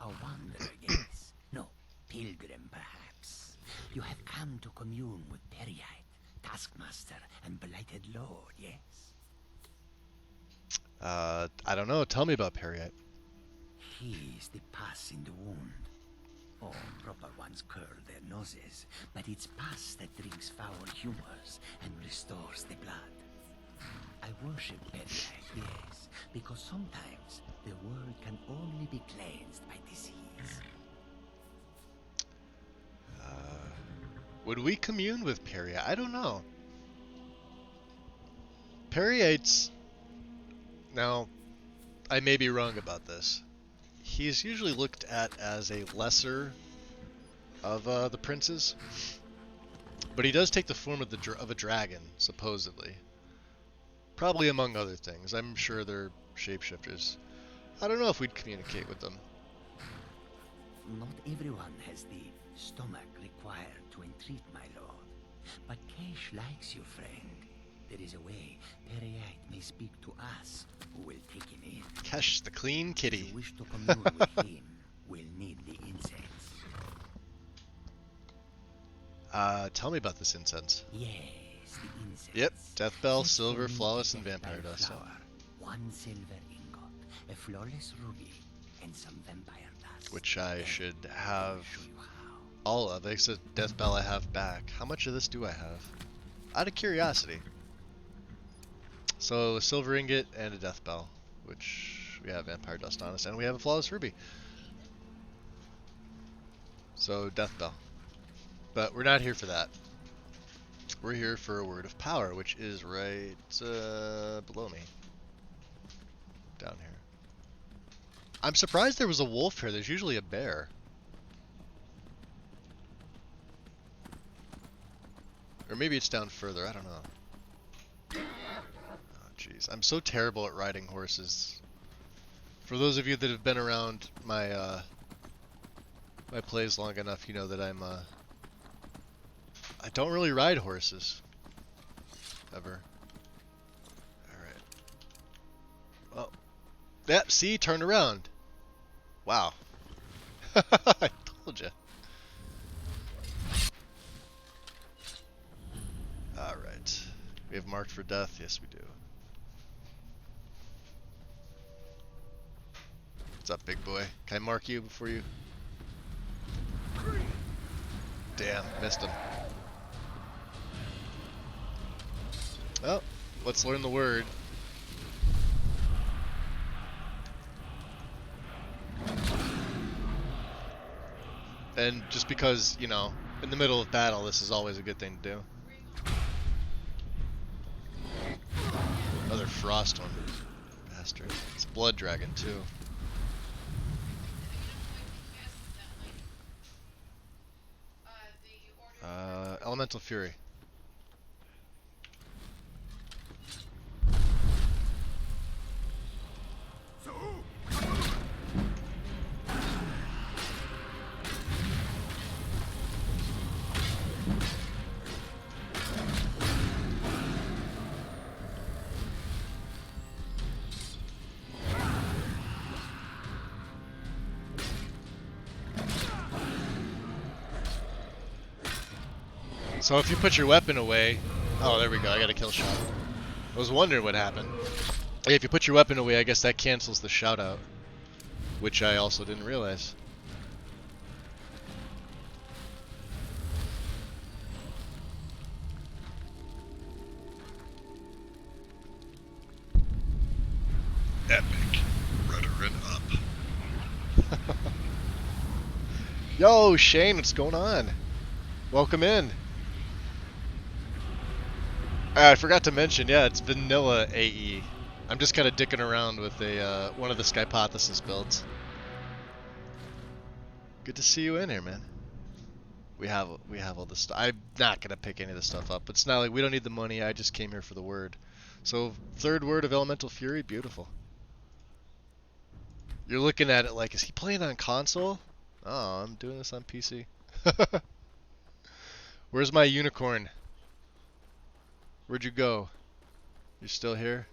Speaker 14: A wanderer, yes. No, pilgrim, perhaps. You have come to commune with Periite, Taskmaster, and Blighted Lord, yes?
Speaker 1: I don't know. Tell me about Periite.
Speaker 14: He is the pus in the wound. All proper ones curl their noses, but it's pus that drinks foul humors and restores the blood. I worship Periite, yes, because sometimes the world can only be cleansed by disease.
Speaker 1: Would we commune with Periite? I don't know. Periite's... Now, I may be wrong about this. He's usually looked at as a lesser of the princes, but he does take the form of a dragon, supposedly. Probably among other things. I'm sure they're shapeshifters. I don't know if we'd communicate with them.
Speaker 14: Not everyone has the stomach required to entreat, my lord. But Kesh likes you, friend. There is a way Periite may speak to us, who will take him in.
Speaker 1: Kesh the Clean Kitty.
Speaker 14: If you wish to commune with him, we'll need the incense.
Speaker 1: Tell me about this incense.
Speaker 14: Yes, the incense.
Speaker 1: Yep, death bell,
Speaker 14: Set
Speaker 1: silver,
Speaker 14: for me
Speaker 1: flawless,
Speaker 14: a
Speaker 1: and
Speaker 14: death
Speaker 1: vampire
Speaker 14: bell
Speaker 1: dust.
Speaker 14: flower, 1 silver ingot, a flawless ruby, and some vampire dust.
Speaker 1: Which I
Speaker 14: Then
Speaker 1: should
Speaker 14: I'll
Speaker 1: have
Speaker 14: show you how.
Speaker 1: all of. They said death bell I have back. How much of this do I have? Out of curiosity. So a silver ingot and a death bell, which we have vampire dust on us, and we have a flawless ruby. So death bell. But we're not here for that. We're here for a word of power, which is right below me. Down here. I'm surprised there was a wolf here. There's usually a bear. Or maybe it's down further. I don't know. Oh, jeez. I'm so terrible at riding horses. For those of you that have been around my my plays long enough, you know that I don't really ride horses. Ever. Alright. Well. Yep, see? Turn around. Wow. I told you. Alright. We have marked for death? Yes, we do. What's up, big boy? Can I mark you before you... Damn, missed him. Well, let's learn the word. And just because, you know, in the middle of battle, this is always a good thing to do. Another frost one. Bastard. It's blood dragon, too. Elemental Fury. So if you put your weapon away... Oh, there we go. I got a kill shot. I was wondering what happened. Hey, if you put your weapon away, I guess that cancels the shout out. Which I also didn't realize. Epic. Redoran up. Yo, Shane, what's going on? Welcome in. I forgot to mention, yeah, it's vanilla AE. I'm just kind of dicking around with a one of the Skypothesis builds. Good to see you in here, man. We have all this stuff. I'm not gonna pick any of this stuff up. It's not like we don't need the money. I just came here for the word. So third word of Elemental Fury, beautiful. You're looking at it like, is he playing on console? Oh, I'm doing this on PC. Where's my unicorn? Where'd you go? You're still here?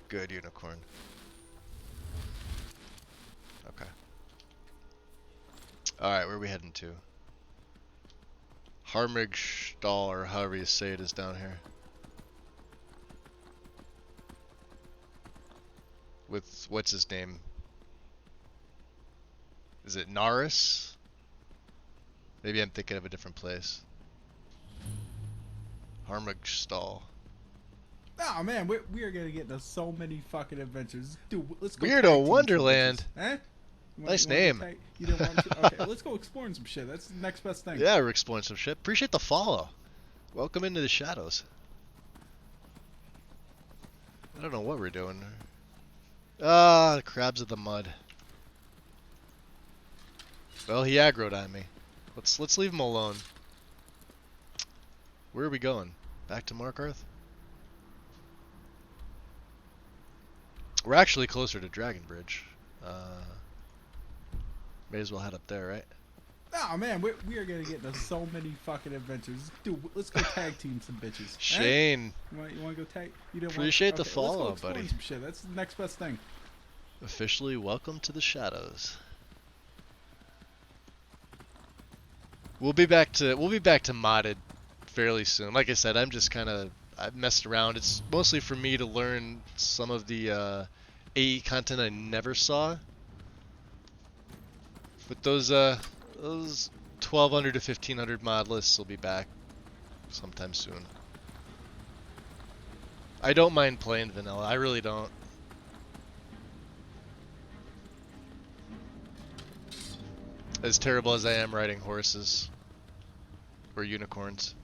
Speaker 1: Good unicorn. Okay. Alright, where are we heading to? Harmigstall, or however you say it, is down here. With, what's his name? Is it Naris? Maybe I'm thinking of a different place. Harmigstall.
Speaker 7: Oh man, we are gonna get into so many fucking adventures. Dude, let's go.
Speaker 1: Weirdo Wonderland.
Speaker 7: Eh?
Speaker 1: Nice name.
Speaker 7: You don't want to? Okay, let's go exploring some shit. That's the next best thing.
Speaker 1: Yeah, we're exploring some shit. Appreciate the follow. Welcome into the shadows. I don't know what we're doing. Ah, the crabs of the mud. Well, he aggroed on me. Let's leave him alone. Where are we going? Back to Markarth? We're actually closer to Dragon Bridge. May as well head up there, right?
Speaker 7: Oh man, we are gonna get into so many fucking adventures. Dude, let's go tag team some bitches.
Speaker 1: Shane.
Speaker 7: Eh? You wanna go tag? You don't
Speaker 1: Appreciate
Speaker 7: want
Speaker 1: the follow,
Speaker 7: let's go exploring
Speaker 1: buddy.
Speaker 7: some shit. That's the next best thing.
Speaker 1: Officially welcome to the shadows. We'll be back to modded fairly soon. Like I said, I've messed around. It's mostly for me to learn some of the AE content I never saw. But those 1200 to 1500 mod lists will be back sometime soon. I don't mind playing vanilla. I really don't. As terrible as I am riding horses. Or unicorns.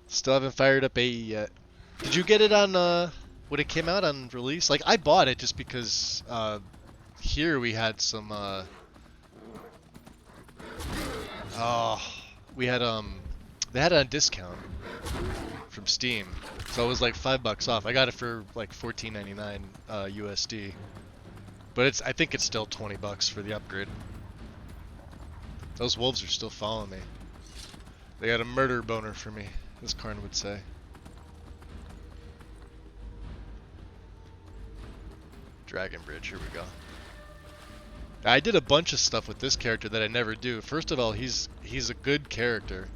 Speaker 1: Still haven't fired up AE yet. Did you get it on when it came out on release? Like, I bought it just because here we had some we had they had it on discount from Steam. So it was like $5 off. I got it for like $14.99 USD. But I think it's still $20 for the upgrade. Those wolves are still following me. They got a murder boner for me, as Karn would say. Dragon Bridge, here we go. I did a bunch of stuff with this character that I never do. First of all, he's a good character.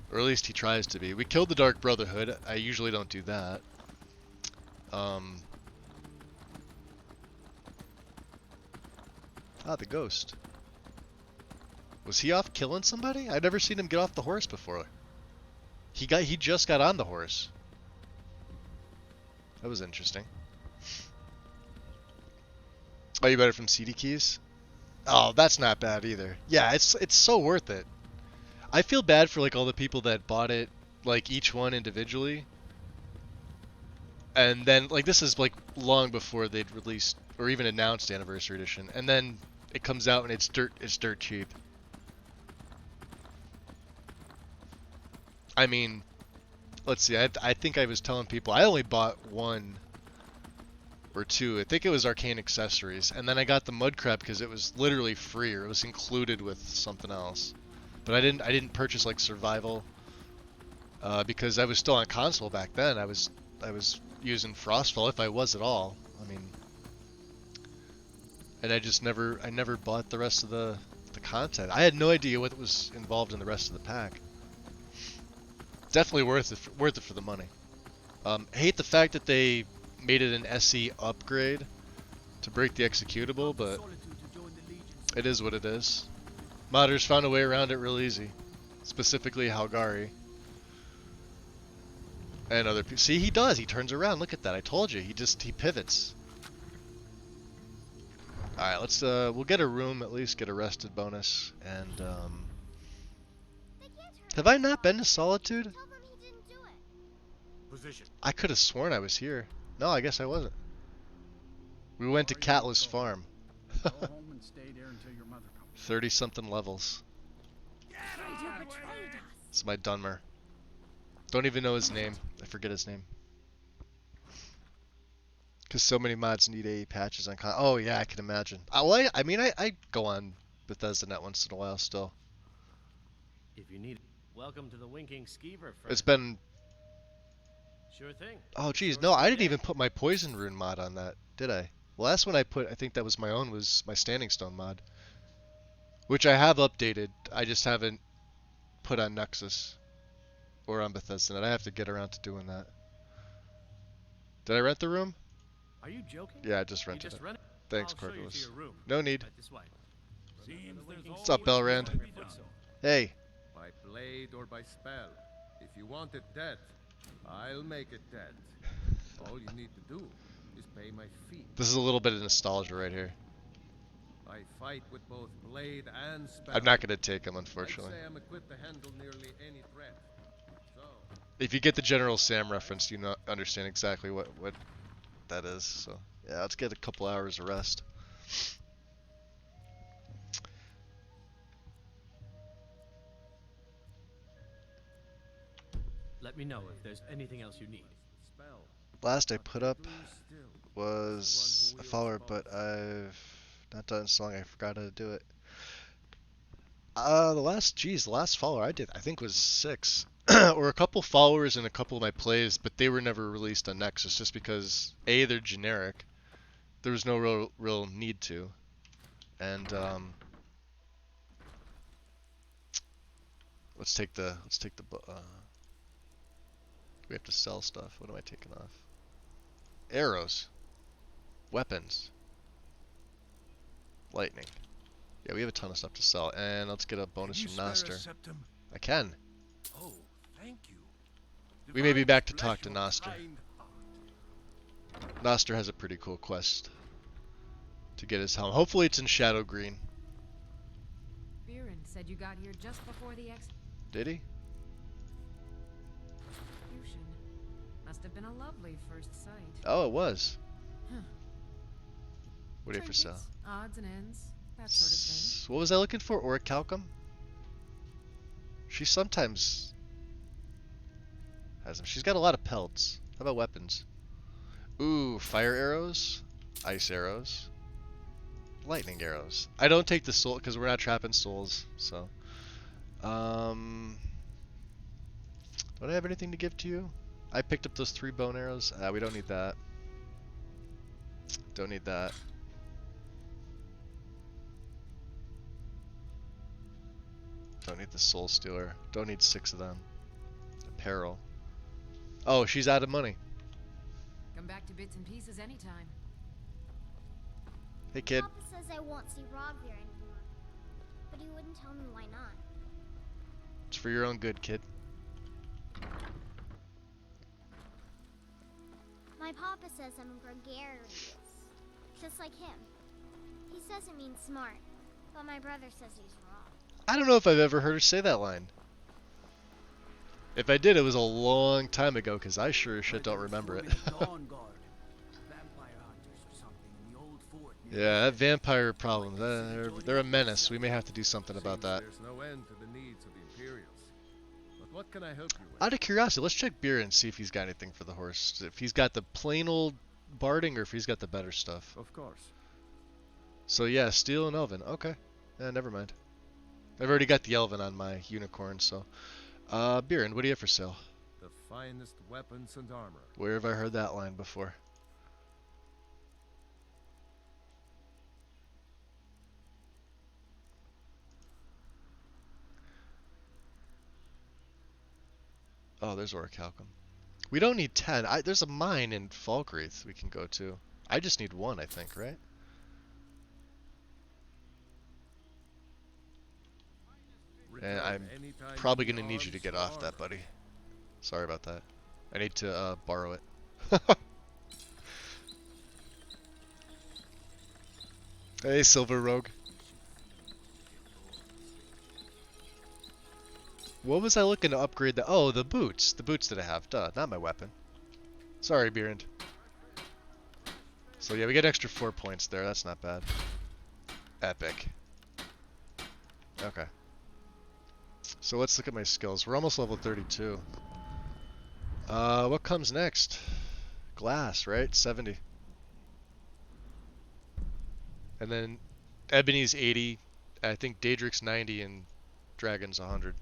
Speaker 1: Or at least he tries to be. We killed the Dark Brotherhood. I usually don't do that. The ghost. Was he off killing somebody? I've never seen him get off the horse before. He just got on the horse. That was interesting. Oh, you better from CD keys? Oh, that's not bad either. Yeah, it's so worth it. I feel bad for like all the people that bought it, like each one individually. And then like this is like long before they'd released or even announced Anniversary Edition, and then it comes out and it's dirt cheap. I mean, let's see. I think I was telling people I only bought one or two. I think it was Arcane Accessories, and then I got the Mudcrab because it was literally free, or it was included with something else. But I didn't purchase like Survival because I was still on console back then. I was using Frostfall, if I was at all. I mean, and I never bought the rest of the content. I had no idea what was involved in the rest of the pack. Definitely worth it for the money. I hate the fact that they made it an SE upgrade to break the executable, but it is what it is. Modders found a way around it real easy, specifically Halgari and other people. See, he does. He turns around. Look at that. I told you. He pivots. All right, let's we'll get a room at least, get a rested bonus, and
Speaker 6: Have I not been to Solitude?
Speaker 8: Tell them he didn't do it.
Speaker 3: Position.
Speaker 6: I could have sworn I was here. No, I guess I wasn't. We went to Catless Farm.
Speaker 5: Go home and stay there until your mother comes.
Speaker 6: 30-something levels.
Speaker 8: You betrayed us.
Speaker 6: It's my Dunmer. Don't even know his name. I forget his name. Because so many mods need AE patches on con. Oh yeah, I can imagine. I mean, I go on Bethesda Net once in a while still.
Speaker 18: If you need it. Welcome to the Winking Skeever, friend.
Speaker 6: It's been...
Speaker 18: Sure thing.
Speaker 6: Oh geez, no, I didn't even put my Poison Rune mod on that, did I? The last one I put, I think that was my own, was my Standing Stone mod. Which I have updated, I just haven't put on Nexus. Or on Bethesda Net. I have to get around to doing that. Did I rent the room?
Speaker 18: Are you joking?
Speaker 6: Yeah, I just rented it. Thanks,
Speaker 18: I'll show you to
Speaker 6: Corvus.
Speaker 18: your room.
Speaker 6: No need.
Speaker 18: Right this way.
Speaker 6: What's up, Belrand? Hey.
Speaker 19: By blade or by spell. If you want it dead, I'll make it dead. All you need to do is pay my fee.
Speaker 6: This is a little bit of nostalgia right here.
Speaker 19: I fight with both blade and spell.
Speaker 6: I'm not going to take him, unfortunately.
Speaker 19: I'd say I'm equipped to handle nearly any threat. So,
Speaker 6: if you get the General Sam reference, you understand exactly what that is. So yeah, let's get a couple hours of rest.
Speaker 18: Let me know if there's anything else you need.
Speaker 6: Last I put up was a follower, but I've not done it so long I forgot how to do it. The last follower I did, I think, was 6. Or a couple followers and a couple of my plays, but they were never released on Nexus just because A, they're generic. There was no real need to. And let's take the we have to sell stuff. What am I taking off? Arrows. Weapons. Lightning. Yeah, we have a ton of stuff to sell. And let's get a bonus from Noster. I can.
Speaker 5: Oh, thank you.
Speaker 6: We may be back to talk to Noster. Noster has a pretty cool quest to get his helm. Hopefully it's in Shadow Green.
Speaker 2: Viren said you got here just before the
Speaker 6: Did he?
Speaker 2: execution. Must have been a lovely first sight.
Speaker 6: Oh, it was.
Speaker 2: Huh.
Speaker 6: What do you have for sale?
Speaker 2: Trinkets, odds and ends, that sort of thing.
Speaker 6: What was I looking for? Orichalcum? She sometimes has them. She's got a lot of pelts. How about weapons? Ooh, fire arrows, ice arrows, lightning arrows. I don't take the soul because we're not trapping souls. So, don't I have anything to give to you? I picked up those 3 bone arrows. We don't need that. Don't need that. Don't need the soul stealer. Don't need 6 of them. Apparel. Oh, she's out of money.
Speaker 2: Come back to bits and pieces anytime.
Speaker 6: Hey, kid.
Speaker 8: Papa says I won't see Rogvir anymore, but he wouldn't tell me why not.
Speaker 6: It's for your own good, kid.
Speaker 8: My papa says I'm gregarious, just like him. He says it means smart, but my brother says he's wrong.
Speaker 6: I don't know if I've ever heard her say that line. If I did, it was a long time ago, because I sure as shit don't remember it. Yeah, that vampire problem, they're a menace. We may have to do something about that.
Speaker 19: there's no end to the needs of the Imperials. But what can I help you with?
Speaker 6: Out of curiosity, let's check Beer and see if he's got anything for the horse. If he's got the plain old barding or if he's got the better stuff.
Speaker 19: Of course.
Speaker 6: So yeah, steel and elven. Okay. Never mind. I've already got the elven on my unicorn, so. Beerin, what do you have for sale?
Speaker 19: The finest weapons and armor.
Speaker 6: Where have I heard that line before? Oh, there's Orichalcum. We don't need 10. There's a mine in Falkreath we can go to. I just need 1, I think, right? And I'm probably going to need you to get off that, buddy. Sorry about that. I need to borrow it. Hey, Silver Rogue. What was I looking to upgrade? Oh, the boots. The boots that I have. Duh, not my weapon. Sorry, Beerend. So yeah, we get extra 4 points there. That's not bad. Epic. Okay. So let's look at my skills. We're almost level 32. What comes next? Glass, right? 70. And then Ebony's 80. I think Daedric's 90 and Dragon's 100.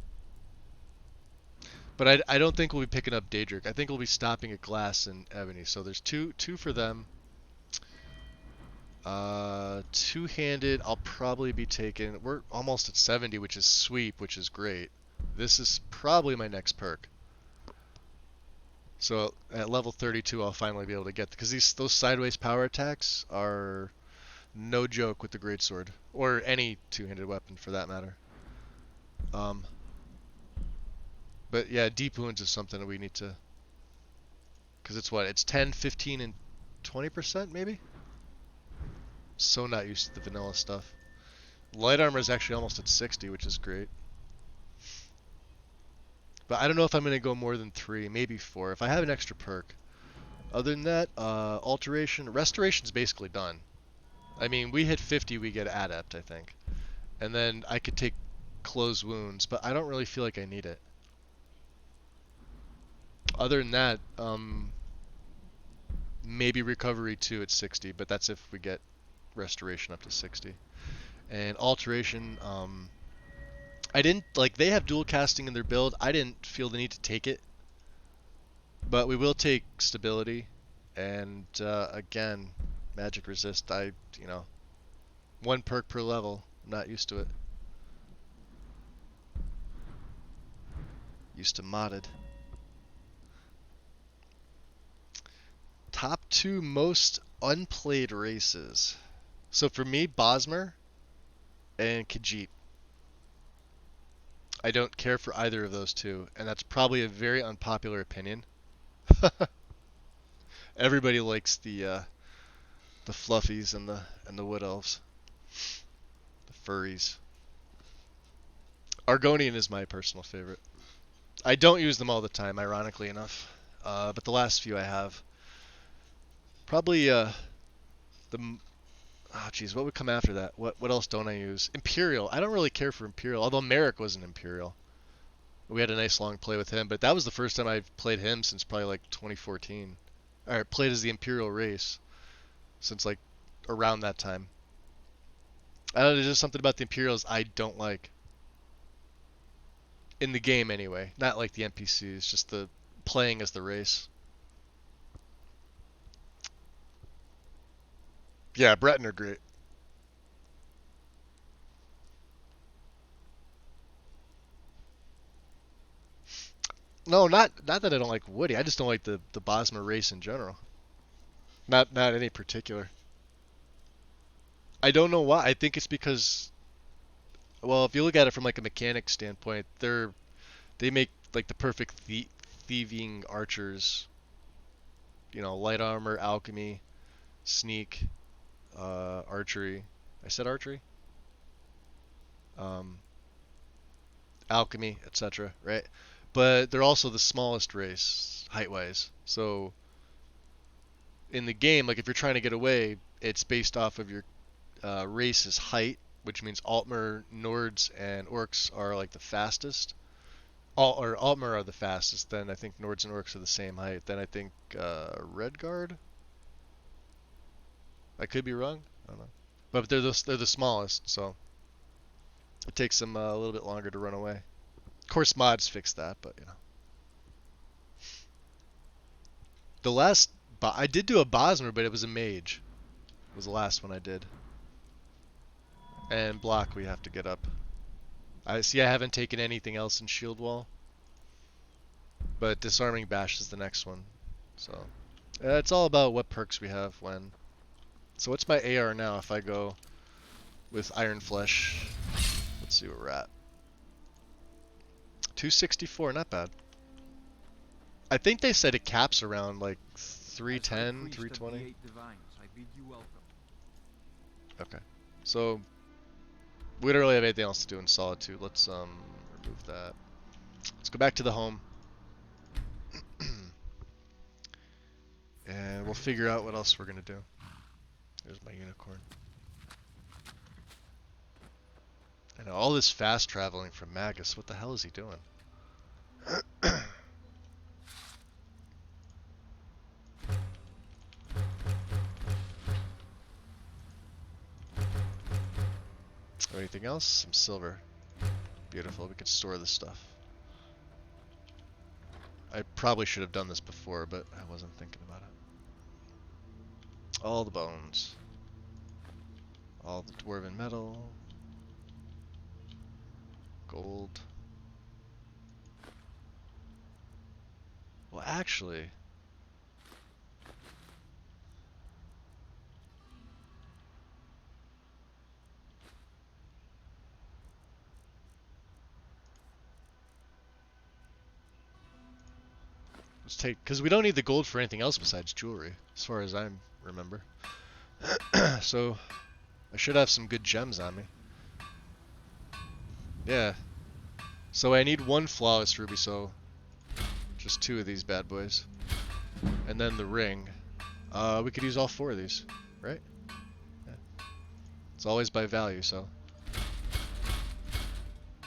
Speaker 6: But I don't think we'll be picking up Daedric. I think we'll be stopping at Glass and Ebony. So there's two for them. Two-handed, I'll probably be taking. We're almost at 70, which is sweep, which is great. This is probably my next perk. So at level 32, I'll finally be able to get, because those sideways power attacks are no joke with the greatsword, or any two-handed weapon for that matter. But yeah, deep wounds is something that we need to, because it's what? It's 10, 15, and 20% maybe? So not used to the vanilla stuff. Light armor is actually almost at 60, which is great. But I don't know if I'm going to go more than 3, maybe 4, if I have an extra perk. Other than that, alteration, restoration's basically done. I mean, we hit 50, we get adept, I think. And then I could take close wounds, but I don't really feel like I need it. Other than that, maybe recovery 2 at 60, but that's if we get restoration up to 60. And alteration, I didn't, like, they have dual casting in their build. I didn't feel the need to take it. But we will take stability. And, again, magic resist. You know, 1 perk per level. I'm not used to it. Used to modded. Top 2 most unplayed races. So for me, Bosmer and Khajiit. I don't care for either of those two, and that's probably a very unpopular opinion. Everybody likes the fluffies and the wood elves, the furries. Argonian is my personal favorite. I don't use them all the time, ironically enough, but the last few I have. Probably oh geez, what would come after that? What else don't I use? Imperial. I don't really care for Imperial, although Merrick was an Imperial. We had a nice long play with him, but that was the first time I've played him since probably like 2014. Or played as the Imperial race since like around that time. I don't know, there's just something about the Imperials I don't like. In the game anyway. Not like the NPCs, just the playing as the race. Yeah, Breton are great. No, not that I don't like Woody. I just don't like the Bosmer race in general. Not any particular. I don't know why. I think it's because, well, if you look at it from like a mechanic standpoint, they make like the perfect thieving archers. You know, light armor, alchemy, sneak, archery. I said archery. Alchemy, etc. Right? But they're also the smallest race height-wise. So in the game, like if you're trying to get away, it's based off of your race's height, which means Altmer, Nords, and Orcs are like the fastest. Altmer are the fastest. Then I think Nords and Orcs are the same height. Then I think Redguard. I could be wrong. I don't know. But they're the smallest, so it takes them a little bit longer to run away. Of course, mods fix that, but you know. The last I did do a Bosmer, but it was a mage. It was the last one I did. And block we have to get up. I see I haven't taken anything else in Shield Wall. But Disarming Bash is the next one. So it's all about what perks we have when. So what's my AR now if I go with Iron Flesh? Let's see where we're at. 264, not bad. I think they said it caps around like 310, 320. Okay. So we don't really have anything else to do in Solitude. Let's remove that. Let's go back to the home. And we'll figure out what else we're gonna do. There's my unicorn. And all this fast traveling from Magus, what the hell is he doing? Anything else? Some silver. Beautiful, we can store this stuff. I probably should have done this before, but I wasn't thinking about it. All the bones. All the dwarven metal. Gold. Well, actually... Let's take... Because we don't need the gold for anything else besides jewelry, as far as I remember. So, I should have some good gems on me. Yeah. So I need one flawless ruby, so... Just 2 of these bad boys. And then the ring. We could use all 4 of these, right? Yeah. It's always by value, so...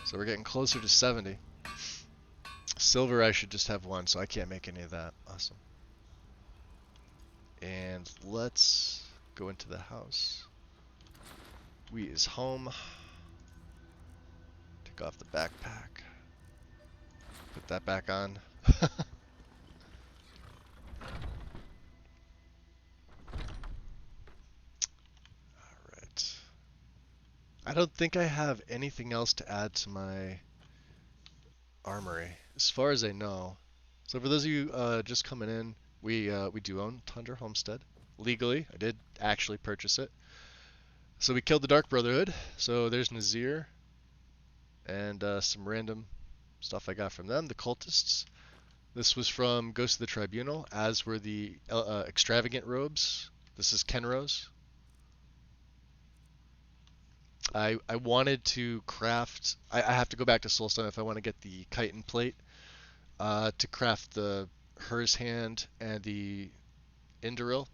Speaker 6: So we're getting closer to 70. Silver I should just have 1, so I can't make any of that. Awesome. And let's go into the house. We is home. Take off the backpack. Put that back on. Alright. I don't think I have anything else to add to my armory, as far as I know. So for those of you just coming in, we do own Tundra Homestead legally. I did actually purchase it. So we killed the Dark Brotherhood. So there's Nazir and some random stuff I got from them. The cultists. This was from Ghost of the Tribunal, as were the extravagant robes. This is Kenro's. I wanted to craft... I have to go back to Soulstone if I want to get the chitin plate to craft the Hers Hand and the Indoril,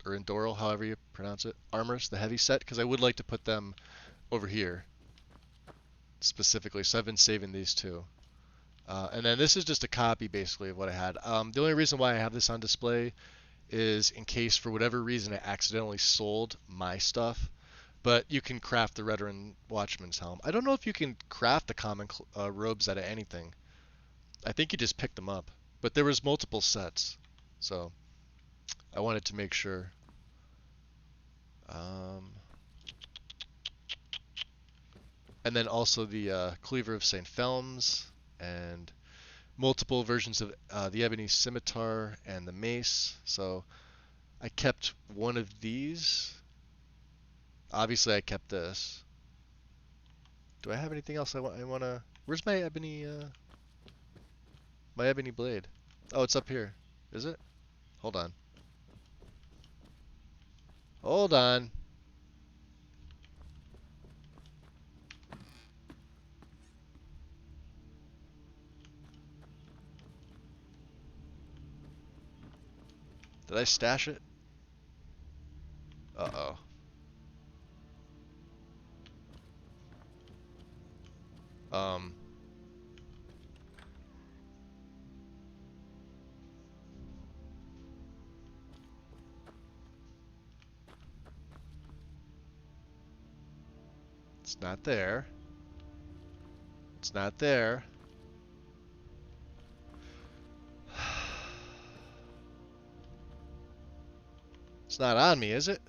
Speaker 6: or Indoril, however you pronounce it, armors, the heavy set, because I would like to put them over here specifically. So I've been saving these 2. And then this is just a copy, basically, of what I had. The only reason why I have this on display is in case, for whatever reason, I accidentally sold my stuff. But you can craft the Redoran Watchman's Helm. I don't know if you can craft the common robes out of anything. I think you just pick them up. But there was multiple sets, so I wanted to make sure. And then also the Cleaver of St. Felms, and multiple versions of the Ebony Scimitar and the Mace. So I kept one of these. Obviously I kept this. Do I have anything else I want to... Where's my ebony blade? Oh, it's up here. Is it? Hold on. Hold on. Did I stash it? Uh-oh. It's not there. It's not there. It's not on me, is it?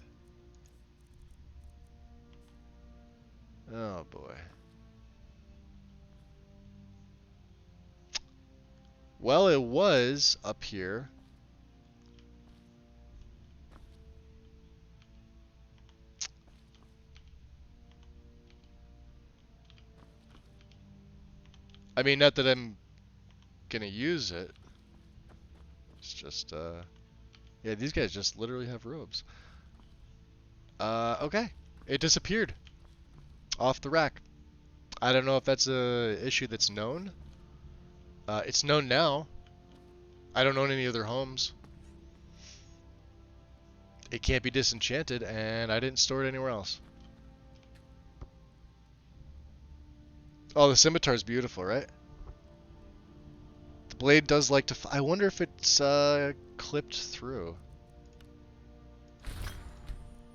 Speaker 6: Oh boy. Well, it was up here. I mean, not that I'm gonna use it. It's just, yeah, these guys just literally have robes. Okay. It disappeared. Off the rack. I don't know if that's a issue that's known. It's known now. I don't own any other homes. It can't be disenchanted, and I didn't store it anywhere else. Oh, the scimitar's beautiful, right? The blade does like to... I wonder if it's clipped through.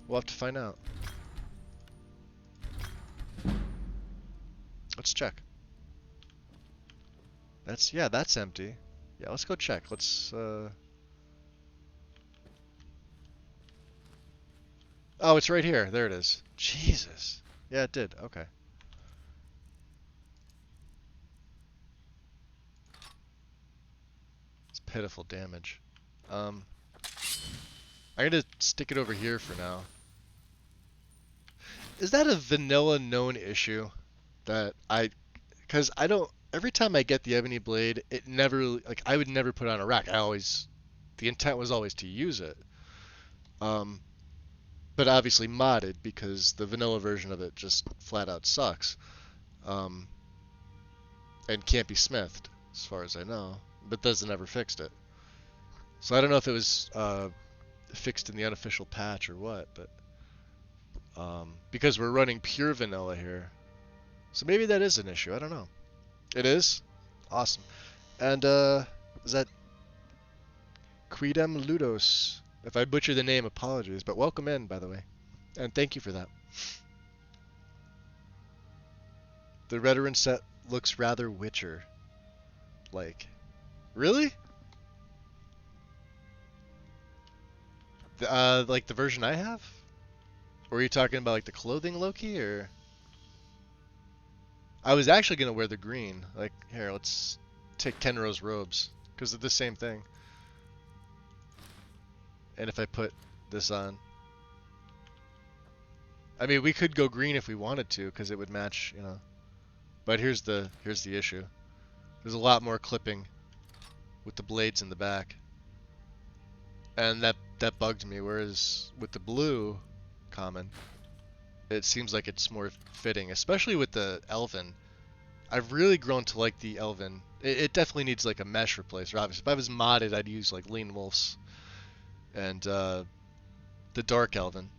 Speaker 6: We'll have to find out. Let's check. That's empty. Yeah, let's go check. Let's Oh, it's right here. There it is. Jesus. Yeah, it did. Okay. It's pitiful damage. I'm gonna stick it over here for now. Is that a vanilla known issue? Because I don't, every time I get the ebony blade, it never, like, I would never put it on a rack. The intent was always to use it. But obviously modded, because the vanilla version of it just flat out sucks. And can't be smithed, as far as I know. Bethesda never fixed it. So I don't know if it was fixed in the unofficial patch or what, but because we're running pure vanilla here. So maybe that is an issue, I don't know. It is? Awesome. And is that Quidem Ludos? If I butcher the name, apologies, but welcome in, by the way. And thank you for that. The Redoran set looks rather Witcher-like. Really? Like the version I have? Or are you talking about like the clothing Loki, or? I was actually gonna wear the green. Like, here, let's take Kenro's robes, because they're the same thing. And if I put this on, I mean, we could go green if we wanted to, because it would match, you know. But here's the issue. There's a lot more clipping with the blades in the back, and that bugged me. Whereas with the blue common, it seems like it's more fitting, especially with the Elven. I've really grown to like the Elven. It definitely needs like a mesh replacer. Obviously, if I was modded, I'd use like Lean Wolf's and the Dark Elven.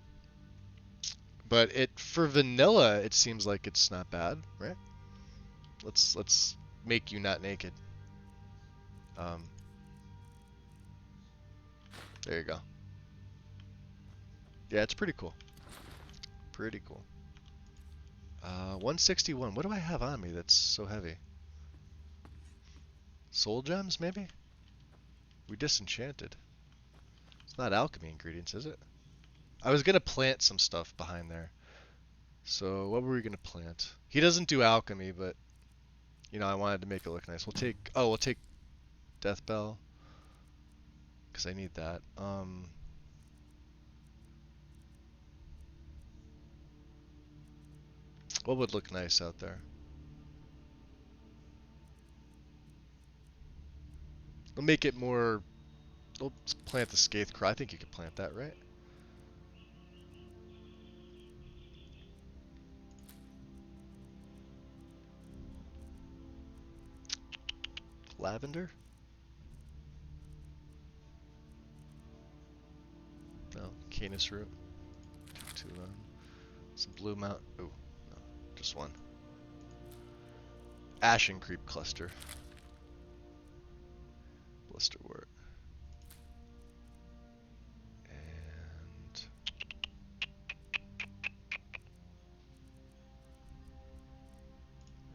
Speaker 6: But for vanilla, it seems like it's not bad, right? Let's make you not naked. There you go. Yeah, it's pretty cool. Pretty cool. 161. What do I have on me that's so heavy? Soul gems, maybe? We disenchanted. It's not alchemy ingredients, is it? I was gonna plant some stuff behind there. So what were we gonna plant? He doesn't do alchemy, but you know, I wanted to make it look nice. We'll take Death Bell, because I need that. What would look nice out there? We'll make it more... Let's plant the Scathecrow. I think you could plant that, right? Lavender? No. Canis root. Two of them. Some blue mount. Ooh. No. Just one. Ashen creep cluster. Blisterwort. And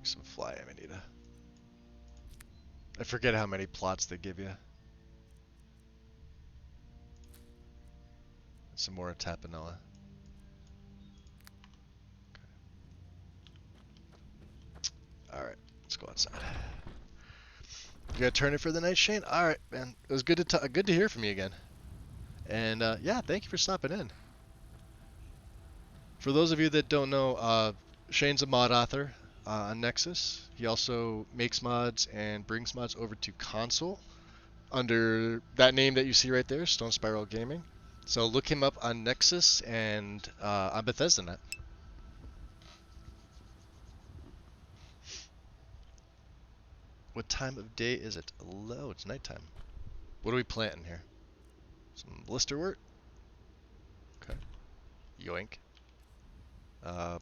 Speaker 6: some fly amanita. I forget how many plots they give you. Some more tapanella. Okay. Alright, let's go outside. You gotta turn it for the night, Shane? Alright, man. It was good to hear from you again. And yeah, thank you for stopping in. For those of you that don't know, Shane's a mod author on Nexus. He also makes mods and brings mods over to console under that name that you see right there, Stone Spiral Gaming. So look him up on Nexus and on BethesdaNet. What time of day is it? Hello, it's nighttime. What are we planting here? Some blisterwort? Okay. Yoink.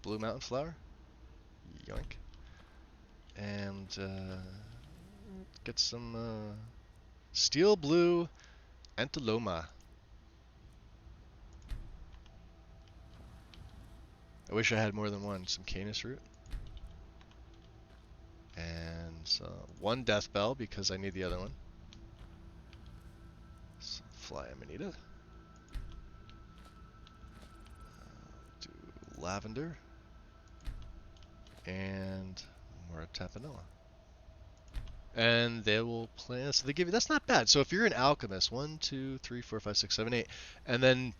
Speaker 6: Blue mountain flower? Yoink. And get some steel blue Antiloma. I wish I had more than one. Some Canis root. And one death bell because I need the other one. Some fly amanita. Do lavender. And more tapanilla. And they will plant. So they give you. That's not bad. So if you're an alchemist, 1, 2, 3, 4, 5, 6, 7, 8, and then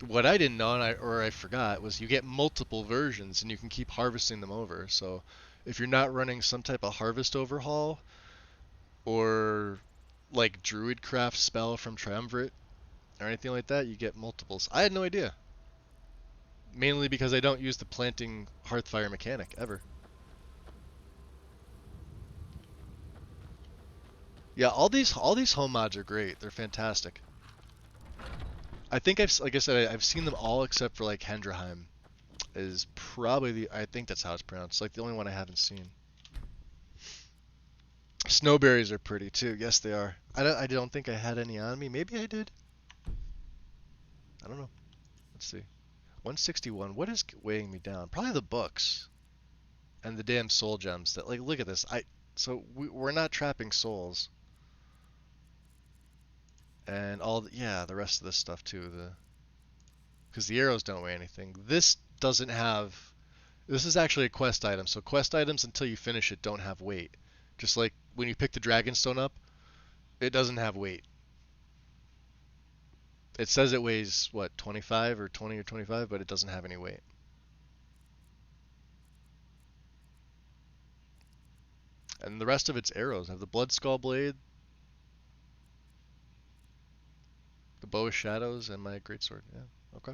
Speaker 6: what I didn't know, or I forgot, was you get multiple versions, and you can keep harvesting them over. So if you're not running some type of harvest overhaul, or like Druidcraft spell from Triumvirate, or anything like that, you get multiples. I had no idea. Mainly because I don't use the planting Hearthfire mechanic ever. Yeah, all these home mods are great. They're fantastic. I think like I said, I've seen them all except for like Hendraheim. Is probably I think that's how it's pronounced. Like the only one I haven't seen. Snowberries are pretty too. Yes, they are. I don't think I had any on me. Maybe I did. I don't know. Let's see. 161. What is weighing me down? Probably the books and the damn soul gems. That, like, look at this. So we're not trapping souls. And the rest of this stuff too. Because the arrows don't weigh anything. This doesn't have. This is actually a quest item. So quest items until you finish it don't have weight. Just like when you pick the Dragonstone up, it doesn't have weight. It says it weighs what, 25 or 20 or 25, but it doesn't have any weight. And the rest of its arrows have the Blood Skull Blade, the Bow of Shadows, and my Greatsword. Yeah, okay.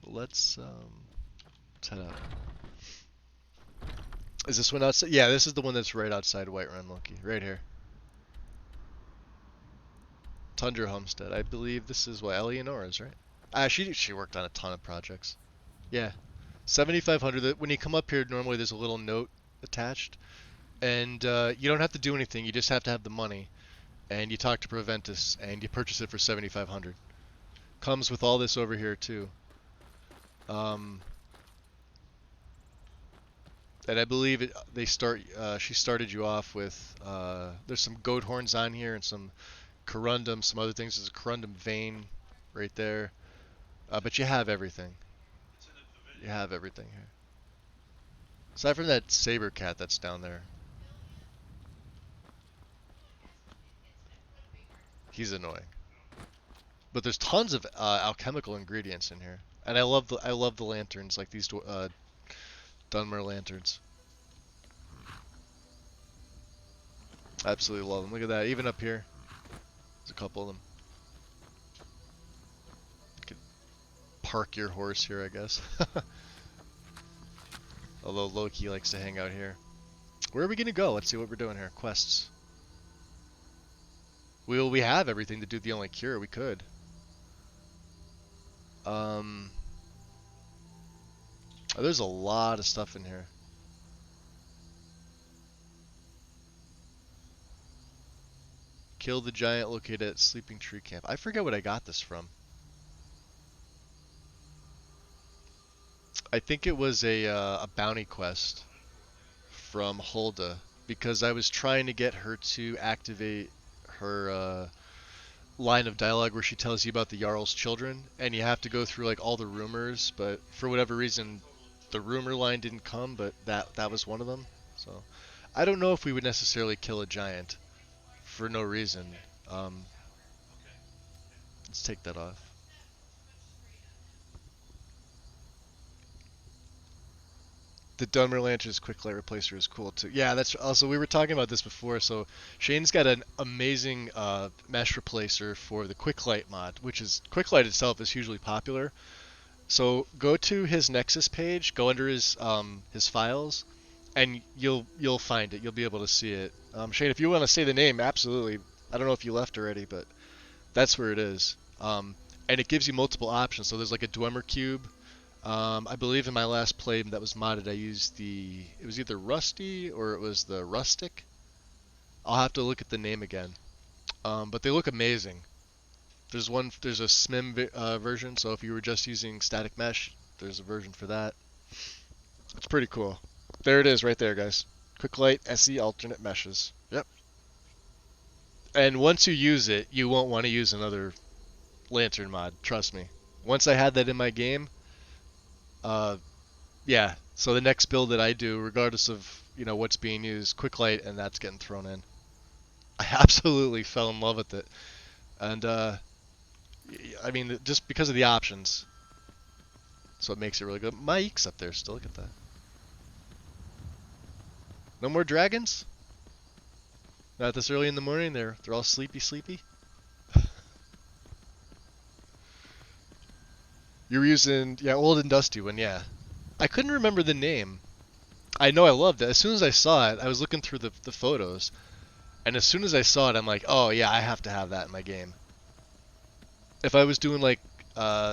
Speaker 6: Let's head out. Is this one outside? Yeah, this is the one that's right outside Whiterun, Loki. Right here. Tundra Homestead. I believe this is what Eleonora's, right? She worked on a ton of projects. Yeah. 7,500. When you come up here, normally there's a little note attached. And you don't have to do anything. You just have to have the money. And you talk to Proventus, and you purchase it for 7,500. Comes with all this over here, too. And I believe she started you off with, there's some goat horns on here and some corundum, some other things. There's a corundum vein right there. But you have everything. You have everything here. Aside from that saber cat that's down there. He's annoying. But there's tons of alchemical ingredients in here. And I love the lanterns, like these Dunmer lanterns. Absolutely love them. Look at that. Even up here, there's a couple of them. You could park your horse here, I guess. Although Loki likes to hang out here. Where are we going to go? Let's see what we're doing here. Quests. We have everything to do the only cure. We could. There's a lot of stuff in here. Kill the giant located at Sleeping Tree Camp. I forget what I got this from. I think it was a bounty quest from Hulda, because I was trying to get her to activate her line of dialogue where she tells you about the Jarl's children, and you have to go through like all the rumors, but for whatever reason the rumor line didn't come, but that was one of them. So I don't know if we would necessarily kill a giant for no reason. Let's take that off. The Dunmer Lantern's quick light replacer is cool too. Yeah, that's also, we were talking about this before. So Shane's got an amazing mesh replacer for the quick light mod, which is, quick light itself is hugely popular. So go to his Nexus page, go under his files, and you'll find it. You'll be able to see it. Shane, if you want to say the name, absolutely. I don't know if you left already, but that's where it is. And it gives you multiple options. So there's like a Dwemer cube. I believe in my last play that was modded, I used it was either Rusty or it was the Rustic. I'll have to look at the name again. But they look amazing. There's a SMIM version, so if you were just using static mesh, there's a version for that. It's pretty cool. There it is right there, guys. Quick Light SE alternate meshes. Yep. And once you use it, you won't want to use another lantern mod, trust me. Once I had that in my game, yeah, so the next build that I do, regardless of, what's being used, Quick Light and that's getting thrown in. I absolutely fell in love with it. And I mean, just because of the options. So it makes it really good. Mike's up there still, look at that. No more dragons? Not this early in the morning, they're all sleepy. You were using, yeah, old and dusty one, yeah. I couldn't remember the name. I know I loved it. As soon as I saw it, I was looking through the photos, and as soon as I saw it, I'm like, oh yeah, I have to have that in my game. If I was doing like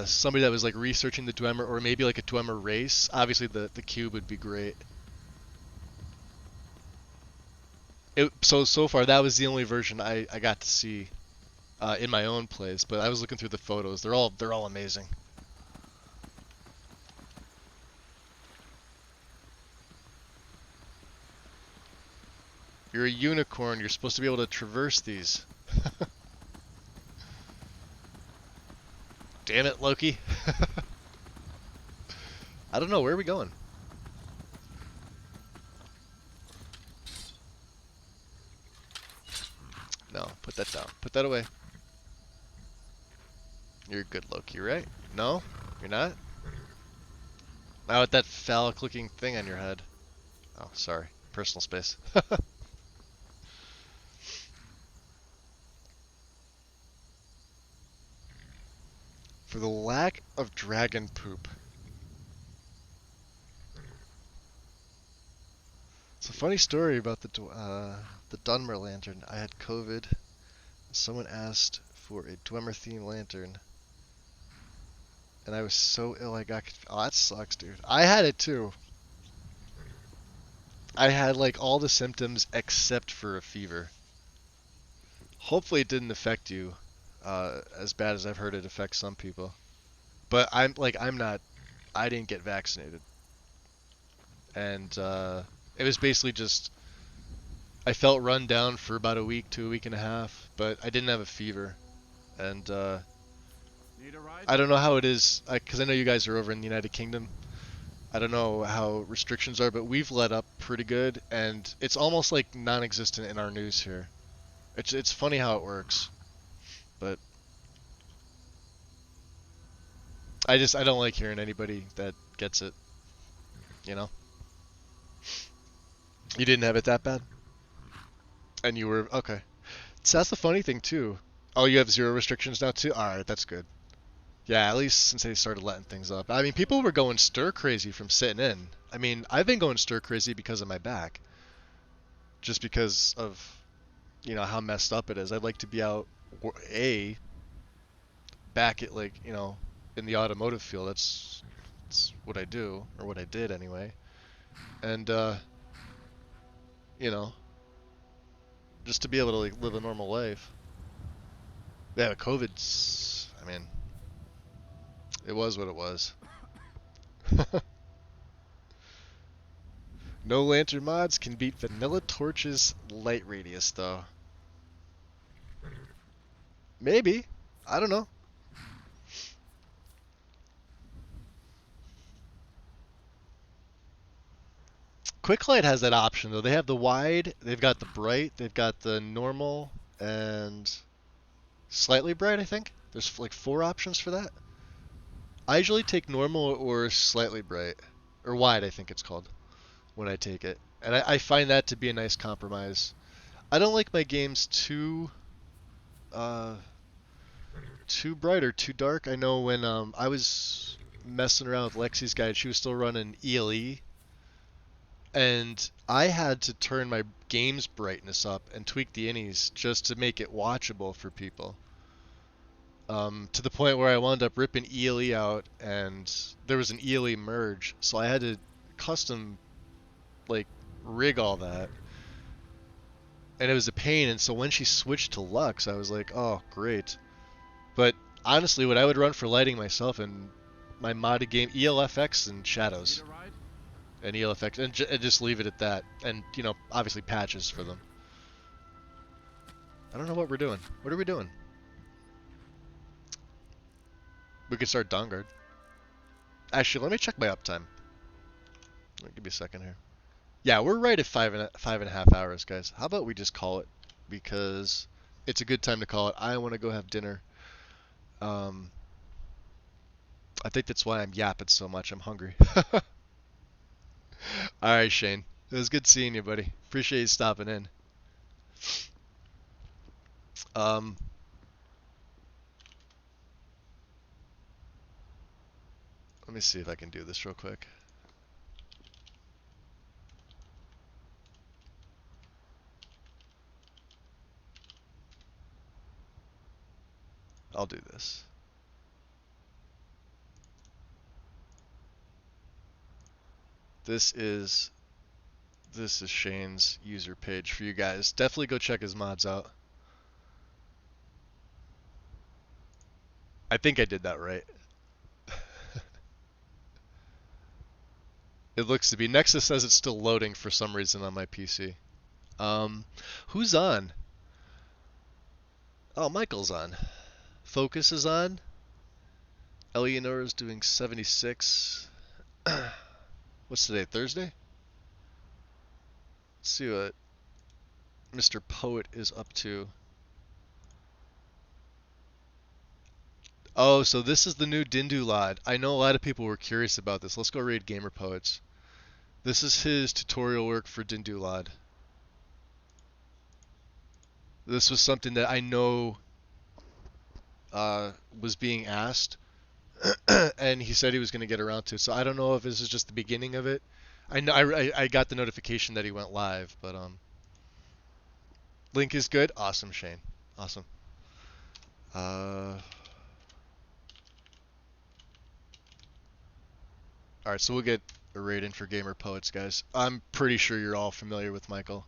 Speaker 6: somebody that was like researching the Dwemer, or maybe like a Dwemer race, obviously the cube would be great. So far that was the only version I got to see in my own plays, but I was looking through the photos. They're all amazing. You're a unicorn. You're supposed to be able to traverse these. Damn it, Loki. I don't know. Where are we going? No, put that down. Put that away. You're good, Loki, right? No? You're not? Not with that phallic-looking thing on your head. Oh, sorry. Personal space. For the lack of dragon poop. It's a funny story about the Dunmer lantern. I had COVID. Someone asked for a Dwemer themed lantern. And I was so ill I got... Oh, that sucks, dude. I had it too. I had like all the symptoms except for a fever. Hopefully it didn't affect you as bad as I've heard it affect some people. But I'm not... I didn't get vaccinated. And it was basically just... I felt run down for about a week to a week and a half, but I didn't have a fever. And I don't know how it is, because I know you guys are over in the United Kingdom. I don't know how restrictions are, but we've let up pretty good, and it's almost like non-existent in our news here. It's funny how it works, but I don't like hearing anybody that gets it. You know? You didn't have it that bad? And you were okay. So that's the funny thing too. Oh, you have 0 restrictions now too? Alright, that's good. Yeah, at least since they started letting things up. I mean, people were going stir crazy from sitting in. I mean, I've been going stir crazy because of my back. Just because of, how messed up it is. I'd like to be out, back at like, in the automotive field. That's what I do, or what I did anyway. And, just to be able to like live a normal life. Yeah, COVID's, I mean, it was what it was. No lantern mods can beat Vanilla Torch's light radius, though. Maybe. I don't know. Quicklight has that option, though. They have the wide, they've got the bright, they've got the normal, and slightly bright, I think. There's like 4 options for that. I usually take normal or slightly bright. Or wide, I think it's called, when I take it. And I find that to be a nice compromise. I don't like my games too bright or too dark. I know when I was messing around with Lexi's guide, she was still running ELE. And I had to turn my game's brightness up and tweak the innies just to make it watchable for people. To the point where I wound up ripping ELE out, and there was an ELE merge, so I had to custom like rig all that, and it was a pain. And so when she switched to Lux, I was like, oh great. But honestly, what I would run for lighting myself in my modded game, ELFX and shadows, and ELFX, and just leave it at that, and you know, obviously patches for them. I don't know what we're doing. What are we doing? We could start Dawnguard. Actually, let me check my uptime. Give me a second here. Yeah, we're right at five and a half hours, guys. How about we just call it? Because it's a good time to call it. I want to go have dinner. I think that's why I'm yapping so much. I'm hungry. Alright, Shane. It was good seeing you, buddy. Appreciate you stopping in. Let me see if I can do this real quick. I'll do this. This is Shane's user page for you guys. Definitely go check his mods out. I think I did that right. It looks to be. Nexus says it's still loading for some reason on my PC. Who's on? Oh, Michael's on. Focus is on. Eleonora's doing 76. What's today? Thursday? Let's see what Mr. Poet is up to. Oh, so this is the new Dindu Lad. I know a lot of people were curious about this. Let's go raid Gamer Poets. This is his tutorial work for Dindu Lad. This was something that I know was being asked, and he said he was going to get around to. So I don't know if this is just the beginning of it. I know I got the notification that he went live, but link is good. Awesome, Shane. Awesome. All right, so we'll get a raid in for Gamer Poets, guys. I'm pretty sure you're all familiar with Michael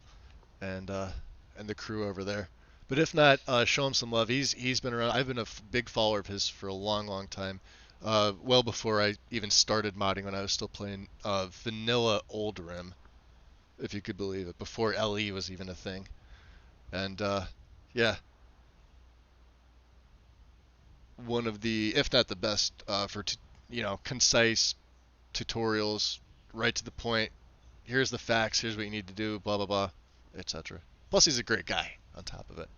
Speaker 6: and the crew over there. But if not, show him some love. He's been around. I've been a big follower of his for a long, long time. Well before I even started modding, when I was still playing vanilla Old Rim, if you could believe it, before LE was even a thing. And yeah, one of the, if not the best, for concise tutorials, right to the point. Here's the facts. Here's what you need to do. Blah blah blah, etc. Plus, he's a great guy on top of it.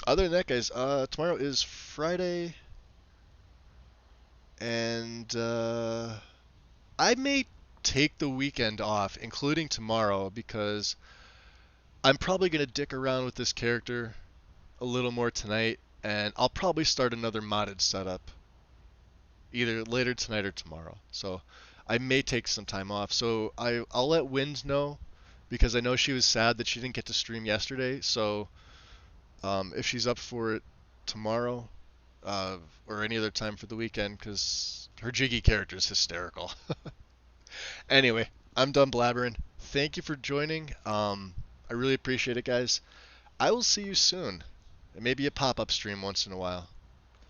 Speaker 6: Other than that, guys, tomorrow is Friday, and I may take the weekend off, including tomorrow, because I'm probably gonna dick around with this character a little more tonight, and I'll probably start another modded setup either later tonight or tomorrow. So I may take some time off. So I'll let Wind know, because I know she was sad that she didn't get to stream yesterday. So if she's up for it tomorrow or any other time for the weekend, because her Jiggy character is hysterical. Anyway, I'm done blabbering. Thank you for joining. I really appreciate it, guys. I will see you soon. And maybe a pop-up stream once in a while.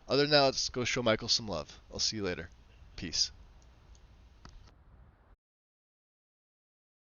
Speaker 6: Other than that, let's go show Michael some love. I'll see you later. Peace.